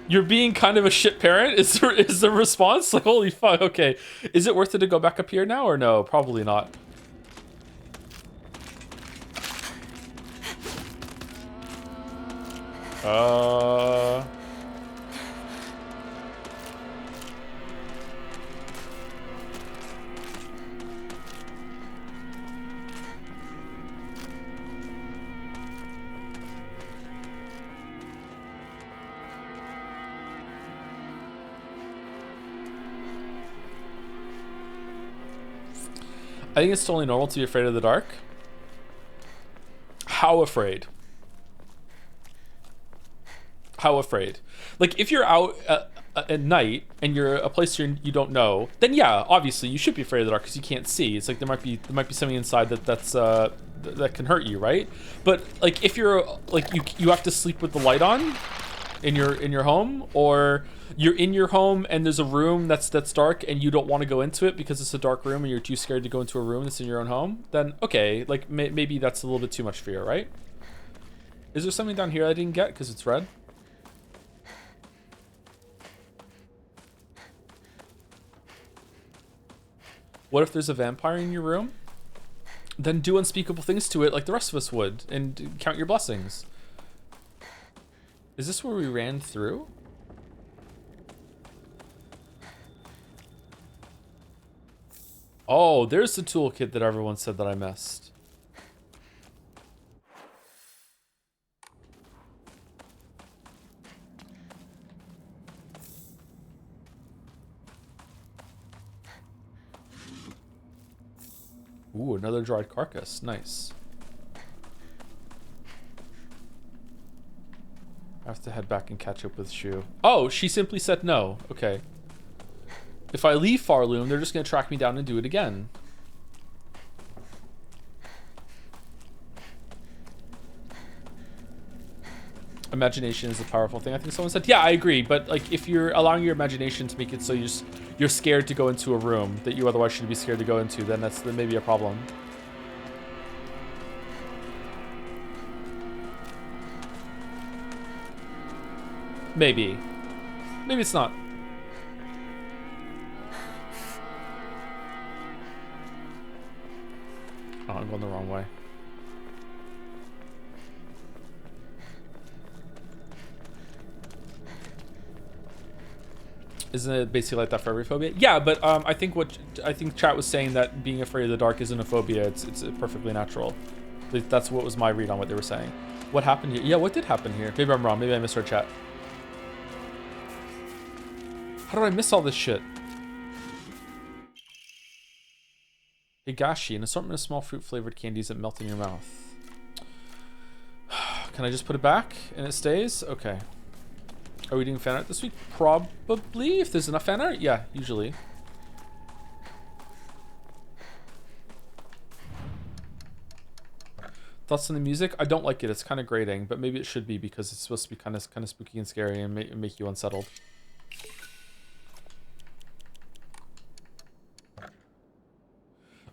You're being kind of a shit parent is the response? Like, holy fuck, okay. Is it worth it to go back up here now or no? Probably not. I think it's totally normal to be afraid of the dark. How afraid? How afraid? Like, if you're out at night and you're a place you don't know, then yeah, obviously you should be afraid of the dark because you can't see. It's like there might be something inside that can hurt you, right? But like if you're like you have to sleep with the light on in your home, or you're in your home and there's a room that's dark and you don't want to go into it because it's a dark room and you're too scared to go into a room that's in your own home, then okay, like maybe that's a little bit too much fear, right? Is there something down here I didn't get because it's red? What if there's a vampire in your room? Then do unspeakable things to it like the rest of us would and count your blessings. Is this where we ran through? Oh, there's the toolkit that everyone said that I missed. Ooh, another dried carcass. Nice. I have to head back and catch up with Shu. Oh, she simply said no. Okay. If I leave Farloom, they're just going to track me down and do it again. Imagination is a powerful thing. I think someone said, yeah, I agree. But like, if you're allowing your imagination to make it so you're scared to go into a room that you otherwise shouldn't be scared to go into, then that's maybe a problem. Maybe. Maybe it's not. Oh, I'm going the wrong way. Isn't it basically like that for every phobia? Yeah, but I think chat was saying that being afraid of the dark isn't a phobia. It's perfectly natural. That's what was my read on what they were saying. What happened here? Yeah, what did happen here? Maybe I'm wrong. Maybe I misheard chat. How did I miss all this shit? Higashi, an assortment of small fruit-flavored candies that melt in your mouth. Can I just put it back and it stays? Okay. Are we doing fan art this week? Probably, if there's enough fan art. Yeah, usually. Thoughts on the music? I don't like it. It's kind of grating, but maybe it should be because it's supposed to be kind of spooky and scary and make you unsettled.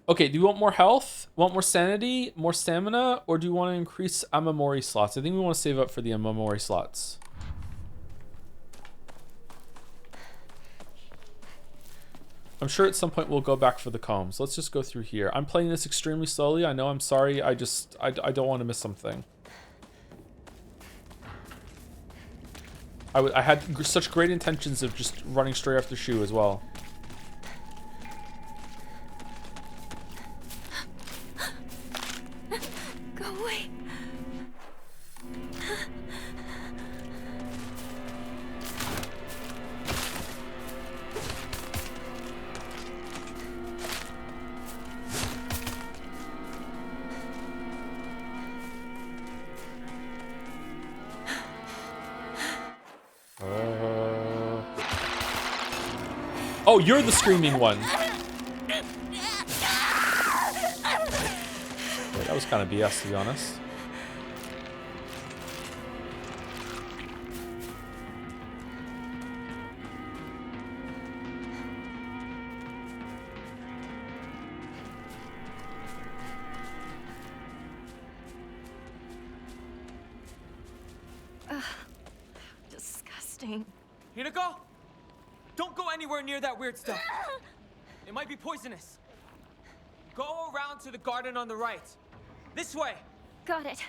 Okay, do you want more health? Want more sanity? More stamina? Or do you want to increase Amamori slots? I think we want to save up for the Amamori slots. I'm sure at some point we'll go back for the combs. Let's just go through here. I'm playing this extremely slowly. I know, I'm sorry. I don't want to miss something. I had such great intentions of just running straight after Shu as well. Go away. Oh, you're the screaming one. Wait, that was kind of BS, to be honest. Disgusting. Hinako? Don't go anywhere near that weird stuff. It might be poisonous. Go around to the garden on the right. This way. Got it.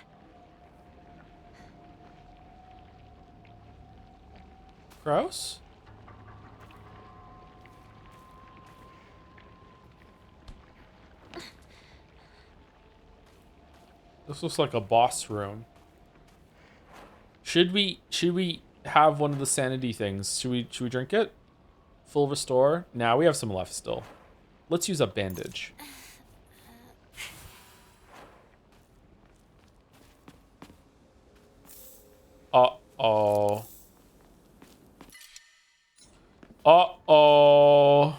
Gross. This looks like a boss room. Should we have one of the sanity things? Should we drink it? Full restore? Nah, we have some left still. Let's use a bandage. Uh-oh. Uh-oh.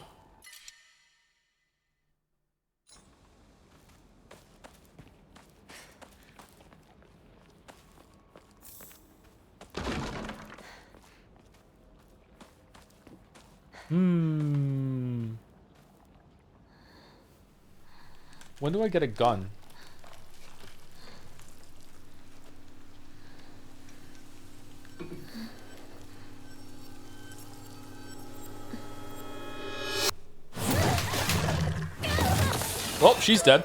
When do I get a gun? Oh, she's dead.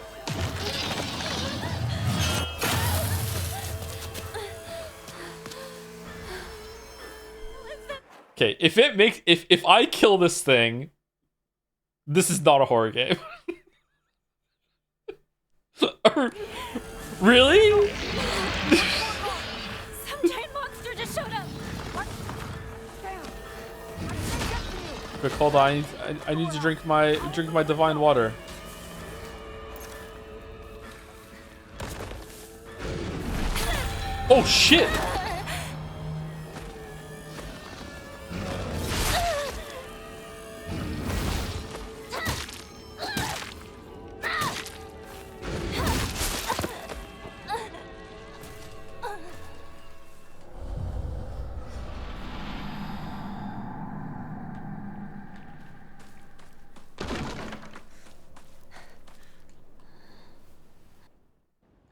Okay, if I kill this thing, this is not a horror game. Really? Some giant monster just showed up. Quick, hold on. I need to drink my divine water. Oh shit!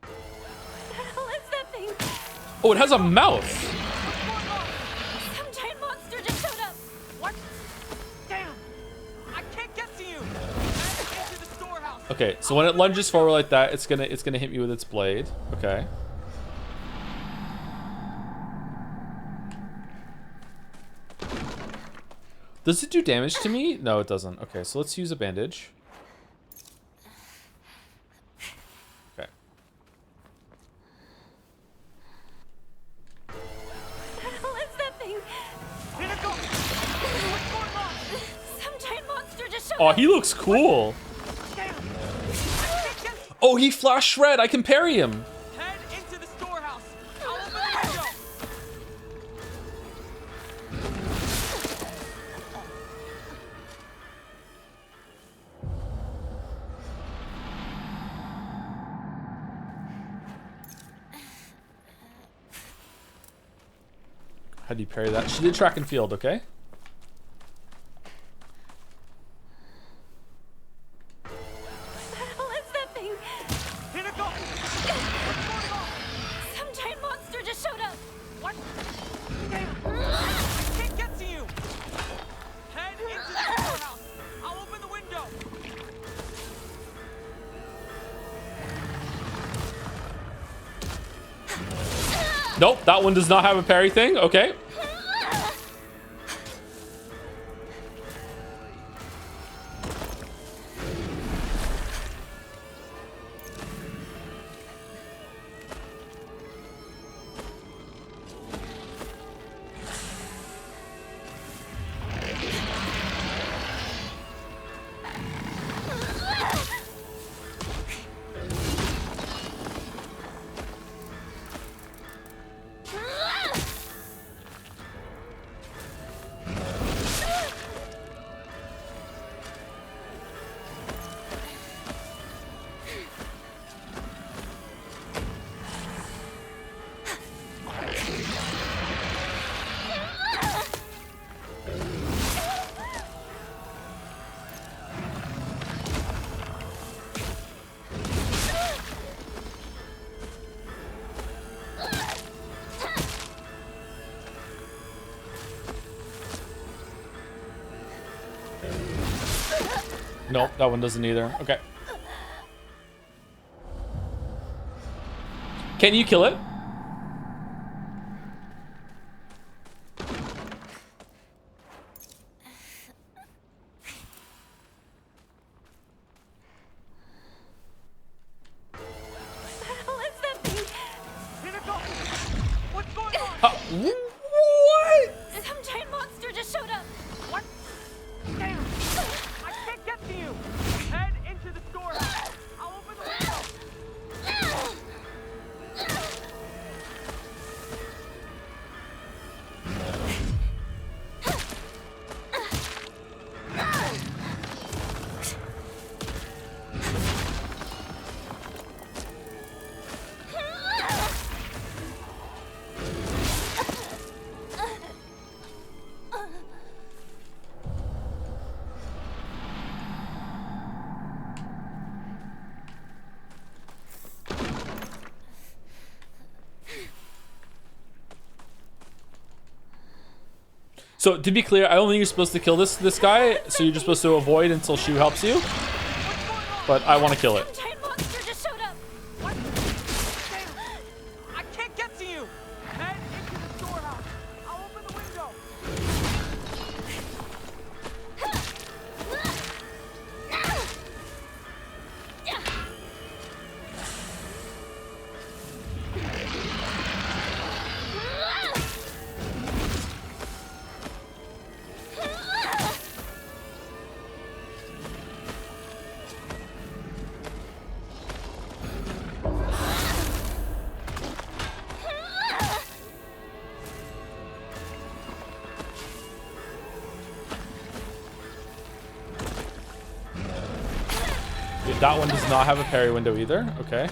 What the hell is that thing? Oh, it has a mouth. Some Okay, so when it lunges forward like that, it's gonna hit me with its blade. Okay. Does it do damage to me? No, it doesn't. Okay, so let's use a bandage. Okay. What the hell is that thing? Some giant monster just showed Oh, up. he looks cool. Oh, he flashed shred. I can parry him. Head into the storehouse. I'll open the window. How do you parry that? She did track and field, okay? What the hell is that thing? Hinako! What's going on? Some giant monster just showed up. What? I can't get to you. Head into the storehouse. I'll open the window. Nope, that one does not have a parry thing. Okay. Nope, that one doesn't either. Okay. Can you kill it? What's going on? What? Some giant monster just showed up. What? Damn! I can't get to you. Head into the storehouse. I'll open the window. So to be clear, I don't think you're supposed to kill this guy. So you're just supposed to avoid until Shu helps you. But I want to kill it. Some giant monster just showed up. What? Damn! I can't get to you. Head into the storehouse. I'll open the window. Yeah, that one does not have a parry window either. Okay.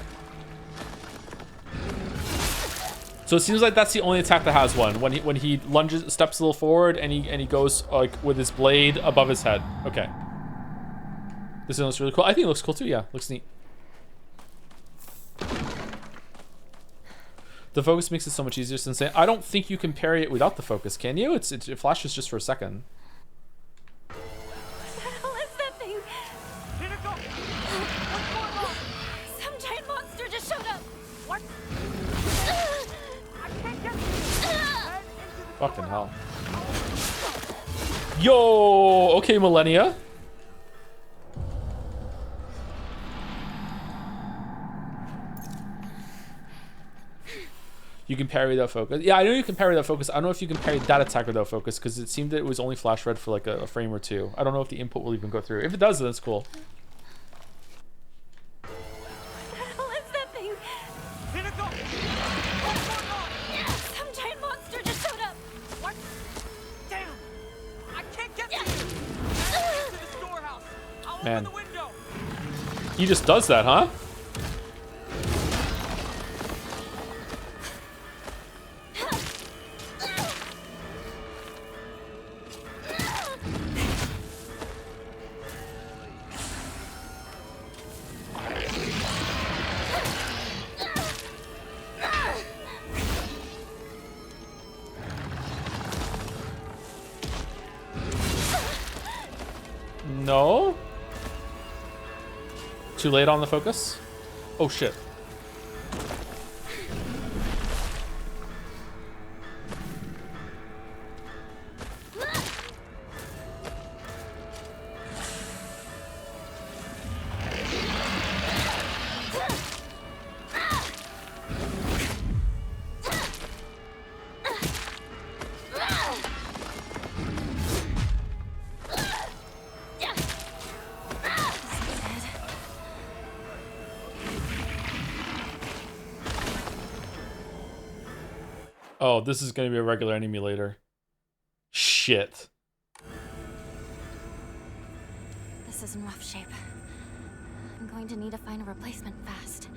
So it seems like that's the only attack that has one. When he lunges, steps a little forward, and he goes like with his blade above his head. Okay. This one looks really cool. I think it looks cool too. Yeah, looks neat. The focus makes it so much easier since I don't think you can parry it without the focus, can you? It flashes just for a second. What the hell is that thing? Hinako! Fucking hell. Yo! Okay, Millennia. You can parry without focus. Yeah, I know you can parry without focus. I don't know if you can parry that attack without focus because it seemed that it was only flash red for like a frame or two. I don't know if the input will even go through. If it does, then it's cool. What the hell is that thing? Pinnacle! What's going on? Some giant monster just showed up. What? Damn! I can't get to you! To the storehouse. I'll Man. open the window. He just does that, huh? No. Too late on the focus? Oh shit. Oh, this is going to be a regular enemy later. Shit. This is in rough shape. I'm going to need to find a replacement fast.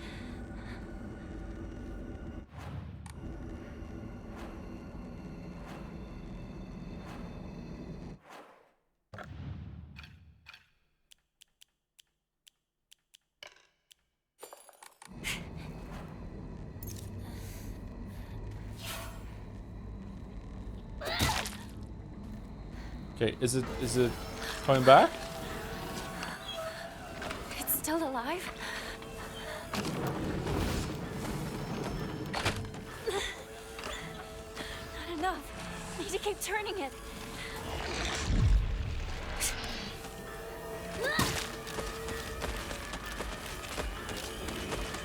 Okay, is it coming back? It's still alive? Not enough. Need to keep turning it.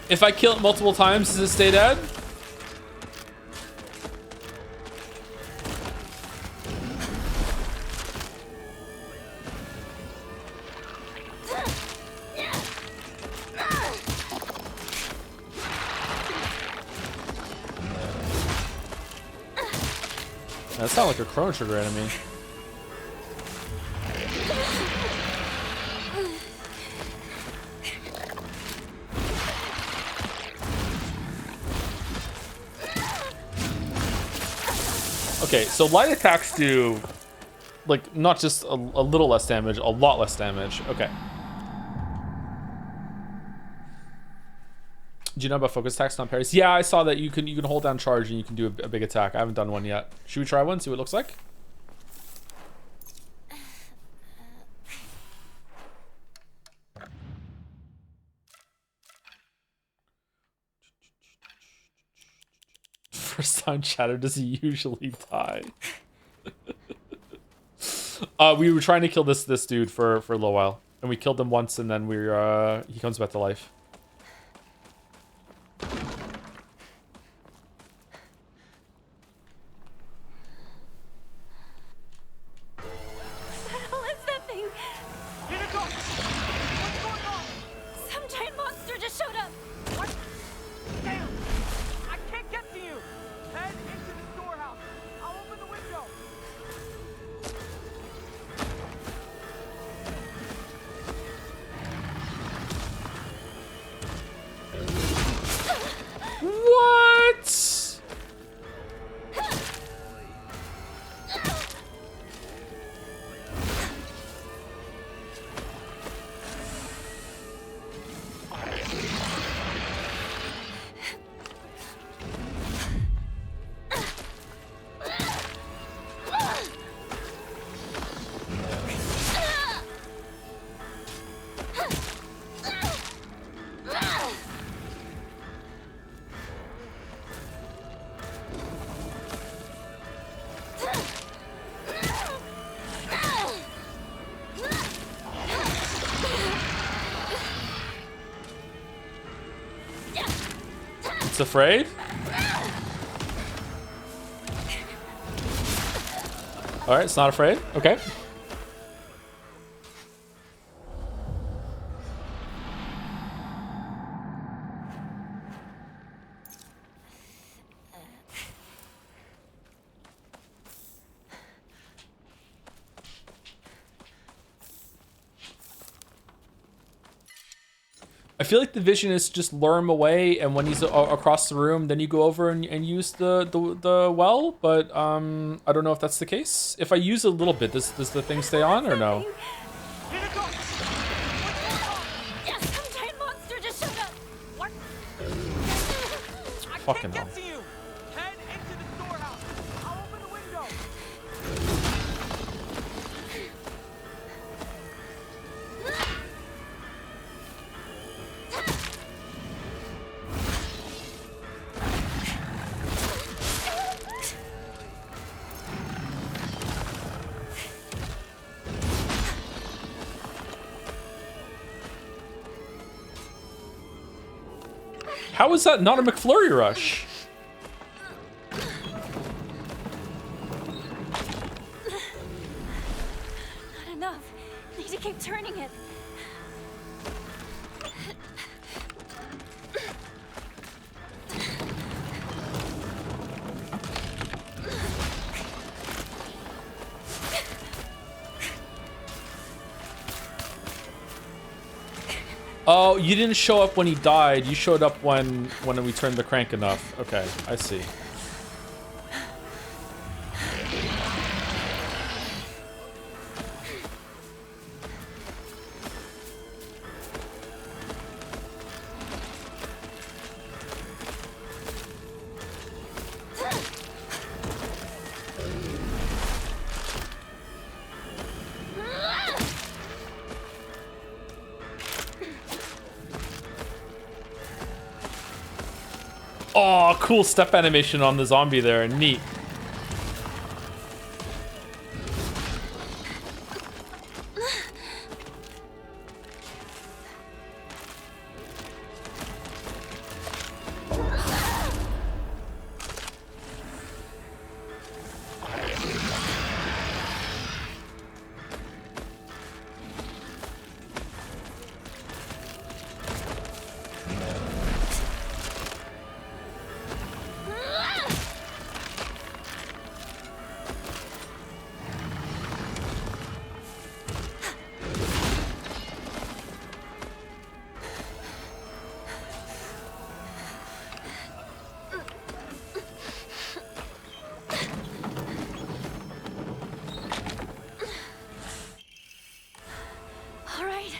If I kill it multiple times, does it stay dead? That sounds like a Chrono Trigger enemy. Okay, so light attacks do, like, not just a little less damage, a lot less damage. Okay. Do you know about focus attacks, not parries? Yeah, I saw that you can hold down charge and you can do a big attack. I haven't done one yet. Should we try one? See what it looks like? First time chatter, does he usually die? We were trying to kill this dude for a little while, and we killed him once, and then he comes back to life. It's afraid? Alright, it's not afraid. Okay. I feel like the vision is just lure him away, and when he's across the room, then you go over and use the well. But I don't know if that's the case. If I use a little bit, does the thing stay on or no? Yes, some giant monster just showed up. What? Fucking hell. Head into the storehouse. I'll open the window. How is that not a McFlurry rush? Not enough. Need to keep turning it. Oh, you didn't show up when he died. You showed up when we turned the crank enough. Okay, I see. Oh, cool step animation on the zombie there. Neat. All right.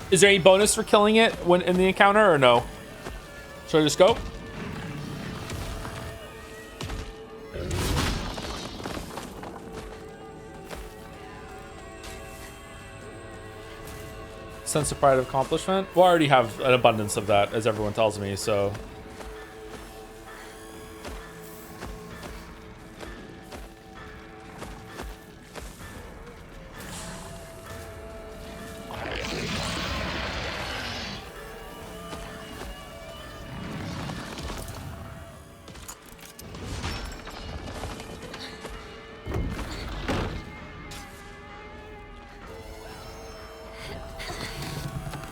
Is there any bonus for killing it when in the encounter or no? Should I just go? Sense of pride of accomplishment. Well, I already have an abundance of that, as everyone tells me, so.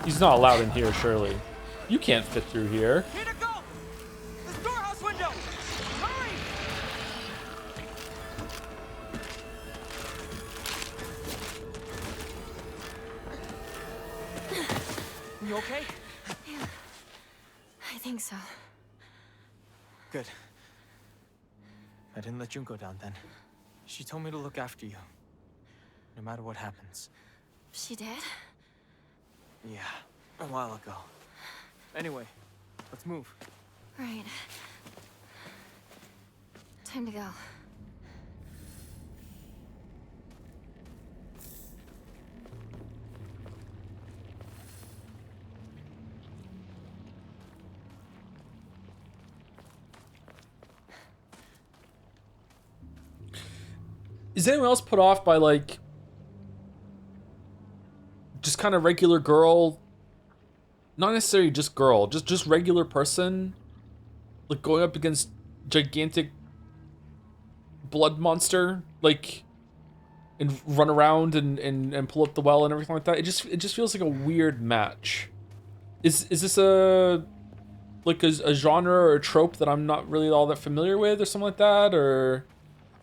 He's not allowed in here, surely. You can't fit through here. Here to go! The storehouse window! Hurry! You okay? Yeah, I think so. Good. I didn't let Junko down then. She told me to look after you, no matter what happens. She did? Yeah, a while ago. Anyway, let's move. Right. Time to go. Is anyone else put off by like just kind of regular girl, not necessarily just girl, just regular person, like going up against gigantic blood monster, like, and run around and pull up the well and everything like that? It just feels like a weird match. Is this a genre or a trope that I'm not really all that familiar with or something like that? Or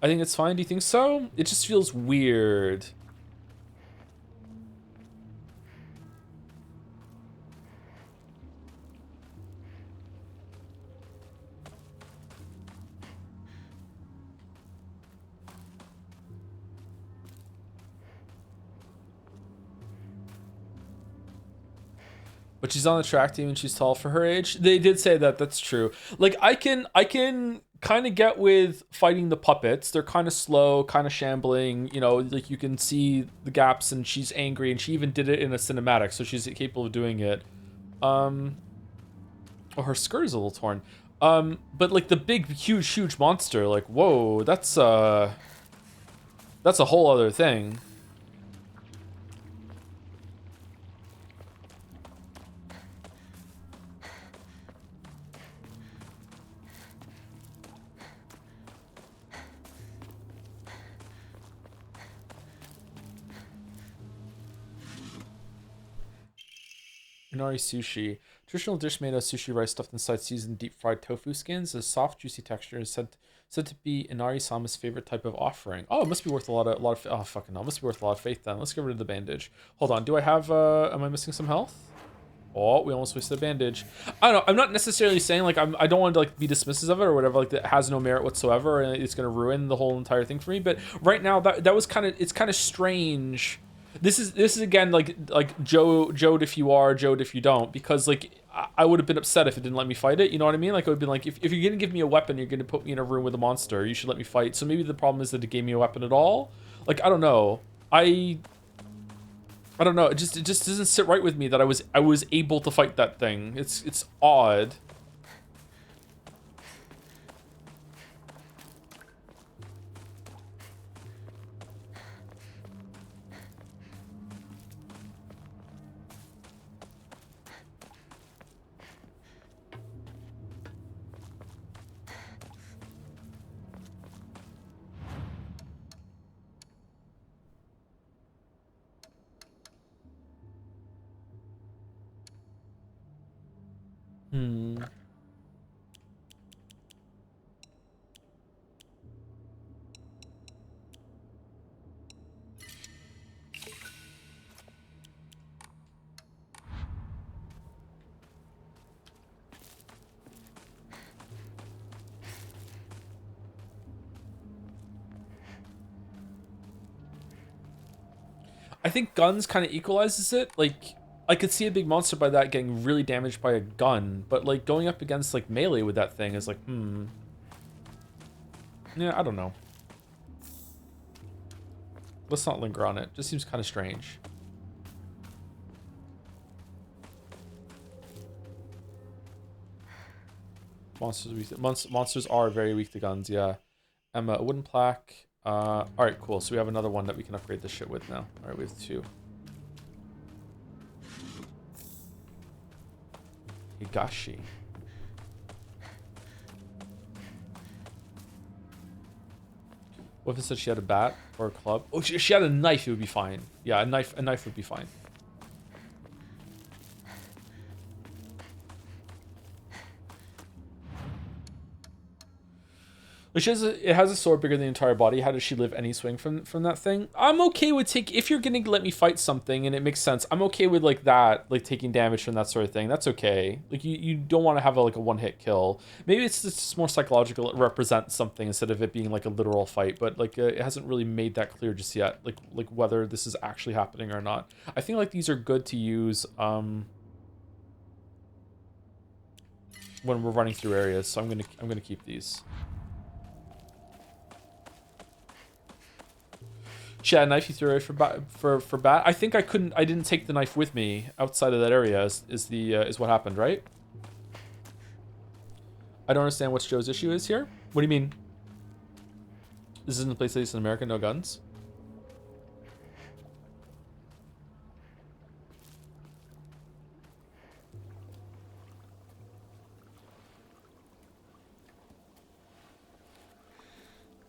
I think it's fine. Do you think so? It just feels weird. But she's on the track team and she's tall for her age. They did say that. That's true. Like I can kind of get with fighting the puppets. They're kind of slow, kind of shambling. You know, like you can see the gaps, and she's angry, and she even did it in a cinematic, so she's capable of doing it. Oh, her skirt is a little torn. But like the big, huge monster, like whoa, that's a whole other thing. Inari sushi. Traditional dish made of sushi rice stuffed inside seasoned deep fried tofu skins. A soft, juicy texture is said to be Inari-sama's favorite type of offering. Oh, it must be worth a lot of oh fucking hell. It must be worth a lot of faith then. Let's get rid of the bandage. Hold on, do I have am I missing some health? Oh, we almost wasted a bandage. I don't know. I'm not necessarily saying like I don't want to like be dismissive of it or whatever. Like that has no merit whatsoever and it's gonna ruin the whole entire thing for me. But right now that was it's kind of strange. This is again like Jode if you are, Jode if you don't, because like I would have been upset if it didn't let me fight it. You know what I mean? Like I would have been like, if you're gonna give me a weapon, you're gonna put me in a room with a monster. You should let me fight. So maybe the problem is that it gave me a weapon at all. Like I don't know. I don't know. It just doesn't sit right with me that I was able to fight that thing. It's odd. I think guns kind of equalizes it. Like, I could see a big monster by that getting really damaged by a gun, but like going up against like melee with that thing is like, yeah, I don't know. Let's not linger on it. Just seems kind of strange. Monsters are very weak to guns, yeah. Emma, a wooden plaque. Alright, cool. So we have another one that we can upgrade this shit with now. Alright, we have 2. Higashi. What if it said she had a bat or a club? Oh, she had a knife, it would be fine. Yeah, a knife would be fine. It has a sword bigger than the entire body. How does she live any swing from that thing? I'm okay with if you're gonna let me fight something and it makes sense. I'm okay with like that, like taking damage from that sort of thing. That's okay. Like you don't want to have like a one-hit kill. Maybe it's just more psychological. It represents something instead of it being like a literal fight. But like it hasn't really made that clear just yet. Like whether this is actually happening or not. I think like these are good to use when we're running through areas. So I'm gonna keep these. She had a knife you threw away for bat. I think I didn't take the knife with me outside of that area is what happened, right? I don't understand what Joe's issue is here. What do you mean? This isn't the place in America, no guns.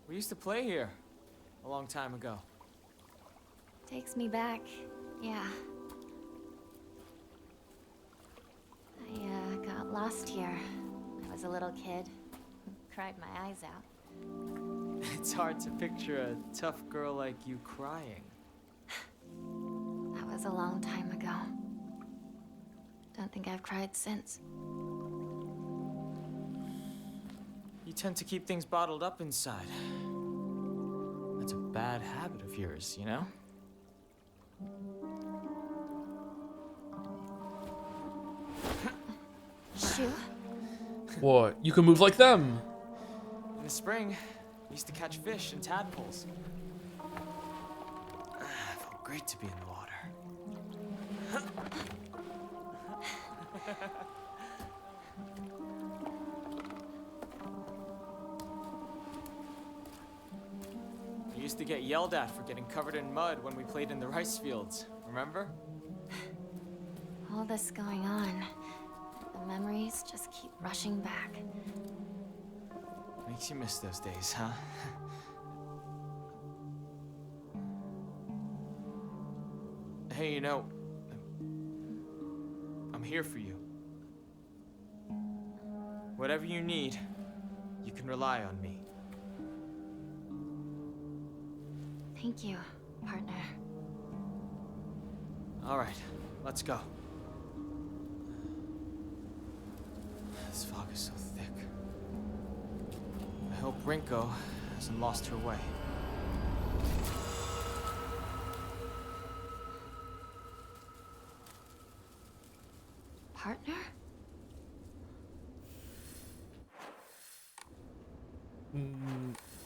We used to play here a long time ago. Takes me back. Yeah. I got lost here. I was a little kid. Cried my eyes out. It's hard to picture a tough girl like you crying. That was a long time ago. Don't think I've cried since. You tend to keep things bottled up inside. That's a bad habit of yours, you know? Shoo? What? You can move like them. In the spring, we used to catch fish and tadpoles. Felt great to be in the water. We used to get yelled at for getting covered in mud when we played in the rice fields, remember? All this going on. The memories just keep rushing back. Makes you miss those days, huh? Hey, you know, I'm here for you. Whatever you need, you can rely on me. Thank you, partner. All right, let's go. This fog is so thick. I hope Rinko hasn't lost her way. Partner?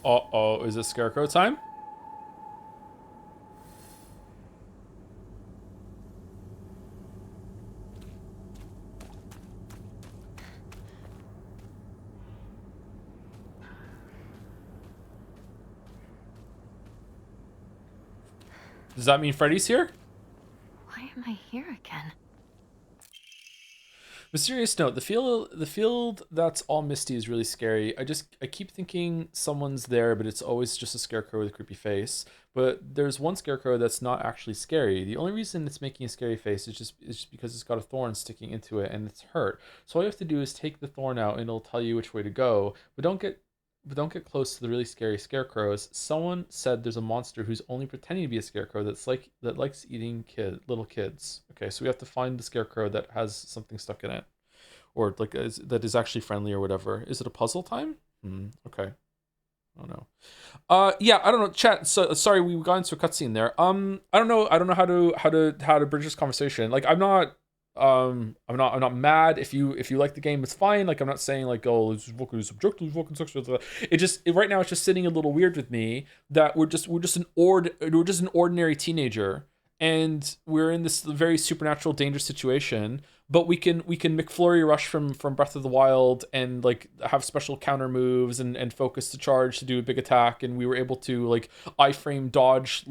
Uh-oh, is it Scarecrow time? Does that mean Freddy's here? Why am I here again? Mysterious note: the field that's all misty is really scary. I keep thinking someone's there, but it's always just a scarecrow with a creepy face. But there's one scarecrow that's not actually scary. The only reason it's making a scary face is just because it's got a thorn sticking into it and it's hurt. So all you have to do is take the thorn out and it'll tell you which way to go. But don't get close to the really scary scarecrows. Someone said there's a monster who's only pretending to be a scarecrow that likes eating little kids. Okay, so we have to find the scarecrow that has something stuck in it, or like that is actually friendly or whatever. Is it a puzzle time? Okay. I don't know. Yeah, I don't know. Chat. So sorry, we got into a cutscene there. I don't know how to bridge this conversation. Like, I'm not mad if you like the game. It's fine. Like, I'm not saying like, oh, this is fucking subjective, fucking sexual. Right now it's just sitting a little weird with me that we're just an ordinary teenager and we're in this very supernatural dangerous situation. But we can McFlurry rush from Breath of the Wild and like have special counter moves and focus to charge to do a big attack, and we were able to like iframe dodge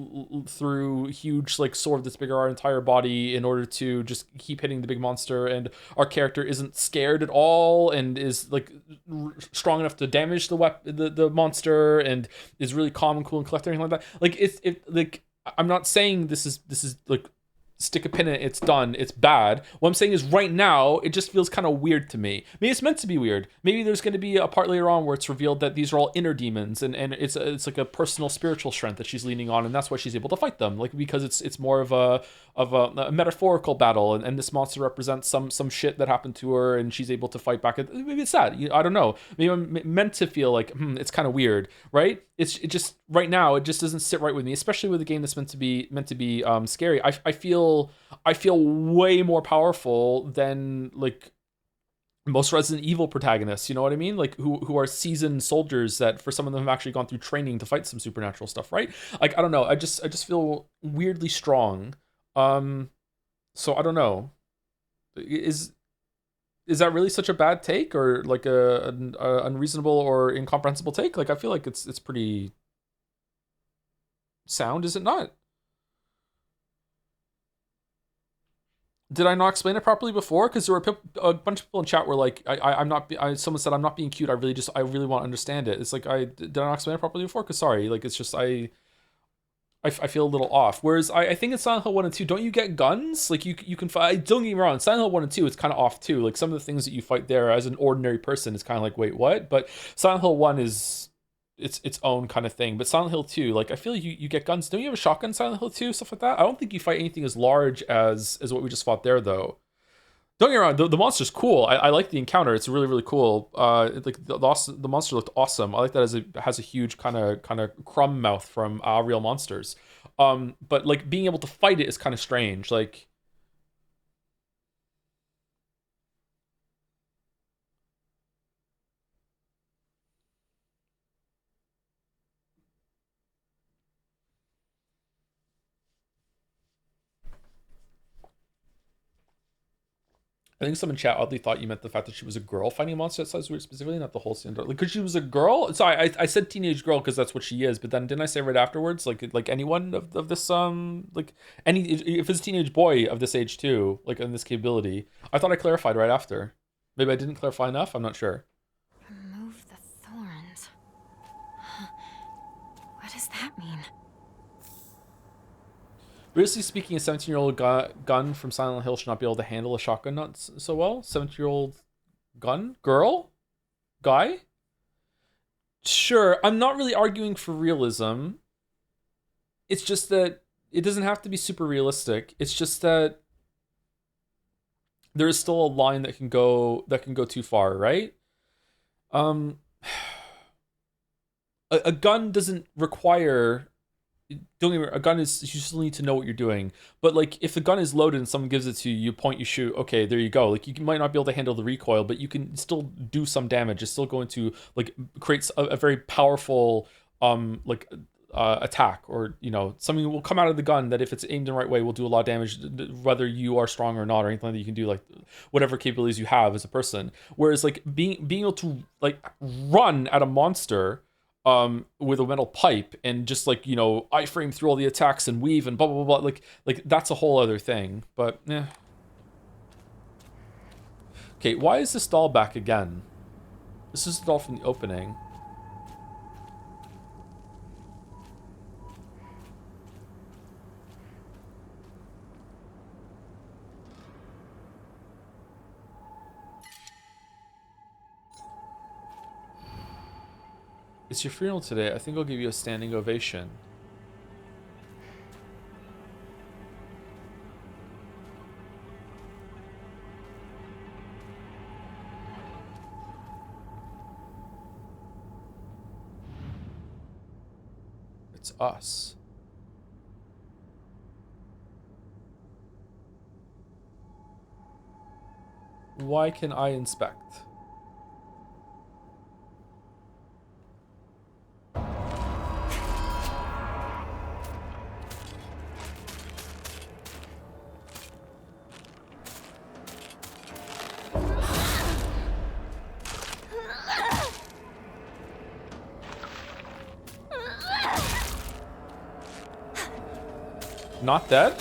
through huge like sword that's bigger our entire body in order to just keep hitting the big monster, and our character isn't scared at all and is like strong enough to damage the monster and is really calm and cool and collected, everything like that. Like like I'm not saying this is like stick a pin in it, it's done, it's bad. What I'm saying is right now, it just feels kind of weird to me. Maybe it's meant to be weird. Maybe there's going to be a part later on where it's revealed that these are all inner demons and it's like a personal spiritual strength that she's leaning on, and that's why she's able to fight them. Like, because it's more of a metaphorical battle, and this monster represents some shit that happened to her, and she's able to fight back. Maybe it's that. I don't know. Maybe I'm meant to feel like, it's kind of weird, right? It just right now, it just doesn't sit right with me, especially with a game that's meant to be scary. I feel way more powerful than like most Resident Evil protagonists, you know what I mean? Like who are seasoned soldiers that for some of them have actually gone through training to fight some supernatural stuff, right? Like, I don't know. I just feel weirdly strong. So I don't know. Is that really such a bad take, or like an unreasonable or incomprehensible take? Like, I feel like it's pretty sound, is it not? Did I not explain it properly before? Because there were a bunch of people in chat were like, I'm not. Someone said I'm not being cute. I really want to understand it. It's like did I not explain it properly before? Because sorry, like it's just I feel a little off. Whereas I think in Silent Hill 1 and 2, don't you get guns? Like you can fight. Don't get me wrong, Silent Hill 1 and 2, it's kind of off too. Like some of the things that you fight there as an ordinary person is kind of like, wait, what? But Silent Hill 1 is its own kind of thing. But Silent Hill 2, like I feel you get guns. Don't you have a shotgun in Silent Hill 2, stuff like that? I don't think you fight anything as large as what we just fought there though. Don't get me wrong, the monster's cool. I like the encounter. It's really, really cool. Like the monster looked awesome. I like that it has a huge kind of crumb mouth from Real Monsters. But like being able to fight it is kind of strange. Like I think someone in chat oddly thought you meant the fact that she was a girl fighting a monster outside weird specifically, not the whole scene. Like, because she was a girl. Sorry, I said teenage girl because that's what she is. But then didn't I say right afterwards, like anyone of this like any if it's a teenage boy of this age too, like in this capability. I thought I clarified right after. Maybe I didn't clarify enough. I'm not sure. Remove the thorns. What does that mean? Realistically speaking, a 17-year-old gun from Silent Hill should not be able to handle a shotgun not so well. 17-year-old gun? Girl? Guy? Sure, I'm not really arguing for realism. It's just that it doesn't have to be super realistic. It's just that there is still a line that can go too far, right? A gun doesn't require... Don't get me wrong, a gun is, you still need to know what you're doing. But like if the gun is loaded and someone gives it to you, you point, you shoot, okay, there you go. Like you might not be able to handle the recoil, but you can still do some damage. It's still going to like create a very powerful attack, or something will come out of the gun that if it's aimed in the right way will do a lot of damage, whether you are strong or not, or anything that you can do, like whatever capabilities you have as a person. Whereas like being able to like run at a monster with a metal pipe and just like iframe through all the attacks and weave and blah blah blah, like that's a whole other thing. But okay, why is this doll back again? This is the doll from the opening. It's your funeral today. I think I'll give you a standing ovation. It's us. Why can I inspect? Not dead?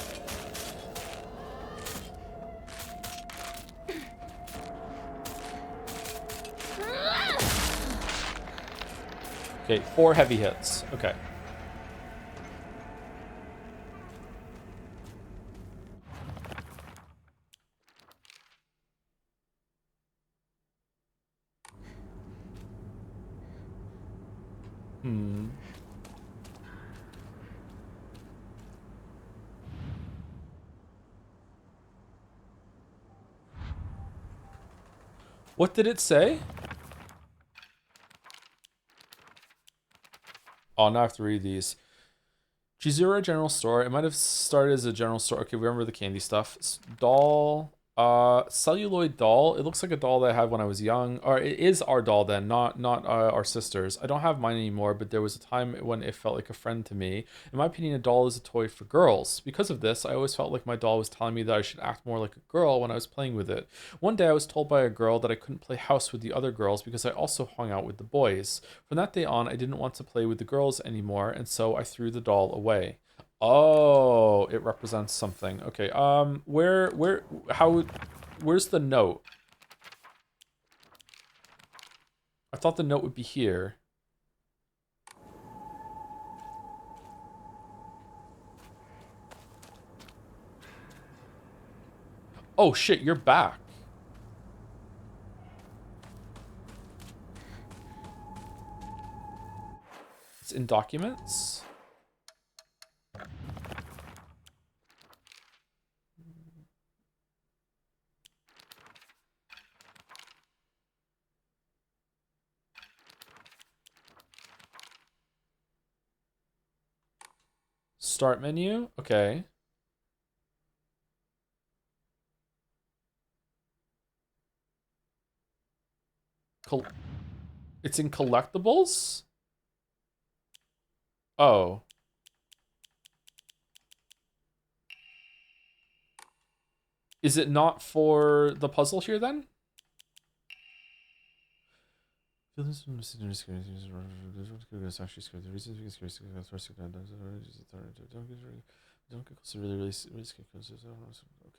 Okay, 4 heavy hits. Okay. What did it say? Oh, now I have to read these. Chizura General Store. It might have started as a general store. Okay, we remember the candy stuff. Doll Celluloid doll. It looks like a doll that I had when I was young. Or it is our doll then, not our sister's. I don't have mine anymore, but there was a time when it felt like a friend to me. In my opinion, a doll is a toy for girls. Because of this, I always felt like my doll was telling me that I should act more like a girl when I was playing with it. One day I was told by a girl that I couldn't play house with the other girls because I also hung out with the boys. From that day on, I didn't want to play with the girls anymore, and so I threw the doll away. Oh, it represents something. Okay, where's the note? I thought the note would be here. Oh shit, you're back. It's in documents. Start menu. Okay. It's in collectibles? Oh. Is it not for the puzzle here then? Okay,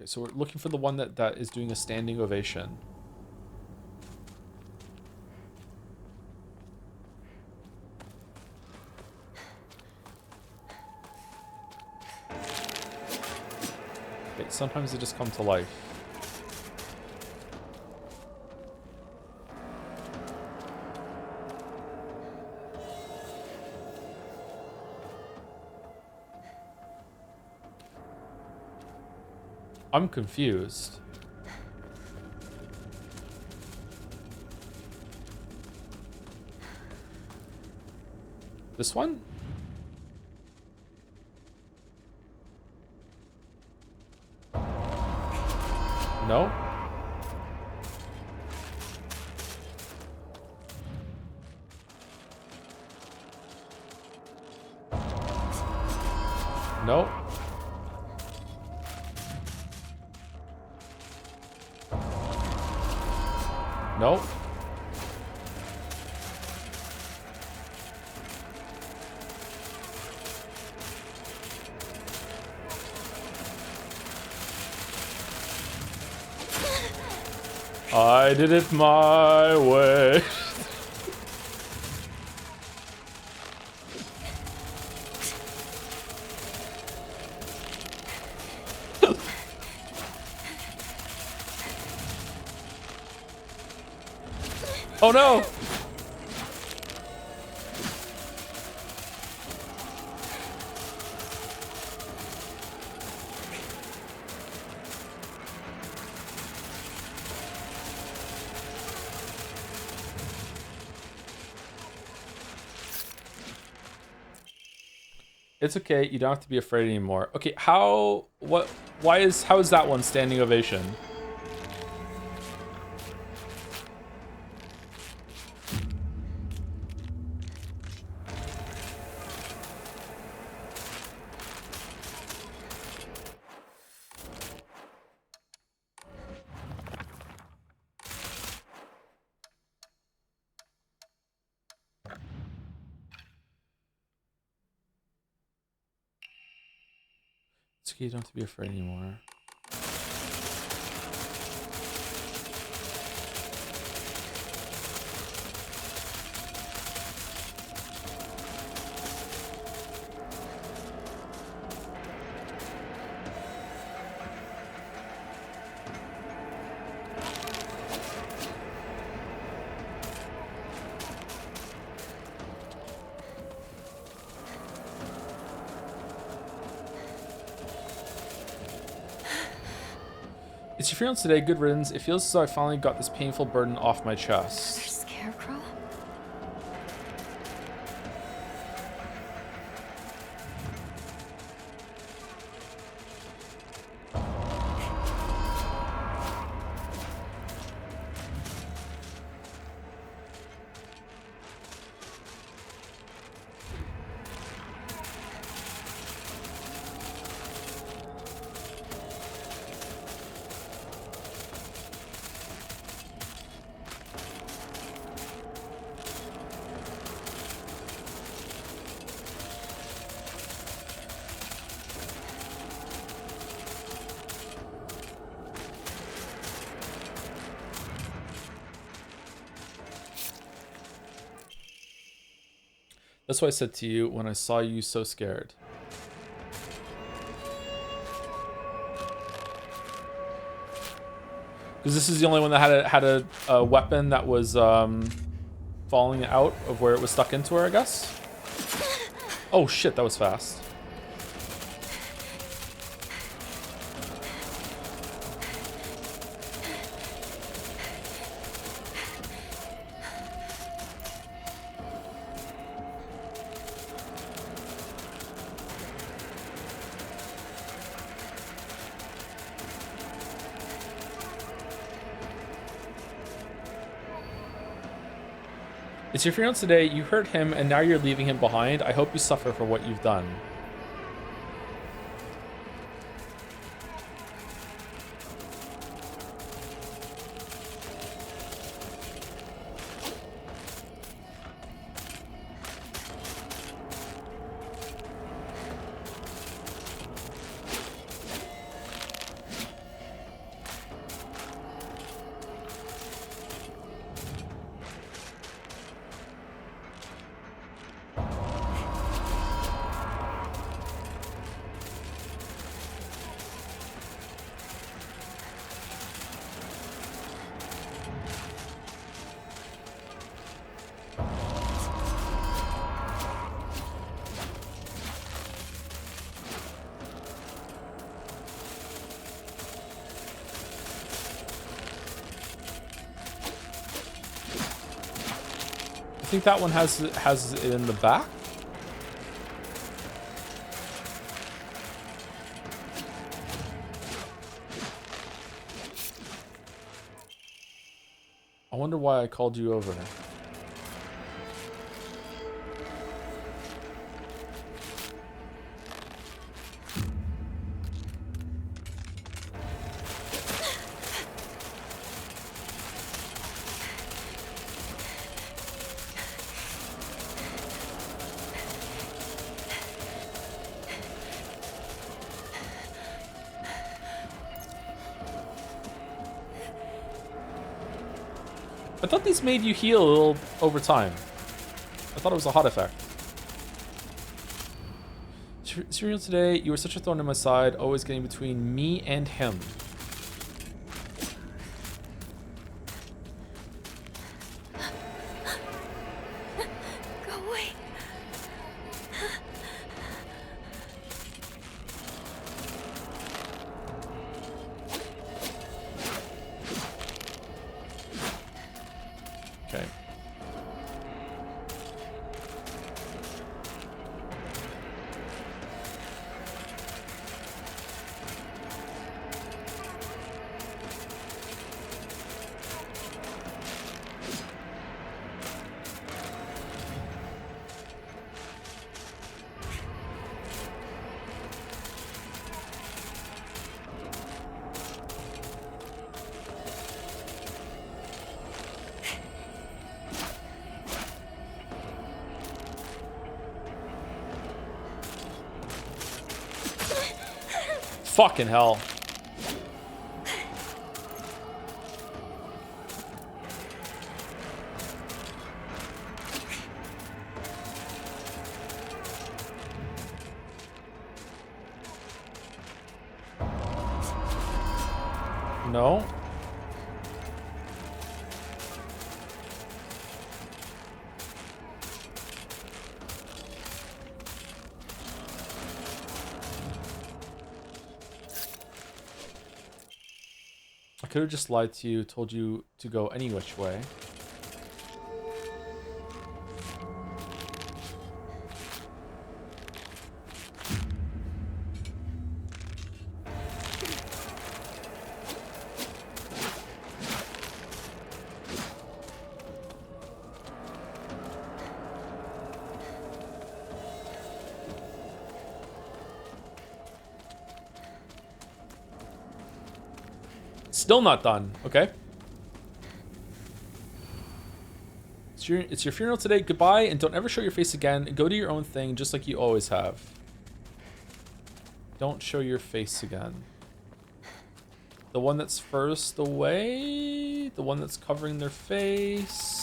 so we're looking for the one that is doing a standing ovation. Okay, sometimes they just come to life. I'm confused. This one? No? No? Nope. I did it my way. Oh no! It's okay, you don't have to be afraid anymore. Okay, how is that one standing ovation? It's okay, you don't have to be afraid anymore. It's your funeral today, good riddance. It feels as though I finally got this painful burden off my chest. Scarecrow? That's what I said to you when I saw you so scared. Because this is the only one that had a weapon that was falling out of where it was stuck into her, I guess. Oh shit, that was fast. It's your funeral today. You hurt him, and now you're leaving him behind. I hope you suffer for what you've done. I think that one has it in the back. I wonder why I called you over. I thought these made you heal a little over time. I thought it was a hot effect. Serial today, you were such a thorn in my side, always getting between me and him. Go away. Okay. Fucking hell. No. I could have just lied to you, told you to go any which way. Still not done. Okay. It's your funeral today. Goodbye, and don't ever show your face again. Go do your own thing, just like you always have. Don't show your face again. The one that's furthest away? The one that's covering their face?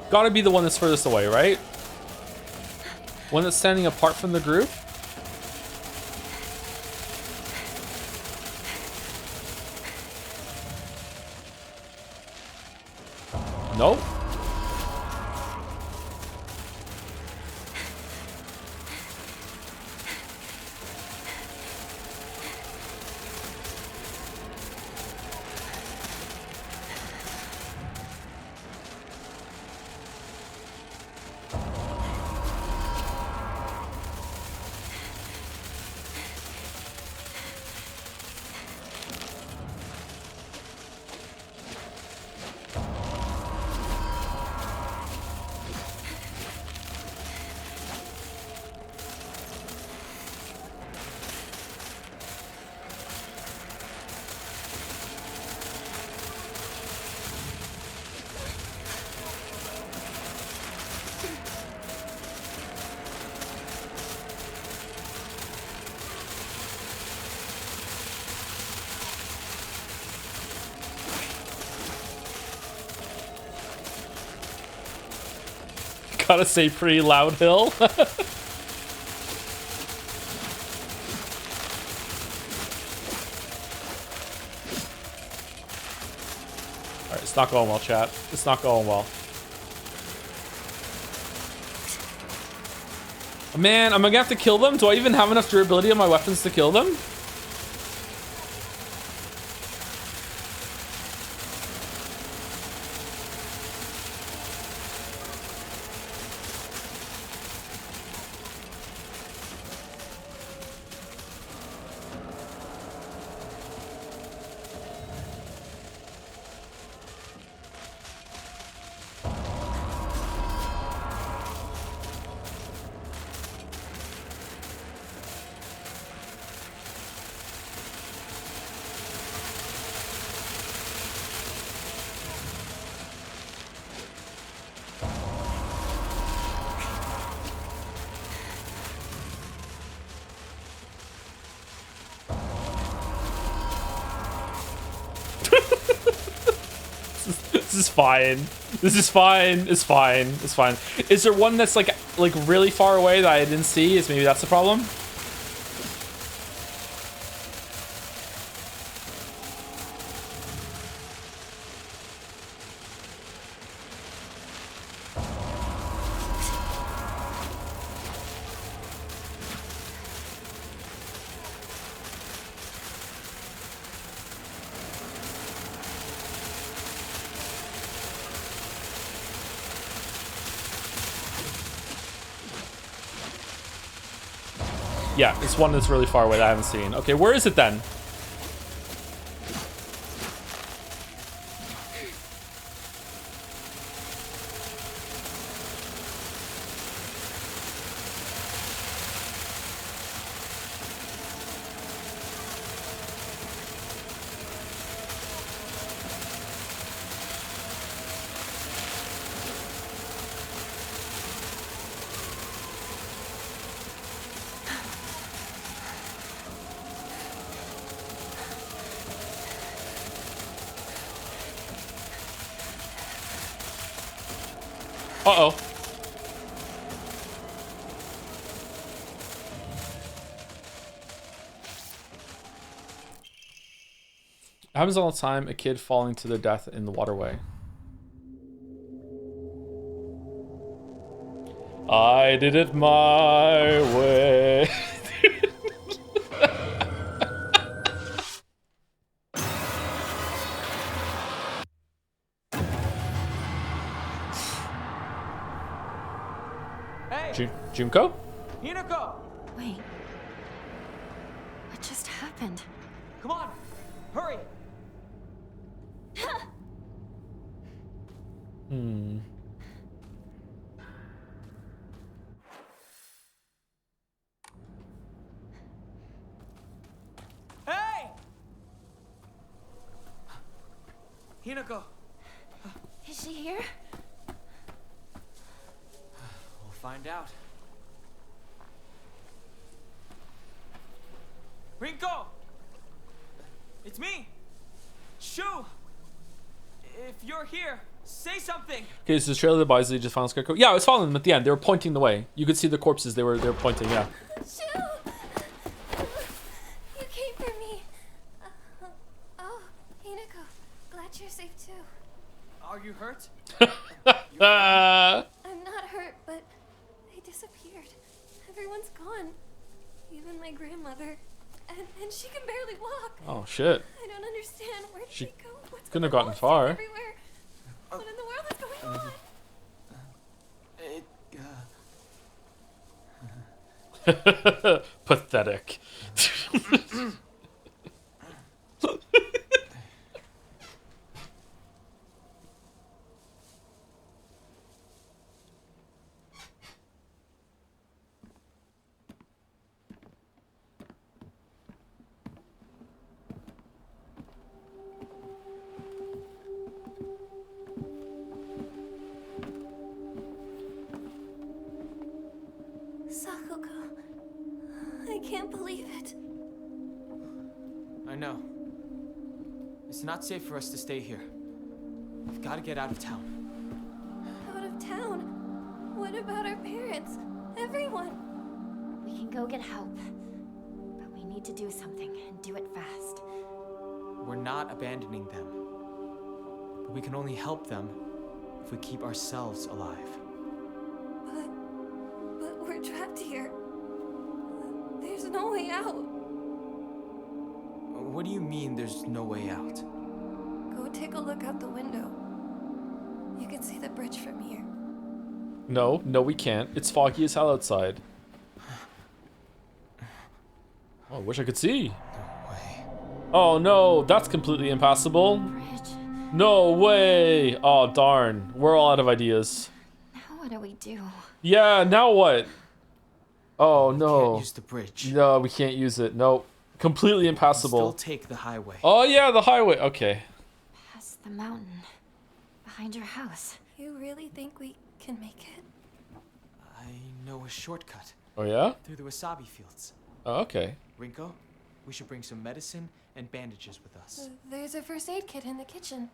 Gotta be the one that's furthest away, right? One that's standing apart from the group? Nope. Gotta say pretty loud hill. Alright, it's not going well, chat. It's not going well. Man, am I gonna have to kill them? Do I even have enough durability on my weapons to kill them? This is fine. This is fine. It's fine. It's fine. Is there one that's like really far away that I didn't see? Is maybe that's the problem? Yeah, it's one that's really far away that I haven't seen. Okay, where is it then? Uh-oh. Happens all the time, a kid falling to their death in the waterway. I did it my way. Junko? Hinako! Wait. What just happened? Come on! Hurry! Hey! Hinako! Is she here? We'll find out. Rinko! It's me! Shu! If you're here, Say something. Okay, so Australia the boys, they just found Scarecrow. Yeah, I was following them at the end. They were pointing the way. You could see the corpses. They were pointing. Yeah. Shoo! You came for me. Oh, Hinako, glad you're safe too. Are you hurt? I'm not hurt, but they disappeared. Everyone's gone. Even my grandmother. And she can barely walk. Oh shit. I don't understand. Where did they go? What's Couldn't have going gotten on? far. Everywhere. What in the world is going on? Pathetic. Sakuga. I can't believe it. I know. It's not safe for us to stay here. We've got to get out of town. Out of town? What about our parents? Everyone? We can go get help. But we need to do something and do it fast. We're not abandoning them. But we can only help them if we keep ourselves alive. But we're trapped here. There's no way out. What do you mean there's no way out? Go take a look out the window. You can see the bridge from here. No, we can't. It's foggy as hell outside. Oh, I wish I could see. No way. Oh no, that's completely impassable. Bridge. No way. Oh darn. We're all out of ideas. Now what do we do? Yeah, now what? Oh We no. can't use the bridge. No, we can't use it. Nope. Completely impassable. Still take the highway. Oh yeah, the highway. Okay. Past the mountain. Behind your house. You really think we can make it? I know a shortcut Oh yeah? through the wasabi fields. Oh, okay. Rinko, we should bring some medicine and bandages with us. There's a first aid kit in the kitchen.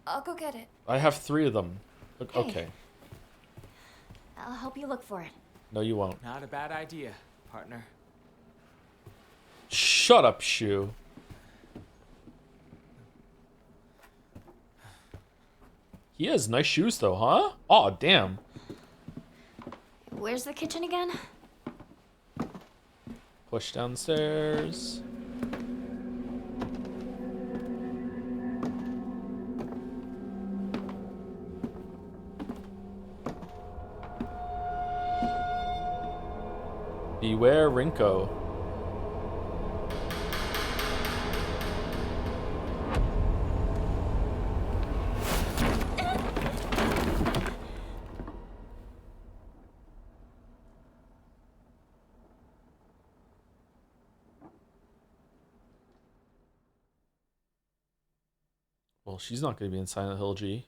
I'll go get it. I have 3 of them. Hey. Okay. I'll help you look for it. No, you won't. Not a bad idea, partner. Shut up, Shu. He has nice shoes though, huh? Oh, damn. Where's the kitchen again? Push downstairs. Beware Rinko. Well, she's not going to be in Silent Hill G.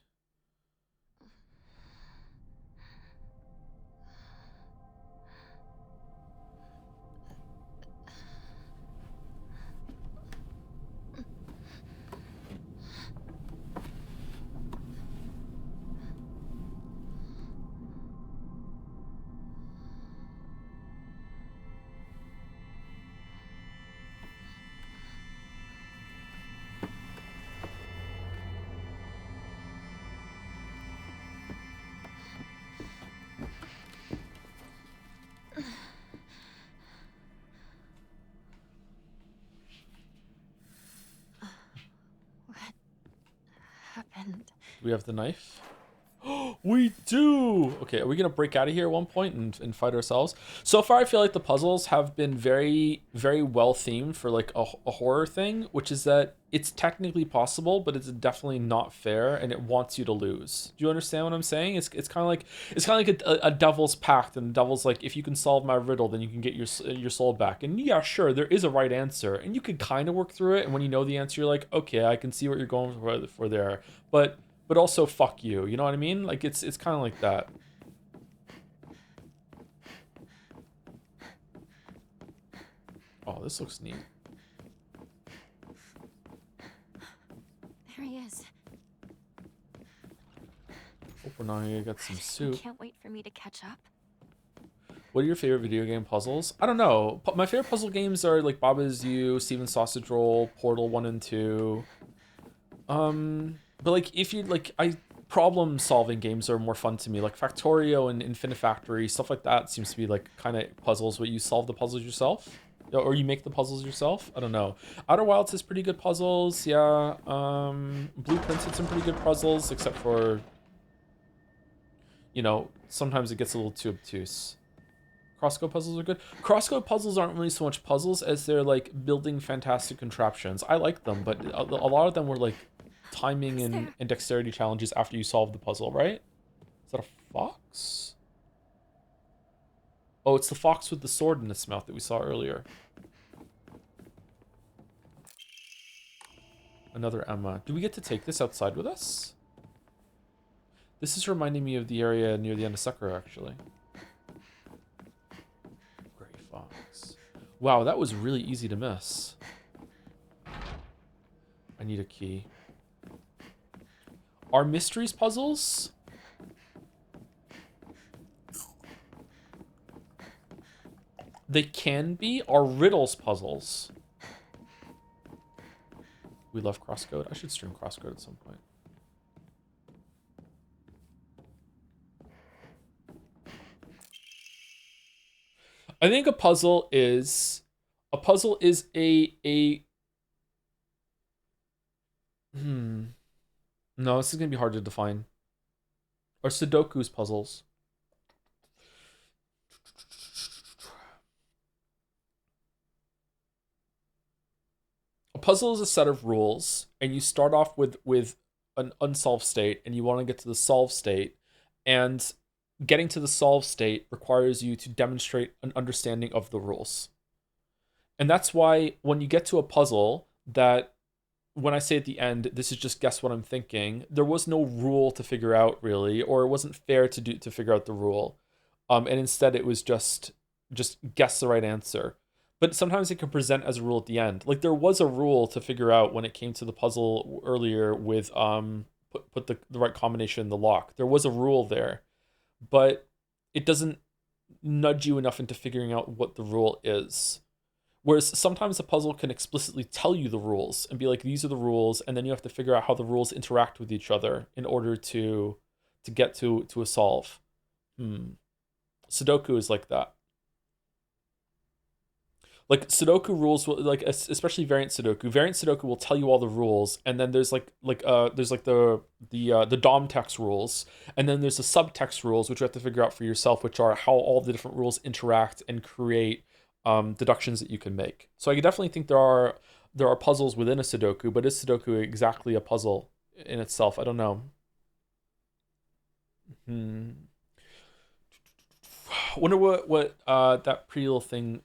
Happened. Do we have the knife? We do! Okay, are we gonna break out of here at one point and fight ourselves? So far, I feel like the puzzles have been very, very well themed for like a horror thing, which is that it's technically possible, but it's definitely not fair, and it wants you to lose. Do you understand what I'm saying? It's kind of like a devil's pact, and the devil's like, if you can solve my riddle, then you can get your soul back. And yeah, sure, there is a right answer, and you can kind of work through it. And when you know the answer, you're like, okay, I can see what you're going for there, but also fuck you know what I mean? Like it's kind of like that. Oh, this looks neat. There he is. Hope we're not gonna get some You soup. can't wait for me to catch up. What are your favorite video game puzzles? I don't know. My favorite puzzle games are like Baba's You, Steven Sausage Roll, Portal 1 and 2. But like if you like, problem solving games are more fun to me. Like Factorio and Infinifactory, stuff like that seems to be like kind of puzzles where you solve the puzzles yourself. Or you make the puzzles yourself. I don't know. Outer Wilds has pretty good puzzles, yeah. Blueprints had some pretty good puzzles, except for, you know, sometimes it gets a little too obtuse. Crosscode puzzles are good. Crosscode puzzles aren't really so much puzzles as they're like building fantastic contraptions. I like them, but a lot of them were like timing and dexterity challenges after you solve the puzzle, right? Is that a fox? Oh, it's the fox with the sword in its mouth that we saw earlier. Another Emma. Do we get to take this outside with us? This is reminding me of the area near the end of Sakura, actually. Gray fox. Wow, that was really easy to miss. I need a key. Are mysteries puzzles? They can be. Are riddles puzzles? We love Crosscode. I should stream Crosscode at some point. I think a puzzle is a No, this is gonna be hard to define. Or Sudoku's puzzles. A puzzle is a set of rules, and you start off with an unsolved state, and you want to get to the solved state, and getting to the solved state requires you to demonstrate an understanding of the rules. And that's why when you get to a puzzle that, when I say at the end, this is just guess what I'm thinking, there was no rule to figure out really, or it wasn't fair to figure out the rule. And instead it was just guess the right answer. But sometimes it can present as a rule at the end. Like there was a rule to figure out when it came to the puzzle earlier with put the right combination in the lock. There was a rule there, but it doesn't nudge you enough into figuring out what the rule is. Whereas sometimes a puzzle can explicitly tell you the rules and be like, these are the rules, and then you have to figure out how the rules interact with each other in order to get to a solve. Sudoku is like that. Like Sudoku rules, like especially variant Sudoku. Variant Sudoku will tell you all the rules, and then there's the DOM text rules, and then there's the subtext rules, which you have to figure out for yourself, which are how all the different rules interact and create deductions that you can make. So I definitely think there are puzzles within a Sudoku, but is Sudoku exactly a puzzle in itself? I don't know. Wonder what that pretty little thing.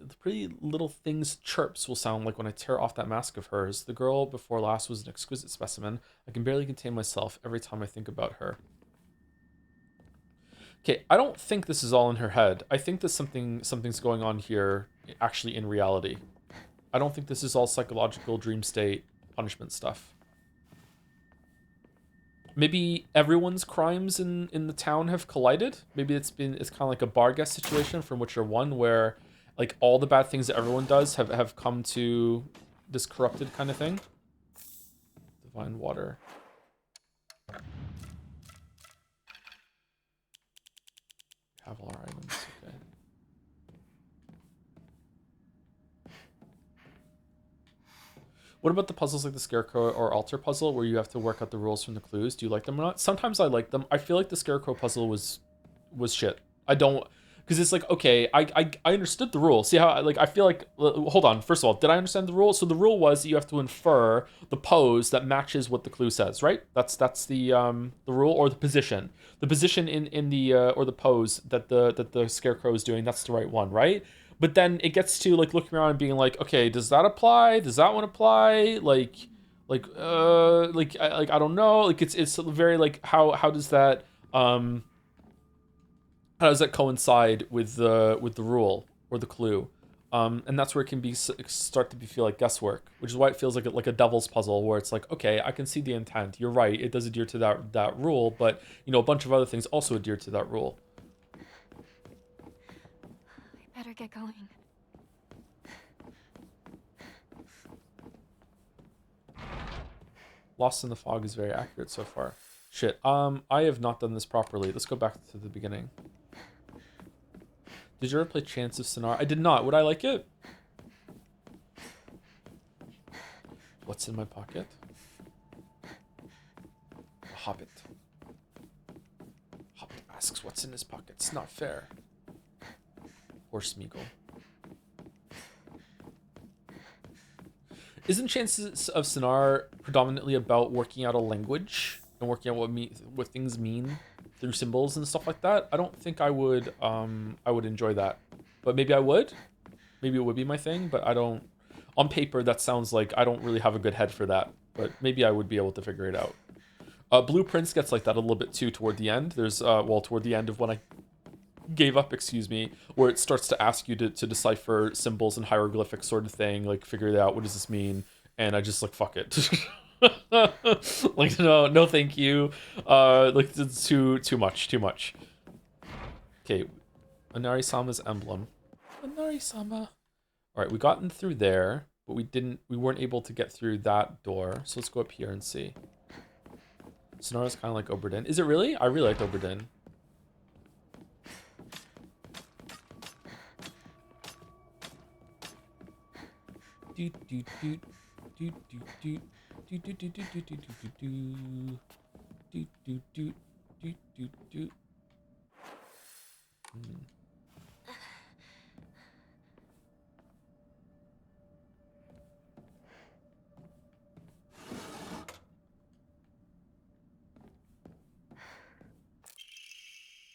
The pretty little thing's chirps will sound like when I tear off that mask of hers. The girl before last was an exquisite specimen. I can barely contain myself every time I think about her. Okay, I don't think this is all in her head. I think that something's going on here actually in reality. I don't think this is all psychological dream state punishment stuff. Maybe everyone's crimes in the town have collided. Maybe it's kind of like a bar guest situation from Witcher 1 where like all the bad things that everyone does have come to this corrupted kind of thing. Divine water. Have all our items, okay. What about the puzzles like the Scarecrow or Altar puzzle where you have to work out the rules from the clues? Do you like them or not? Sometimes I like them. I feel like the Scarecrow puzzle was shit. I don't... Because it's like, okay, I understood the rule. See how, I feel like... Hold on. First of all, did I understand the rule? So the rule was that you have to infer the pose that matches what the clue says, right? That's the rule, or the position. The position in the... or the pose that the Scarecrow is doing, that's the right one, right? But then it gets to, like, looking around and being like, okay, does that apply? Does that one apply? I don't know. Like, it's very, like, how does that... How does that coincide with the rule or the clue? And that's where it can start to feel like guesswork, which is why it feels like a devil's puzzle, where it's like, okay, I can see the intent. You're right, it does adhere to that rule, but you know, a bunch of other things also adhere to that rule. I better get going. Lost in the Fog is very accurate so far. Shit. I have not done this properly. Let's go back to the beginning. Did you ever play Chance of Sonar? I did not. Would I like it? What's in my pocket? A hobbit. Hobbit asks what's in his pocket. It's not fair. Or Smeagol. Isn't Chances of Sonar predominantly about working out a language and working out what things mean through symbols and stuff like that? I don't think I would enjoy that, but maybe I would. Maybe it would be my thing, but I don't. On paper, that sounds like I don't really have a good head for that, but maybe I would be able to figure it out. Blueprints gets like that a little bit too toward the end. There's toward the end of when I gave up, excuse me, where it starts to ask you to decipher symbols and hieroglyphics sort of thing, like figure it out, what does this mean? And I just like, fuck it. Like, no thank you. Like, it's too much. Okay, Inari-sama's emblem. Inari-sama. All right, we gotten through there, but we weren't able to get through that door. So let's go up here and see. Sonora's kind of like Oberdin. Is it really? I really like Oberdin.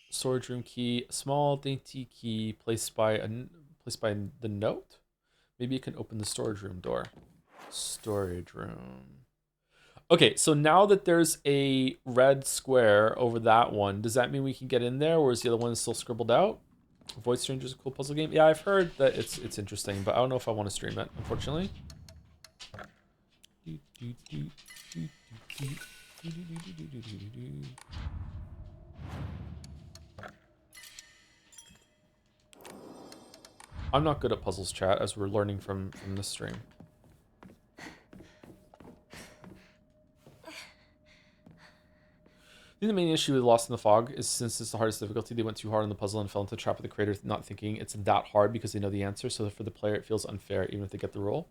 Storage room key, a small dainty key placed by the note. Maybe you can open the storage room door. Storage room. Okay, so now that there's a red square over that one, does that mean we can get in there, or is the other one still scribbled out? Void Stranger's a cool puzzle game. Yeah, I've heard that it's interesting, but I don't know if I want to stream it, unfortunately. I'm not good at puzzles, chat, as we're learning from this stream. I think the main issue with Lost in the Fog is since it's the hardest difficulty, they went too hard on the puzzle and fell into the trap of the creator, not thinking it's that hard because they know the answer. So for the player, it feels unfair, even if they get the role.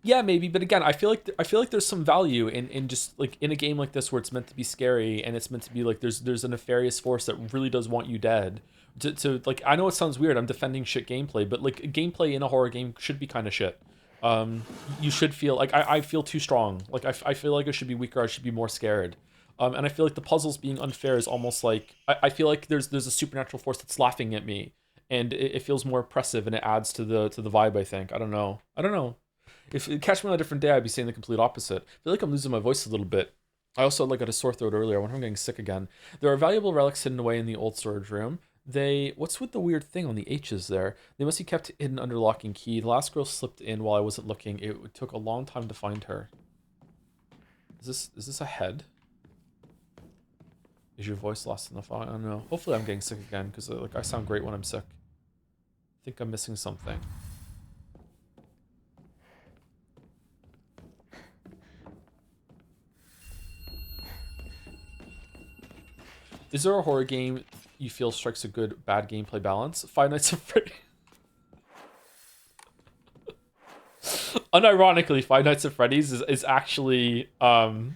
Yeah, maybe, but again, I feel like there's some value in just like in a game like this where it's meant to be scary and it's meant to be like there's a nefarious force that really does want you dead. To like, I know it sounds weird, I'm defending shit gameplay, but like gameplay in a horror game should be kind of shit. You should feel like I feel too strong. Like I feel like I should be weaker. I should be more scared. And I feel like the puzzles being unfair is almost like I feel like there's a supernatural force that's laughing at me, and it feels more oppressive and it adds to the vibe. I think I don't know. If it catch me on a different day, I'd be saying the complete opposite. I feel like I'm losing my voice a little bit. I also got a sore throat earlier. I wonder if I'm getting sick again. There are valuable relics hidden away in the old storage room. What's with the weird thing on the H's there? They must be kept hidden under lock and key. The last girl slipped in while I wasn't looking. It took a long time to find her. Is this a head? Is your voice lost in the fog? I don't know. Hopefully I'm getting sick again, because like I sound great when I'm sick. I think I'm missing something. Is there a horror game you feel strikes a good bad gameplay balance? Five Nights at Freddy's. Unironically, Five Nights at Freddy's is actually kind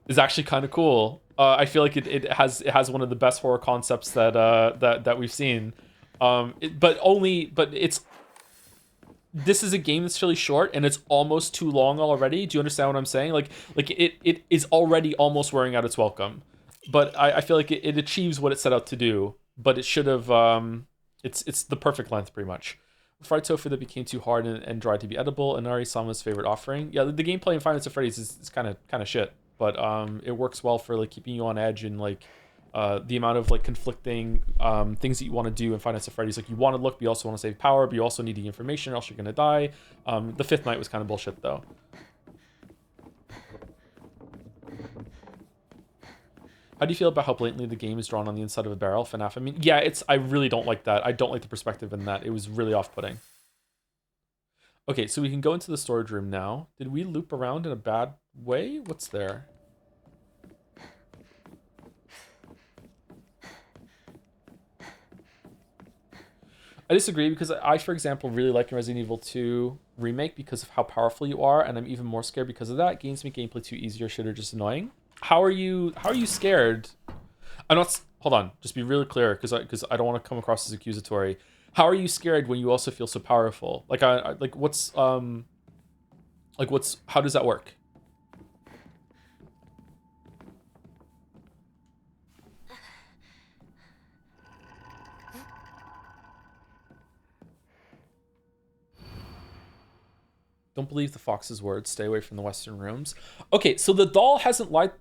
of cool. I feel like it has one of the best horror concepts that we've seen. This is a game that's really short and it's almost too long already. Do you understand what I'm saying? Like it is already almost wearing out its welcome. But I feel like it achieves what it set out to do, but it should have it's the perfect length pretty much. Fried tofu that became too hard and dry to be edible. Inari-sama's favorite offering. Yeah, the gameplay in Five Nights at Freddy's is kind of shit, but it works well for like keeping you on edge and like the amount of like conflicting things that you want to do in Five Nights at Freddy's. Like you want to look, but you also want to save power, but you also need the information, or else you're gonna die. The fifth night was kind of bullshit though. How do you feel about how blatantly the game is drawn on the inside of a barrel, FNAF? I mean, yeah, I really don't like that. I don't like the perspective in that. It was really off-putting. Okay, so we can go into the storage room now. Did we loop around in a bad way? What's there? I disagree because I, for example, really like Resident Evil 2 Remake because of how powerful you are, and I'm even more scared because of that. Games make gameplay too easy or shit or just annoying. How are you scared? I'm not. Hold on. Just be really clear, because I don't want to come across as accusatory. How are you scared when you also feel so powerful? Like what's how does that work? Don't believe the fox's words. Stay away from the western rooms. Okay, so the doll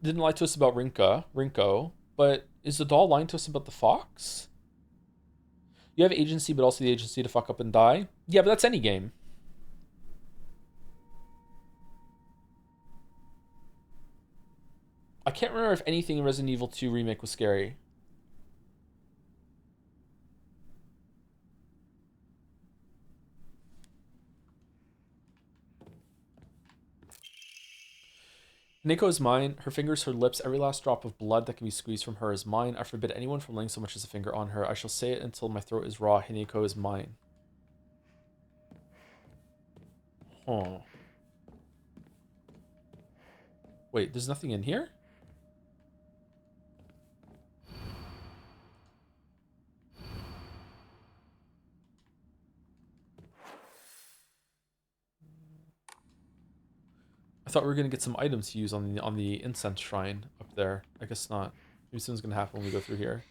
didn't lie to us about Rinko, but is the doll lying to us about the fox? You have agency, but also the agency to fuck up and die. Yeah, but that's any game. I can't remember if anything in Resident Evil 2 Remake was scary. Nico is mine. Her fingers, her lips, every last drop of blood that can be squeezed from her is mine. I forbid anyone from laying so much as a finger on her. I shall say it until my throat is raw. Hineko is mine. Huh. Wait, there's nothing in here? I thought we were gonna get some items to use on the incense shrine up there. I guess not. Maybe something's gonna happen when we go through here.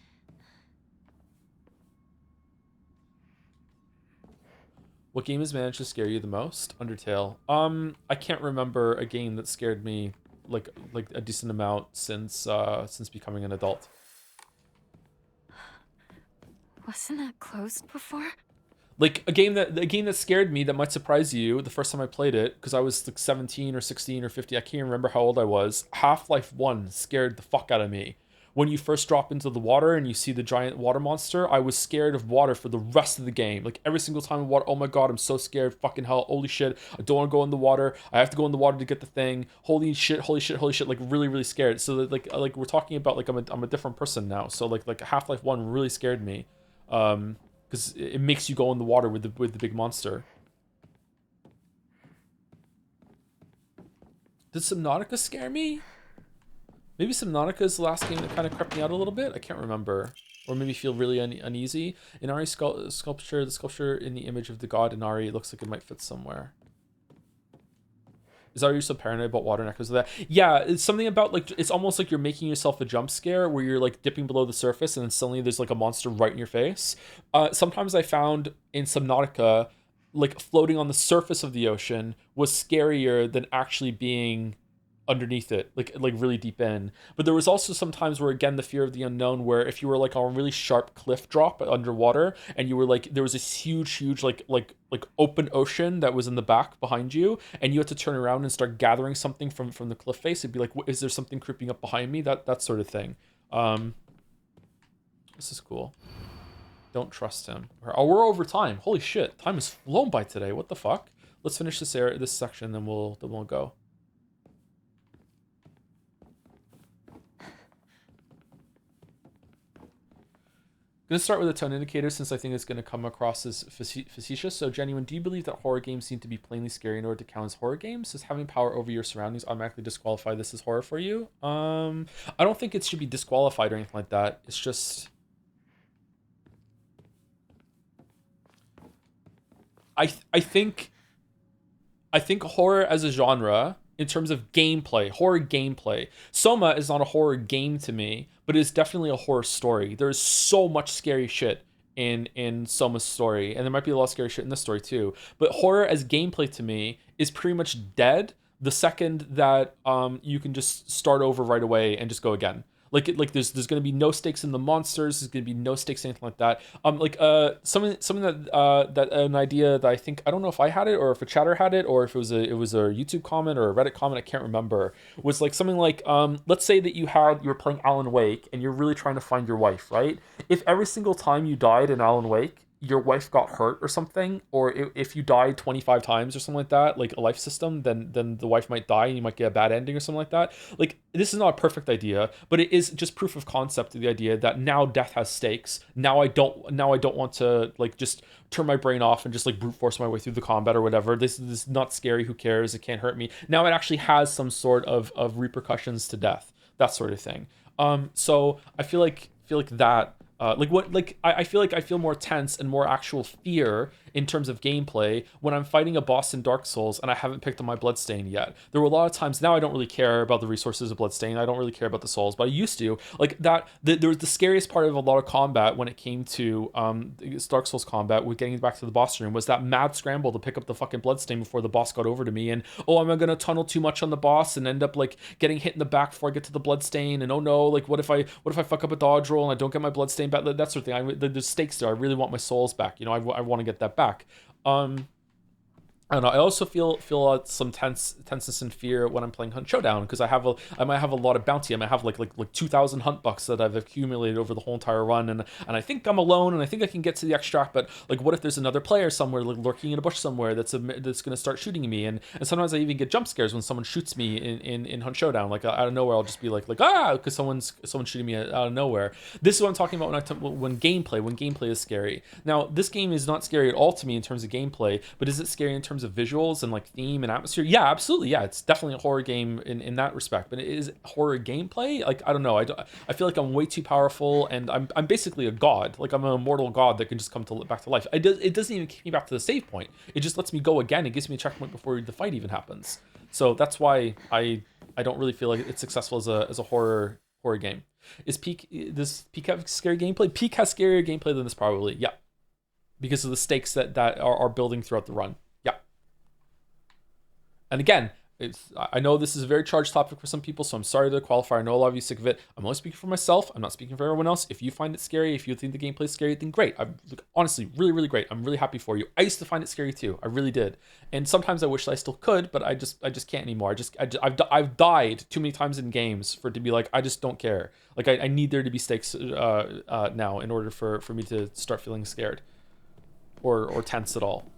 What game has managed to scare you the most? Undertale. I can't remember a game that scared me like a decent amount since becoming an adult. Wasn't that closed before? Like a game that scared me that might surprise you the first time I played it, because I was like 17 or 16 or 50, I can't remember how old I was. Half-Life 1 scared the fuck out of me. When you first drop into the water and you see the giant water monster, I was scared of water for the rest of the game. Like every single time in water, oh my god, I'm so scared, fucking hell, holy shit, I don't want to go in the water, I have to go in the water to get the thing, holy shit, like really, really scared. So that, like we're talking about like I'm a different person now. So like Half-Life 1 really scared me. Because it makes you go in the water with the big monster. Did Subnautica scare me? Maybe Subnautica is the last game that kind of crept me out a little bit. I can't remember. Or maybe feel really uneasy. Inari's sculpture, the sculpture in the image of the god Inari, it looks like it might fit somewhere. Is that why you're so paranoid about water and echoes of that? Yeah, it's something about like, it's almost like you're making yourself a jump scare where you're like dipping below the surface and then suddenly there's like a monster right in your face. Sometimes I found in Subnautica, like floating on the surface of the ocean was scarier than actually being underneath it, like really deep in. But there was also some times where, again, the fear of the unknown, where if you were like on a really sharp cliff drop underwater and you were like, there was this huge like open ocean that was in the back behind you, and you had to turn around and start gathering something from the cliff face. It'd be like, is there something creeping up behind me? That sort of thing. This is cool. Don't trust him. Oh, we're over time. Holy shit, time has flown by today. What the fuck? Let's finish this section, then we'll go. I'm going to start with a tone indicator since I think it's going to come across as facetious. So, Genuine, do you believe that horror games need to be plainly scary in order to count as horror games? Does having power over your surroundings automatically disqualify this as horror for you? I don't think it should be disqualified or anything like that. It's just... I think horror as a genre, in terms of gameplay, horror gameplay, Soma is not a horror game to me, but it is definitely a horror story. There's so much scary shit in Soma's story, and there might be a lot of scary shit in this story too. But horror as gameplay to me is pretty much dead the second that you can just start over right away and just go again. Like there's gonna be no stakes in the monsters. There's gonna be no stakes in anything like that. Something that an idea that I think, I don't know if I had it or if a chatter had it or if it was a YouTube comment or a Reddit comment, I can't remember. Was like something like let's say that you're playing Alan Wake and you're really trying to find your wife, right? If every single time you died in Alan Wake, your wife got hurt or something, or if you died 25 times or something like that, like a life system, then the wife might die and you might get a bad ending or something like that. Like, this is not a perfect idea, but it is just proof of concept of the idea that now death has stakes. Now I don't want to like just turn my brain off and just like brute force my way through the combat or whatever. This is not scary, who cares, it can't hurt me. Now it actually has some sort of repercussions to death, that sort of thing. So I feel like that I feel like I feel more tense and more actual fear in terms of gameplay when I'm fighting a boss in Dark Souls and I haven't picked up my Bloodstain yet. There were a lot of times, now I don't really care about the resources of Bloodstain, I don't really care about the souls, but I used to. Like that, there was the scariest part of a lot of combat when it came to Dark Souls combat with getting back to the boss room was that mad scramble to pick up the fucking Bloodstain before the boss got over to me, and oh, am I gonna tunnel too much on the boss and end up like getting hit in the back before I get to the Bloodstain, and oh no, like what if I fuck up a dodge roll and I don't get my Bloodstain back, that sort of thing. There's stakes there. I really want my souls back, I want to get that back. I don't know. I also feel some tenseness and fear when I'm playing Hunt Showdown, because I might have a lot of bounty. I might have like 2,000 hunt bucks that I've accumulated over the whole entire run, and I think I'm alone, and I think I can get to the extract. But like, what if there's another player somewhere, like lurking in a bush somewhere, that's gonna start shooting me? And sometimes I even get jump scares when someone shoots me in Hunt Showdown. Like out of nowhere, I'll just be like because someone's shooting me out of nowhere. This is what I'm talking about when gameplay is scary. Now, this game is not scary at all to me in terms of gameplay, but is it scary in terms of visuals and like theme and atmosphere? Yeah, absolutely. Yeah, it's definitely a horror game in that respect, but it is horror gameplay. Like, I don't know. I feel like I'm way too powerful, and I'm basically a god. Like, I'm an immortal god that can just come back to life. It doesn't even kick me back to the save point. It just lets me go again. It gives me a checkpoint before the fight even happens. So that's why I don't really feel like it's successful as a horror game. Does Peak have scary gameplay? Peak has scarier gameplay than this, probably. Yeah, because of the stakes that are building throughout the run. Yeah. And again, I know this is a very charged topic for some people, so I'm sorry to the qualifier. I know a lot of you are sick of it. I'm only speaking for myself. I'm not speaking for everyone else. If you find it scary, if you think the gameplay is scary, then great. I'm honestly really, really great. I'm really happy for you. I used to find it scary too. I really did. And sometimes I wish I still could, but I just can't anymore. I've died too many times in games for it to be like, I just don't care. Like, I need there to be stakes now in order for me to start feeling scared or tense at all.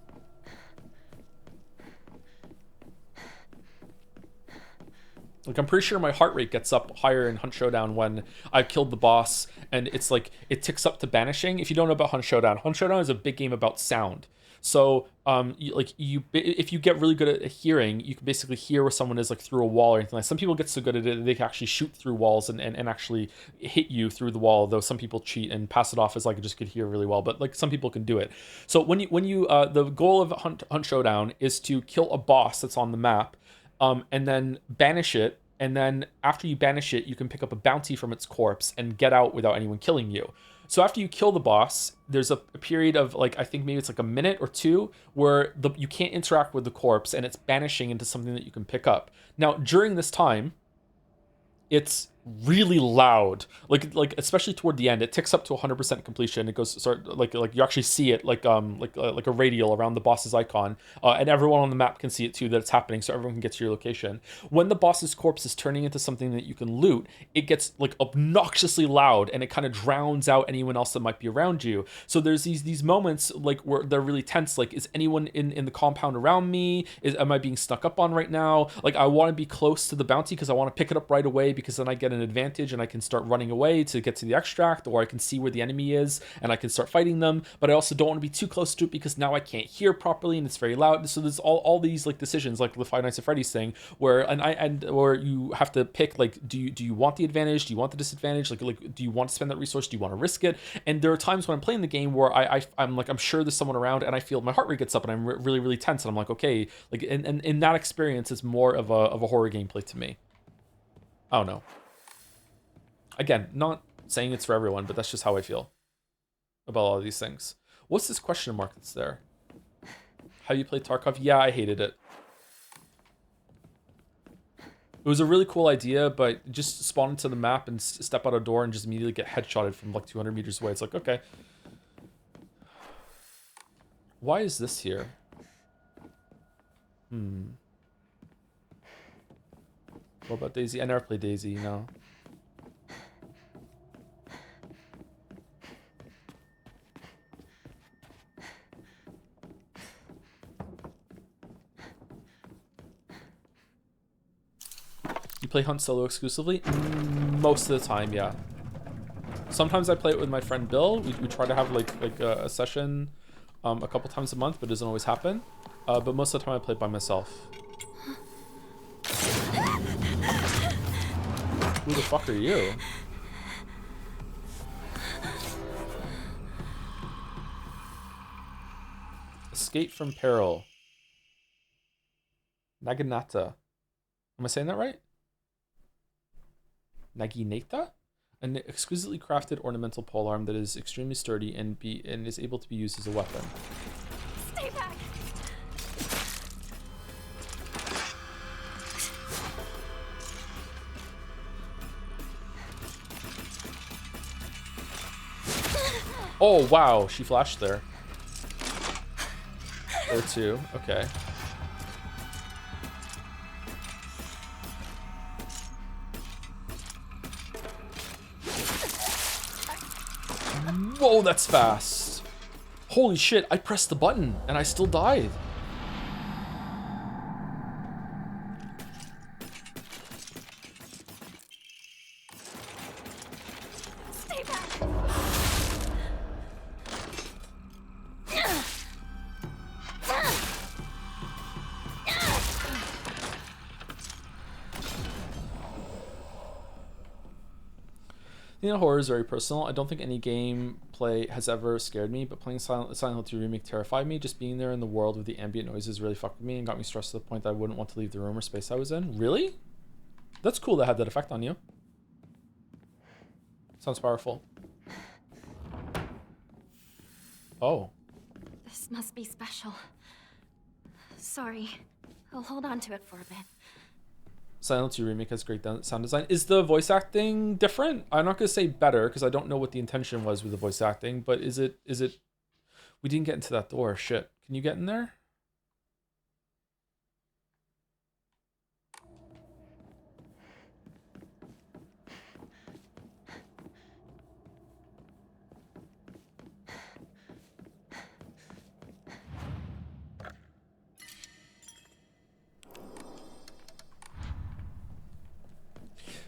Like, I'm pretty sure my heart rate gets up higher in Hunt Showdown when I've killed the boss, and it's like, it ticks up to banishing. If you don't know about Hunt Showdown is a big game about sound. So, if you get really good at hearing, you can basically hear where someone is, like, through a wall or anything. Like, some people get so good at it, they can actually shoot through walls and actually hit you through the wall, though some people cheat and pass it off as, like, I just could hear really well. But, like, some people can do it. So when you the goal of Hunt Showdown is to kill a boss that's on the map, and then banish it, and then after you banish it, you can pick up a bounty from its corpse and get out without anyone killing you. So after you kill the boss, there's a period of, like, I think maybe it's like a minute or two where you can't interact with the corpse, and it's banishing into something that you can pick up. Now, during this time, it's really loud, like especially toward the end, it ticks up to 100% completion. It goes like you actually see it like a radial around the boss's icon, and everyone on the map can see it too, that it's happening, so everyone can get to your location. When the boss's corpse is turning into something that you can loot, it gets like obnoxiously loud, and it kind of drowns out anyone else that might be around you. So there's these moments like where they're really tense. Like, is anyone in the compound around me? Am I being snuck up on right now? Like, I want to be close to the bounty because I want to pick it up right away, because then I get an advantage and I can start running away to get to the extract, or I can see where the enemy is and I can start fighting them. But I also don't want to be too close to it because now I can't hear properly and it's very loud. So there's all these like decisions, like the Five Nights at Freddy's thing, where or you have to pick, like, do you want the advantage? Do you want the disadvantage? Like do you want to spend that resource? Do you want to risk it? And there are times when I'm playing the game where I'm sure there's someone around, and I feel my heart rate gets up, and I'm really, really tense, and I'm like, okay, like, and in that experience, it's more of a horror gameplay to me. I don't know. Again, not saying it's for everyone, but that's just how I feel about all of these things. What's this question mark that's there? How you play Tarkov? Yeah, I hated it. It was a really cool idea, but just spawn into the map and step out a door and just immediately get headshotted from like 200 meters away. It's like, okay. Why is this here? What about Daisy? I never played Daisy, no. You play Hunt solo exclusively? Most of the time, yeah. Sometimes I play it with my friend Bill. We try to have like a session a couple times a month, but it doesn't always happen. But most of the time I play it by myself. Who the fuck are you? Escape from peril. Naginata. Am I saying that right? Naginata? An exquisitely crafted ornamental polearm that is extremely sturdy and is able to be used as a weapon. Stay back. Oh, wow. She flashed there. There too. Okay. Whoa, that's fast. Holy shit, I pressed the button and I still died. Stay back. You know, horror is very personal. I don't think any gameplay has ever scared me, but playing Silent Hill 2 Remake terrified me. Just being there in the world with the ambient noises really fucked with me and got me stressed to the point that I wouldn't want to leave the room or space I was in. Really? That's cool that had that effect on you. Sounds powerful. Oh. This must be special. Sorry. I'll hold on to it for a bit. Silent Hill 2 Remake has great sound design. Is the voice acting different? I'm not going to say better because I don't know what the intention was with the voice acting, but is it... We didn't get into that door. Shit. Can you get in there?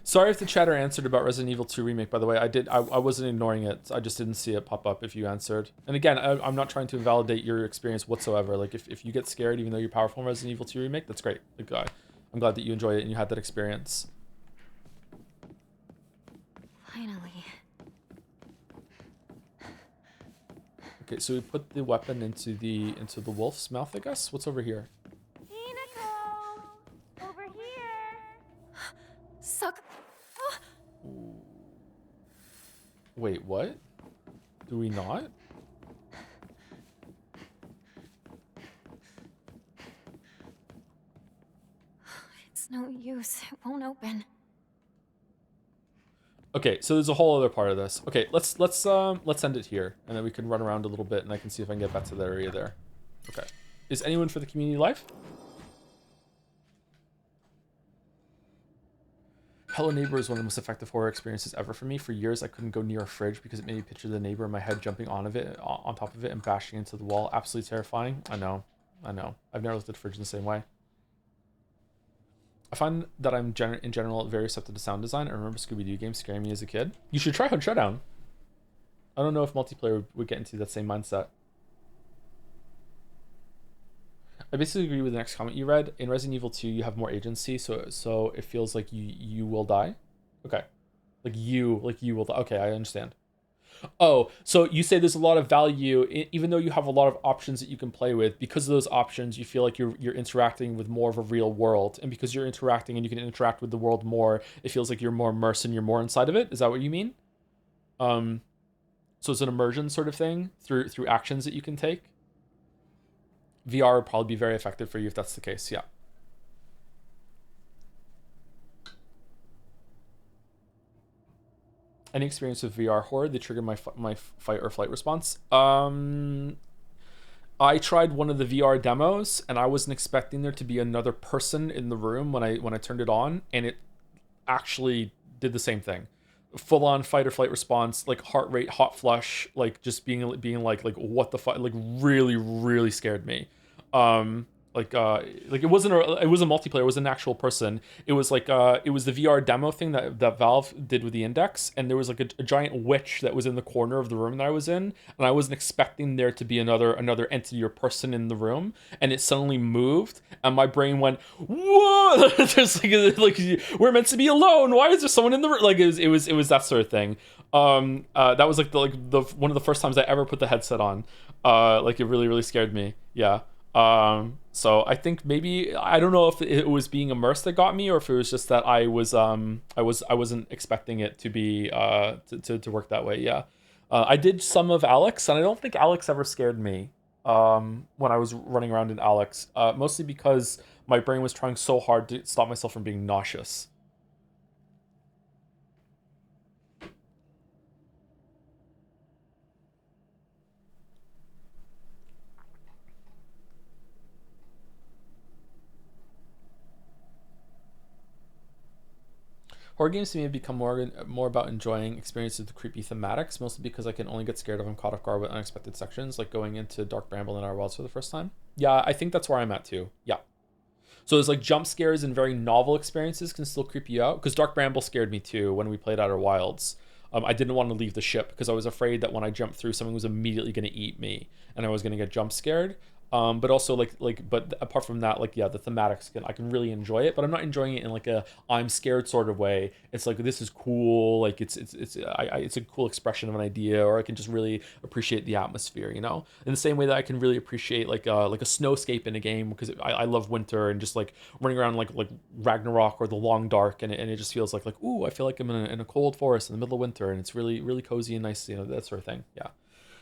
Sorry if the chatter answered about Resident Evil 2 Remake, by the way. I wasn't ignoring it. I just didn't see it pop up if you answered. And again, I'm not trying to invalidate your experience whatsoever. Like, if you get scared, even though you're powerful in Resident Evil 2 Remake, that's great. Like, I'm glad that you enjoyed it and you had that experience. Finally. Okay, so we put the weapon into the wolf's mouth, I guess. What's over here? Hinako! Over here! Suck. Wait, what? Do we not? It's no use. It won't open. Okay, so there's a whole other part of this. Okay, let's end it here, and then we can run around a little bit, and I can see if I can get back to that area there. Okay. Is anyone for the community live? Hello Neighbor is one of the most effective horror experiences ever for me. For years, I couldn't go near a fridge because it made me picture the neighbor in my head jumping on top of it and bashing into the wall. Absolutely terrifying. I know. I've never looked at the fridge in the same way. I find that I'm in general very receptive to sound design. I remember Scooby-Doo games scaring me as a kid. You should try Hunt Showdown. I don't know if multiplayer would get into that same mindset. I basically agree with the next comment you read. In Resident Evil 2, you have more agency, so it feels like you will die. Okay. Like you will die. Okay, I understand. Oh, so you say there's a lot of value, even though you have a lot of options that you can play with. Because of those options, you feel like you're interacting with more of a real world. And because you're interacting and you can interact with the world more, it feels like you're more immersed and you're more inside of it. Is that what you mean? So it's an immersion sort of thing through actions that you can take. VR would probably be very effective for you if that's the case, yeah. Any experience with VR horror that triggered my fight or flight response? I tried one of the VR demos, and I wasn't expecting there to be another person in the room when I turned it on, and it actually did the same thing. Full on fight or flight response, like heart rate, hot flush, like just being like what the fuck, like really scared me. Like it wasn't it was a multiplayer, it was an actual person. It was like it was the VR demo thing that Valve did with the Index, and there was like a giant witch that was in the corner of the room that I was in, and I wasn't expecting there to be another entity or person in the room, and it suddenly moved, and my brain went, whoa. There's like we're meant to be alone, why is there someone in the room? Like it was that sort of thing. That was like the one of the first times I ever put the headset on. Like it really scared me. Yeah. So I think maybe, I don't know if it was being immersed that got me, or if it was just that I wasn't expecting it to be to work that way. Yeah. I did some of Alex, and I don't think Alex ever scared me when I was running around in Alex, mostly because my brain was trying so hard to stop myself from being nauseous. Horror games to me have become more about enjoying experiences with creepy thematics, mostly because I can only get scared if I'm caught off guard with unexpected sections, like going into Dark Bramble and Outer Wilds for the first time. Yeah, I think that's where I'm at too. Yeah. So it's like jump scares and very novel experiences can still creep you out, because Dark Bramble scared me too when we played Outer Wilds. I didn't want to leave the ship because I was afraid that when I jumped through, something was immediately going to eat me, and I was going to get jump scared. But also but apart from that, like, yeah, the thematics I can really enjoy it, but I'm not enjoying it in like a I'm scared sort of way. It's like, this is cool, like it's a cool expression of an idea, or I can just really appreciate the atmosphere, you know, in the same way that I can really appreciate like a snowscape in a game, because I love winter and just like running around like Ragnarok or the Long Dark, and it just feels like ooh, I feel like I'm in a cold forest in the middle of winter, and it's really cozy and nice, you know, that sort of thing. Yeah.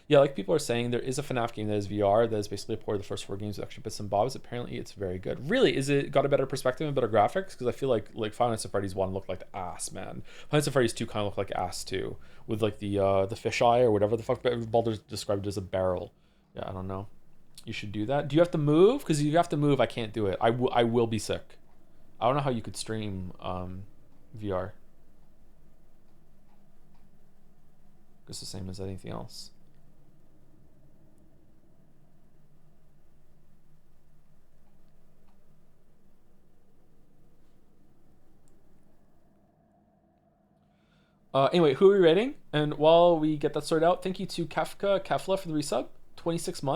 Yeah, like people are saying, there is a FNAF game that is VR that is basically a port of the first 4 games with extra bits and bobs. Apparently, it's very good. Really, is it got a better perspective and better graphics? Because I feel like Final Fantasy Freddy's 1 looked like ass, man. Final Fantasy Freddy's 2 kind of looked like ass too, with like the fisheye or whatever the fuck Baldur described it as a barrel. Yeah, I don't know. You should do that. Do you have to move? Because if you have to move, I can't do it. I will be sick. I don't know how you could stream VR. It's the same as anything else. Anyway, who are we rating? And while we get that sorted out, thank you to Kefla for the resub. 27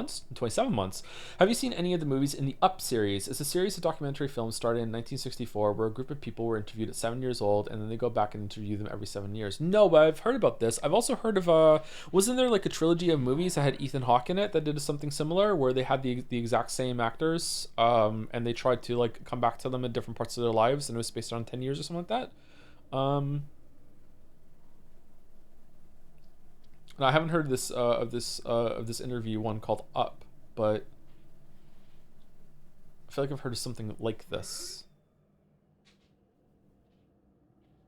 months. Have you seen any of the movies in the Up series? It's a series of documentary films started in 1964 where a group of people were interviewed at 7 years old, and then they go back and interview them every 7 years. No, but I've heard about this. I've also heard of wasn't there like a trilogy of movies that had Ethan Hawke in it that did something similar, where they had the exact same actors, and they tried to like come back to them in different parts of their lives, and it was spaced on 10 years or something like that. I haven't heard of this interview one called Up, but I feel like I've heard of something like this.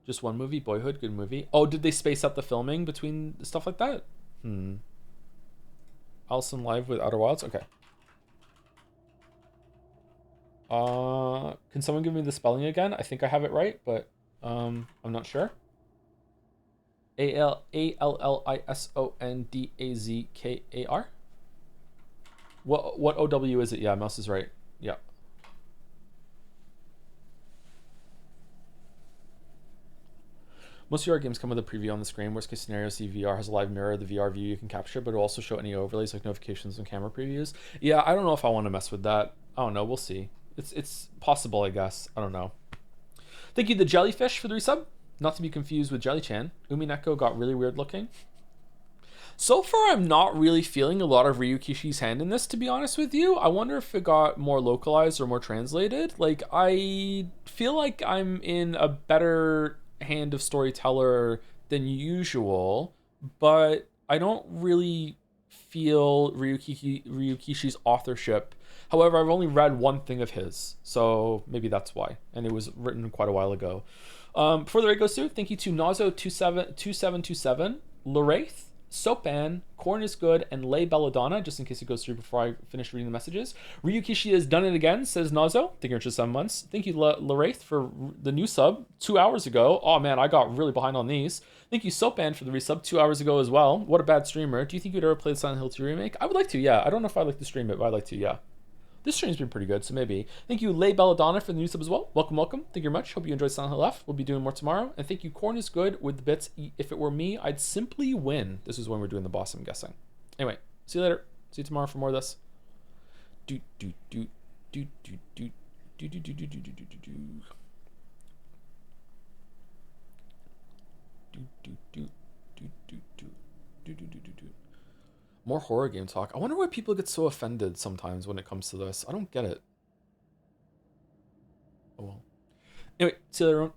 Just one movie, Boyhood, good movie. Oh, did they space out the filming between stuff like that? Allison Live with Outer Wilds? Okay. Can someone give me the spelling again? I think I have it right, but I'm not sure. Allissondazkar. What OW is it? Yeah, Mouse is right. Yeah. Most VR games come with a preview on the screen. Worst case scenario, VR has a live mirror of the VR view you can capture, but it'll also show any overlays like notifications and camera previews. Yeah, I don't know if I want to mess with that. I don't know. We'll see. It's possible, I guess. I don't know. Thank you, the Jellyfish, for the resub. Not to be confused with Jelly-chan. Umineko got really weird looking. So far, I'm not really feeling a lot of Ryukishi's hand in this, to be honest with you. I wonder if it got more localized or more translated. Like, I feel like I'm in a better hand of storyteller than usual, but I don't really feel Ryukishi's authorship. However, I've only read one thing of his, so maybe that's why. And it was written quite a while ago. Before the raid goes through, thank you to Nazo2727, Laraith, Sopan, Corn is Good, and Lay Belladonna, just in case it goes through before I finish reading the messages. Ryukishi has done it again, says Nazo. Thank you for 7 months. Thank you, Laraith, for the new sub 2 hours ago. Oh man, I got really behind on these. Thank you, Sopan, for the resub 2 hours ago as well. What a bad streamer. Do you think you'd ever play the Silent Hill 2 remake? I would like to, yeah. I don't know if I'd like to stream it, but I'd like to, yeah. This stream's been pretty good, so maybe. Thank you, Lay Belladonna, for the new sub as well. Welcome, welcome. Thank you very much. Hope you enjoyed Silent Hill F. We'll be doing more tomorrow. And thank you, Corn is Good, with the bits. If it were me, I'd simply win. This is when we're doing the boss, I'm guessing. Anyway, see you later. See you tomorrow for more of this. Do do do do do do do do do do do do do do do. More horror game talk. I wonder why people get so offended sometimes when it comes to this. I don't get it. Oh well. Anyway, see you later, everyone.